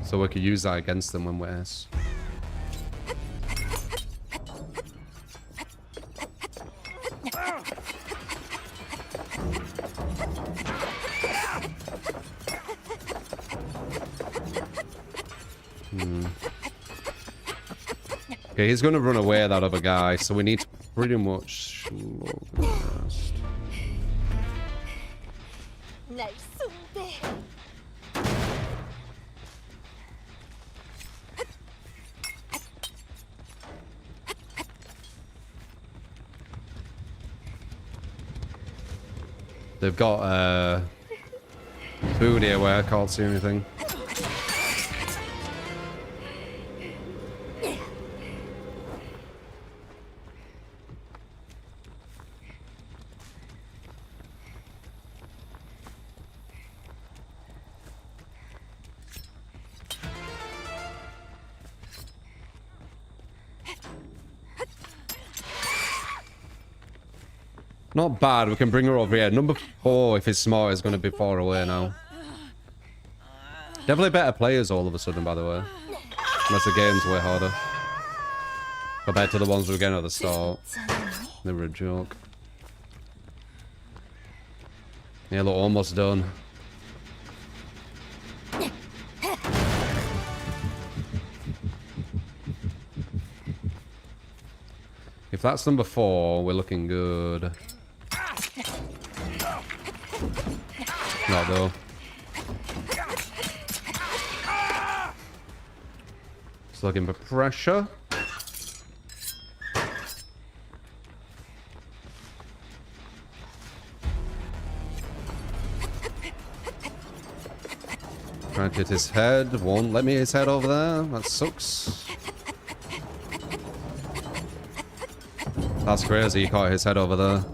So we could use that against them when we're S. Okay, he's gonna run away, that other guy, so we need to pretty much slow him fast. 날 숭배. They've got food here where I can't see anything. Not bad. We can bring her over here. Number 4, if he's smart, is going to be far away now. Definitely better players all of a sudden, by the way. Unless the game's way harder. Compared to the ones we were getting at the start. They were a joke. Yeah, look, almost done. If that's number 4, we're looking good. Not though. Just looking for pressure. Trying to hit his head. Won't let me hit his head over there. That sucks. That's crazy. He caught his head over there.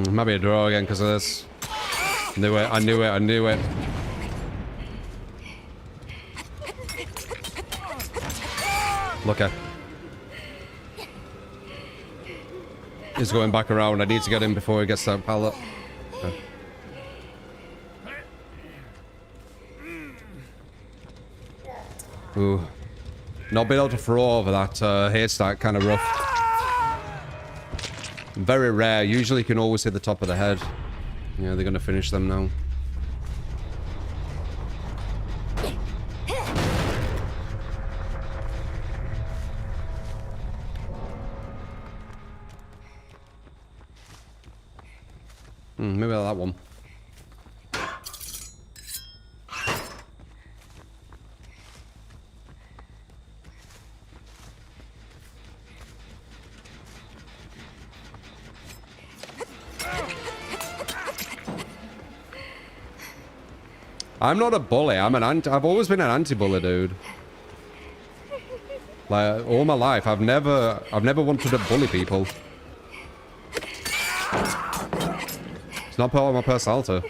Might be a draw again because of this. Knew it, I knew it, I knew it. Look at. He's going back around. I need to get him before he gets that pallet. Okay. Ooh. Not being able to throw over that haystack, kind of rough. Very rare. Usually you can always hit the top of the head. Yeah, they're going to finish them now. Maybe that one. I'm not a bully. I've always been an anti-bully, dude. Like all my life, I've never wanted to bully people. It's not part of my personality.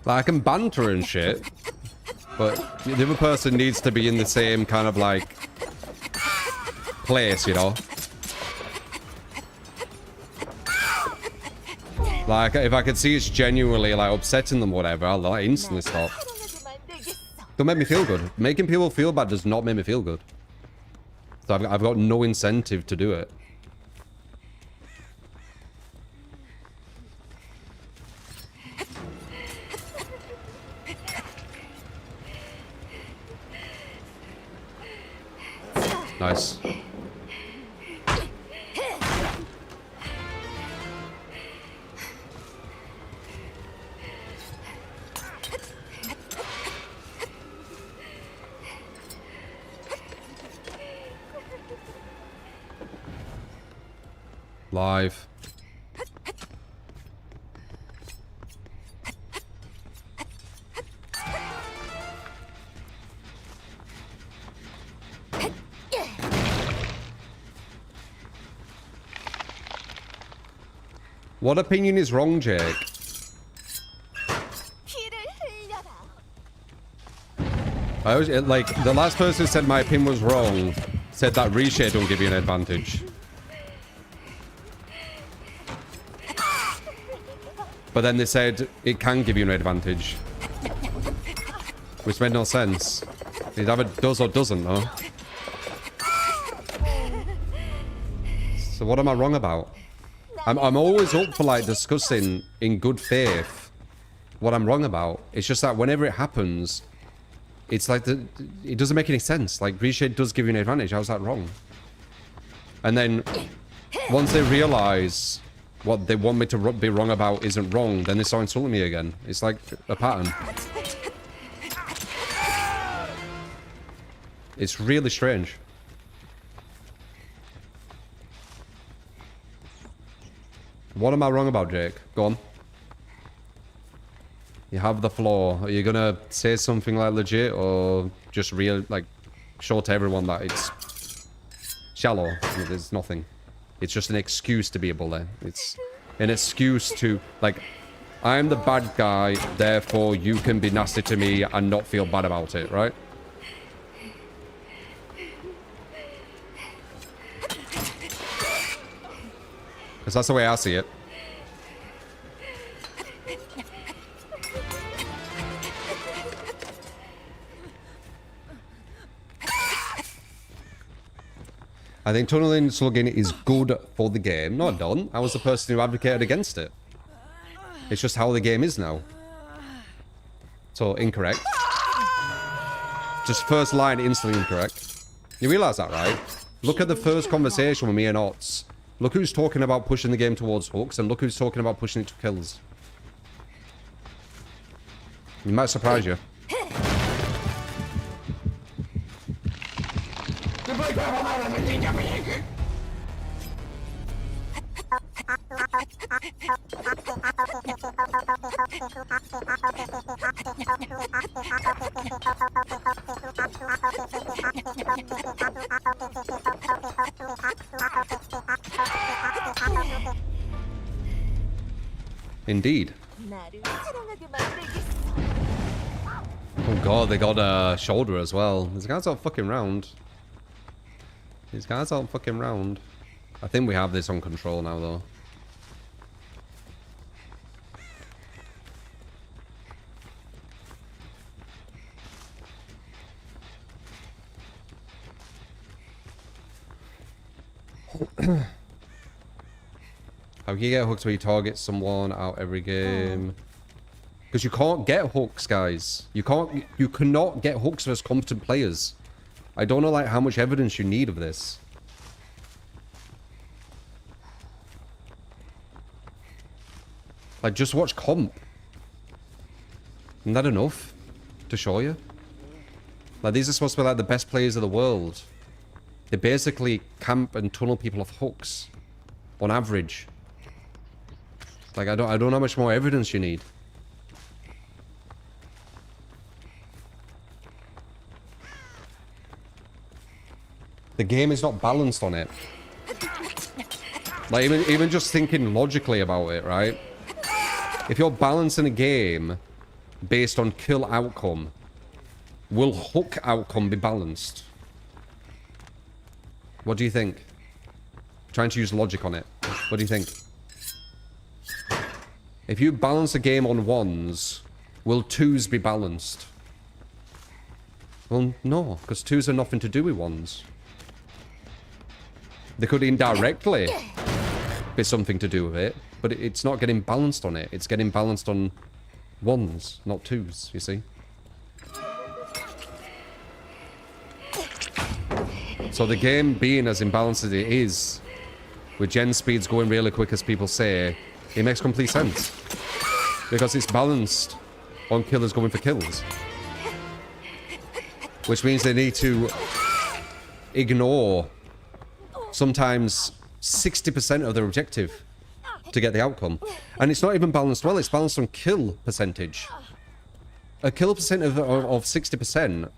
Like, I can banter and shit, but the other person needs to be in the same kind of like place, you know? Like, if I could see it's genuinely like upsetting them or whatever, I'll like instantly stop. Don't make me feel good. Making people feel bad does not make me feel good. So I've got no incentive to do it. Nice. Live. What opinion is wrong, Jake? I always, like, the last person who said my opinion was wrong said that reshade don't give you an advantage. But then they said it can give you an advantage. Which made no sense. It either does or doesn't, though. So what am I wrong about? I'm always up for like discussing in good faith what I'm wrong about. It's just that whenever it happens, it's like it doesn't make any sense. Like, Reshade does give you an advantage. How's that wrong? And then once they realize what they want me to be wrong about isn't wrong, then they start insulting me again. It's like a pattern. It's really strange. What am I wrong about, Jake? Go on. You have the floor. Are you gonna say something like legit, or just show to everyone that it's shallow? There's nothing. It's just an excuse to be a bully. It's an excuse to, like, I'm the bad guy, therefore you can be nasty to me and not feel bad about it, right? Because that's the way I see it. I think tunneling slugging is good for the game. No, I don't. I was the person who advocated against it. It's just how the game is now. So, incorrect. Just first line, instantly incorrect. You realise that, right? Look at the first conversation with me and Ots. Look who's talking about pushing the game towards hooks, and look who's talking about pushing it to kills. It might surprise you. Indeed. Oh god, they got a shoulder as well. These guys aren't fucking round. These guys aren't fucking round. I think we have this on control now, though. How can you get hooks where you target someone out every game? Because you can't get hooks, guys. You cannot get hooks as competent players. I don't know, like, how much evidence you need of this. Like, just watch comp. Isn't that enough to show you? Like, these are supposed to be, like, the best players of the world. They basically camp and tunnel people off hooks. On average. Like, I don't know how much more evidence you need. The game is not balanced on it. Like, even just thinking logically about it, right? If you're balancing a game based on kill outcome, will hook outcome be balanced? What do you think? Trying to use logic on it. What do you think? If you balance a game on ones, will twos be balanced? Well, no, because twos are nothing to do with ones. They could indirectly be something to do with it, but it's not getting balanced on it. It's getting balanced on ones, not twos, you see? So the game being as imbalanced as it is, with gen speeds going really quick as people say, it makes complete sense. Because it's balanced on killers going for kills. Which means they need to ignore sometimes 60% of their objective to get the outcome. And it's not even balanced well, it's balanced on kill percentage. A kill percent of 60%,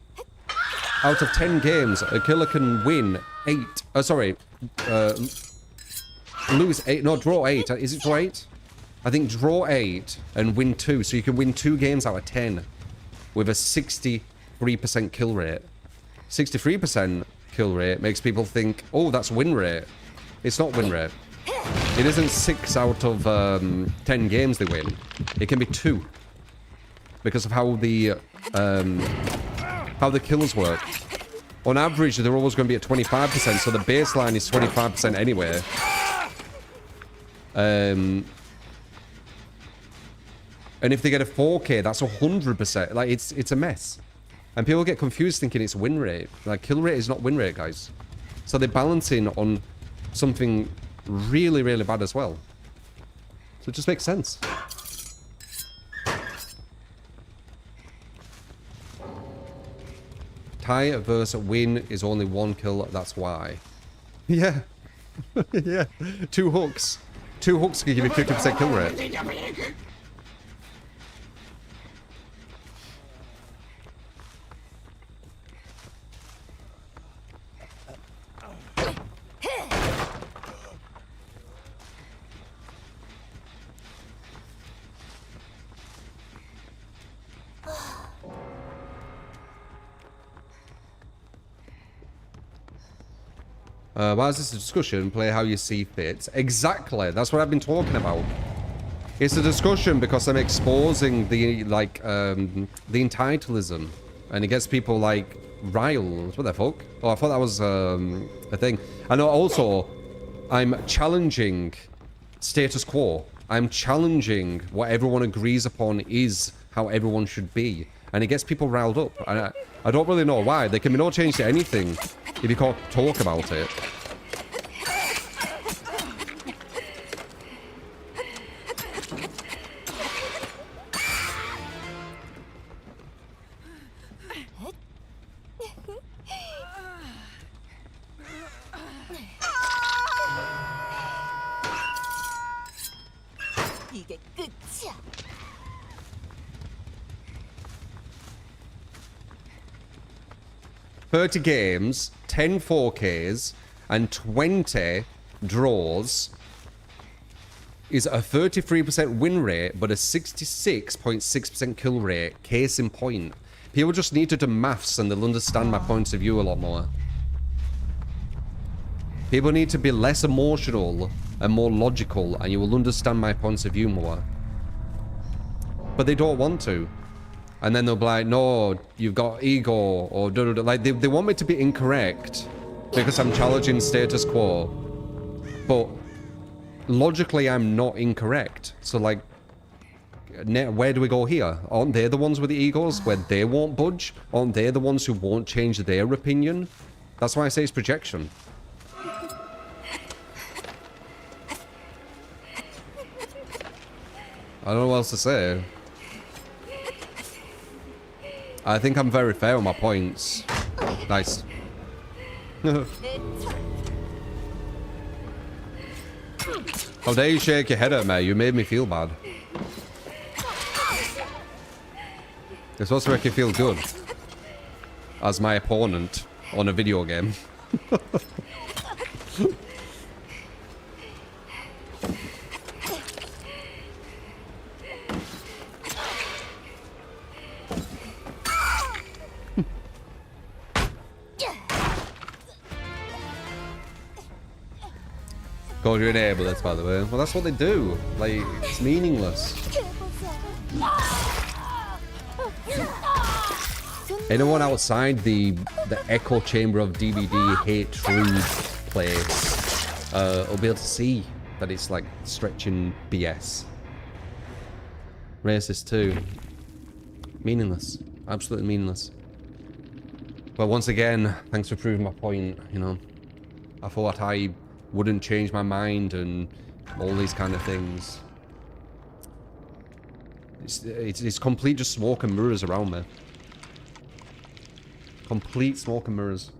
out of 10 games, a killer can win 8. Lose 8, no, draw 8. Is it draw 8? I think draw 8 and win 2. So you can win 2 games out of 10 with a 63% kill rate. 63% kill rate makes people think, oh, that's win rate. It's not win rate. It isn't 6 out of 10 games they win. It can be 2 because of how the kills work. On average, they're always going to be at 25%, so the baseline is 25% anyway. And if they get a 4K, that's 100%. Like, it's a mess. And people get confused thinking it's win rate. Like, kill rate is not win rate, guys. So they're balancing on something really, really bad as well. So it just makes sense. Tie versus win is only 1 kill, that's why. Yeah. Yeah. 2 hooks. 2 hooks can give you 50% kill rate. Why is this a discussion? Play how you see fit. Exactly. That's what I've been talking about. It's a discussion because I'm exposing the, like, the entitlism. And it gets people, like, riled. What the fuck? Oh, I thought that was, a thing. I know also, I'm challenging status quo. I'm challenging what everyone agrees upon is how everyone should be. And it gets people riled up. And I don't really know why. There can be no change to anything if you can't talk about it. 이게 끝이야. 30 games, 10 4Ks, and 20 draws is a 33% win rate, but a 66.6% kill rate. Case in point. People just need to do maths and they'll understand my points of view a lot more. People need to be less emotional and more logical, and you will understand my points of view more. But they don't want to. And then they'll be like, no, you've got ego, or like, they want me to be incorrect because I'm challenging status quo. But logically, I'm not incorrect. So, like, where do we go here? Aren't they the ones with the egos where they won't budge? Aren't they the ones who won't change their opinion? That's why I say it's projection. I don't know what else to say. I think I'm very fair on my points. Nice. How dare you shake your head at me? You made me feel bad. It's supposed to make you feel good. As my opponent on a video game. Called you enablers, by the way. Well, that's what they do. Like, it's meaningless. Anyone outside the echo chamber of DVD hatred place will be able to see that it's like stretching BS. Racist too. Meaningless. Absolutely meaningless. But once again, thanks for proving my point, you know. I thought I wouldn't change my mind and all these kind of things. It's complete just smoke and mirrors around me. Complete smoke and mirrors.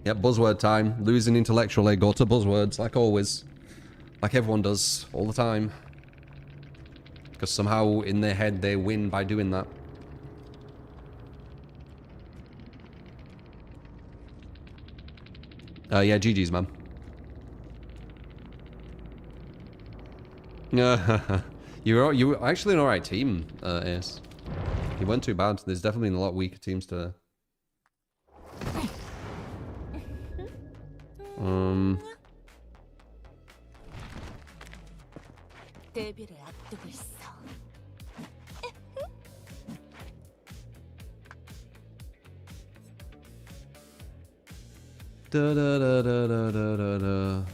Yep, buzzword time. Losing intellectually, go to buzzwords, like always. Like everyone does, all the time. Because somehow in their head they win by doing that. Yeah, GG's, man. You were actually an alright team, Ace. You weren't too bad. There's definitely been a lot weaker teams today. 데뷔를 앞두고 있어. Da da da da da da da da.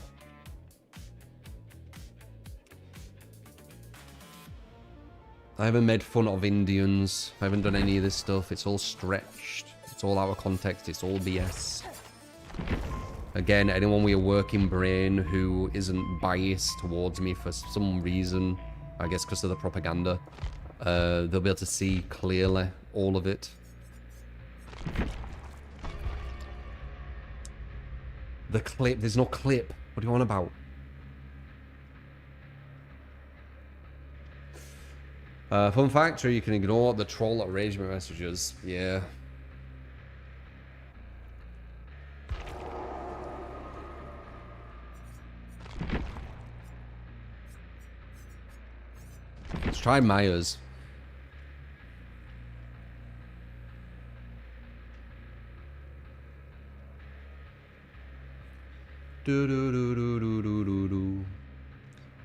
I haven't made fun of Indians. I haven't done any of this stuff. It's all stretched. It's all out of context. It's all BS. Again, anyone with a working brain who isn't biased towards me for some reason, I guess because of the propaganda, they'll be able to see clearly all of it. The clip. There's no clip. What do you want about? Fun fact, you can ignore the troll arrangement messages. Yeah. Let's try Myers.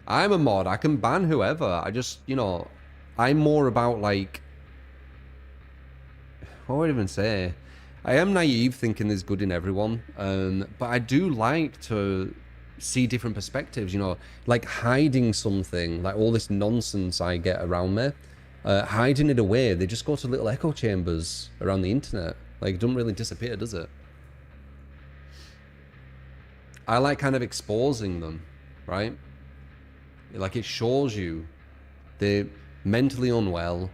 I'm a mod. I can ban whoever. I just, you know, I'm more about, like, what would I even say? I am naive thinking there's good in everyone, but I do like to see different perspectives, you know, like hiding something, like all this nonsense I get around me, hiding it away. They just go to little echo chambers around the internet. Like, it doesn't really disappear, does it? I like kind of exposing them, right? Like, it shows you they're mentally unwell,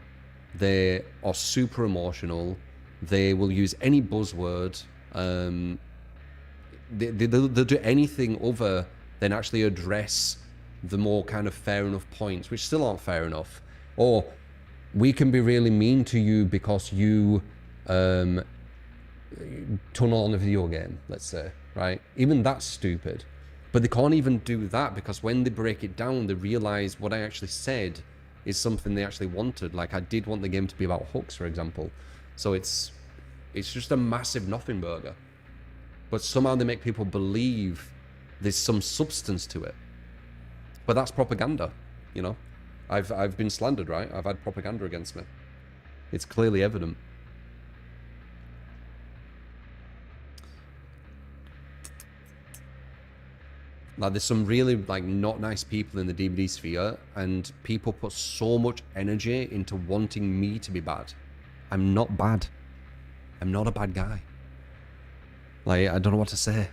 they are super emotional, they will use any buzzword, they'll do anything other than actually address the more kind of fair enough points, which still aren't fair enough. Or, we can be really mean to you because you tunnel on a video game, let's say, right? Even that's stupid. But they can't even do that because when they break it down, they realize what I actually said is something they actually wanted. Like, I did want the game to be about hooks, for example. So it's just a massive nothing burger. But somehow they make people believe there's some substance to it. But that's propaganda, you know? I've been slandered, right? I've had propaganda against me. It's clearly evident. Like, there's some really, like, not nice people in the DVD sphere, and people put so much energy into wanting me to be bad. I'm not bad. I'm not a bad guy. Like, I don't know what to say.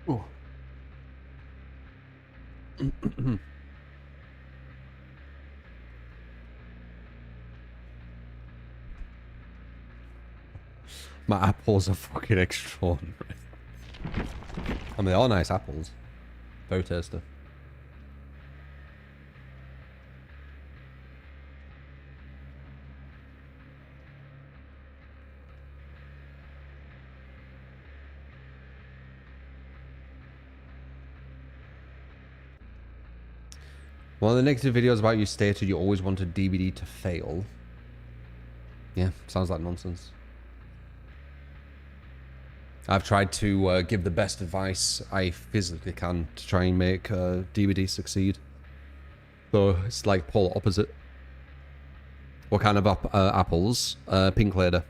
Oh. My apples are fucking extraordinary. I mean, they are nice apples. Very tasty. One of the negative videos about you stated you always wanted DVD to fail. Yeah, sounds like nonsense. I've tried to give the best advice I physically can to try and make DVD succeed. So it's like polar opposite. What kind of apples? Pink Lady.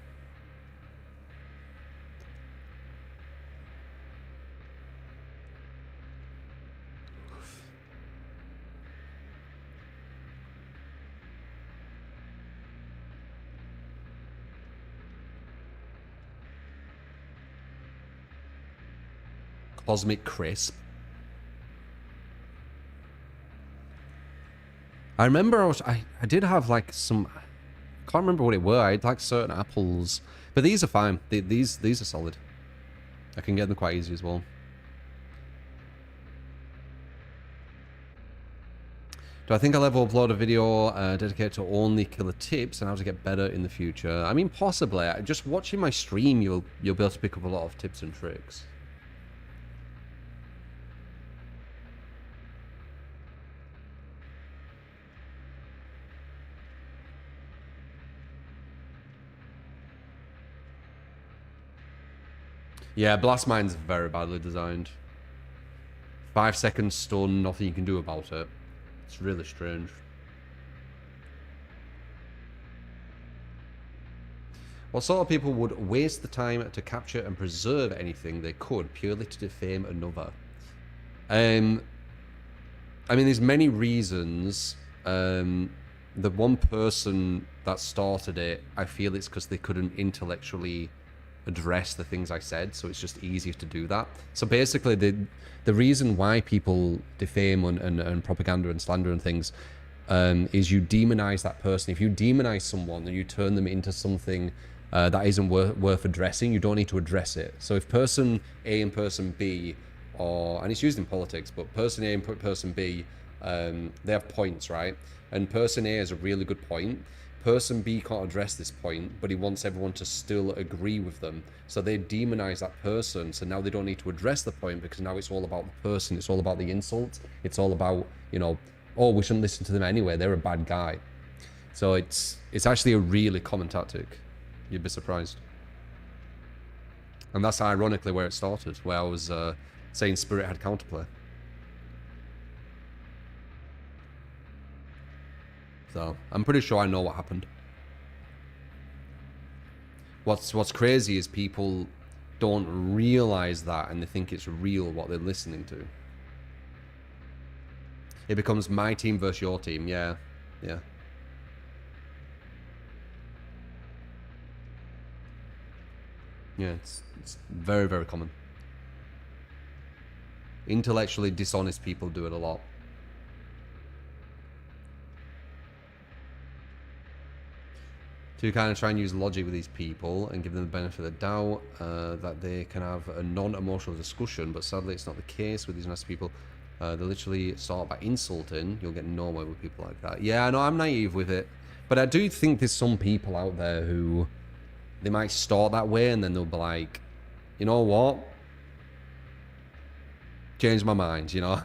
Cosmic Crisp. I remember I did have like some, I can't remember what it were. I had like certain apples, but these are fine. These are solid. I can get them quite easy as well. Do I think I'll ever upload a video dedicated to only killer tips and how to get better in the future? I mean, possibly. Just watching my stream, you'll be able to pick up a lot of tips and tricks. Yeah, Blast Mine's very badly designed. 5 seconds stun, nothing you can do about it. It's really strange. What sort of people would waste the time to capture and preserve anything they could purely to defame another? I mean, there's many reasons. The one person that started it, I feel it's because they couldn't intellectually address the things I said, so it's just easier to do that. So basically, the reason why people defame and propaganda and slander and things is you demonize that person. If you demonize someone and you turn them into something that isn't worth addressing, you don't need to address it. So if person A and person B, and it's used in politics, but person A and person B, they have points, right? And person A has a really good point. Person B can't address this point, but he wants everyone to still agree with them. So they demonize that person, so now they don't need to address the point because now it's all about the person, it's all about the insult, it's all about, you know, oh, we shouldn't listen to them anyway, they're a bad guy. So it's actually a really common tactic. You'd be surprised. And that's ironically where it started, where I was saying Spirit had counterplay. So I'm pretty sure I know what happened. What's crazy is people don't realize that and they think it's real what they're listening to. It becomes my team versus your team. Yeah. Yeah. Yeah, it's very, very common. Intellectually dishonest people do it a lot. To kind of try and use logic with these people and give them the benefit of the doubt that they can have a non-emotional discussion, but sadly it's not the case with these nasty people. They literally start by insulting. You'll get nowhere with people like that. Yeah, I know, I'm naive with it, but I do think there's some people out there who they might start that way and then they'll be like, you know what? Change my mind, you know?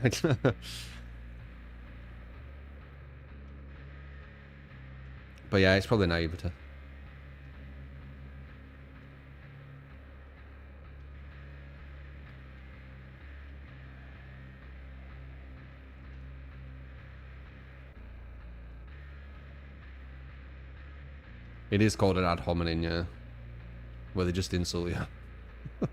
But yeah, it's probably naivety. It is called an ad hominem, yeah. Where they just insult you.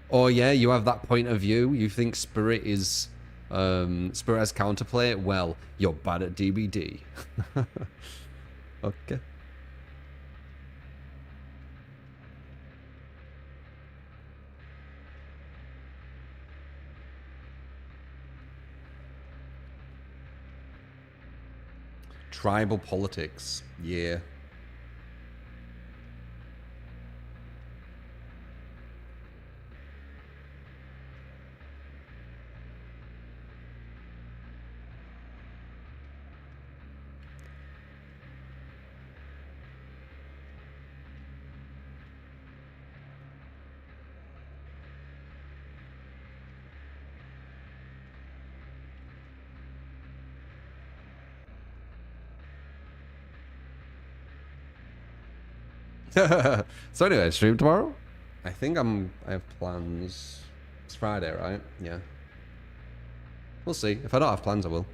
Oh yeah, you have that point of view. You think Spirit is Spirit has counterplay? Well, you're bad at DBD. Okay. Tribal politics, yeah. So anyway, stream tomorrow? I think I have plans. It's Friday, right? Yeah. We'll see. If I don't have plans, I will.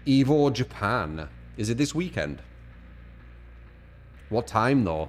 Evo Japan. Is it this weekend? What time, though?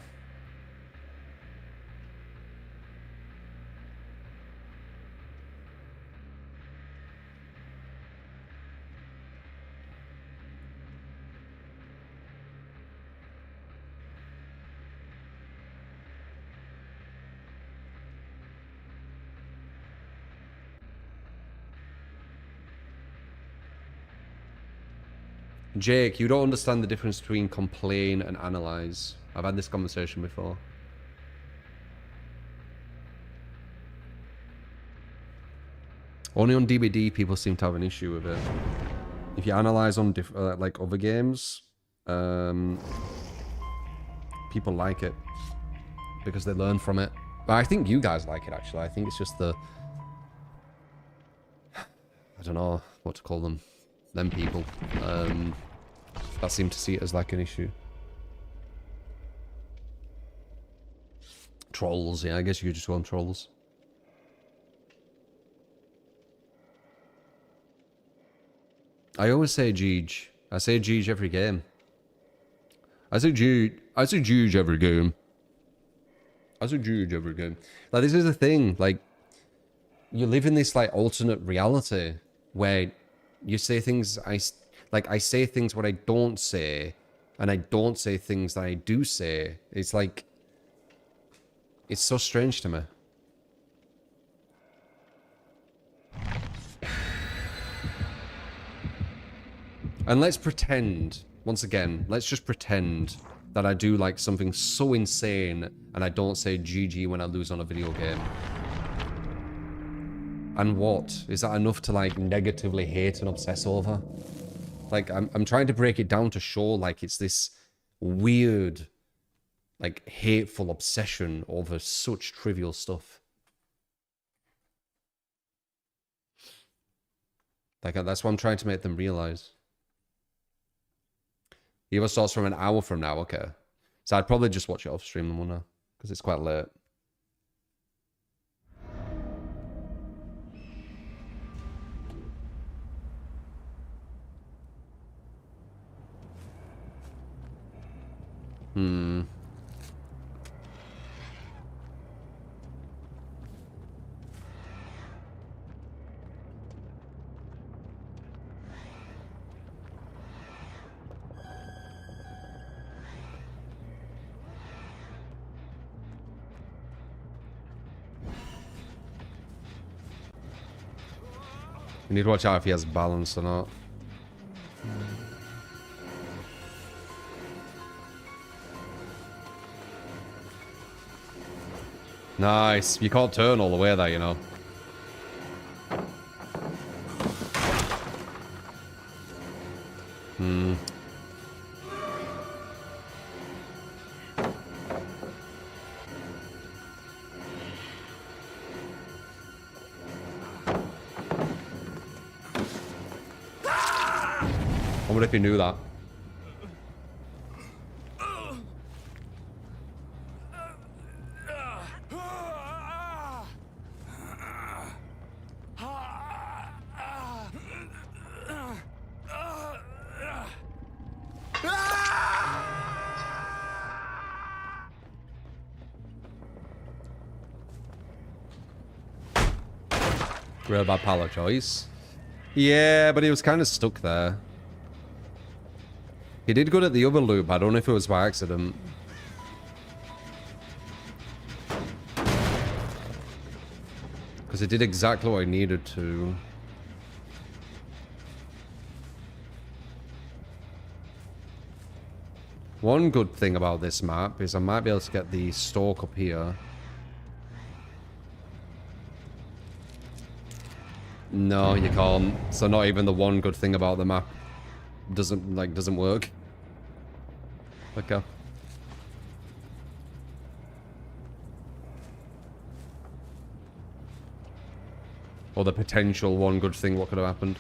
Jake, you don't understand the difference between complain and analyze. I've had this conversation before. Only on DBD people seem to have an issue with it. If you analyze on like other games, people like it because they learn from it. But I think you guys like it, actually. I think it's just the... I don't know what to call them. Them people. That seem to see it as like an issue. Trolls, yeah, I guess you could just call them trolls. I always say Jeej. I say Jeej every game. I say Jeej every game. I say Jeej every game. Like, this is the thing, like, you live in this, like, alternate reality where you say things, I say things what I don't say, and I don't say things that I do say. It's like, it's so strange to me. And let's pretend, once again, let's just pretend that I do like something so insane and I don't say GG when I lose on a video game. And what? Is that enough to like negatively hate and obsess over? Like, I'm trying to break it down to show like it's this weird, like hateful obsession over such trivial stuff. Like, that's what I'm trying to make them realize. You have starts from an hour from now, okay. So I'd probably just watch it off stream, wouldn't I? Because it's quite late. You need to watch out if he has balance or not. Nice. You can't turn all the way there, you know. I wonder if he knew that. Real bad palette choice. Yeah, but he was kind of stuck there. He did good at the other loop. I don't know if it was by accident. Because it did exactly what I needed to. One good thing about this map is I might be able to get the stalk up here. No, you can't. So not even the one good thing about the map doesn't work. Okay. Or the potential one good thing, what could have happened.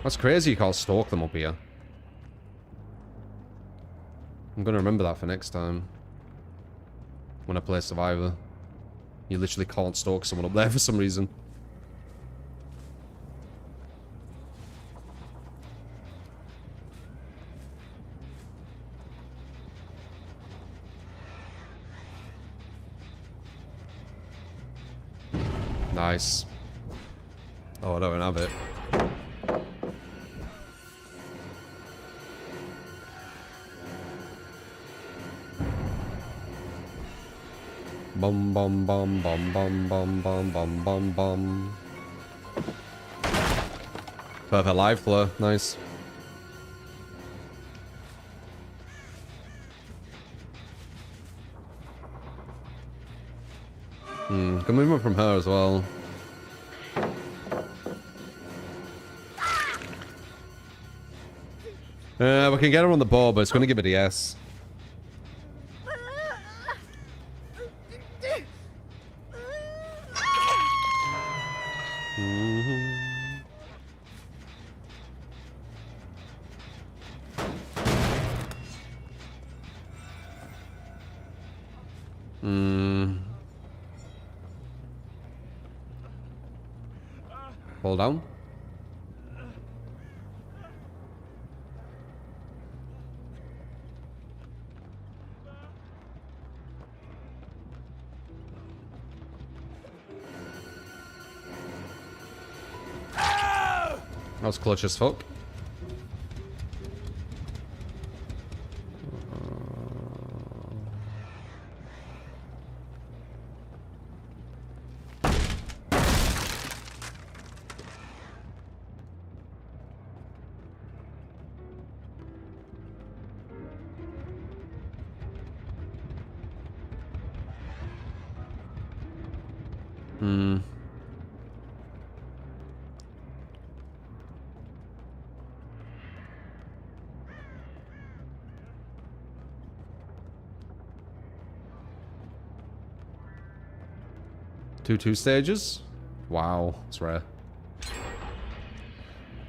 That's crazy you can't stalk them up here. I'm gonna remember that for next time. when I play Survivor. You literally can't stalk someone up there for some reason. Nice. Oh, I don't have it. Bum bum bum bum bum bum bum bum bum bum. Perfect live flow. Nice. Good movement from her as well. We can get her on the board, but it's going to give it a yes. Hold down. That was clutch as fuck. Two stages? Wow, it's rare.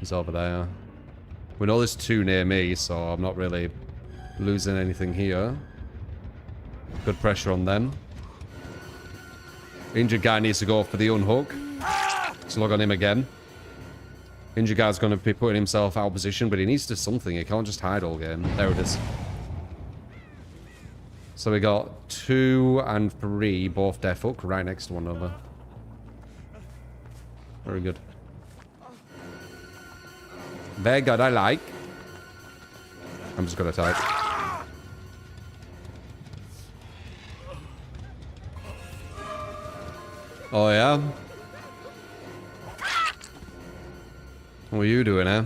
He's over there. We know there's two near me, so I'm not really losing anything here. Good pressure on them. Injured guy needs to go for the unhook. Slug on him again. Injured guy's going to be putting himself out of position, but he needs to do something. He can't just hide all game. There it is. So we got 2 and 3, both death hook, right next to one another. Very good. Very good, I like. I'm just gonna type. Oh yeah? What are you doing, eh?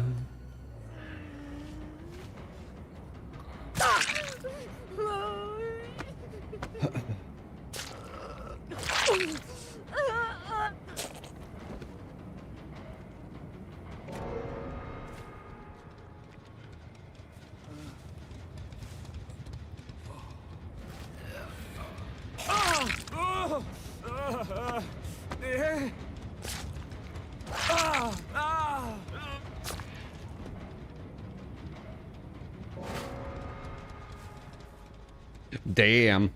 Damn.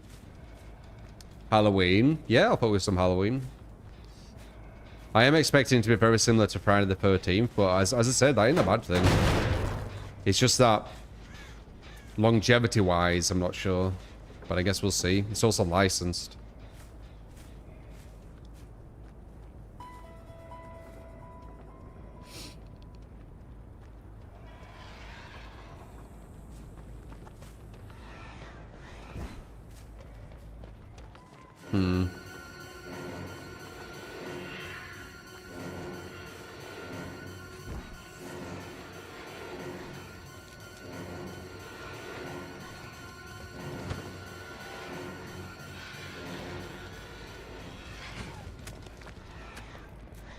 Halloween. Yeah, I'll put with some Halloween. I am expecting it to be very similar to Friday the 13th, but as I said, that ain't a bad thing. It's just that longevity-wise, I'm not sure. But I guess we'll see. It's also licensed.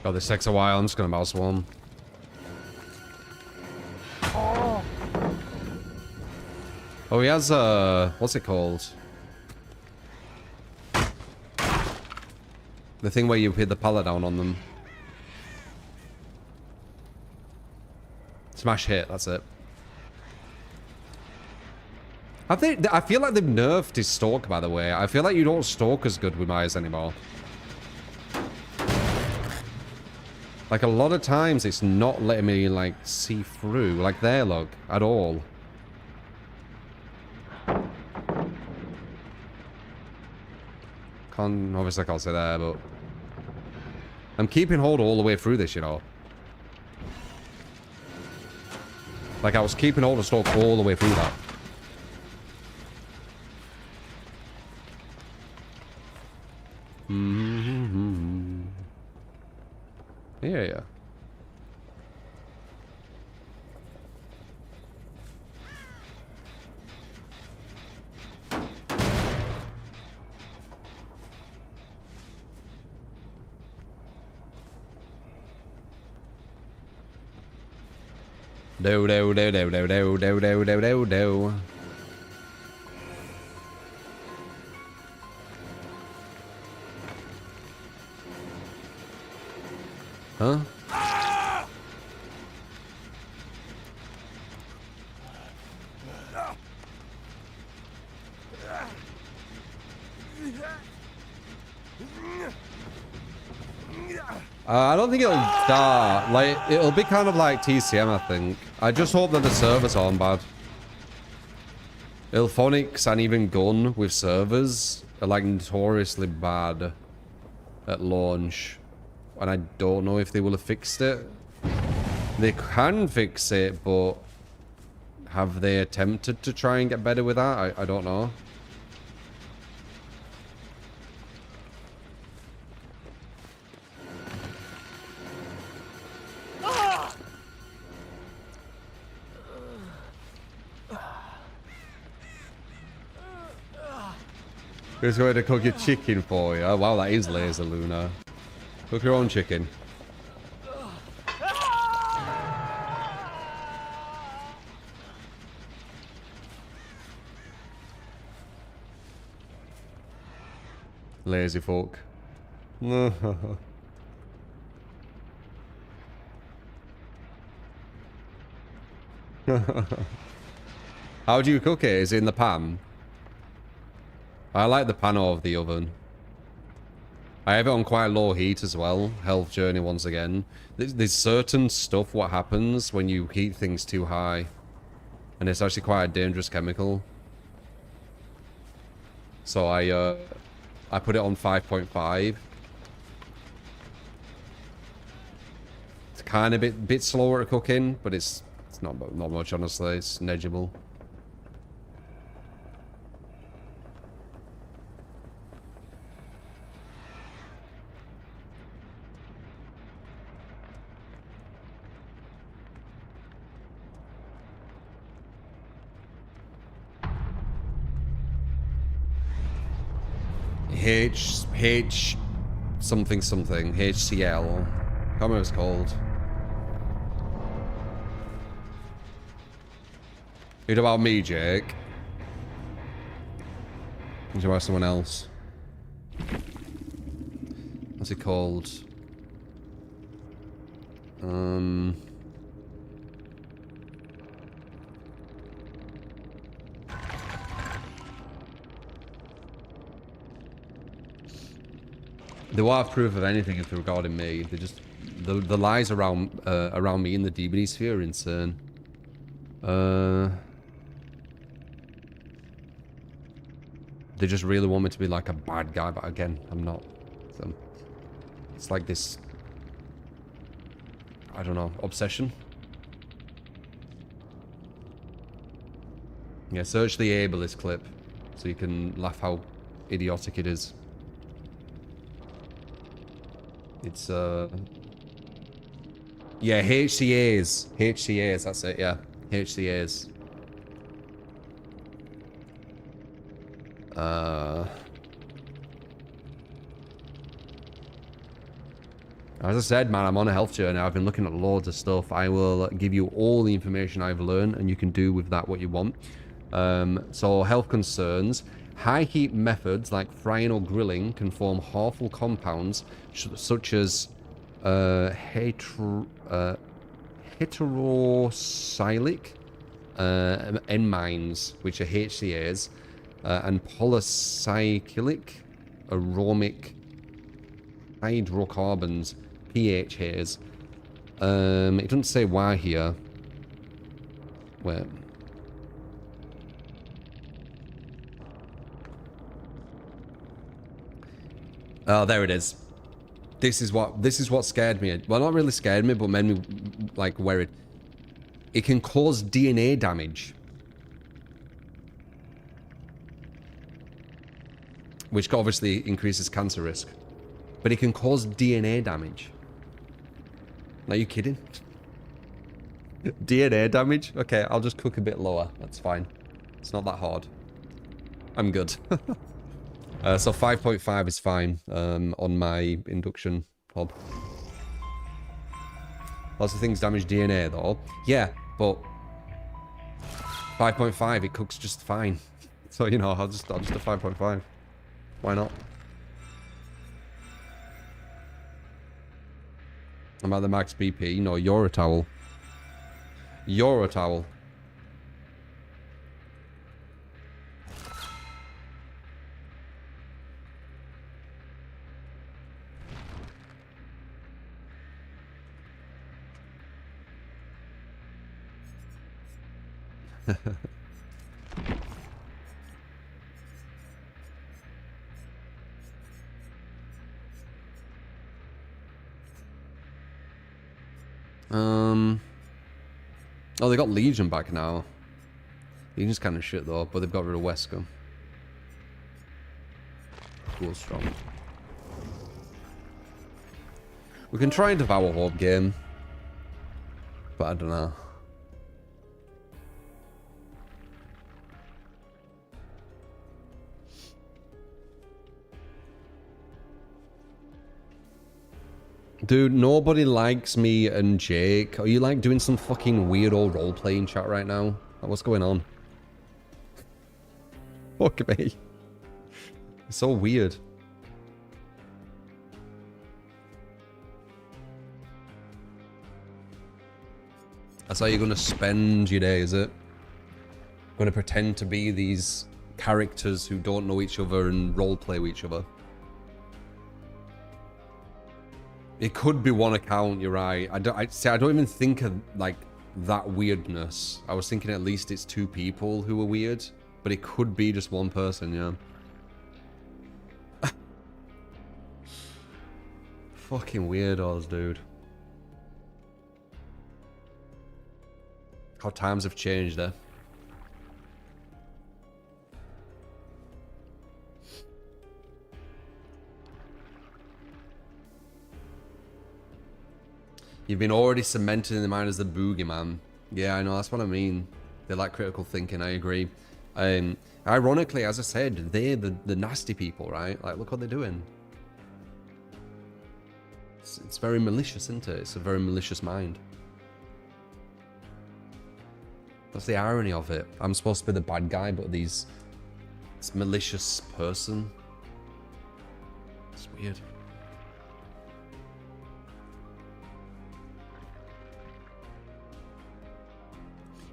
God, this takes a while. I'm just gonna mouse one. Oh, he has what's it called? The thing where you hit the pallet down on them. Smash hit, that's it. I feel like they've nerfed his stalk, by the way. I feel like you don't stalk as good with Myers anymore. Like, a lot of times, it's not letting me, like, see through. Like, there, look, at all. Obviously, I can't say that, but... I'm keeping hold all the way through this, you know. Like, I was keeping hold of stalk all the way through that. Mm-hmm. Yeah. Do. Huh? I don't think it'll start. Like, it'll be kind of like TCM, I think. I just hope that the servers aren't bad. Ilphonics and even Gun with servers are like notoriously bad at launch. And I don't know if they will have fixed it. They can fix it, but have they attempted to try and get better with that? I don't know. Who's going to cook your chicken for you? Oh, wow, that is laser, Luna. Cook your own chicken. Lazy folk. How do you cook it? Is it in the pan? I like the pan over the oven. I have it on quite low heat as well. Health journey once again. There's certain stuff what happens when you heat things too high. And it's actually quite a dangerous chemical. So I put it on 5.5. It's kind of a bit slower at cooking, but it's not much, honestly. It's negligible. H something HCL. I can't remember what it's called. What about me, Jake? What about someone else? What's it called? They won't have proof of anything if they're regarding me. They just the lies around me in the DBD sphere are insane. They just really want me to be like a bad guy, but again, I'm not. So it's like this, I don't know, obsession. Yeah, search the ableist clip so you can laugh how idiotic it is. It's yeah, HCAs, that's it, yeah, HCAs. As I said, man, I'm on a health journey. I've been looking at loads of stuff. I will give you all the information I've learned, and you can do with that what you want. So, health concerns. High heat methods like frying or grilling can form harmful compounds such as heterocyclic N mines, which are HCAs, and polycyclic aromatic hydrocarbons, PHAs. It doesn't say why here. Wait. Oh, there it is. This is what scared me. Well, not really scared me, but made me like worried. It can cause DNA damage, which obviously increases cancer risk. But it can cause DNA damage. Are you kidding? DNA damage? Okay, I'll just cook a bit lower. That's fine. It's not that hard. I'm good. So 5.5 is fine on my induction hob. Lots of things damage DNA though. Yeah, but 5.5 it cooks just fine. So you know, I'll just do 5.5. Why not? I'm at the max BP. No, you're a towel. You're a towel. Oh, they got Legion back now. Legion's kind of shit though, but they've got rid of Wesker. Cool, strong. We can try and devour Horde game, but I don't know. Dude, nobody likes me and Jake. Are you like doing some fucking weird old role-playing chat right now? Like, what's going on? Fuck me. It's so weird. That's how you're gonna spend your day, is it? Gonna pretend to be these characters who don't know each other and role-play with each other. It could be one account, you're right. I don't even think of like that weirdness. I was thinking at least it's two people who are weird, but it could be just one person, yeah. Fucking weirdos, dude. How times have changed there. You've been already cemented in the mind as the boogeyman. Yeah, I know, that's what I mean. They like critical thinking, I agree. Ironically, as I said, they're the nasty people, right? Like, look what they're doing. It's very malicious, isn't it? It's a very malicious mind. That's the irony of it. I'm supposed to be the bad guy, but this malicious person. It's weird.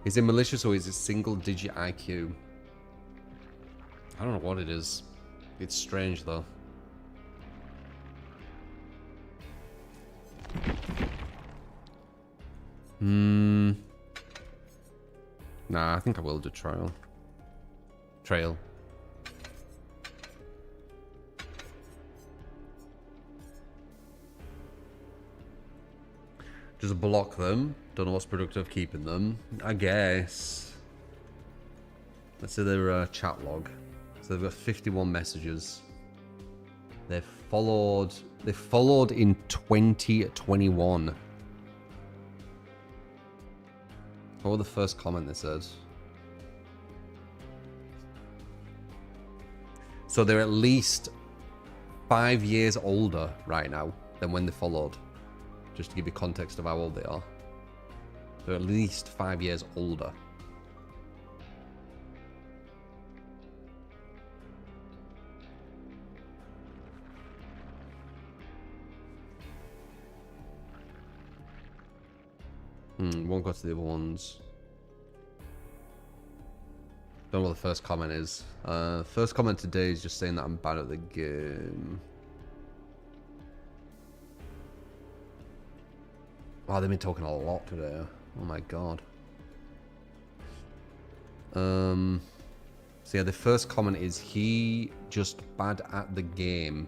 Is it malicious or is it single-digit IQ? I don't know what it is. It's strange, though. Nah, I think I will do Trail. Just block them. Don't know what's productive keeping them. I guess. Let's see their chat log. So they've got 51 messages. They followed in 2021. What was the first comment they said? So they're at least 5 years older right now than when they followed. Just to give you context of how old they are. They're at least 5 years older. Won't go to the other ones. Don't know what the first comment is. First comment today is just saying that I'm bad at the game. Wow, they've been talking a lot today. Oh my god. So yeah, the first comment is he just bad at the game.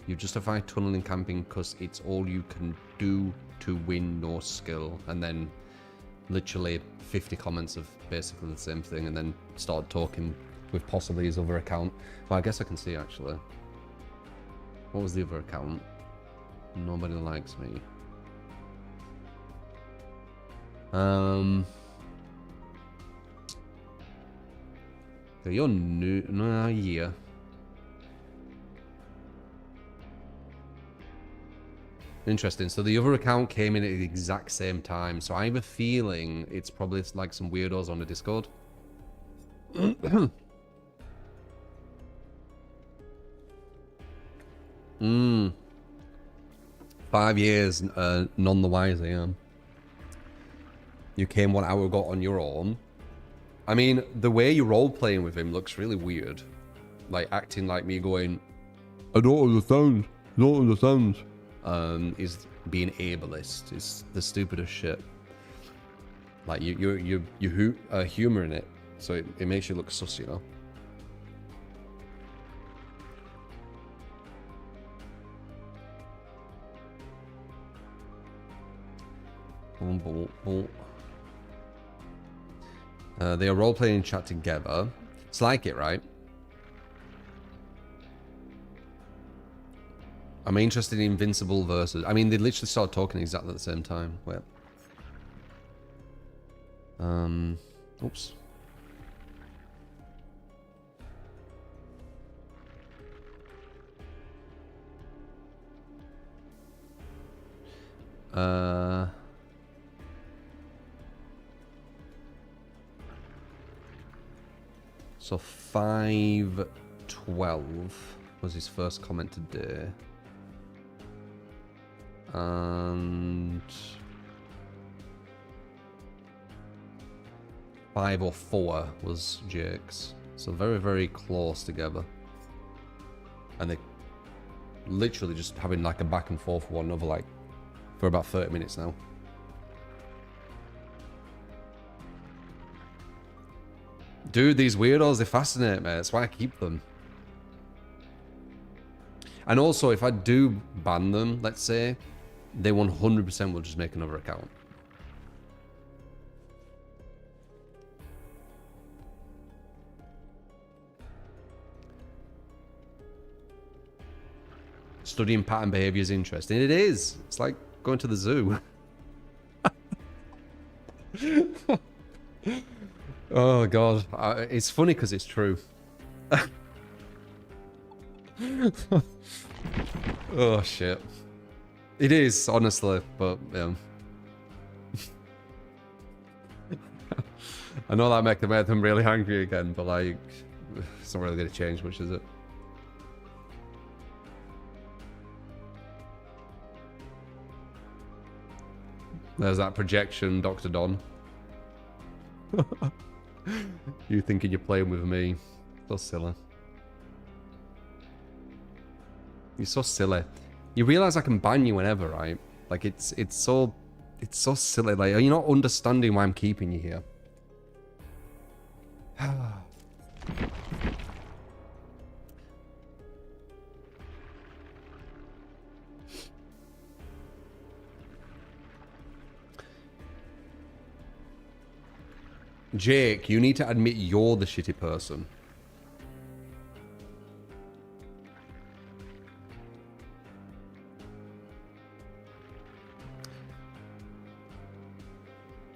You justify tunneling camping because it's all you can do to win, no skill. And then literally 50 comments of basically the same thing, and then started talking with possibly his other account. Well, I guess I can see actually. What was the other account? Nobody likes me. You're new. No, yeah. Interesting. So the other account came in at the exact same time. So I have a feeling it's probably like some weirdos on the Discord. 5 years, none the wiser, yeah. You came 1 hour ago on your own. I mean, the way you're role-playing with him looks really weird. Like, acting like me going, I don't understand, is being ableist. It's the stupidest shit. Like, you're humoring it, so it makes you look sus, you know? Boom, boom, boom. They are role-playing in chat together. It's like it, right? I'm interested in Invincible versus... I mean, they literally started talking exactly at the same time. Wait. Oops. So 5:12 was his first comment today. And 5:04 was Jake's. So very, very close together. And they literally just having like a back and forth with one another like for about 30 minutes now. Dude, these weirdos, they fascinate me. That's why I keep them. And also, if I do ban them, let's say, they 100% will just make another account. Studying pattern behavior is interesting. It is. It's like going to the zoo. Oh god, it's funny because it's true. Oh shit, it is honestly, but yeah. I know that make them really angry again, but like, it's not really going to change much, is it? There's that projection, Dr. Don. You thinking you're playing with me. So silly. You're so silly. You realize I can ban you whenever, right? Like, it's so silly. Like, are you not understanding why I'm keeping you here? Jake, you need to admit you're the shitty person.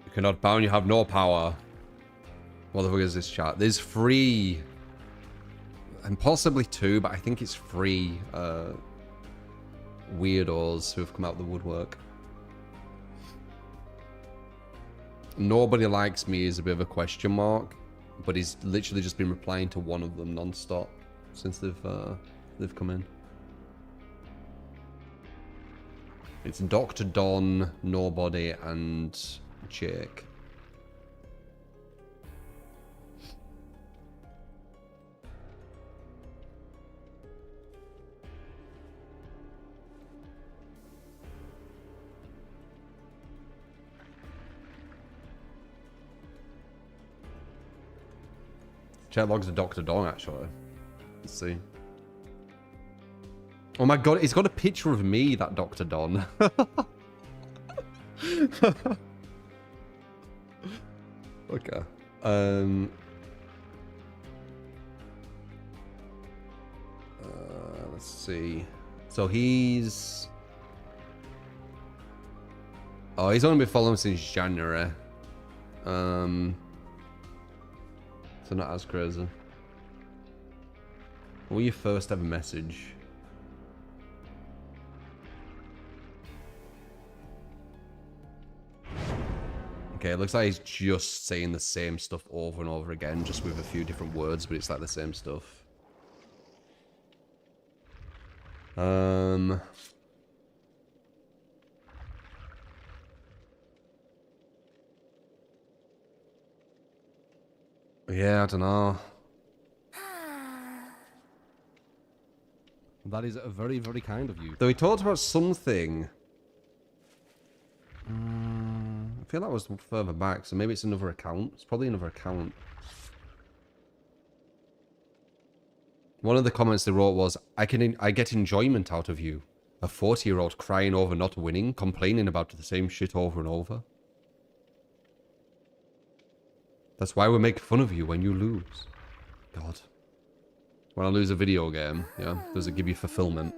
You cannot bound, you have no power. What the fuck is this chat? There's 3 and possibly 2, but I think it's 3 weirdos who have come out of the woodwork. Nobody likes me is a bit of a question mark, but he's literally just been replying to one of them non-stop since they've come in. It's Dr. Don, Nobody, and Jake. Chat logs of Dr. Dong, actually. Let's see. Oh my god, it's got a picture of me, that Dr. Don. Okay. Let's see. So he's... Oh, he's only been following since January. So not as crazy. What was your first ever message? Okay, it looks like he's just saying the same stuff over and over again, just with a few different words, but it's like the same stuff. Yeah, I don't know. That is very, very kind of you. Though he talked about something. I feel that was further back, so maybe it's another account. It's probably another account. One of the comments they wrote was, I get enjoyment out of you. A 40-year-old crying over not winning, complaining about the same shit over and over. That's why we make fun of you when you lose. God. When I lose a video game, yeah, does it give you fulfillment?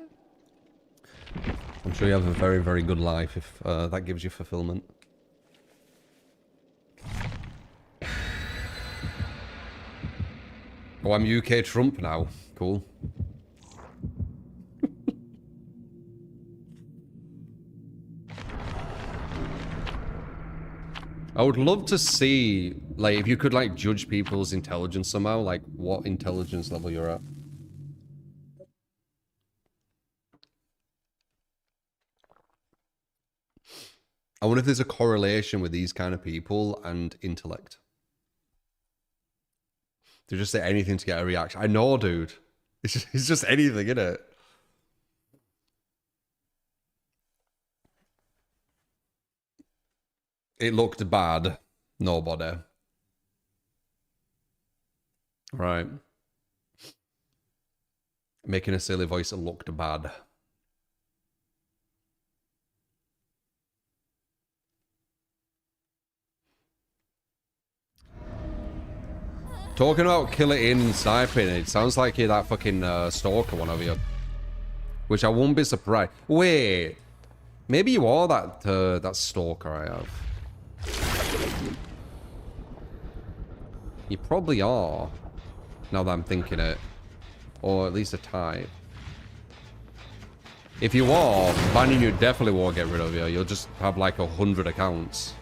I'm sure you have a very, very good life if that gives you fulfillment. Oh, I'm UK Trump now. Cool. I would love to see, like, if you could, like, judge people's intelligence somehow, like, what intelligence level you're at. I wonder if there's a correlation with these kind of people and intellect. They just say anything to get a reaction. I know, dude. It's just anything, innit? It looked bad. Nobody. Right. Making a silly voice that looked bad. Talking about kill it in and sniping, it sounds like you're that fucking stalker one of you. Which I won't be surprised. Wait. Maybe you are that stalker I have. You probably are. Now that I'm thinking it. Or at least a type. If you are, banning you definitely won't get rid of you. You'll just have like 100 accounts.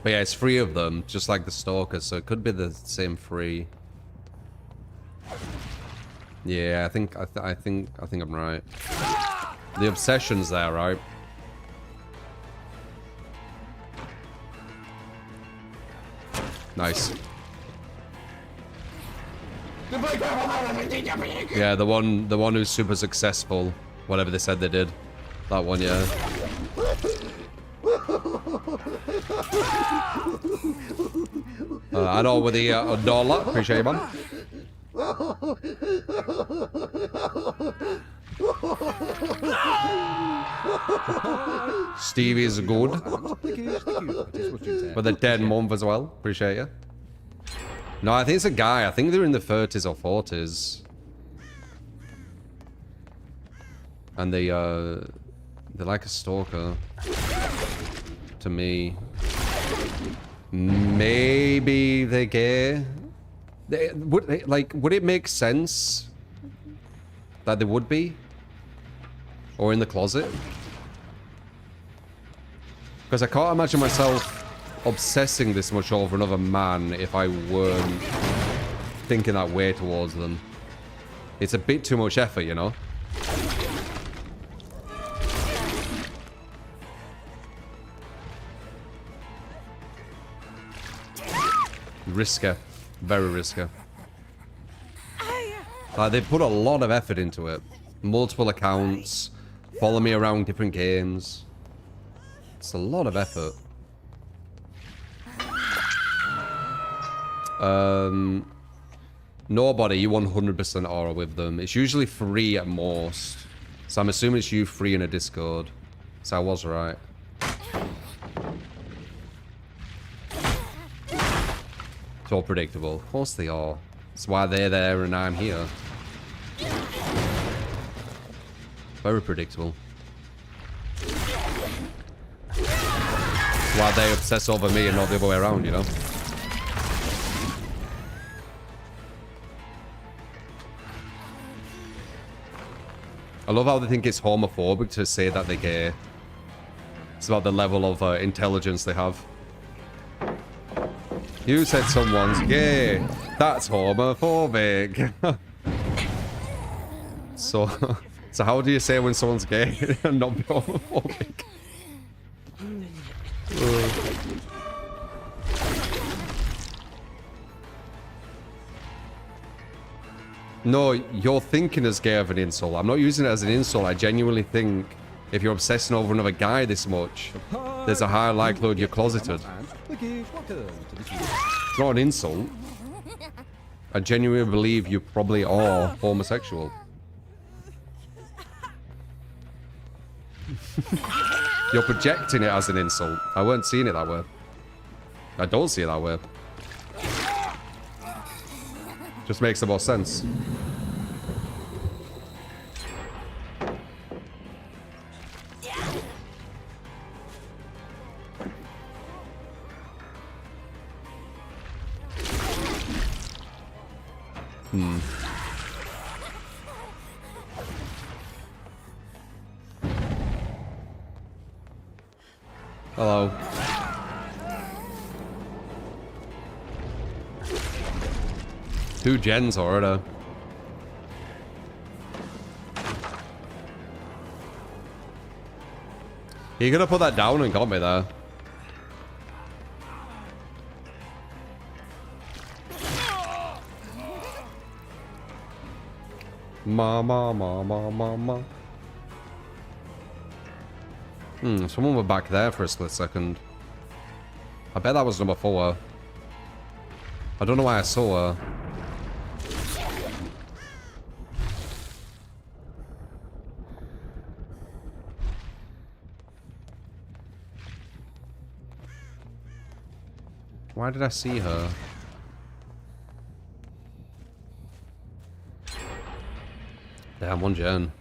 But yeah, it's 3 of them, just like the stalkers, so it could be the same 3. Yeah, I think I'm right. The obsession's there, right? Nice. Yeah, the one who's super successful, whatever they said they did. That one, yeah. I know with the dollar, appreciate you, man. Stevie's good. For the 10 month as well, appreciate you. No, I think it's a guy. I think they're in the 30s or 40s. And they're like a stalker. To me. Maybe they're gay. Would it make sense that they would be? Or in the closet? Because I can't imagine myself obsessing this much over another man if I weren't thinking that way towards them. It's a bit too much effort, you know? Risky. Very risky. Like, they put a lot of effort into it. Multiple accounts, follow me around different games. It's a lot of effort. Nobody, you 100% aura with them. It's usually free at most. So I'm assuming it's you free in a Discord. So I was right. It's all predictable. Of course they are. That's why they're there and I'm here. Very predictable. Why they obsess over me and not the other way around, you know? I love how they think it's homophobic to say that they're gay. It's about the level of intelligence they have. You said someone's gay. That's homophobic. So how do you say when someone's gay and not be homophobic? No, you're thinking as gay of an insult. I'm not using it as an insult. I genuinely think if you're obsessing over another guy this much, there's a higher likelihood you're closeted. It's not an insult. I genuinely believe you probably are homosexual. You're projecting it as an insult. I weren't seeing it that way. I don't see it that way. Just makes the more sense. Hello. Two gens already. You could have put that down and got me there. Ma. Someone were back there for a split second. I bet that was number 4. I don't know why I saw her. Why did I see her? Damn, one gen.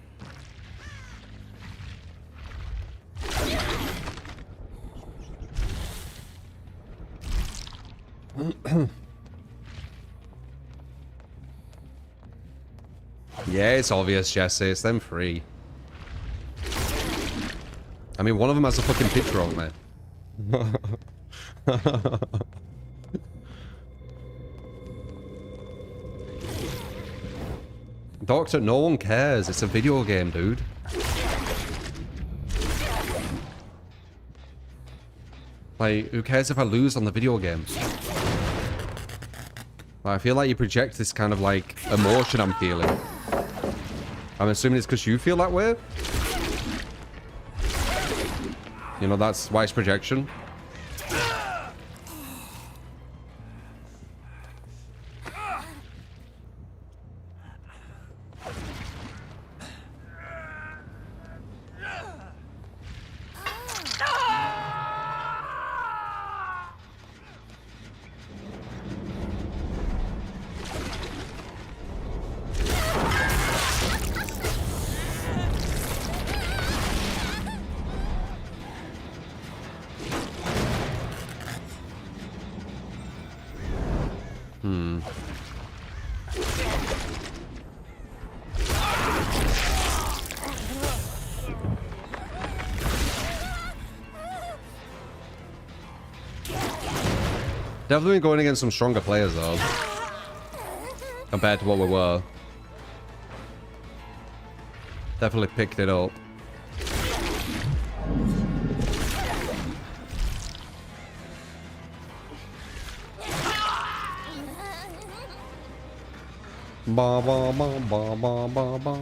Yeah, it's obvious, Jesse. It's them 3. I mean, one of them has a fucking picture on me. Doctor, no one cares. It's a video game, dude. Like, who cares if I lose on the video game? Like, I feel like you project this kind of, like, emotion I'm feeling. I'm assuming it's because you feel that way? You know, that's why it's projection. Definitely going against some stronger players though, compared to what we were. Definitely picked it up. Ba ba ba ba ba ba ba.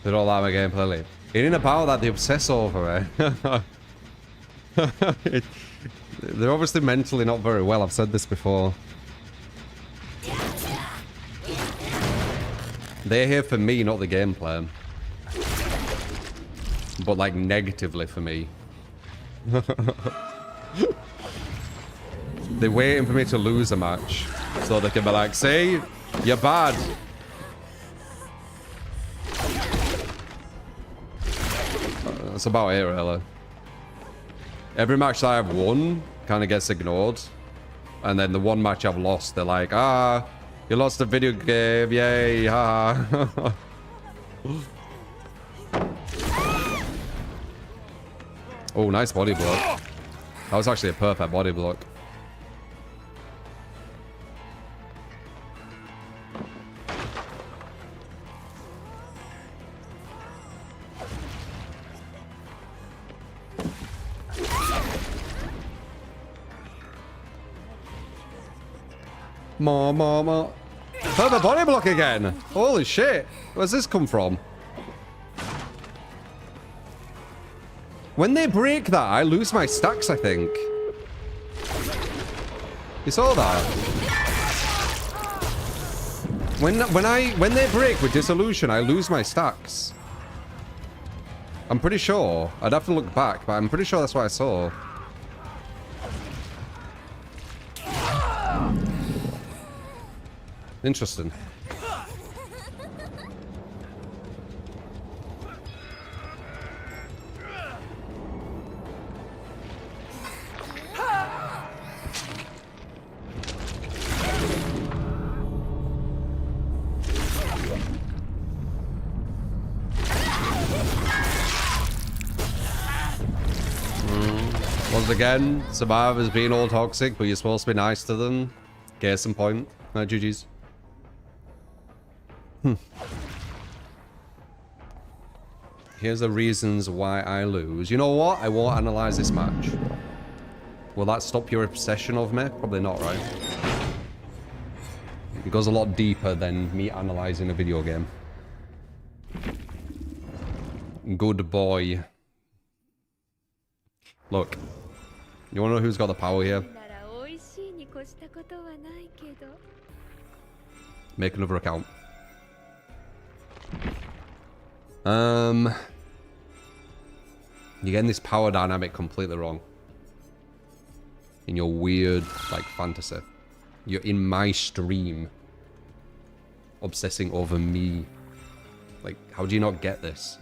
They don't like my gameplay, Lee. It ain't about that, they obsess over it. They're obviously mentally not very well, I've said this before. They're here for me, not the gameplay. But like negatively for me. They're waiting for me to lose a match so they can be like, see, you're bad. That's about it, really. Every match that I've won kind of gets ignored. And then the one match I've lost, they're like, ah, you lost a video game, yay, ha. Oh, nice body block. That was actually a perfect body block. More. Perfect body block again. Holy shit. Where's this come from? When they break that, I lose my stacks, I think. You saw that? When they break with dissolution, I lose my stacks. I'm pretty sure. I'd have to look back, but I'm pretty sure that's what I saw. Interesting. Once again, survivors being all toxic, but you're supposed to be nice to them. Case in point. GG's. Here's the reasons why I lose. You know what? I won't analyze this match. Will that stop your obsession of me? Probably not, right? It goes a lot deeper than me analyzing a video game. Good boy. Look. You wanna know who's got the power here? Make another account. You're getting this power dynamic completely wrong. In your weird, like, fantasy. You're in my stream. Obsessing over me. Like, how do you not get this?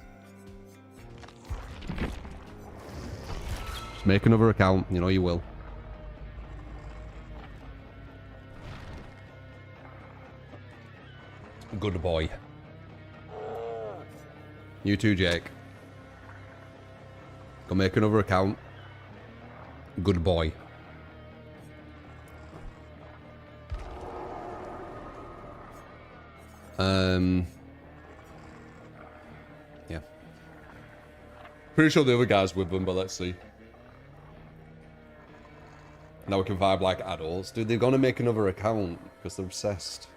Just make another account. You know you will. Good boy. You too, Jake. Go make another account. Good boy. Yeah. Pretty sure the other guy's with them, but let's see. Now we can vibe like adults. Dude, they're gonna make another account because they're obsessed.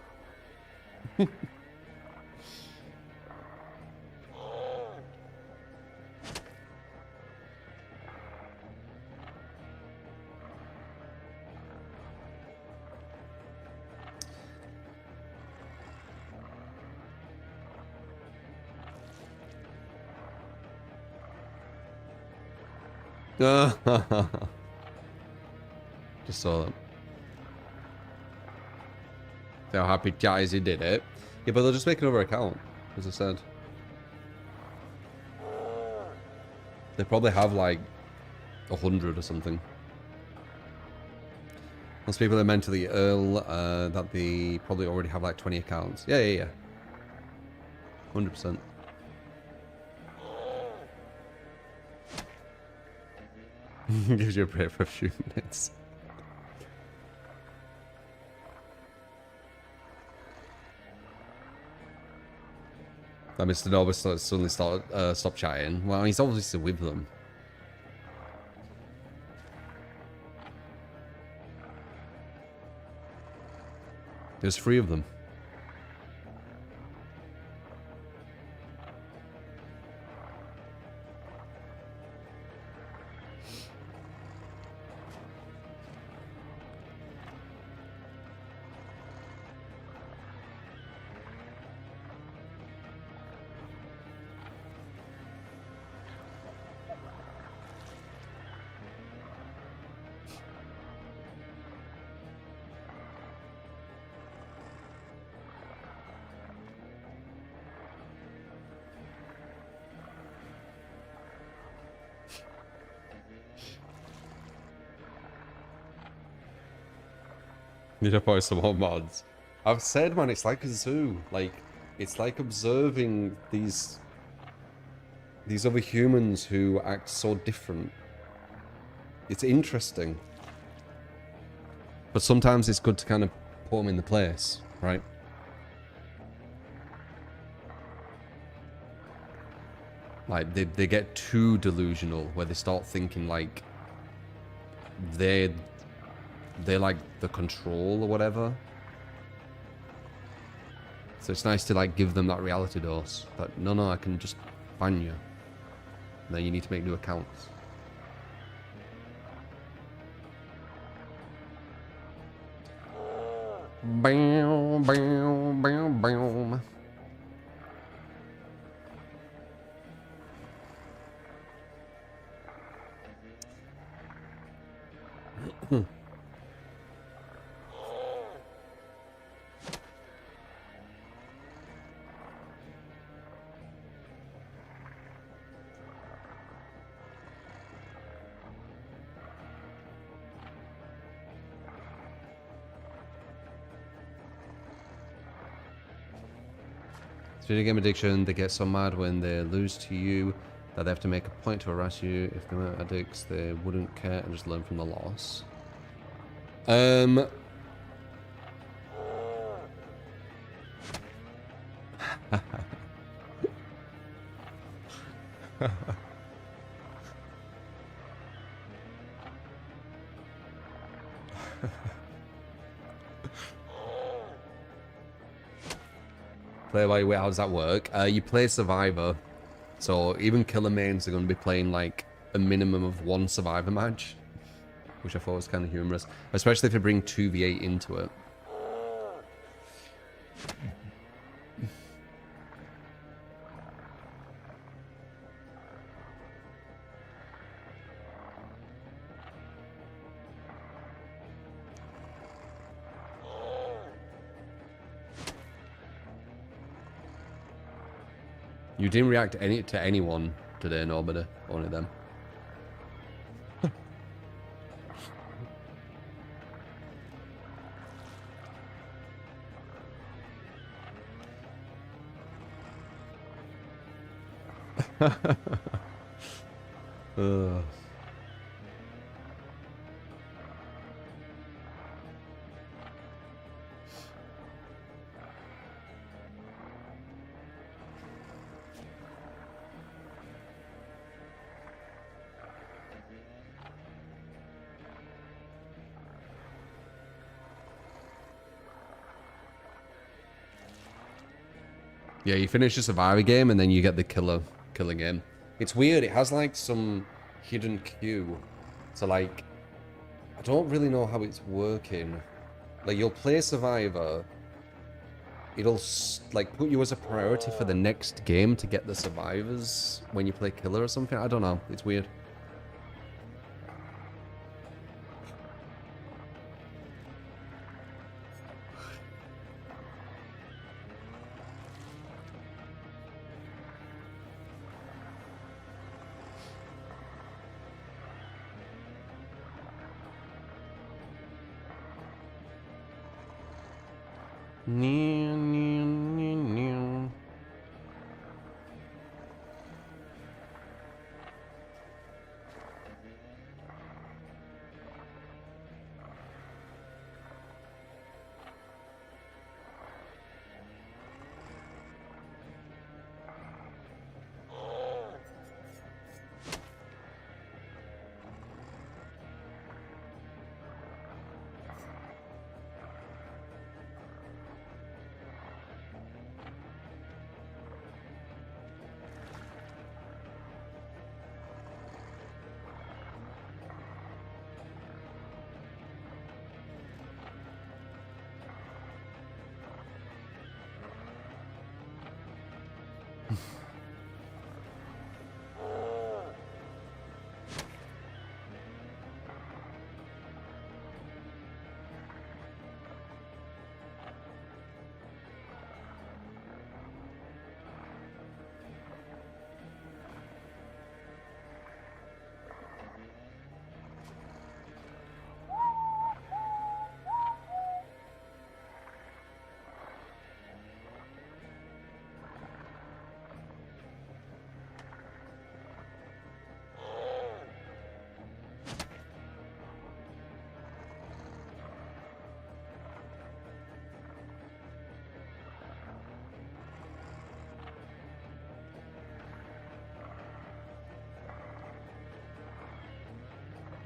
Just saw that. See how happy Jazzy he did it. Yeah, but they'll just make another account, as I said. They probably have like 100 or something. Most people are mentally ill, that they probably already have like 20 accounts. Yeah. 100%. Gives you a break for a few minutes. That Mr. Norbert suddenly stopped chatting. Well, he's obviously with them. There's 3 of them. Need to post some more mods. I've said, man, it's like a zoo. Like, it's like observing these other humans who act so different. It's interesting. But sometimes it's good to kind of put them in the place, right? Like, they get too delusional, where they start thinking, like, they're like the control or whatever. So it's nice to, like, give them that reality dose. That, no, I can just ban you. And then you need to make new accounts. Bam, bam, bam, bam. Video game addiction, they get so mad when they lose to you that they have to make a point to harass you. If they weren't addicts, they wouldn't care and just learn from the loss. Wait, how does that work? You play Survivor, so even killer mains are going to be playing like a minimum of 1 Survivor match, which I thought was kind of humorous, especially if you bring 2v8 into it. You didn't react to anyone today, nobody. Only them. Ugh. Yeah, you finish the Survivor game and then you get the killer game. It's weird. It has like some hidden queue. So like, I don't really know how it's working. Like you'll play Survivor. It'll like put you as a priority for the next game to get the survivors when you play killer or something. I don't know. It's weird.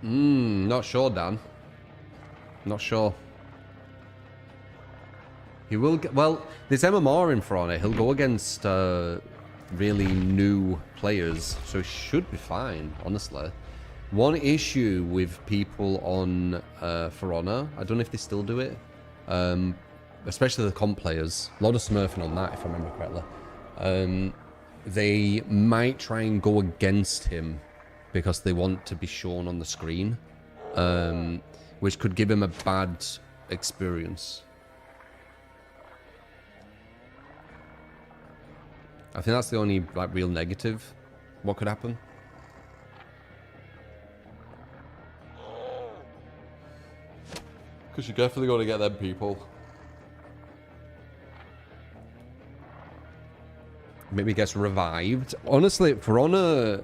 Not sure, Dan. Not sure. He will get... Well, there's MMR in For Honor. He'll go against really new players, so he should be fine, honestly. One issue with people on For Honor, I don't know if they still do it, especially the comp players. A lot of smurfing on that, if I remember correctly. They might try and go against him because they want to be shown on the screen, which could give him a bad experience. I think that's the only like real negative. What could happen? Because you're definitely going to get them people. Maybe gets revived. Honestly, For Honor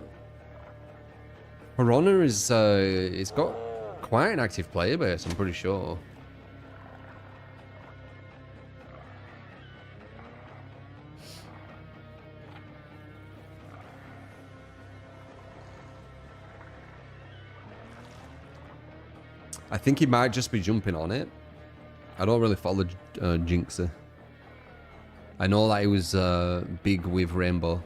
is it's got quite an active player base, I'm pretty sure. I think he might just be jumping on it. I don't really follow Jinxer. I know that he was big with Rainbow.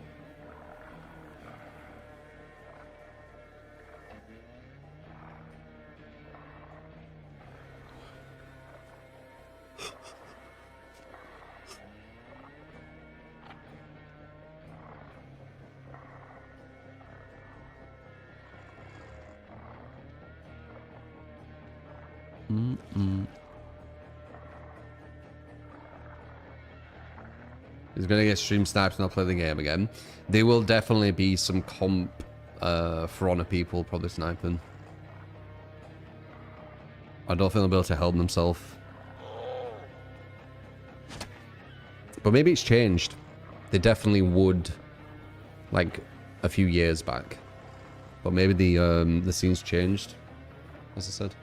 He's gonna get stream sniped and not play the game again. There will definitely be some comp For Honor people probably sniping. I don't think they'll be able to help themselves. But maybe it's changed. They definitely would, like a few years back. But maybe the scene's changed, as I said.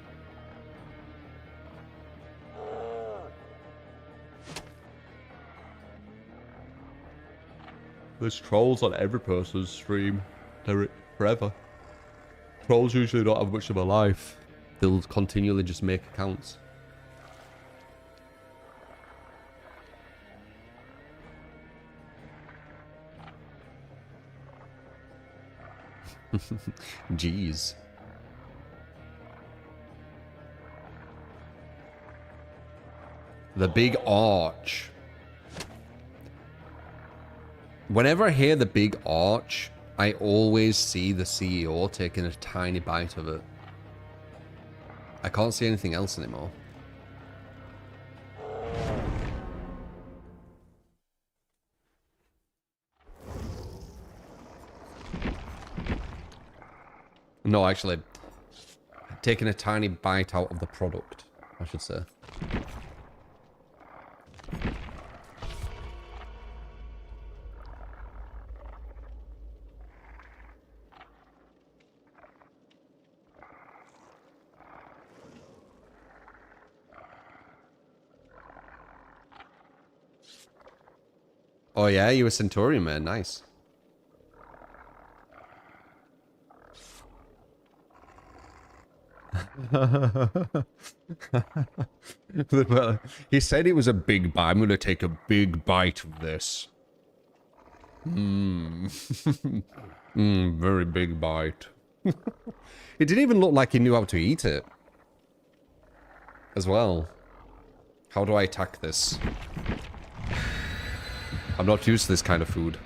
There's trolls on every person's stream, Derek, forever. Trolls usually don't have much of a life. They'll continually just make accounts. Jeez. The big arch. Whenever I hear the big arch, I always see the CEO taking a tiny bite of it. I can't see anything else anymore. No, actually, taking a tiny bite out of the product, I should say. Oh yeah, you were Centurion, man. Nice. He said it was a big bite. I'm going to take a big bite of this. Very big bite. It didn't even look like he knew how to eat it. As well. How do I attack this? I'm not used to this kind of food.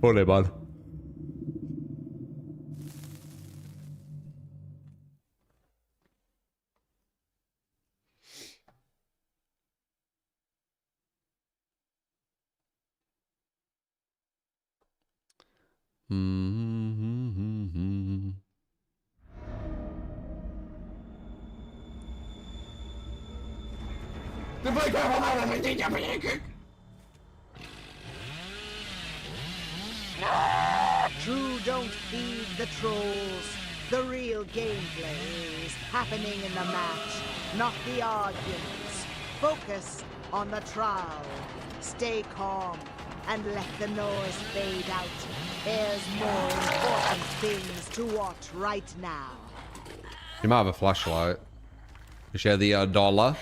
Funny, man. True don't feed the trolls. The real gameplay is happening in the match, not the arguments. Focus on the trial. Stay calm and let the noise fade out. There's more important things to watch right now. You might have a flashlight. You share the dollar.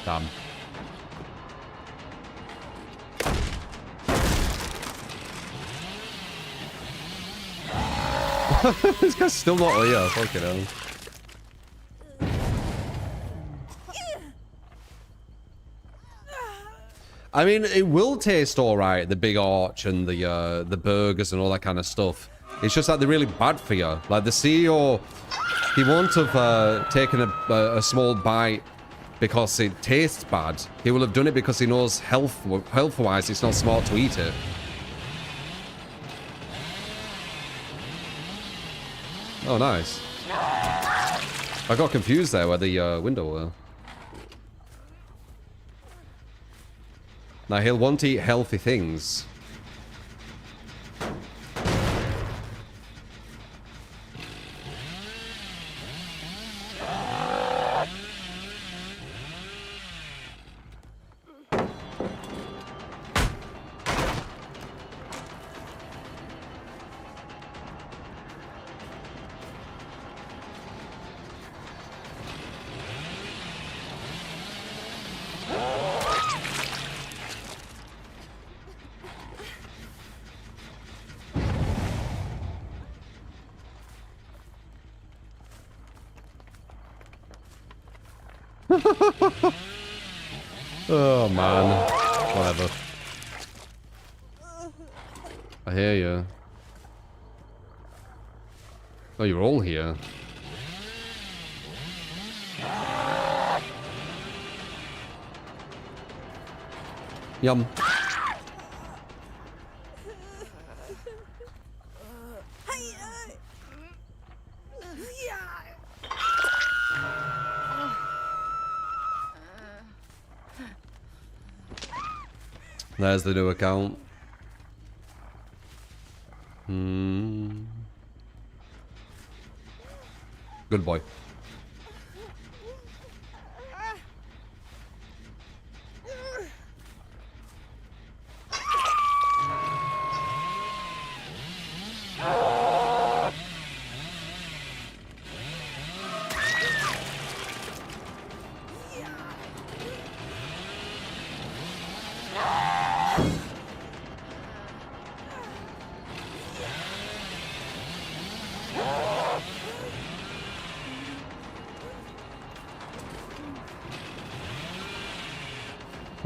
Damn. This guy's still not here. Fucking hell. I mean, it will taste alright, the big arch and the burgers and all that kind of stuff. It's just that they're really bad for you. Like, the CEO, he won't have taken a small bite because it tastes bad. He will have done it because he knows health-wise it's not smart to eat it. Oh, nice. I got confused there where the window were. Now, he'll want to eat healthy things. Oh man, whatever. I hear you. Oh, you're all here. Yum. There's the new account. Good boy.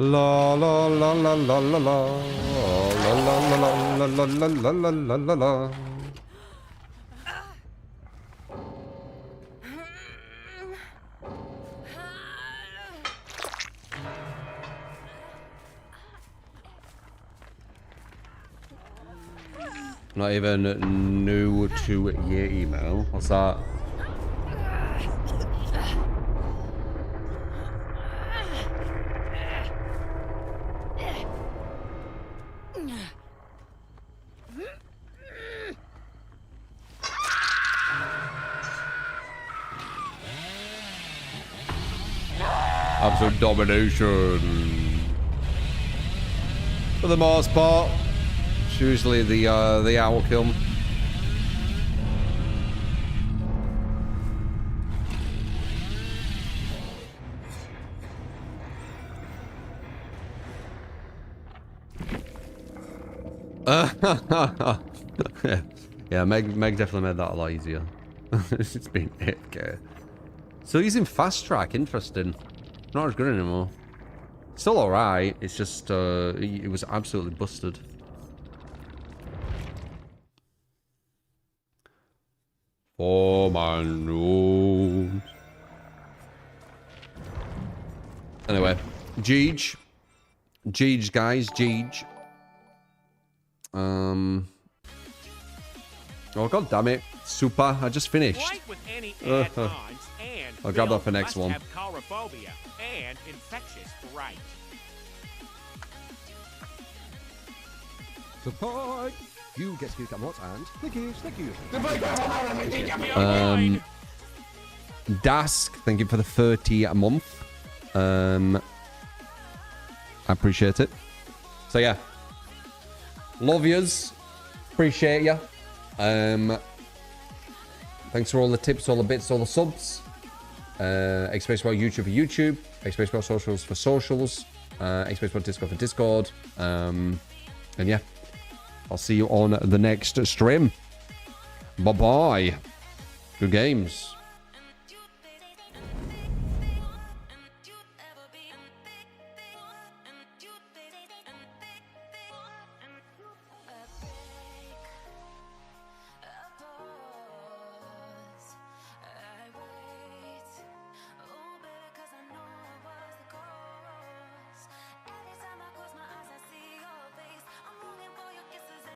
La la la la la la la la la la la la la la la la la. Not even new to your email. What's that? Absolute domination. For the most part, it's usually the outcome. Yeah, Meg definitely made that a lot easier. It's been 8K. So using fast track, interesting. Not as good anymore. Still alright, it's just it was absolutely busted. Oh man, no. Anyway, Jeej, guys, Jeej. Oh god damn it, Super! I just finished. Like with any add-ons, and I'll grab that for next one. have coulrophobia and infectious fright. Support! You get to get what and thank you. Dask, thank you for the 30 a month. I appreciate it. So yeah, love yous, appreciate ya. Thanks for all the tips, all the bits, all the subs. Xspaceball YouTube for YouTube, Xspaceball socials for socials, Xspaceball Discord for Discord. And yeah, I'll see you on the next stream. Bye bye. Good games.